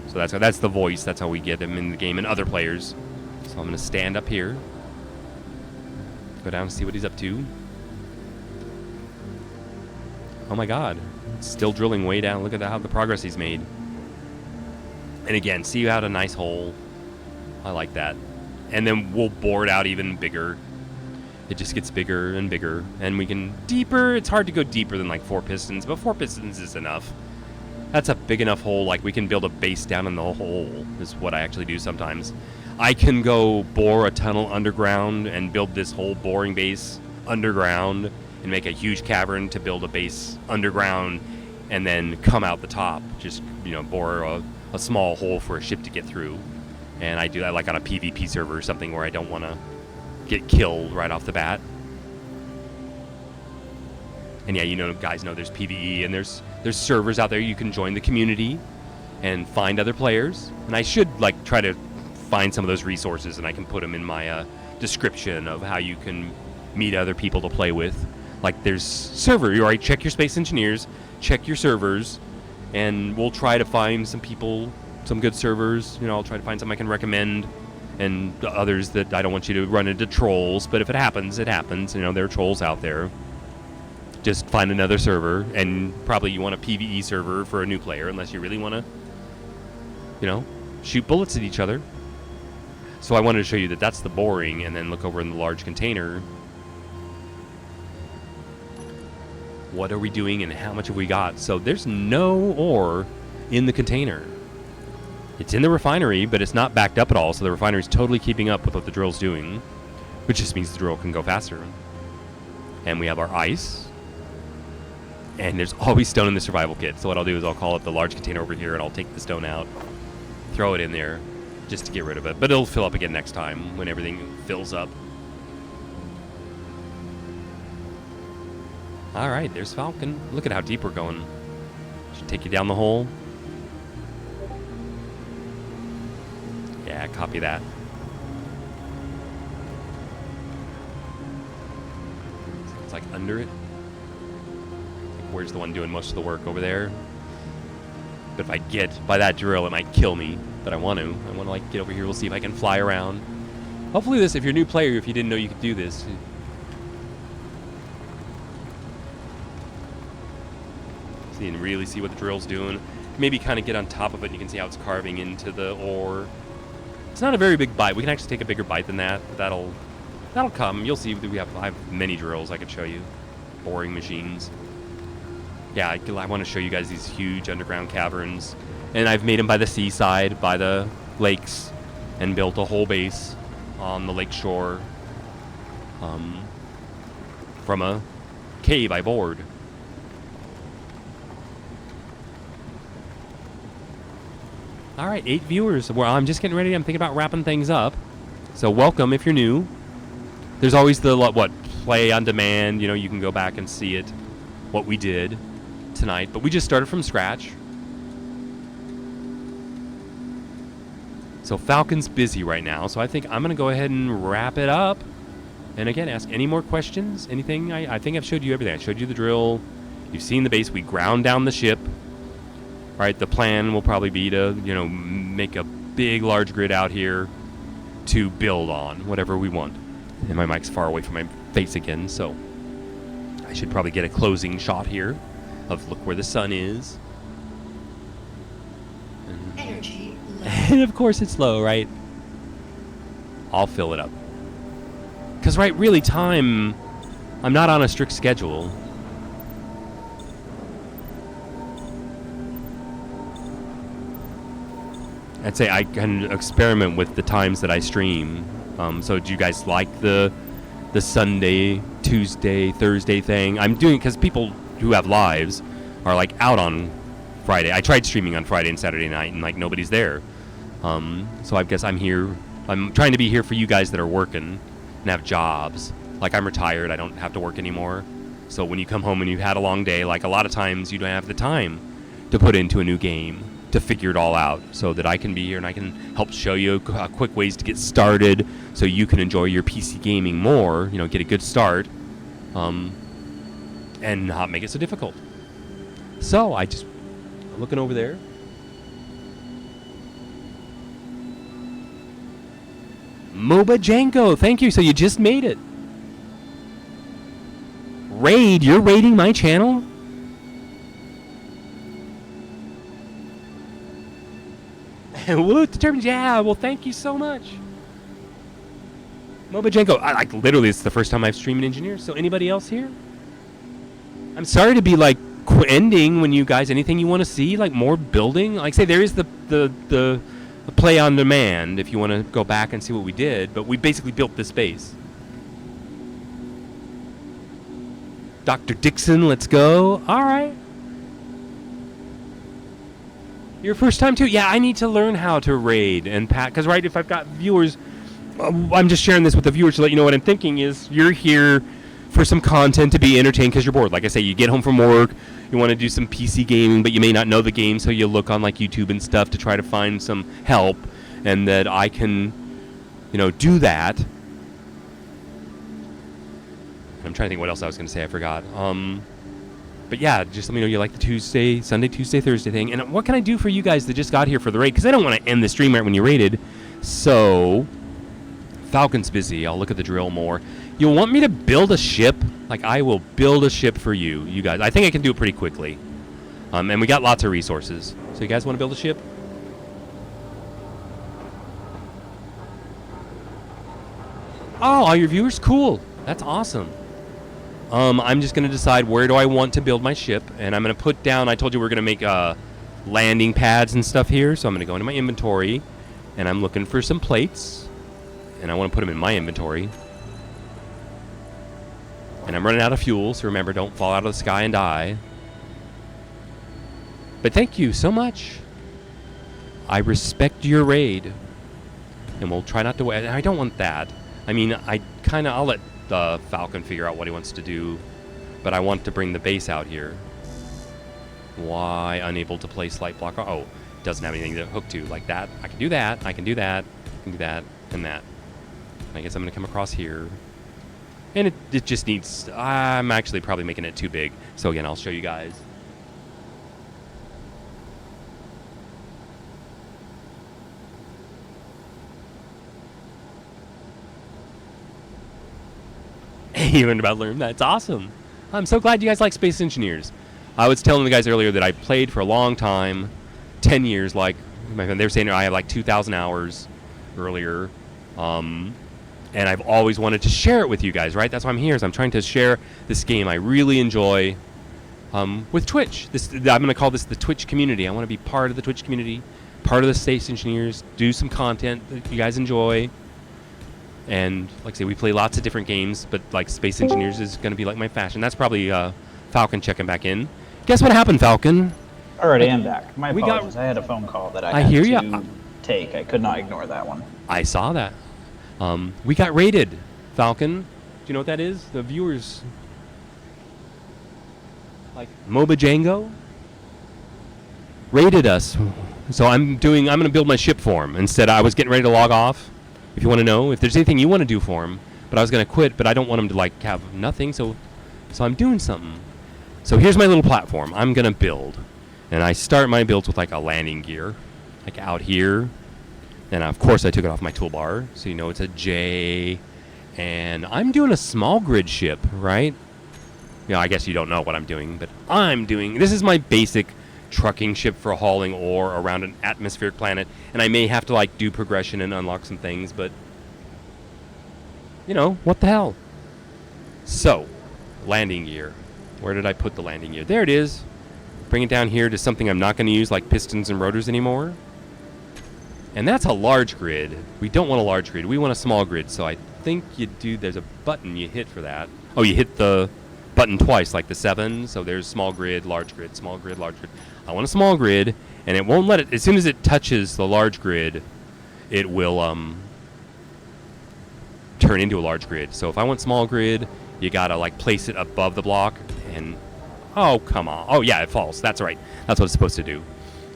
So that's the voice. That's how we get him in the game and other players. So I'm going to stand up here. Go down and see what he's up to. Oh my god. It's still drilling way down. Look at how the progress he's made. And again, see how a nice hole. I like that. And then we'll bore it out even bigger. It just gets bigger and bigger. And we can deeper. It's hard to go deeper than like 4 pistons, but 4 pistons is enough. That's a big enough hole. Like we can build a base down in the hole is what I actually do sometimes. I can go bore a tunnel underground and build this whole boring base underground and make a huge cavern to build a base underground and then come out the top. Just, you know, bore a small hole for a ship to get through. And I do that like on a PvP server or something where I don't want to get killed right off the bat. And yeah, you know, guys know there's PvE and there's servers out there you can join the community and find other players. And I should like try to find some of those resources and I can put them in my description of how you can meet other people to play with. Like there's server, you alright, check your Space Engineers, check your servers, and we'll try to find some people, some good servers. You know, I'll try to find some I can recommend, and others that I don't want you to run into trolls, but if it happens, it happens. You know, there are trolls out there. Just find another server, and probably you want a PvE server for a new player, unless you really want to, you know, shoot bullets at each other. So I wanted to show you that that's the boring, and then look over in the large container. What are we doing and how much have we got? So there's no ore in the container. It's in the refinery, but it's not backed up at all, so the refinery's totally keeping up with what the drill's doing, which just means the drill can go faster. And we have our ice. And there's always stone in the survival kit. So what I'll do is I'll call it the large container over here, and I'll take the stone out, throw it in there, just to get rid of it. But it'll fill up again next time when everything fills up. All right, there's Falcon. Look at how deep we're going. Should take you down the hole. Yeah, copy that. It's like under it. Like where's the one doing most of the work over there? But if I get by that drill, it might kill me. But I want to like get over here. We'll see if I can fly around. Hopefully this, if you're a new player, if you didn't know you could do this. See and really see what the drill's doing. Maybe kind of get on top of it and you can see how it's carving into the ore. It's not a very big bite. We can actually take a bigger bite than that. But that'll come. You'll see. I have many drills I could show you. Boring machines. Yeah, I want to show you guys these huge underground caverns. And I've made them by the seaside, by the lakes, and built a whole base on the lake shore from a cave I bored. All right, 8 viewers. Well, I'm just getting ready. I'm thinking about wrapping things up. So welcome if you're new. There's always the, play on demand. You know, you can go back and see it, what we did tonight. But we just started from scratch. So Falcon's busy right now. So I think I'm going to go ahead and wrap it up. And again, ask any more questions, anything. I think I've showed you everything. I showed you the drill. You've seen the base. We ground down the ship. Right, the plan will probably be to, you know, make a big, large grid out here to build on whatever we want. And my mic's far away from my face again, so I should probably get a closing shot here of look where the sun is. And of course it's low, right? I'll fill it up. Because, right, really time, I'm not on a strict schedule. I'd say I can experiment with the times that I stream. So do you guys like the Sunday, Tuesday, Thursday thing? I'm doing because people who have lives are like out on Friday. I tried streaming on Friday and Saturday night, and like nobody's there. So I guess I'm here. I'm trying to be here for you guys that are working and have jobs. Like I'm retired. I don't have to work anymore. So when you come home and you've had a long day, like a lot of times you don't have the time to put into a new game, to figure it all out, so that I can be here and I can help show you quick ways to get started so you can enjoy your PC gaming more, you know, get a good start, and not make it so difficult. So I just, looking over there. MOBA Janko, thank you. So you just made it. Raid, you're raiding my channel? Woo, determined. Yeah, well, thank you so much. MOBA Janko, like literally, it's the first time I've streamed Engineer. So anybody else here? I'm sorry to be like ending when you guys, anything you want to see, like more building. Like say there is the play on demand if you want to go back and see what we did, but we basically built this base. Dr. Dixon, let's go. All right. Your first time too? Yeah, I need to learn how to raid and pack. Because, right, if I've got viewers, I'm just sharing this with the viewers to let you know what I'm thinking is you're here for some content to be entertained because you're bored. Like I say, you get home from work, you want to do some PC gaming, but you may not know the game, so you look on like YouTube and stuff to try to find some help, and that I can, you know, do that. I'm trying to think what else I was going to say. I forgot. But yeah, just let me know you like the Sunday, Tuesday, Thursday thing. And what can I do for you guys that just got here for the raid? Because I don't want to end the stream right when you raided. So, Falcon's busy. I'll look at the drill more. You want me to build a ship? Like, I will build a ship for you guys. I think I can do it pretty quickly. And we got lots of resources. So you guys want to build a ship? Oh, all your viewers? Cool. That's awesome. I'm just going to decide where do I want to build my ship, and I'm going to put down, I told you we're going to make landing pads and stuff here, so I'm going to go into my inventory, and I'm looking for some plates, and I want to put them in my inventory. And I'm running out of fuel, so remember, don't fall out of the sky and die. But thank you so much. I respect your raid, and we'll try not to wait. I don't want that. I mean, I'll let the Falcon figure out what he wants to do, but I want to bring the base out here. Why unable to place light block? Oh, doesn't have anything to hook to like that. I can do that. I can do that. I can do that and that. I guess I'm gonna come across here, and it just needs. I'm actually probably making it too big. So again, I'll show you guys. You learned about learn. That's awesome. I'm so glad you guys like Space Engineers. I was telling the guys earlier that I played for a long time, 10 years. Like my friend, they were saying I have like 2,000 hours earlier, and I've always wanted to share it with you guys. Right? That's why I'm here. Is I'm trying to share this game I really enjoy with Twitch. I'm going to call this the Twitch community. I want to be part of the Twitch community, part of the Space Engineers, do some content that you guys enjoy. And like I say, we play lots of different games, but like Space Engineers is going to be like my fashion. That's probably Falcon checking back in. Guess what happened, Falcon? All right, I am back. My apologies. I had a phone call that I had to take. I could not ignore that one. I saw that. We got raided, Falcon. Do you know what that is? The viewers. Like MOBA Jango raided us. So I'm going to build my ship for him. Instead, I was getting ready to log off. If you want to know, if there's anything you want to do for him, but I was going to quit, but I don't want him to like have nothing, so I'm doing something. So here's my little platform. I'm going to build, and I start my builds with like a landing gear, like out here. And of course I took it off my toolbar, so you know it's a J. And I'm doing a small grid ship, right? You know, I guess you don't know what I'm doing, but I'm doing. This is my basic trucking ship for hauling ore around an atmospheric planet, and I may have to like do progression and unlock some things, but you know, what the hell? So, landing gear. Where did I put the landing gear? There it is. Bring it down here to something I'm not going to use, like pistons and rotors anymore. And that's a large grid. We don't want a large grid. We want a small grid. So I think there's a button you hit for that. Oh, you hit the button twice, like the 7. So there's small grid, large grid, small grid, large grid. I want a small grid, and it won't let it. As soon as it touches the large grid, it will turn into a large grid. So if I want small grid, you gotta like place it above the block, and oh, come on. Oh yeah, it falls. That's right. That's what it's supposed to do.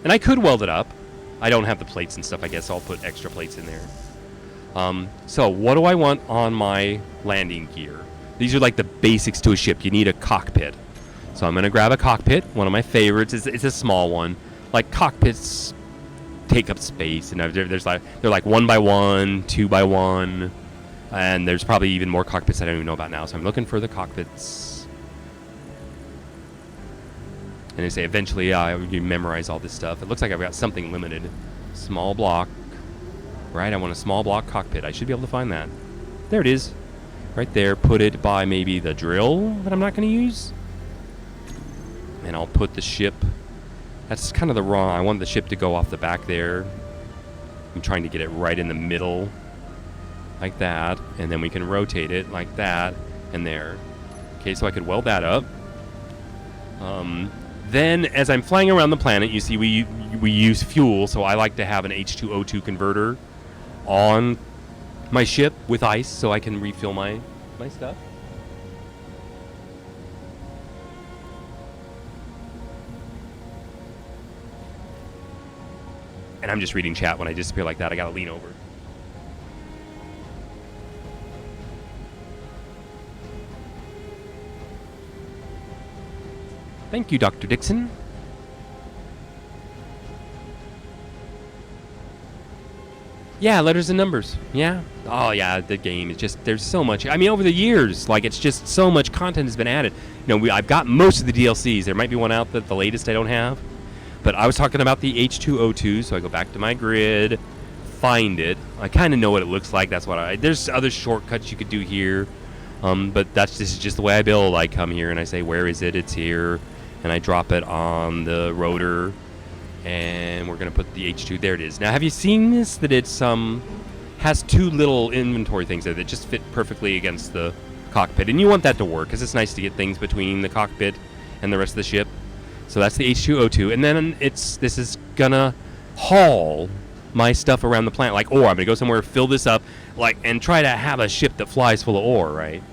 And I could weld it up. I don't have the plates and stuff. I guess I'll put extra plates in there. So what do I want on my landing gear? These are like the basics to a ship. You need a cockpit. So I'm gonna grab a cockpit. One of my favorites. It's a small one. Like cockpits take up space, and they're like 1 by 1, 2 by 1. And there's probably even more cockpits I don't even know about now. So I'm looking for the cockpits. And they say eventually you memorize all this stuff. It looks like I've got something limited. Small block. Right, I want a small block cockpit. I should be able to find that. There it is. Right there. Put it by maybe the drill that I'm not going to use. And I'll put the ship. That's kind of the wrong. I want the ship to go off the back there. I'm trying to get it right in the middle. Like that, and then we can rotate it like that and there. Okay, so I could weld that up. Then, as I'm flying around the planet, you see we use fuel, so I like to have an H2O2 converter on my ship with ice, so I can refill my stuff. And I'm just reading chat when I disappear like that. I gotta lean over. Thank you, Dr. Dixon. Yeah, letters and numbers. Yeah. Oh, yeah, the game is just, there's so much. I mean, over the years, like, it's just so much content has been added. You know, I've got most of the DLCs. There might be one out that the latest I don't have. But I was talking about the H2O2, so I go back to my grid, find it. I kind of know what it looks like. That's what there's other shortcuts you could do here. But this is just the way I build. I come here and I say, where is it? It's here. And I drop it on the rotor, and we're going to put the H2. There it is. Now, have you seen this? That it's has 2 little inventory things there that just fit perfectly against the cockpit. And you want that to work, because it's nice to get things between the cockpit and the rest of the ship. So that's the H2O2. And then this is going to haul my stuff around the planet. Like ore. I'm going to go somewhere, fill this up, and try to have a ship that flies full of ore, right?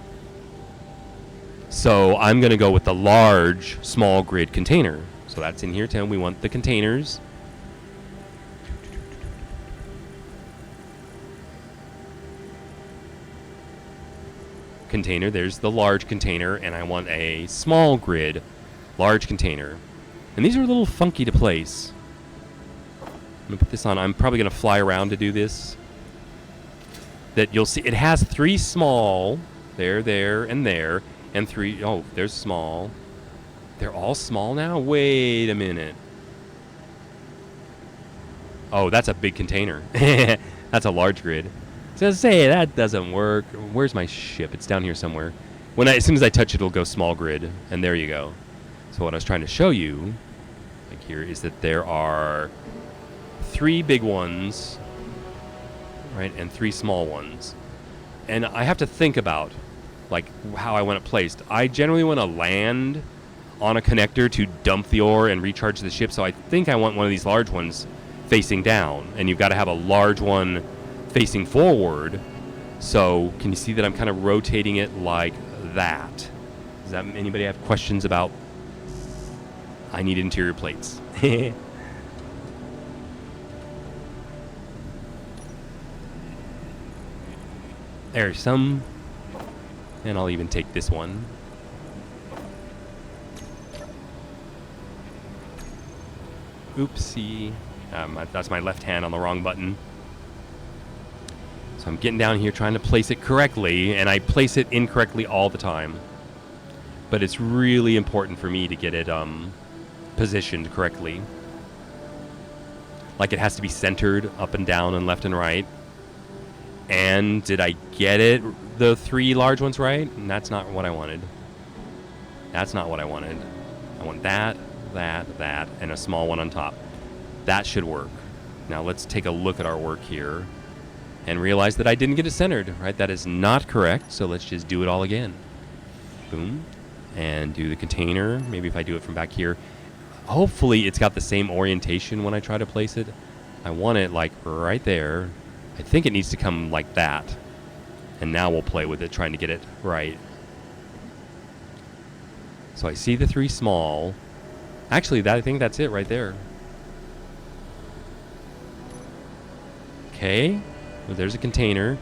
So I'm going to go with the large small grid container. So that's in here, Tim. We want the containers. Container, there's the large container, and I want a small grid large container. And these are a little funky to place. I'm going to put this on. I'm probably going to fly around to do this. That you'll see, it has 3 small, there, and there. And 3, oh, there's small. They're all small now? Wait a minute. Oh, that's a big container. That's a large grid. So say that doesn't work. Where's my ship? It's down here somewhere. As soon as I touch it, it'll go small grid. And there you go. So what I was trying to show you, like here, is that there are 3 big ones, right, and 3 small ones. And I have to think about like how I want it placed. I generally want to land on a connector to dump the ore and recharge the ship, so I think I want one of these large ones facing down, and you've got to have a large one facing forward. So can you see that I'm kind of rotating it like that? Does that anybody have questions about? I need interior plates. There's some. And I'll even take this one. Oopsie. That's my left hand on the wrong button. So I'm getting down here trying to place it correctly, and I place it incorrectly all the time. But it's really important for me to get it positioned correctly. Like it has to be centered up and down and left and right. And did I get it, the 3 large ones right? And that's not what I wanted. That's not what I wanted. I want that, that, and a small one on top. That should work. Now let's take a look at our work here and realize that I didn't get it centered, right? That is not correct, so let's just do it all again. Boom. And do the container. Maybe if I do it from back here. Hopefully it's got the same orientation when I try to place it. I want it like right there. I think it needs to come like that. And now we'll play with it, trying to get it right. So I see the 3 small. Actually, I think that's it right there. Okay. Well, there's a container.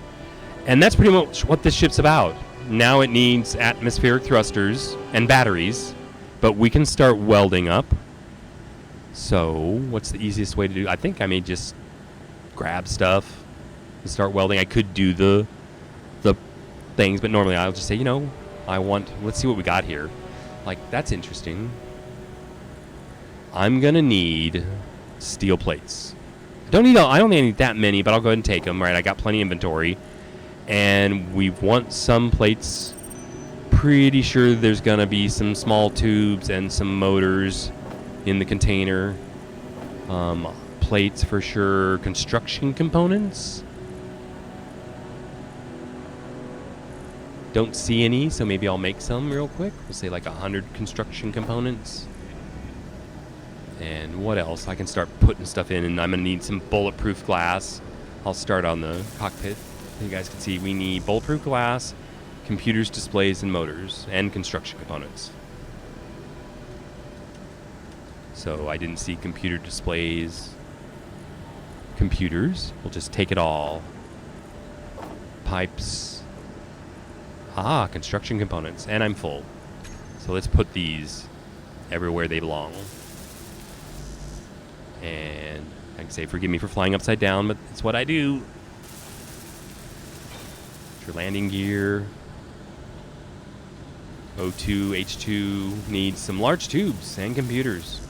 And that's pretty much what this ship's about. Now it needs atmospheric thrusters and batteries. But we can start welding up. So, what's the easiest way to do? I think I may just grab stuff and start welding. I could do the things, but normally I'll just say, let's see what we got here. Like, that's interesting. I'm gonna need steel plates. I don't need that many, but I'll go ahead and take them. Right, I got plenty of inventory, and we want some plates. Pretty sure there's gonna be some small tubes and some motors in the container. Plates for sure. Construction components. Don't see any, so maybe I'll make some real quick. We'll say like 100 construction components. And what else? I can start putting stuff in, and I'm gonna need some bulletproof glass. I'll start on the cockpit. You guys can see we need bulletproof glass, computers, displays, and motors, and construction components. So I didn't see computer displays. Computers. We'll just take it all. Pipes. Construction components. And I'm full. So let's put these everywhere they belong. And I can say, forgive me for flying upside down, but it's what I do. Your landing gear. O2, H2 needs some large tubes and computers.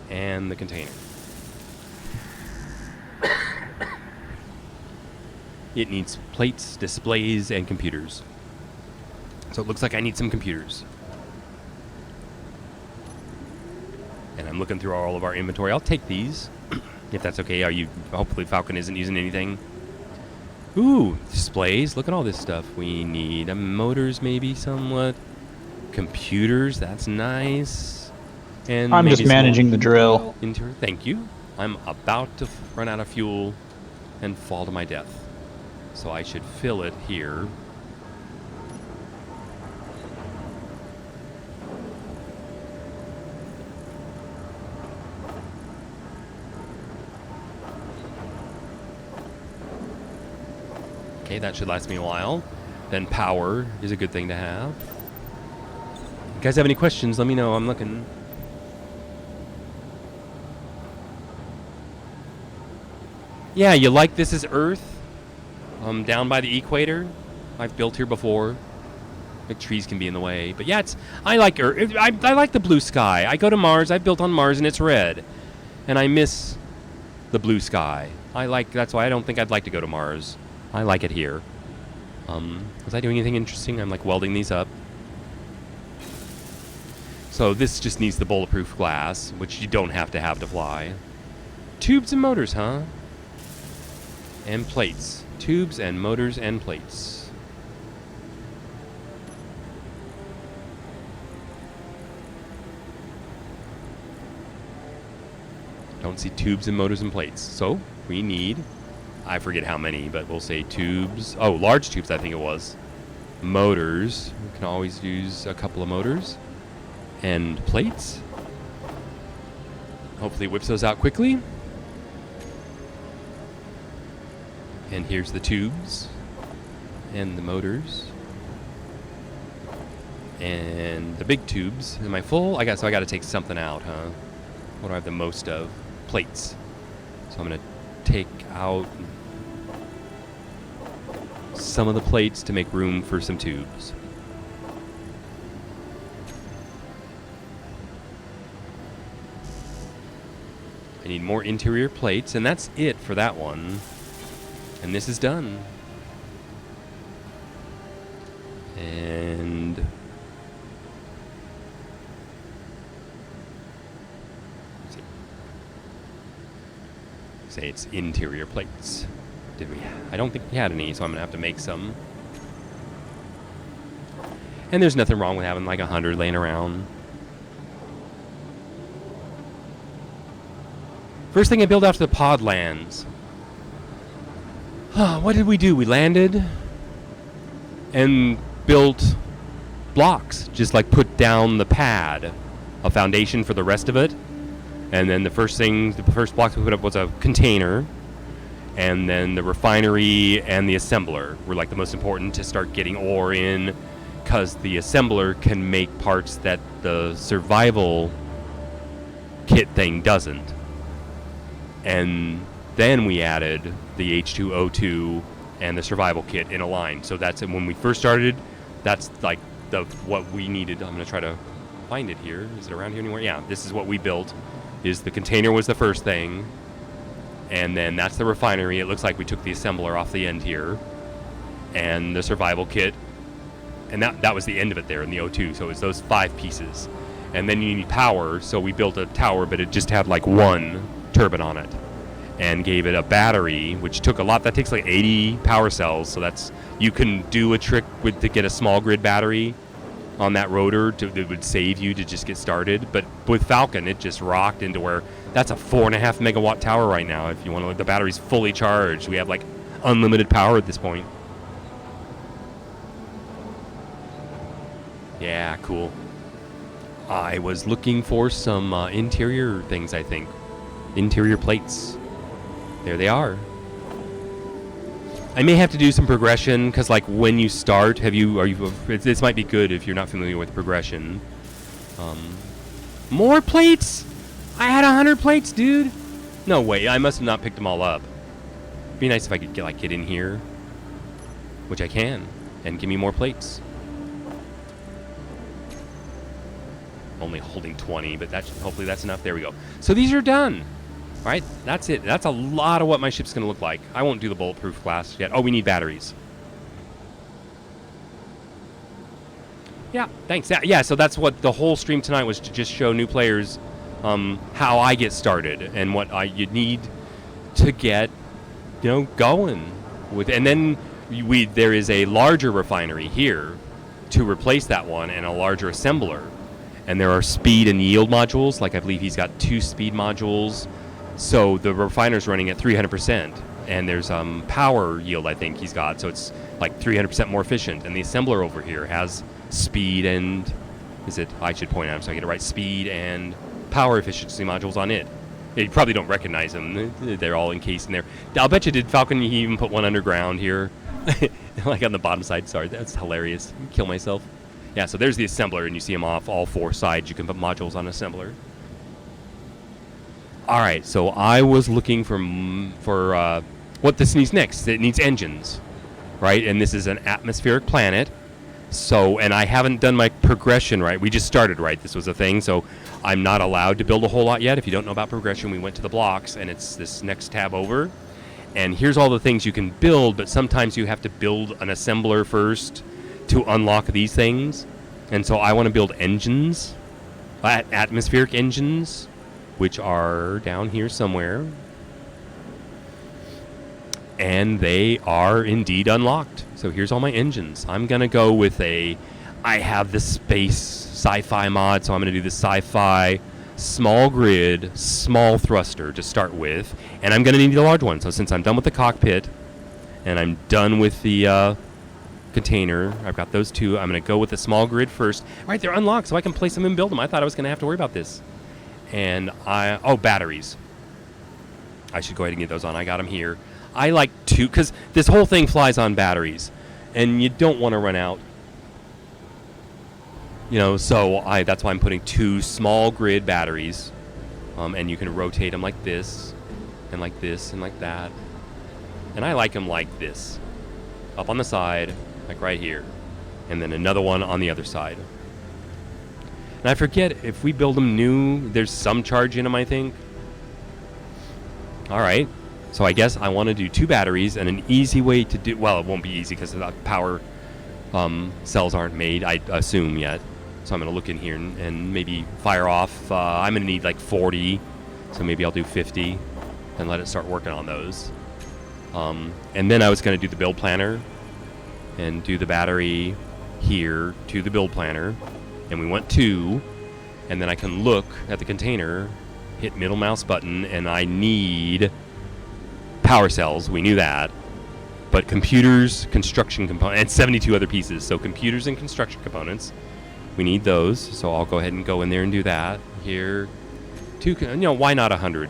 And the container. It needs plates, displays, and computers. So it looks like I need some computers. And I'm looking through all of our inventory. I'll take these, if that's okay. Hopefully Falcon isn't using anything. Ooh, displays. Look at all this stuff. We need motors, maybe somewhat. Computers. That's nice. And I'm just managing the drill. Thank you. I'm about to run out of fuel and fall to my death. So I should fill it here. Okay, that should last me a while. Then power is a good thing to have. You guys have any questions? Let me know. I'm looking. Yeah, you like This Is Earth? Down by the equator. I've built here before. Like trees can be in the way, but yeah, I like Earth. I like the blue sky. I go to Mars. I built on Mars, and it's red, and I miss the blue sky. That's why I don't think I'd like to go to Mars. I like it here. Was I doing anything interesting? I'm like welding these up. So this just needs the bulletproof glass, which you don't have to fly. Tubes and motors, huh? And plates. Tubes and motors and plates. Don't see tubes and motors and plates. So we need, I forget how many, but we'll say tubes. Oh, large tubes, I think it was. Motors. We can always use a couple of motors. And plates. Hopefully it whips those out quickly. And here's the tubes. And the motors. And the big tubes. Am I full? I got to take something out, huh? What do I have the most of? Plates. So I'm going to take out some of the plates to make room for some tubes. I need more interior plates, and that's it for that one. And this is done. And let's see. Say it's interior plates. Did we? I don't think we had any, so I'm gonna have to make some. And there's nothing wrong with having like 100 laying around. First thing I built after the pod lands. What did we do? We landed and built blocks. Just like put down the pad, a foundation for the rest of it. And then the first blocks we put up was a container. And then the refinery and the assembler were like the most important to start getting ore in, because the assembler can make parts that the survival kit thing doesn't. And then we added the H2O2 and the survival kit in a line. So that's when we first started. That's like what we needed. I'm gonna try to find it here. Is it around here anywhere? Yeah, this is what we built. Is the container was the first thing, and then that's the refinery. It looks like we took the assembler off the end here, and the survival kit, and that was the end of it there in the O2. So it was those 5 pieces, and then you need power. So we built a tower, but it just had like 1 turbine on it, and gave it a battery, which took a lot. That takes like 80 power cells. So that's, you can do a trick to get a small grid battery on that rotor that would save you to just get started. But with Falcon, it just rocked into where that's a 4.5 megawatt tower right now. If you want to, the battery's fully charged. We have like unlimited power at this point. Yeah, cool. I was looking for some interior things, I think. Interior plates. There they are. I may have to do some progression, because like when you start, this might be good if you're not familiar with progression. More plates? I had 100 plates, dude. No way, I must have not picked them all up. Be nice if I could get in here, which I can, and give me more plates. Only holding 20, but hopefully that's enough. There we go. So these are done. All right, that's it. That's a lot of what my ship's going to look like. I won't do the bulletproof glass yet. Oh, we need batteries. Yeah, thanks. Yeah, so that's what the whole stream tonight was, to just show new players how I get started and what you need to get, going with. And then there is a larger refinery here to replace that one, and a larger assembler. And there are speed and yield modules. Like I believe he's got 2 speed modules. So the refiner's running at 300%, and there's power yield I think he's got, so it's like 300% more efficient. And the assembler over here has speed and, I should point out so I get it right, speed and power efficiency modules on it. You probably don't recognize them. They're all encased in there. I'll bet you did Falcon, he even put one underground here, like on the bottom side. Sorry, that's hilarious. Kill myself. Yeah, so there's the assembler, and you see them off all 4 sides. You can put modules on assembler. All right, so I was looking for what this needs next. It needs engines, right? And this is an atmospheric planet. So, and I haven't done my progression right. We just started, right? This was a thing, so I'm not allowed to build a whole lot yet. If you don't know about progression, we went to the blocks, and it's this next tab over. And here's all the things you can build, but sometimes you have to build an assembler first to unlock these things. And so I want to build engines, atmospheric engines, which are down here somewhere. And they are indeed unlocked. So here's all my engines. I'm going to go with I have the space sci-fi mod, so I'm going to do the sci-fi small grid, small thruster to start with. And I'm going to need the large one. So since I'm done with the cockpit, and I'm done with the container, I've got those 2. I'm going to go with the small grid first. All right, they're unlocked, so I can place them and build them. I thought I was going to have to worry about this. And batteries. I should go ahead and get those on. I got them here. I like 2, because this whole thing flies on batteries, and you don't want to run out. So that's why I'm putting 2 small grid batteries, and you can rotate them like this, and like this, and like that. And I like them like this, up on the side, like right here, and then another one on the other side. And I forget if we build them new, there's some charge in them, I think. All right. So I guess I want to do 2 batteries, and an easy way to do, well, it won't be easy because the power cells aren't made, I assume, yet. So I'm going to look in here and maybe fire off. I'm going to need like 40, so maybe I'll do 50 and let it start working on those. And then I was going to do the build planner and do the battery here to the build planner. And we went 2, and then I can look at the container, hit middle mouse button, and I need power cells. We knew that. But computers, construction components, and 72 other pieces. So computers and construction components, we need those. So I'll go ahead and go in there and do that. Here, 2, why not 100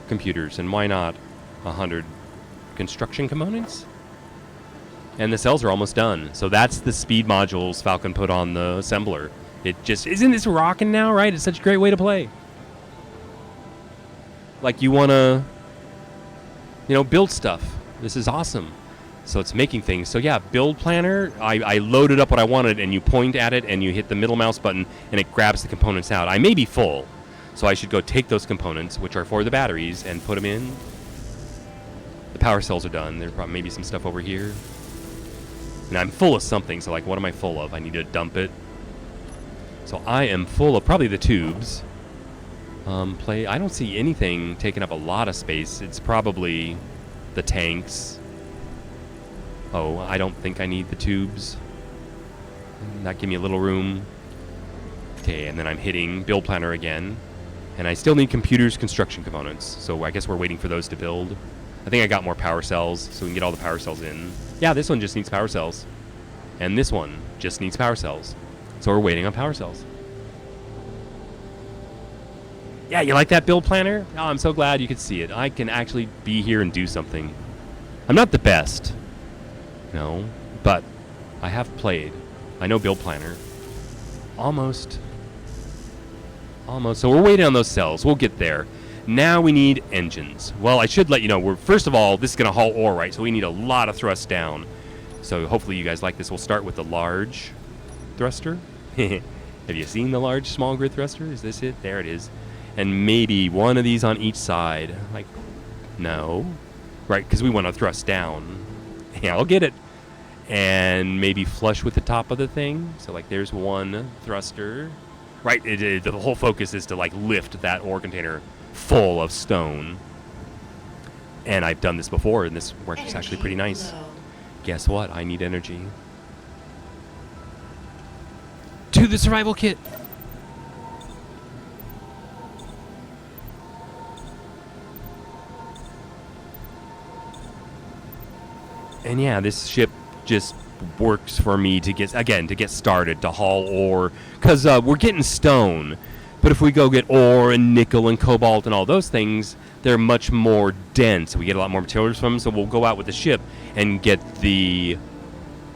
computers, and why not 100 construction components? And the cells are almost done. So that's the speed modules Falcon put on the assembler. It just, isn't this rocking now, right? It's such a great way to play. Like you want to, build stuff. This is awesome. So it's making things. So yeah, build planner, I loaded up what I wanted, and you point at it and you hit the middle mouse button and it grabs the components out. I may be full, so I should go take those components, which are for the batteries, and put them in. The power cells are done. There's probably maybe some stuff over here. And I'm full of something, so like, what am I full of? I need to dump it. So I am full of probably the tubes. I don't see anything taking up a lot of space. It's probably the tanks. Oh, I don't think I need the tubes. That give me a little room. Okay, and then I'm hitting build planner again. And I still need computers, construction components. So I guess we're waiting for those to build. I think I got more power cells, so we can get all the power cells in. Yeah, this one just needs power cells. And this one just needs power cells. So we're waiting on power cells. Yeah, you like that build planner? Oh, I'm so glad you could see it. I can actually be here and do something. I'm not the best. No, but I have played. I know build planner. Almost. So we're waiting on those cells. We'll get there. Now we need engines. Well, I should let you know, first of all, this is going to haul ore, right? So we need a lot of thrust down. So hopefully you guys like this. We'll start with the large thruster. Have you seen the large small grid thruster? Is this it? There it is. And maybe one of these on each side. Like, no. Right, because we want to thrust down. Yeah, I'll get it. And maybe flush with the top of the thing. So, like, there's one thruster. Right, the whole focus is to, like, lift that ore container full of stone. And I've done this before, and this works Energy actually pretty nice. low. Guess what? I need energy. To the survival kit. And yeah, this ship just works for me to get started, to haul ore, because we're getting stone. But if we go get ore and nickel and cobalt and all those things, they're much more dense. We get a lot more materials from them, so we'll go out with the ship and get the,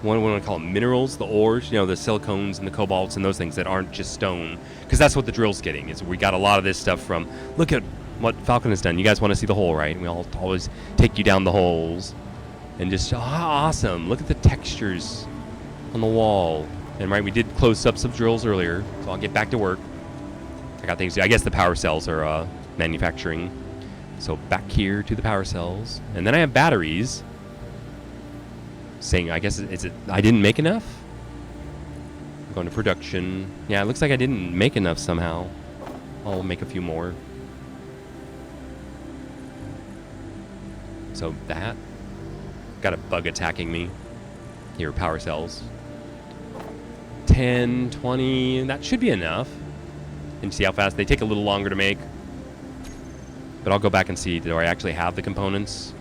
what do I call them, minerals, the ores, the silicones and the cobalts and those things that aren't just stone. Because that's what the drill's getting, is we got a lot of this stuff from, look at what Falcon has done. You guys want to see the hole, right? We'll always take you down the holes. And just, awesome. Look at the textures on the wall. And right, we did close up some drills earlier, so I'll get back to work. I got things to do. I guess the power cells are manufacturing. So back here to the power cells. And then I have batteries. Saying, I guess, I didn't make enough? Going to production. Yeah, it looks like I didn't make enough somehow. I'll make a few more. So that. Got a bug attacking me. Here, power cells. 10, 20, that should be enough. And see how fast they take a little longer to make. But I'll go back and see, do I actually have the components?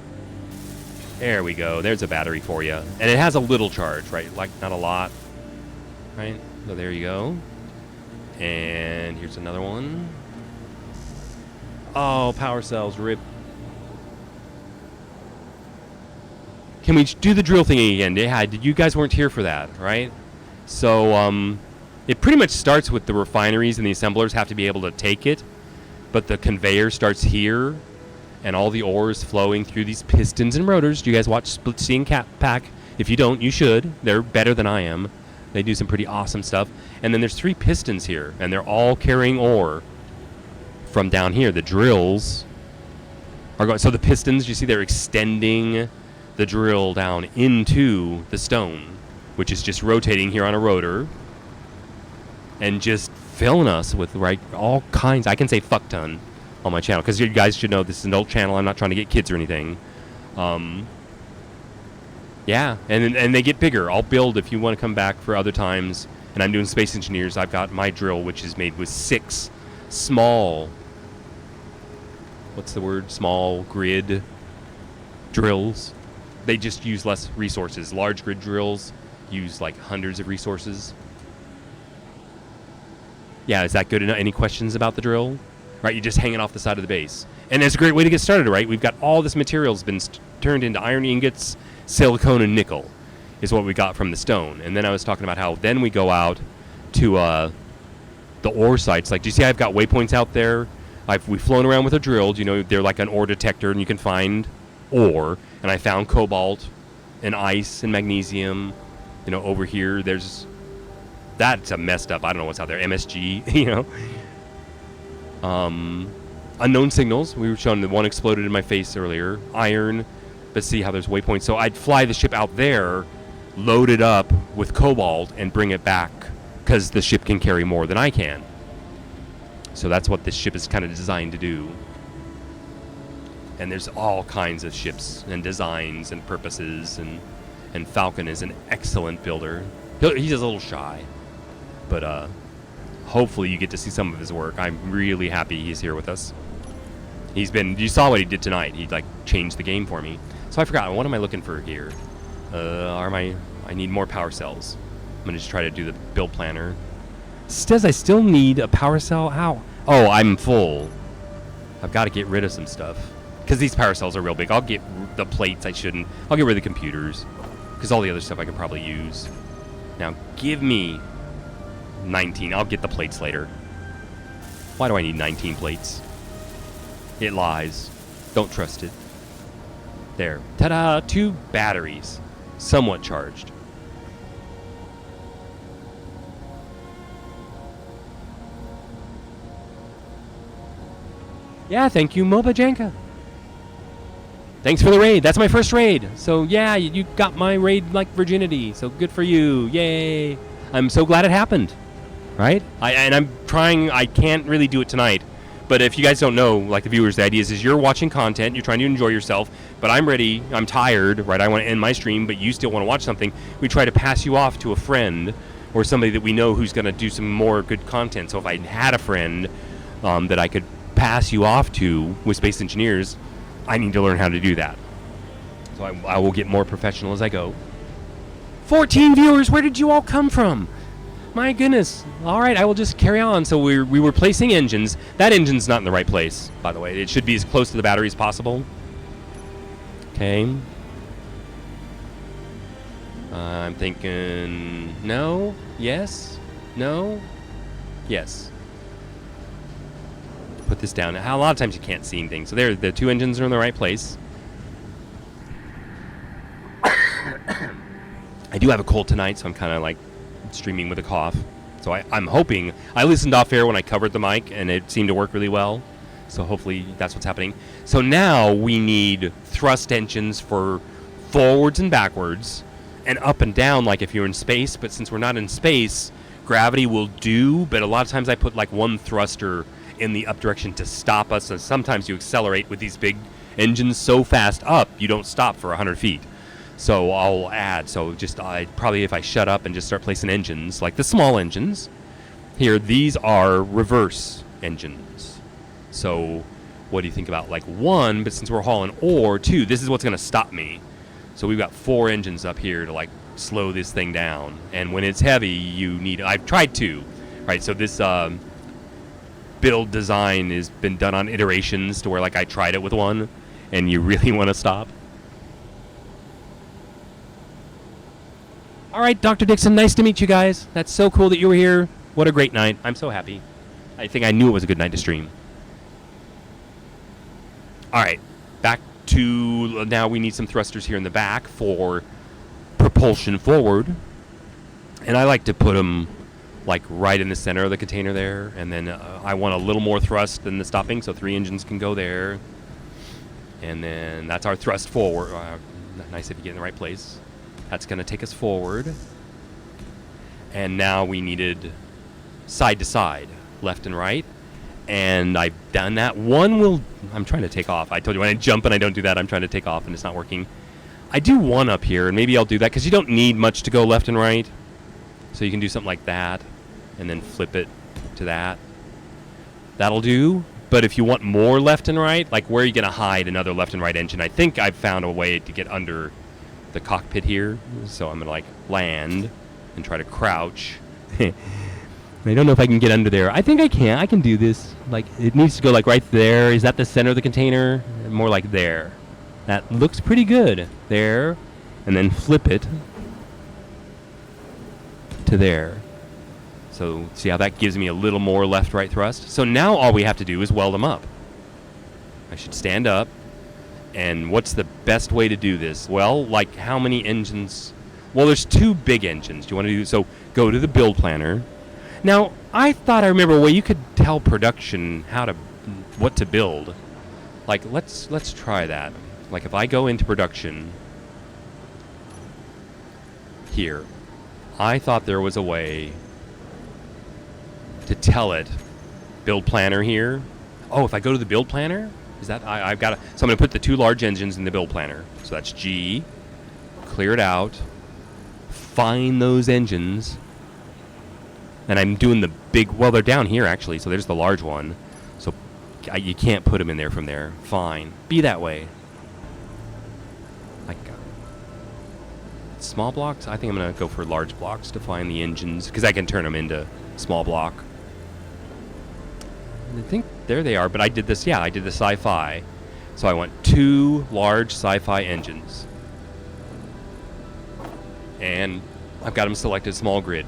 There we go. There's a battery for you. And it has a little charge, right? Like, not a lot. Right? So there you go. And here's another one. Oh, power cells, rip. Can we do the drill thing again? Yeah, you guys weren't here for that, right? So it pretty much starts with the refineries, and the assemblers have to be able to take it. But the conveyor starts here, and all the ore is flowing through these pistons and rotors. Do you guys watch Split Sea and Cat Pack? If you don't, you should. They're better than I am. They do some pretty awesome stuff. And then there's 3 pistons here, and they're all carrying ore from down here. The drills are going. So the pistons, you see, they're extending the drill down into the stone, which is just rotating here on a rotor, and just filling us with all kinds. I can say fuck ton on my channel because you guys should know this is an adult channel. I'm not trying to get kids or anything. Yeah, and they get bigger. I'll build if you want to come back for other times. And I'm doing Space Engineers. I've got my drill, which is made with 6 small, what's the word? Small grid drills. They just use less resources. Large grid drills use like hundreds of resources. Yeah, is that good enough? Any questions about the drill? Right, you're just hanging off the side of the base. And it's a great way to get started, right? We've got all this material's been turned into iron ingots, silicone, and nickel is what we got from the stone. And then I was talking about how then we go out to the ore sites. Like, do you see I've got waypoints out there? We've flown around with a drill. You know, they're like an ore detector, and you can find ore. And I found cobalt and ice and magnesium. You know, over here, that's a messed up, I don't know what's out there, MSG, you know. Unknown signals. We were showing that one exploded in my face earlier. Iron. But see how there's waypoints. So I'd fly the ship out there, load it up with cobalt, and bring it back because the ship can carry more than I can. So that's what this ship is kind of designed to do. And there's all kinds of ships and designs and purposes, and Falcon is an excellent builder. He's a little shy, but hopefully you get to see some of his work. I'm really happy he's here with us. You saw what he did tonight. He like changed the game for me. So I forgot, what am I looking for here? I need more power cells. I'm gonna just try to do the build planner. Says I still need a power cell. How? Oh, I'm full. I've got to get rid of some stuff because these power cells are real big. I'll get the plates. I'll get rid of the computers because all the other stuff I can probably use. Now give me 19. I'll get the plates later. Why do I need 19 plates? It lies. Don't trust it. There. Ta-da! 2 batteries. Somewhat charged. Yeah, thank you, Moba Janka. Thanks for the raid. That's my first raid. So, yeah, you got my raid like virginity. So, good for you. Yay. I'm so glad it happened. Right? And I'm trying. I can't really do it tonight. But if you guys don't know, like the viewers, the idea is you're watching content, you're trying to enjoy yourself, but I'm ready, I'm tired, right? I want to end my stream, but you still want to watch something. We try to pass you off to a friend or somebody that we know who's going to do some more good content. So if I had a friend that I could pass you off to with Space Engineers, I need to learn how to do that. So I will get more professional as I go. 14 viewers, where did you all come from? My goodness. All right, I will just carry on. So we were placing engines. That engine's not in the right place, by the way. It should be as close to the battery as possible. Okay. I'm thinking no, yes, no, yes. Put this down. A lot of times you can't see anything. So there, the 2 engines are in the right place. I do have a cold tonight, so I'm kind of like streaming with a cough. So I'm hoping. I listened off air when I covered the mic, and it seemed to work really well. So hopefully that's what's happening. So now we need thrust engines for forwards and backwards, and up and down like if you're in space. But since we're not in space, gravity will do. But a lot of times I put like one thruster in the up direction to stop us. And sometimes you accelerate with these big engines so fast up, you don't stop for 100 feet. So I'll add, probably if I shut up and just start placing engines, like the small engines, here, these are reverse engines. So what do you think about like 1, but since we're hauling ore, 2, this is what's going to stop me. So we've got 4 engines up here to like slow this thing down. And when it's heavy, I've tried 2, right? So this build design has been done on iterations to where like I tried it with 1 and you really want to stop. All right, Dr. Dixon, nice to meet you guys. That's so cool that you were here. What a great night. I'm so happy. I think I knew it was a good night to stream. All right, back to now we need some thrusters here in the back for propulsion forward. And I like to put them like right in the center of the container there. And then I want a little more thrust than the stopping, so 3 engines can go there. And then that's our thrust forward. Nice if you get in the right place. That's going to take us forward. And now we needed side to side, left and right. And I've done that. I'm trying to take off. I told you when I jump and I don't do that, I'm trying to take off and it's not working. I do one up here, and maybe I'll do that because you don't need much to go left and right. So you can do something like that and then flip it to that. That'll do. But if you want more left and right, like where are you going to hide another left and right engine? I think I've found a way to get under the cockpit here. So I'm going to like land and try to crouch. I don't know if I can get under there. I think I can. I can do this. Like, it needs to go like right there. Is that the center of the container? More like there. That looks pretty good. There. And then flip it to there. So see how that gives me a little more left-right thrust? So now all we have to do is weld them up. I should stand up. And what's the best way to do this? Well, like how many engines? Well, there's 2 big engines. Do you want to do so? Go to the build planner. Now, I thought I remember a way you could tell production what to build. Like, let's try that. Like, if I go into production here, I thought there was a way to tell it. Build planner here. Oh, if I go to the build planner, is that I've got to? So I'm going to put the 2 large engines in the build planner. So that's G. Clear it out. Find those engines. And I'm doing the big, well, they're down here, actually, so there's the large one. So you can't put them in there from there. Fine. Be that way. Like, small blocks? I think I'm going to go for large blocks to find the engines, because I can turn them into small block. I think there they are, but I did this, I did the sci-fi. So I want 2 large sci-fi engines. And I've got them selected small grid.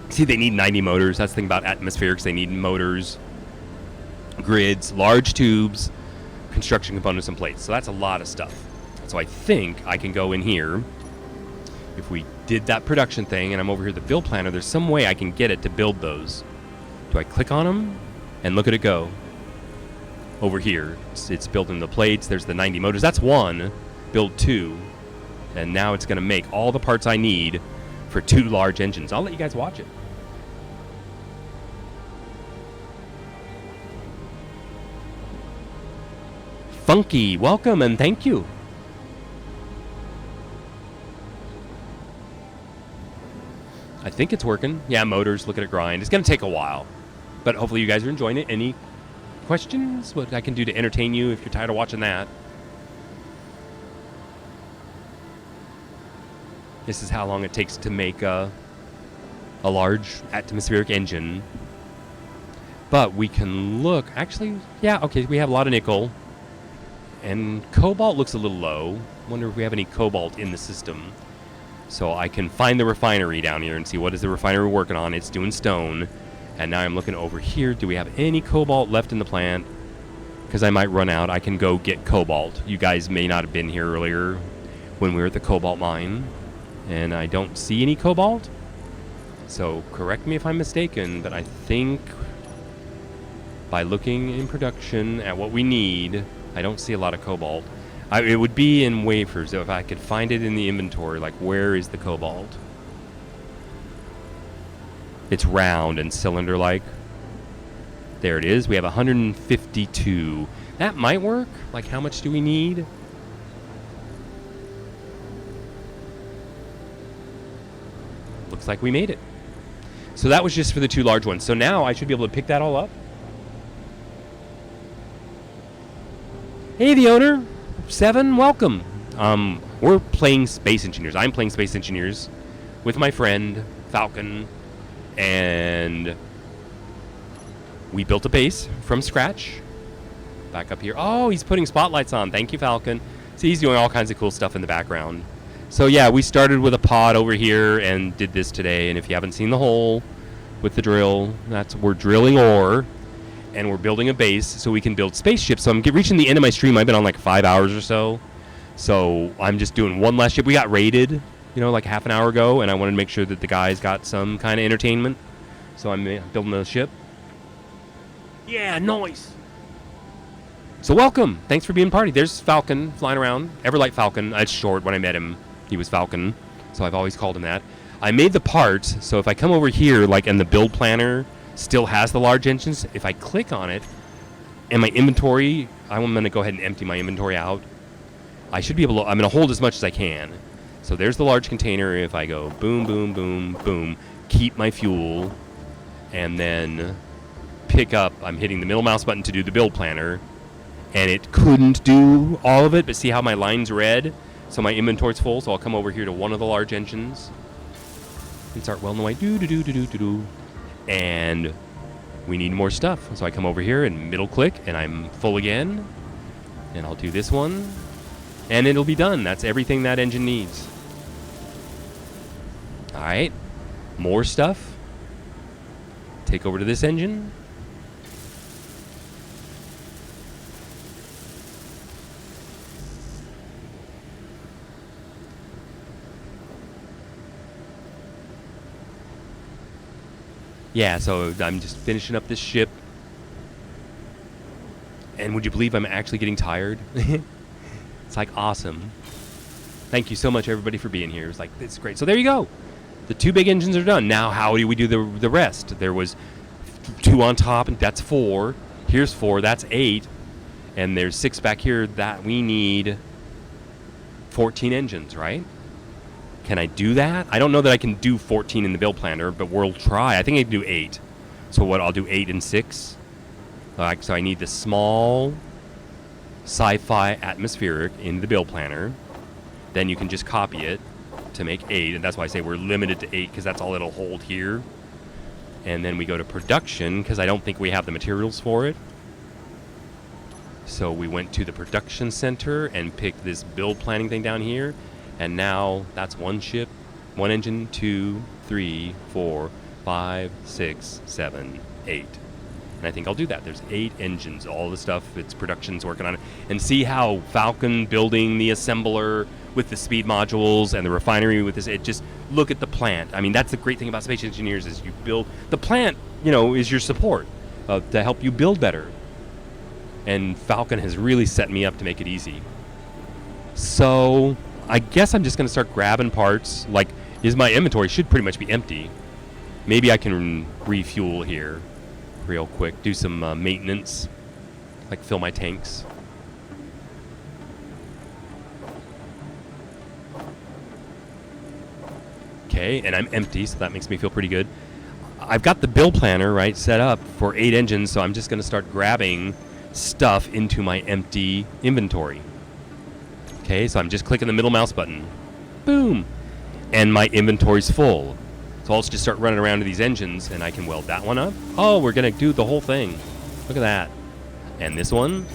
See, they need 90 motors. That's the thing about atmospherics. They need motors, grids, large tubes, construction components, and plates. So that's a lot of stuff. So I think I can go in here. If we did that production thing, and I'm over here at the build planner, there's some way I can get it to build those. Do I click on them? And look at it go. Over here, it's building the plates. There's the 90 motors. That's 1. Build 2. And now it's going to make all the parts I need for 2 large engines. I'll let you guys watch it. Funky, welcome and thank you. I think it's working. Yeah, motors, look at it grind. It's going to take a while, but hopefully you guys are enjoying it. Any questions? What I can do to entertain you if you're tired of watching that? This is how long it takes to make a large atmospheric engine. But we can look, actually, yeah, okay, we have a lot of nickel. And cobalt looks a little low. Wonder if we have any cobalt in the system. So I can find the refinery down here and see what is the refinery working on. It's doing stone. And now I'm looking over here. Do we have any cobalt left in the plant? Because I might run out. I can go get cobalt. You guys may not have been here earlier when we were at the cobalt mine. And I don't see any cobalt. So correct me if I'm mistaken, but I think by looking in production at what we need, I don't see a lot of cobalt. It would be in wafers. If I could find it in the inventory, like where is the cobalt? It's round and cylinder-like. There it is. We have 152. That might work. Like how much do we need? Looks like we made it. So that was just for the 2 large ones. So now I should be able to pick that all up. Hey, the owner. 7, welcome. We're playing Space Engineers. I'm playing Space Engineers with my friend, Falcon. And we built a base from scratch. Back up here. Oh, he's putting spotlights on. Thank you, Falcon. See, he's doing all kinds of cool stuff in the background. So yeah, we started with a pod over here and did this today. And if you haven't seen the hole with the drill, we're drilling ore and we're building a base so we can build spaceships. So I'm reaching the end of my stream. I've been on like 5 hours or so. So I'm just doing one last ship. We got raided, like half an hour ago, and I wanted to make sure that the guys got some kind of entertainment. So I'm building a ship. Yeah, nice. So welcome. Thanks for being party. There's Falcon flying around. Everlight Falcon. It's short. When I met him, he was Falcon. So I've always called him that. I made the parts. So if I come over here, like, and the build planner still has the large engines, if I click on it, and my inventory, I'm going to go ahead and empty my inventory out. I should be able to, I'm going to hold as much as I can. So there's the large container. If I go boom, boom, boom, boom, keep my fuel, and then pick up, I'm hitting the middle mouse button to do the build planner, and it couldn't do all of it, but see how my line's red? So my inventory's full, so I'll come over here to one of the large engines and start welding away. And we need more stuff. So I come over here and middle click, and I'm full again. And I'll do this one, and it'll be done. That's everything that engine needs. All right, more stuff. Take over to this engine. Yeah, so I'm just finishing up this ship. And would you believe I'm actually getting tired? It's like awesome. Thank you so much, everybody, for being here. It's like, it's great. So there you go. The 2 big engines are done. Now, how do we do the rest? There was 2 on top, and that's 4. Here's 4. That's 8. And there's 6 back here. That we need 14 engines, right? Can I do that? I don't know that I can do 14 in the build planner, but we'll try. I think I can do 8. So what? I'll do 8 and 6. So I need the small sci-fi atmospheric in the build planner. Then you can just copy it to make 8, and that's why I say we're limited to 8, because that's all it'll hold here. And then we go to production, because I don't think we have the materials for it. So we went to the production center and picked this build planning thing down here. And now that's 1 ship, 1 engine, 2, 3, 4, 5, 6, 7, 8. And I think I'll do that. There's 8 engines, all the stuff its production's working on it. And see how Falcon building the assembler with the speed modules and the refinery with this, it just, look at the plant. I mean, that's the great thing about space engineers is you build, the plant, is your support to help you build better. And Falcon has really set me up to make it easy. So I guess I'm just going to start grabbing parts. Like, my inventory should pretty much be empty. Maybe I can refuel here real quick. Do some maintenance. Like fill my tanks. Okay, and I'm empty, so that makes me feel pretty good. I've got the build planner, right, set up for 8 engines, so I'm just going to start grabbing stuff into my empty inventory. Okay, so I'm just clicking the middle mouse button. Boom! And my inventory's full. So I'll just start running around to these engines, and I can weld that one up. Oh, we're going to do the whole thing. Look at that. And this one.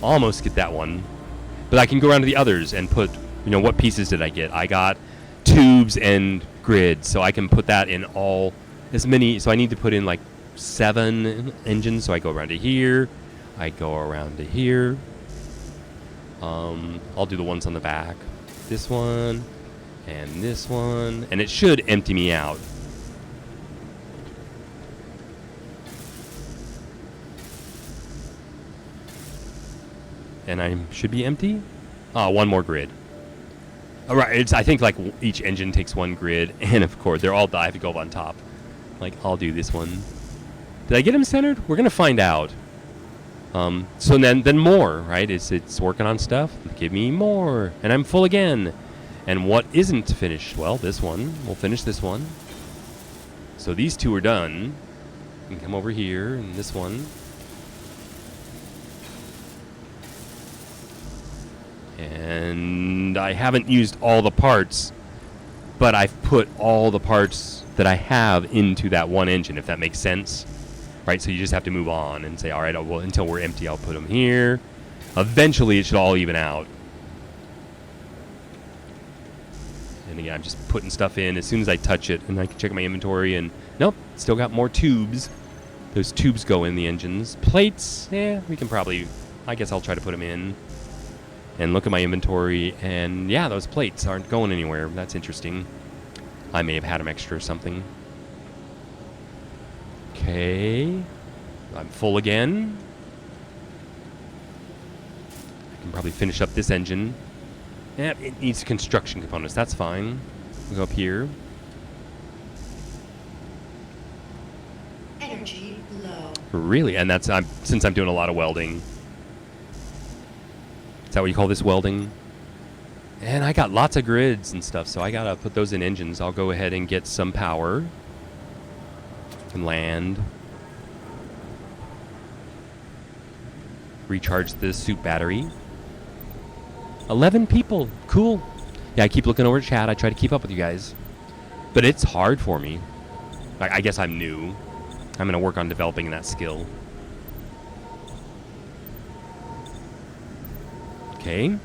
Almost get that one. But I can go around to the others and put, what pieces did I get? I got tubes and grids, so I can put that in all, as many, so I need to put in like 7 engines, so I go around to here. I go around to here. I'll do the ones on the back. This one, and this one, and it should empty me out. And I should be empty? Oh, 1 more grid. All right, I think like each engine takes 1 grid, and of course, they're all, I have to go up on top. Like, I'll do this one. Did I get them centered? We're going to find out. So then more, right? It's working on stuff. Give me more. And I'm full again. And what isn't finished? Well, this one. We'll finish this one. So these 2 are done. You can come over here, and this one. And I haven't used all the parts, but I've put all the parts that I have into that 1 engine, if that makes sense. Right, so you just have to move on and say, all right, well, until we're empty, I'll put them here. Eventually, it should all even out. And again, I'm just putting stuff in as soon as I touch it, and I can check my inventory, and nope, still got more tubes. Those tubes go in the engines. Plates, we can probably, I guess I'll try to put them in. And look at my inventory, and yeah, those plates aren't going anywhere. That's interesting. I may have had them extra or something. Okay, I'm full again. Can probably finish up this engine. Yeah, it needs construction components. That's fine. We'll go up here. Energy low. Really? And that's since I'm doing a lot of welding. Is that what you call this, welding? And I got lots of grids and stuff, so I gotta put those in engines. I'll go ahead and get some power. And land. Recharge the suit battery. 11 people. Cool. Yeah, I keep looking over chat. I try to keep up with you guys. But it's hard for me. I guess I'm new. I'm going to work on developing that skill. Okay.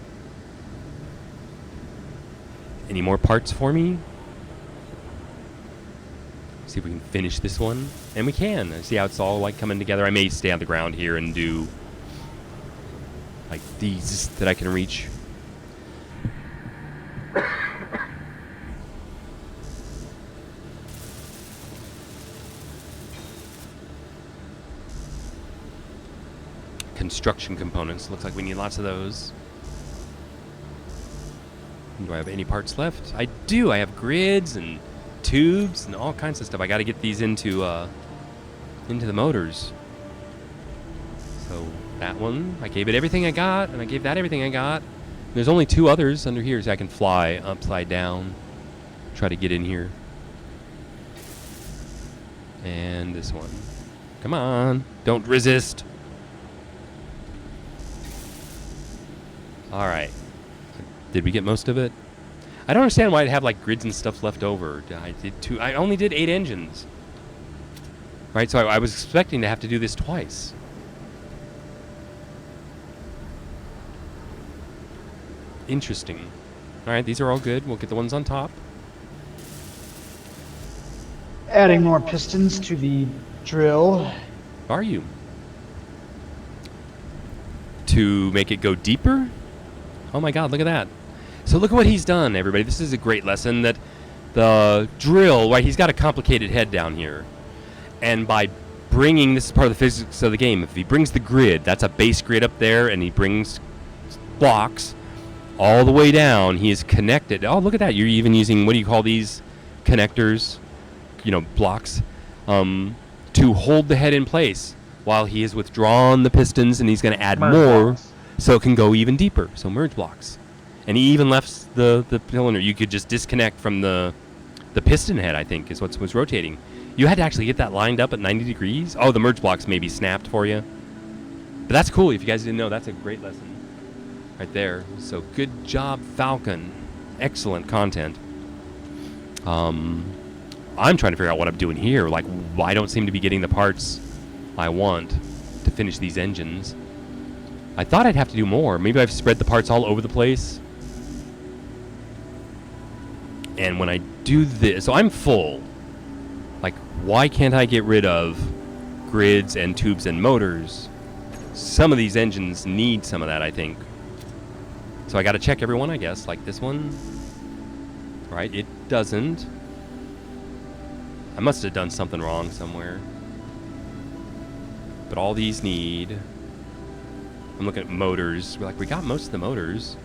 Any more parts for me? See if we can finish this one. And we can. See how it's all like coming together. I may stay on the ground here and do like these that I can reach. Construction components. Looks like we need lots of those. Do I have any parts left? I do. I have grids and tubes and all kinds of stuff. I got to get these into the motors. So that one, I gave it everything I got, and I gave that everything I got. There's only 2 others under here, so I can fly upside down. Try to get in here. And this one. Come on. Don't resist. Alright. Did we get most of it? I don't understand why I'd have like grids and stuff left over. I only did 8 engines. Right, so I was expecting to have to do this twice. Interesting. Alright, these are all good. We'll get the ones on top. Adding more pistons to the drill. Are you? To make it go deeper? Oh my god, look at that. So look at what he's done, everybody. This is a great lesson that the drill, right, he's got a complicated head down here. And by bringing, this is part of the physics of the game, if he brings the grid, that's a base grid up there, and he brings blocks all the way down, he is connected. Oh, look at that. You're even using, what do you call these connectors? You know, blocks. To hold the head in place while he has withdrawn the pistons, and he's going to add Merge more blocks. so it can go even deeper. So merge blocks. And he even left the cylinder. You could just disconnect from the piston head, I think, is what's rotating. You had to actually get that lined up at 90 degrees. Oh, the merge blocks may be snapped for you. But that's cool. If you guys didn't know, that's a great lesson right there. So good job, Falcon. Excellent content. I'm trying to figure out what I'm doing here. Like, I don't seem to be getting the parts I want to finish these engines. I thought I'd have to do more. Maybe I've spread the parts all over the place. And when I do this, so I'm full. Like, why can't I get rid of grids and tubes and motors? Some of these engines need some of that, I think. So I got to check every one, I guess. Like this one. Right? It doesn't. I must have done something wrong somewhere. But all these need... I'm looking at motors. We're like, we got most of the motors.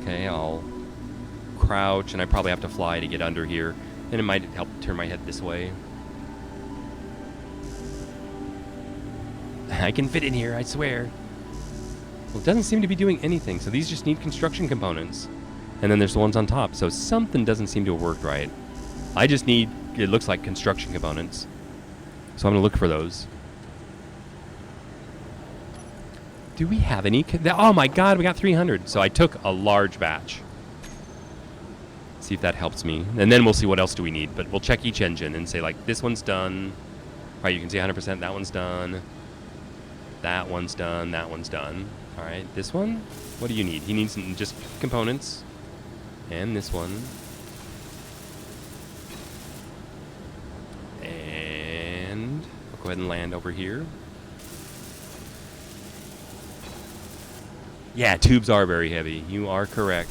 Okay, I'll crouch, and I probably have to fly to get under here. And it might help turn my head this way. I can fit in here, I swear. Well, it doesn't seem to be doing anything, so these just need construction components. And then there's the ones on top, so something doesn't seem to have worked right. I just need, it looks like construction components. So I'm going to look for those. Do we have any? Oh my god, we got 300. So I took a large batch. See if that helps me. And then we'll see what else do we need. But we'll check each engine and say, like, this one's done. All right, you can see 100%. That one's done. That one's done. That one's done. All right, this one? What do you need? He needs some just components. And this one. And I'll go ahead and land over here. Yeah, tubes are very heavy. You are correct.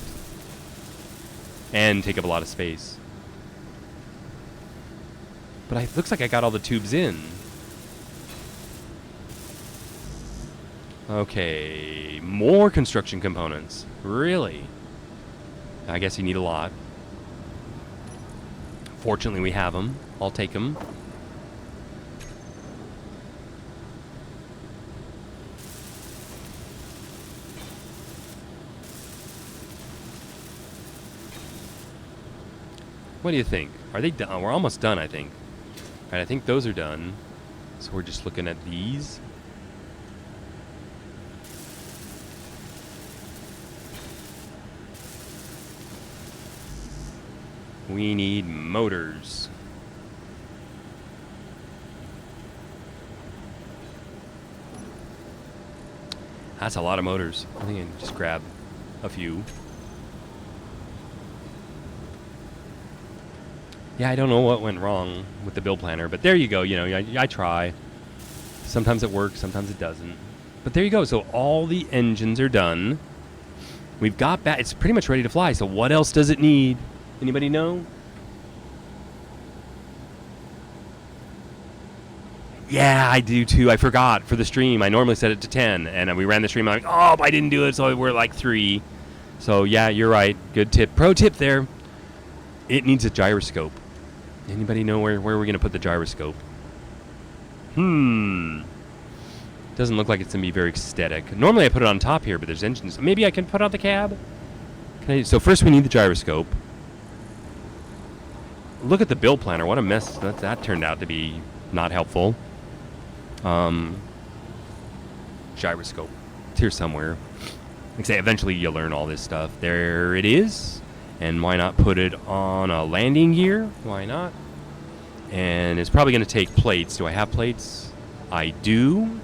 And take up a lot of space. But it looks like I got all the tubes in. Okay, more construction components. Really? I guess you need a lot. Fortunately, we have them. I'll take them. What do you think? Are they done? We're almost done, I think. All right, I think those are done. So we're just looking at these. We need motors. That's a lot of motors. I think I can just grab a few. Yeah, I don't know what went wrong with the build planner, but there you go. You know, I try. Sometimes it works, sometimes it doesn't. But there you go. So all the engines are done. We've got it's pretty much ready to fly. So what else does it need? Anybody know? Yeah, I do too. I forgot for the stream. I normally set it to 10, and we ran the stream. I'm like, oh, I didn't do it, so we're like 3. So yeah, you're right. Good tip. Pro tip there. It needs a gyroscope. Anybody know where we're going to put the gyroscope? Doesn't look like it's going to be very aesthetic. Normally I put it on top here, but there's engines. Maybe I can put on the cab? So first we need the gyroscope. Look at the build planner. What a mess that turned out to be. Not helpful. Gyroscope. It's here somewhere. Like I say, eventually you'll learn all this stuff. There it is. And why not put it on a landing gear? Why not? And it's probably going to take plates. Do I have plates? I do.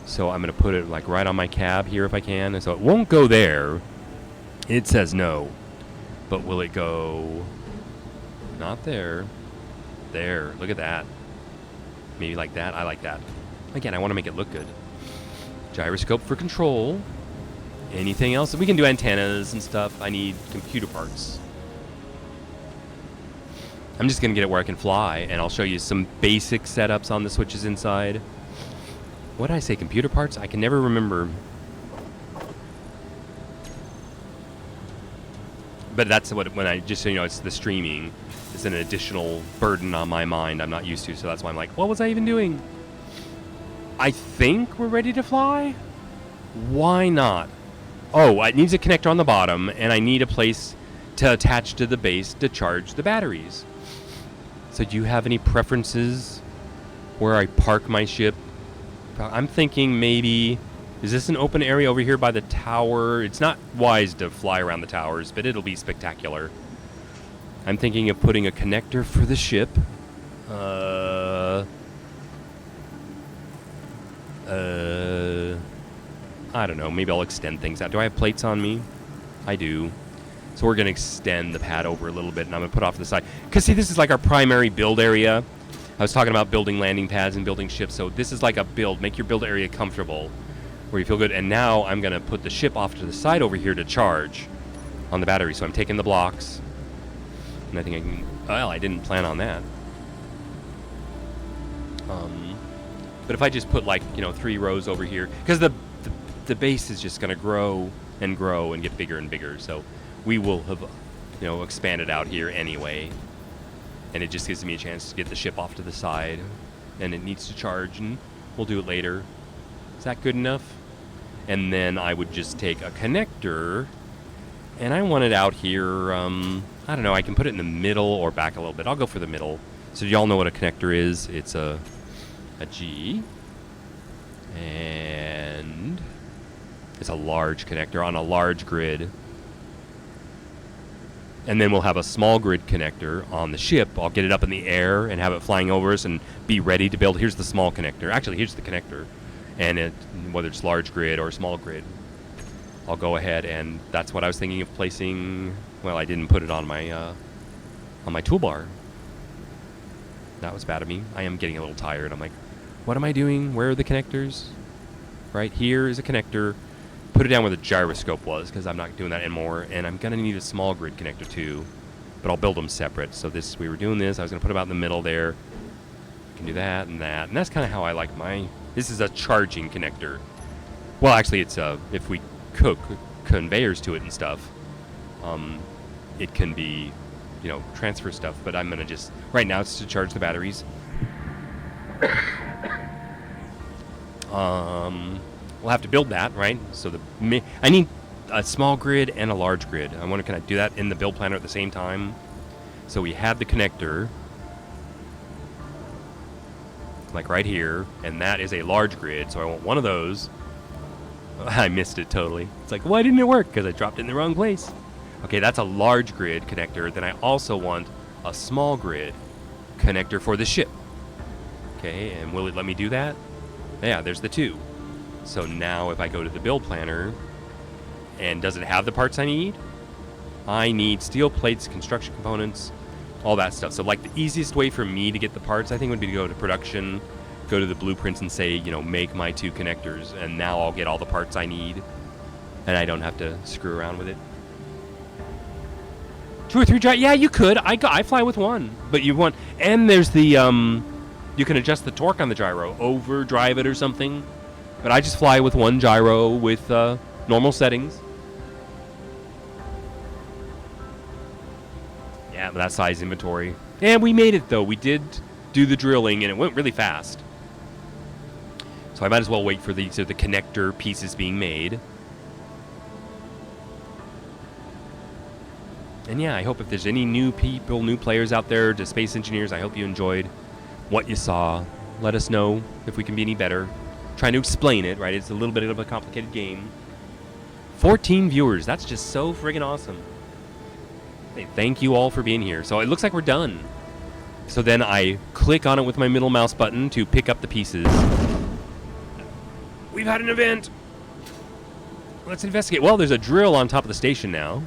So I'm going to put it like right on my cab here if I can. And so it won't go there. It says no. But will it go? Not there. There. Look at that. Maybe like that. I like that. Again, I want to make it look good. Gyroscope for control. Anything else? We can do antennas and stuff. I need computer parts. I'm just going to get it where I can fly, and I'll show you some basic setups on the switches inside. What did I say? Computer parts? I can never remember. But that's what, when I, just so you know, it's the streaming. It's an additional burden on my mind I'm not used to, so that's why I'm like, what was I even doing? I think we're ready to fly? Why not? Oh, it needs a connector on the bottom, and I need a place to attach to the base to charge the batteries. So do you have any preferences where I park my ship? I'm thinking maybe, is this an open area over here by the tower? It's not wise to fly around the towers, but it'll be spectacular. I'm thinking of putting a connector for the ship. I don't know. Maybe I'll extend things out. Do I have plates on me? I do. So we're going to extend the pad over a little bit, and I'm going to put off to the side. Because, see, this is like our primary build area. I was talking about building landing pads and building ships, so this is like a build. Make your build area comfortable, where you feel good. And now I'm going to put the ship off to the side over here to charge on the battery. So I'm taking the blocks. And I think I can... Well, I didn't plan on that. But if I just put, like, 3 rows over here... Because the base is just going to grow and get bigger and bigger. So we will have, expanded out here anyway. And it just gives me a chance to get the ship off to the side. And it needs to charge, and we'll do it later. Is that good enough? And then I would just take a connector, and I want it out here. I don't know. I can put it in the middle or back a little bit. I'll go for the middle. So do y'all know what a connector is? It's a G. And it's a large connector on a large grid. And then we'll have a small grid connector on the ship. I'll get it up in the air and have it flying over us and be ready to build. Here's the small connector. Actually, here's the connector. And whether it's large grid or small grid, I'll go ahead, and that's what I was thinking of placing. Well, I didn't put it on my toolbar. That was bad of me. I am getting a little tired. I'm like, what am I doing? Where are the connectors? Right here is a connector. Put it down where the gyroscope was, because I'm not doing that anymore. And I'm going to need a small grid connector too, but I'll build them separate. So we were doing this. I was going to put them out in the middle there. I can do that and that. And that's kind of how I like this is a charging connector. Well, actually, it's if we cook conveyors to it and stuff, it can be, transfer stuff. But I'm gonna just right now it's to charge the batteries. We'll have to build that, right? So I need a small grid and a large grid. I wonder, can I do that in the build planner at the same time? So we have the connector, like right here, and that is a large grid. So I want one of those. I missed it totally. It's like, why didn't it work? Because I dropped it in the wrong place. Okay, that's a large grid connector. Then I also want a small grid connector for the ship. Okay, and will it let me do that? Yeah, there's the two. So now if I go to the build planner, and does it have the parts I need? I need steel plates, construction components, all that stuff. So like the easiest way for me to get the parts, I think, would be to go to production, go to the blueprints and say, make my 2 connectors, and now I'll get all the parts I need, and I don't have to screw around with it. 2 or 3 gyro? Yeah, you could. I fly with 1, but you want, and there's the you can adjust the torque on the gyro, overdrive it or something. But I just fly with 1 gyro with normal settings. Yeah, but that size inventory. And we made it, though. We did do the drilling, and it went really fast. So I might as well wait for the connector pieces being made. And yeah, I hope if there's any new people, new players out there, to Space Engineers, I hope you enjoyed what you saw. Let us know if we can be any better. Trying to explain it, right? It's a little bit of a complicated game. 14 viewers. That's just so friggin' awesome. Hey, thank you all for being here. So it looks like we're done. So then I click on it with my middle mouse button to pick up the pieces. We've had an event. Let's investigate. Well, there's a drill on top of the station now.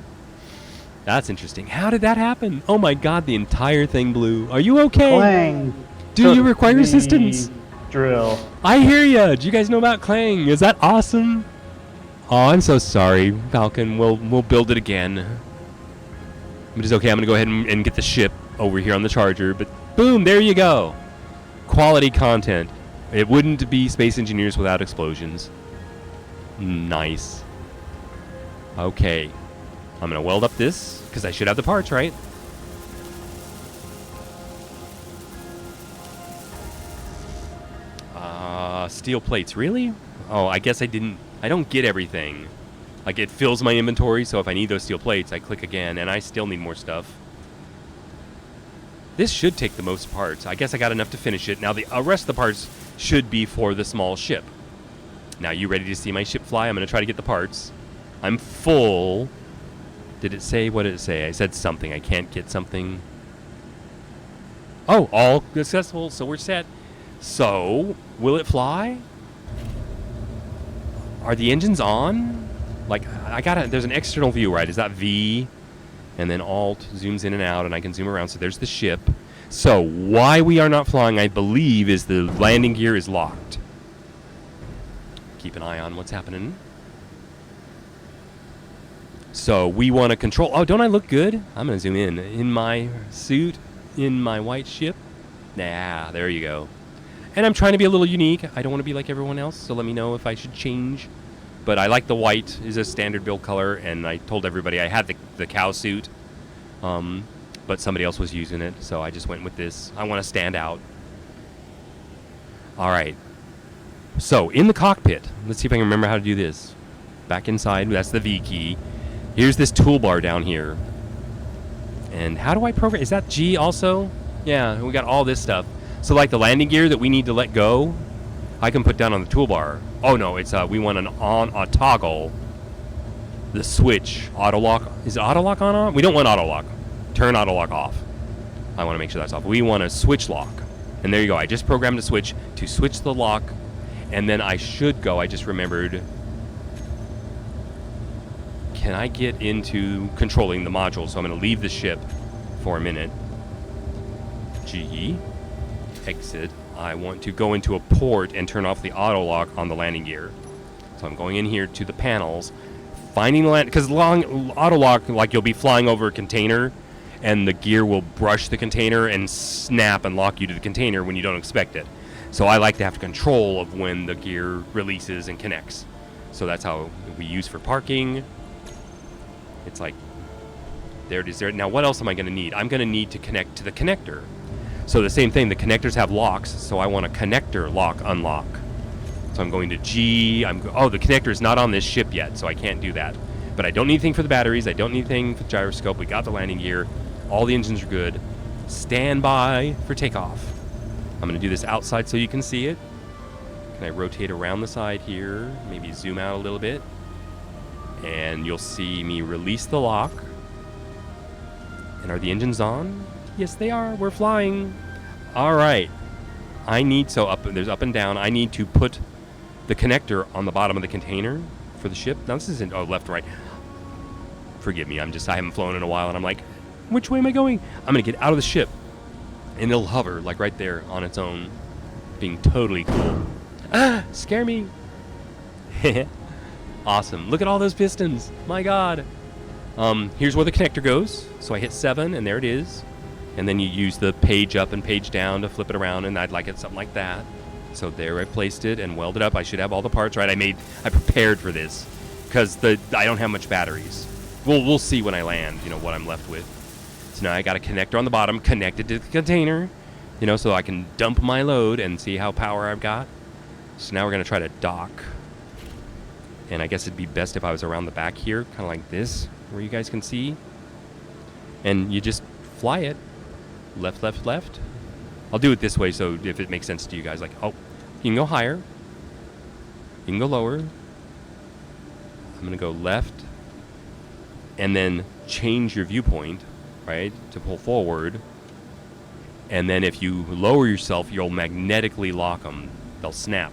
That's interesting. How did that happen? Oh my god, the entire thing blew. Are you okay? Clang. Do you require assistance? Drill. I hear ya. Do you guys know about Clang? Is that awesome? Oh, I'm so sorry, Falcon. We'll build it again. But it's okay. I'm gonna go ahead and get the ship over here on the charger. But boom, there you go. Quality content. It wouldn't be Space Engineers without explosions. Nice. Okay. I'm gonna weld up this because I should have the parts, right? Steel plates, really? Oh, I guess I don't get everything. Like, it fills my inventory, so if I need those steel plates, I click again, and I still need more stuff. This should take the most parts. I guess I got enough to finish it. Now, the rest of the parts should be for the small ship. Now, you ready to see my ship fly? I'm going to try to get the parts. I'm full. Did it say? What did it say? I said something. I can't get something. Oh, all successful, so we're set. So, will it fly? Are the engines on? Like, there's an external view, right? Is that V? And then Alt zooms in and out, and I can zoom around. So there's the ship. So, why we are not flying, I believe, is the landing gear is locked. Keep an eye on what's happening. So, we want to control... Oh, don't I look good? I'm going to zoom in. In my suit, in my white ship. Nah, there you go. And I'm trying to be a little unique. I don't want to be like everyone else, so let me know if I should change. But I like the white is a standard build color, and I told everybody I had the cow suit, but somebody else was using it, so I just went with this. I want to stand out. All right. So, in the cockpit, let's see if I can remember how to do this. Back inside, that's the V key. Here's this toolbar down here. And how do I program? Is that G also? Yeah, we got all this stuff. So like the landing gear that we need to let go, I can put down on the toolbar. Oh no, it's we want a toggle. The switch, auto lock. Is auto lock on? We don't want auto lock. Turn auto lock off. I want to make sure that's off. We want a switch lock. And there you go. I just programmed a switch to switch the lock. And then I should go. I just remembered. Can I get into controlling the module? So I'm going to leave the ship for a minute. G. Exit. I want to go into a port and turn off the auto lock on the landing gear. So I'm going in here to the panels, finding the land, because auto lock, like you'll be flying over a container and the gear will brush the container and snap and lock you to the container when you don't expect it. So I like to have control of when the gear releases and connects. So that's how we use for parking. It's like, there it is there. Now, what else am I going to need? I'm going to need to connect to the connector. So the same thing, the connectors have locks, so I want a connector lock unlock. So I'm going to G. Oh, the connector is not on this ship yet, so I can't do that. But I don't need anything for the batteries. I don't need anything for the gyroscope. We got the landing gear. All the engines are good. Stand by for takeoff. I'm going to do this outside so you can see it. Can I rotate around the side here? Maybe zoom out a little bit. And you'll see me release the lock. And are the engines on? Yes, they are. We're flying. All right. There's up and down. I need to put the connector on the bottom of the container for the ship. Now, this isn't, left and right. Forgive me. I haven't flown in a while, and I'm like, which way am I going? I'm going to get out of the ship, and it'll hover, like right there on its own, being totally cool. Ah, scare me. Awesome. Look at all those pistons. My God. Here's where the connector goes. So I hit 7, and there it is. And then you use the page up and page down to flip it around, and I'd like it something like that. So there I placed it and welded up. I should have all the parts right. I prepared for this because I don't have much batteries. We'll see when I land, what I'm left with. So now I got a connector on the bottom connected to the container, so I can dump my load and see how power I've got. So now we're going to try to dock. And I guess it'd be best if I was around the back here, kind of like this, where you guys can see. And you just fly it. Left, left, left. I'll do it this way so if it makes sense to you guys. Like, you can go higher. You can go lower. I'm going to go left. And then change your viewpoint, right, to pull forward. And then if you lower yourself, you'll magnetically lock them. They'll snap.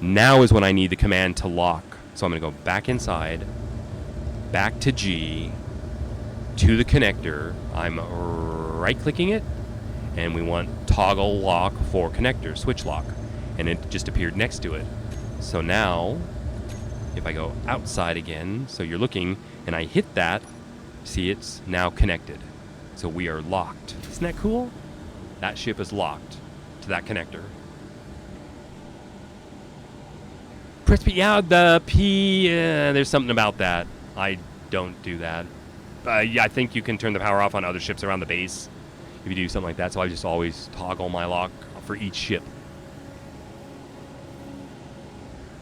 Now is when I need the command to lock. So I'm going to go back inside, back to G, to the connector. I'm right-clicking it, and we want toggle lock for connector, switch lock. And it just appeared next to it. So now, if I go outside again, so you're looking, and I hit that, see it's now connected. So we are locked. Isn't that cool? That ship is locked to that connector. Press P. Yeah, the P, there's something about that. I don't do that. Yeah, I think you can turn the power off on other ships around the base if you do something like that. So I just always toggle my lock for each ship.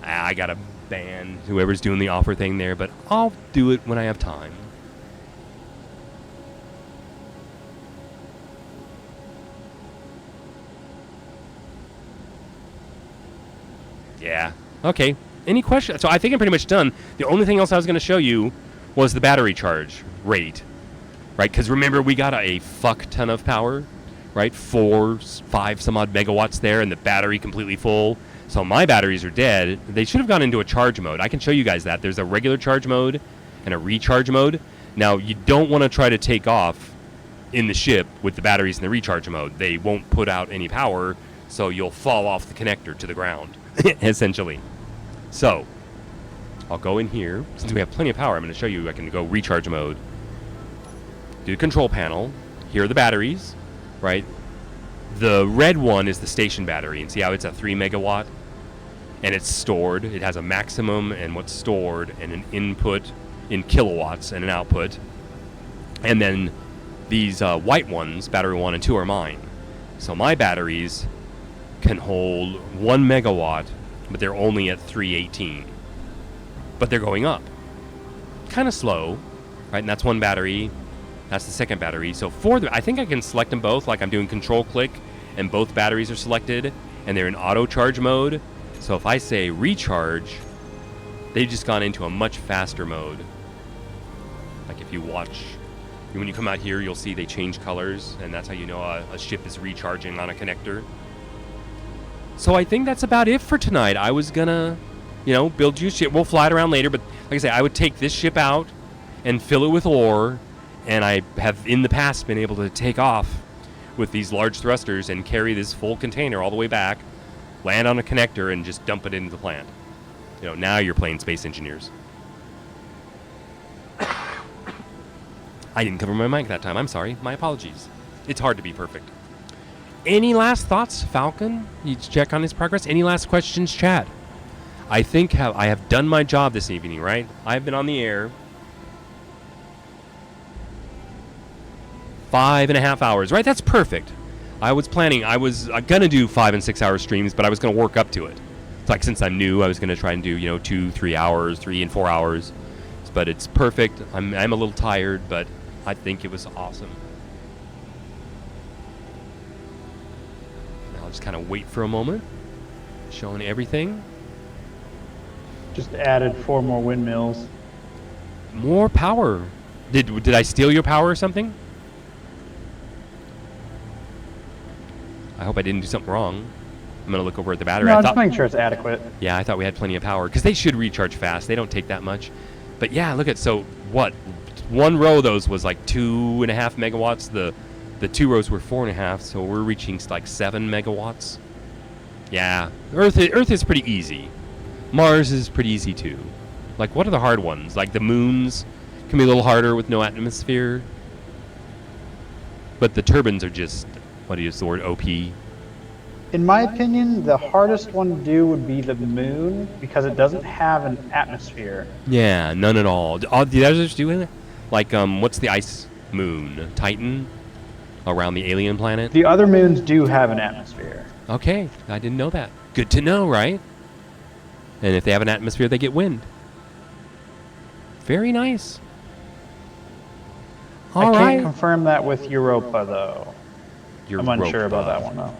I got to ban whoever's doing the offer thing there, but I'll do it when I have time. Yeah. Okay. Any questions? So I think I'm pretty much done. The only thing else I was going to show you was the battery charge rate, right? Because remember, we got a fuck ton of power, right? 4, 5 some odd megawatts there, and the battery completely full. So my batteries are dead. They should have gone into a charge mode. I can show you guys that. There's a regular charge mode and a recharge mode. Now, you don't want to try to take off in the ship with the batteries in the recharge mode. They won't put out any power, so you'll fall off the connector to the ground, essentially. So, I'll go in here. Since we have plenty of power, I'm going to show you I can go recharge mode. Do the control panel. Here are the batteries, right? The red one is the station battery. And see how it's a 3 megawatt? And it's stored. It has a maximum and what's stored and an input in kilowatts and an output. And then these white ones, battery 1 and 2, are mine. So my batteries can hold 1 megawatt, but they're only at 318. But they're going up. Kind of slow, right? And that's one battery. That's the second battery. So I think I can select them both, like I'm doing control click, and both batteries are selected, and they're in auto charge mode. So if I say recharge, they've just gone into a much faster mode. Like if you watch, when you come out here, you'll see they change colors, and that's how you know a ship is recharging on a connector. So I think that's about it for tonight. I was gonna, build you a ship. We'll fly it around later, but like I say, I would take this ship out and fill it with ore, and I have in the past been able to take off with these large thrusters and carry this full container all the way back, land on a connector, and just dump it into the plant. Now you're playing Space Engineers. I didn't cover my mic that time. I'm sorry. My apologies. It's hard to be perfect. Any last thoughts, Falcon? You check on his progress. Any last questions, chat? I think I have done my job this evening, right? I've been on the air 5.5 hours, right? That's perfect. I was going to do 5 and 6 hour streams, but I was going to work up to it. It's like, since I'm new, I was going to try and do, 2, 3 hours, 3 and 4 hours. But it's perfect. I'm a little tired, but I think it was awesome. I'll just kind of wait for a moment, showing everything. Just added 4 more windmills. More power. Did I steal your power or something? I hope I didn't do something wrong. I'm going to look over at the battery. No, I just thought, making sure it's adequate. yeah, I thought we had plenty of power, because they should recharge fast. They don't take that much. But yeah, look at, so what? One row of those was like 2.5 megawatts. The 2 rows were 4.5, so we're reaching like 7 megawatts. Yeah, Earth is pretty easy. Mars is pretty easy too. Like, what are the hard ones? Like the moons can be a little harder with no atmosphere. But the turbines are just, what is the word, OP? In my opinion, the hardest one to do would be the moon because it doesn't have an atmosphere. Yeah, none at all. The others do it? Like, what's the ice moon? Titan? Around the alien planet? The other moons do have an atmosphere. Okay, I didn't know that. Good to know, right? And if they have an atmosphere, they get wind. Very nice. All I right. can't confirm that with Europa, though. I'm unsure about that one, though.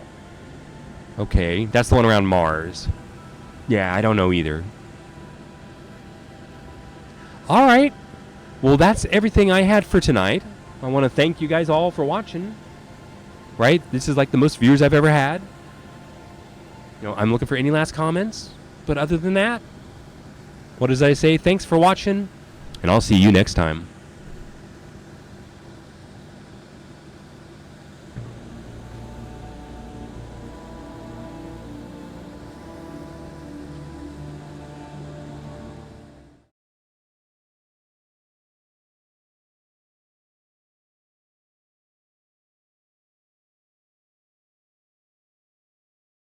Okay, that's the one around Mars. Yeah, I don't know either. All right. Well, that's everything I had for tonight. I want to thank you guys all for watching. Right? This is like the most viewers I've ever had. I'm looking for any last comments. But other than that, what does I say? Thanks for watching, and I'll see you next time.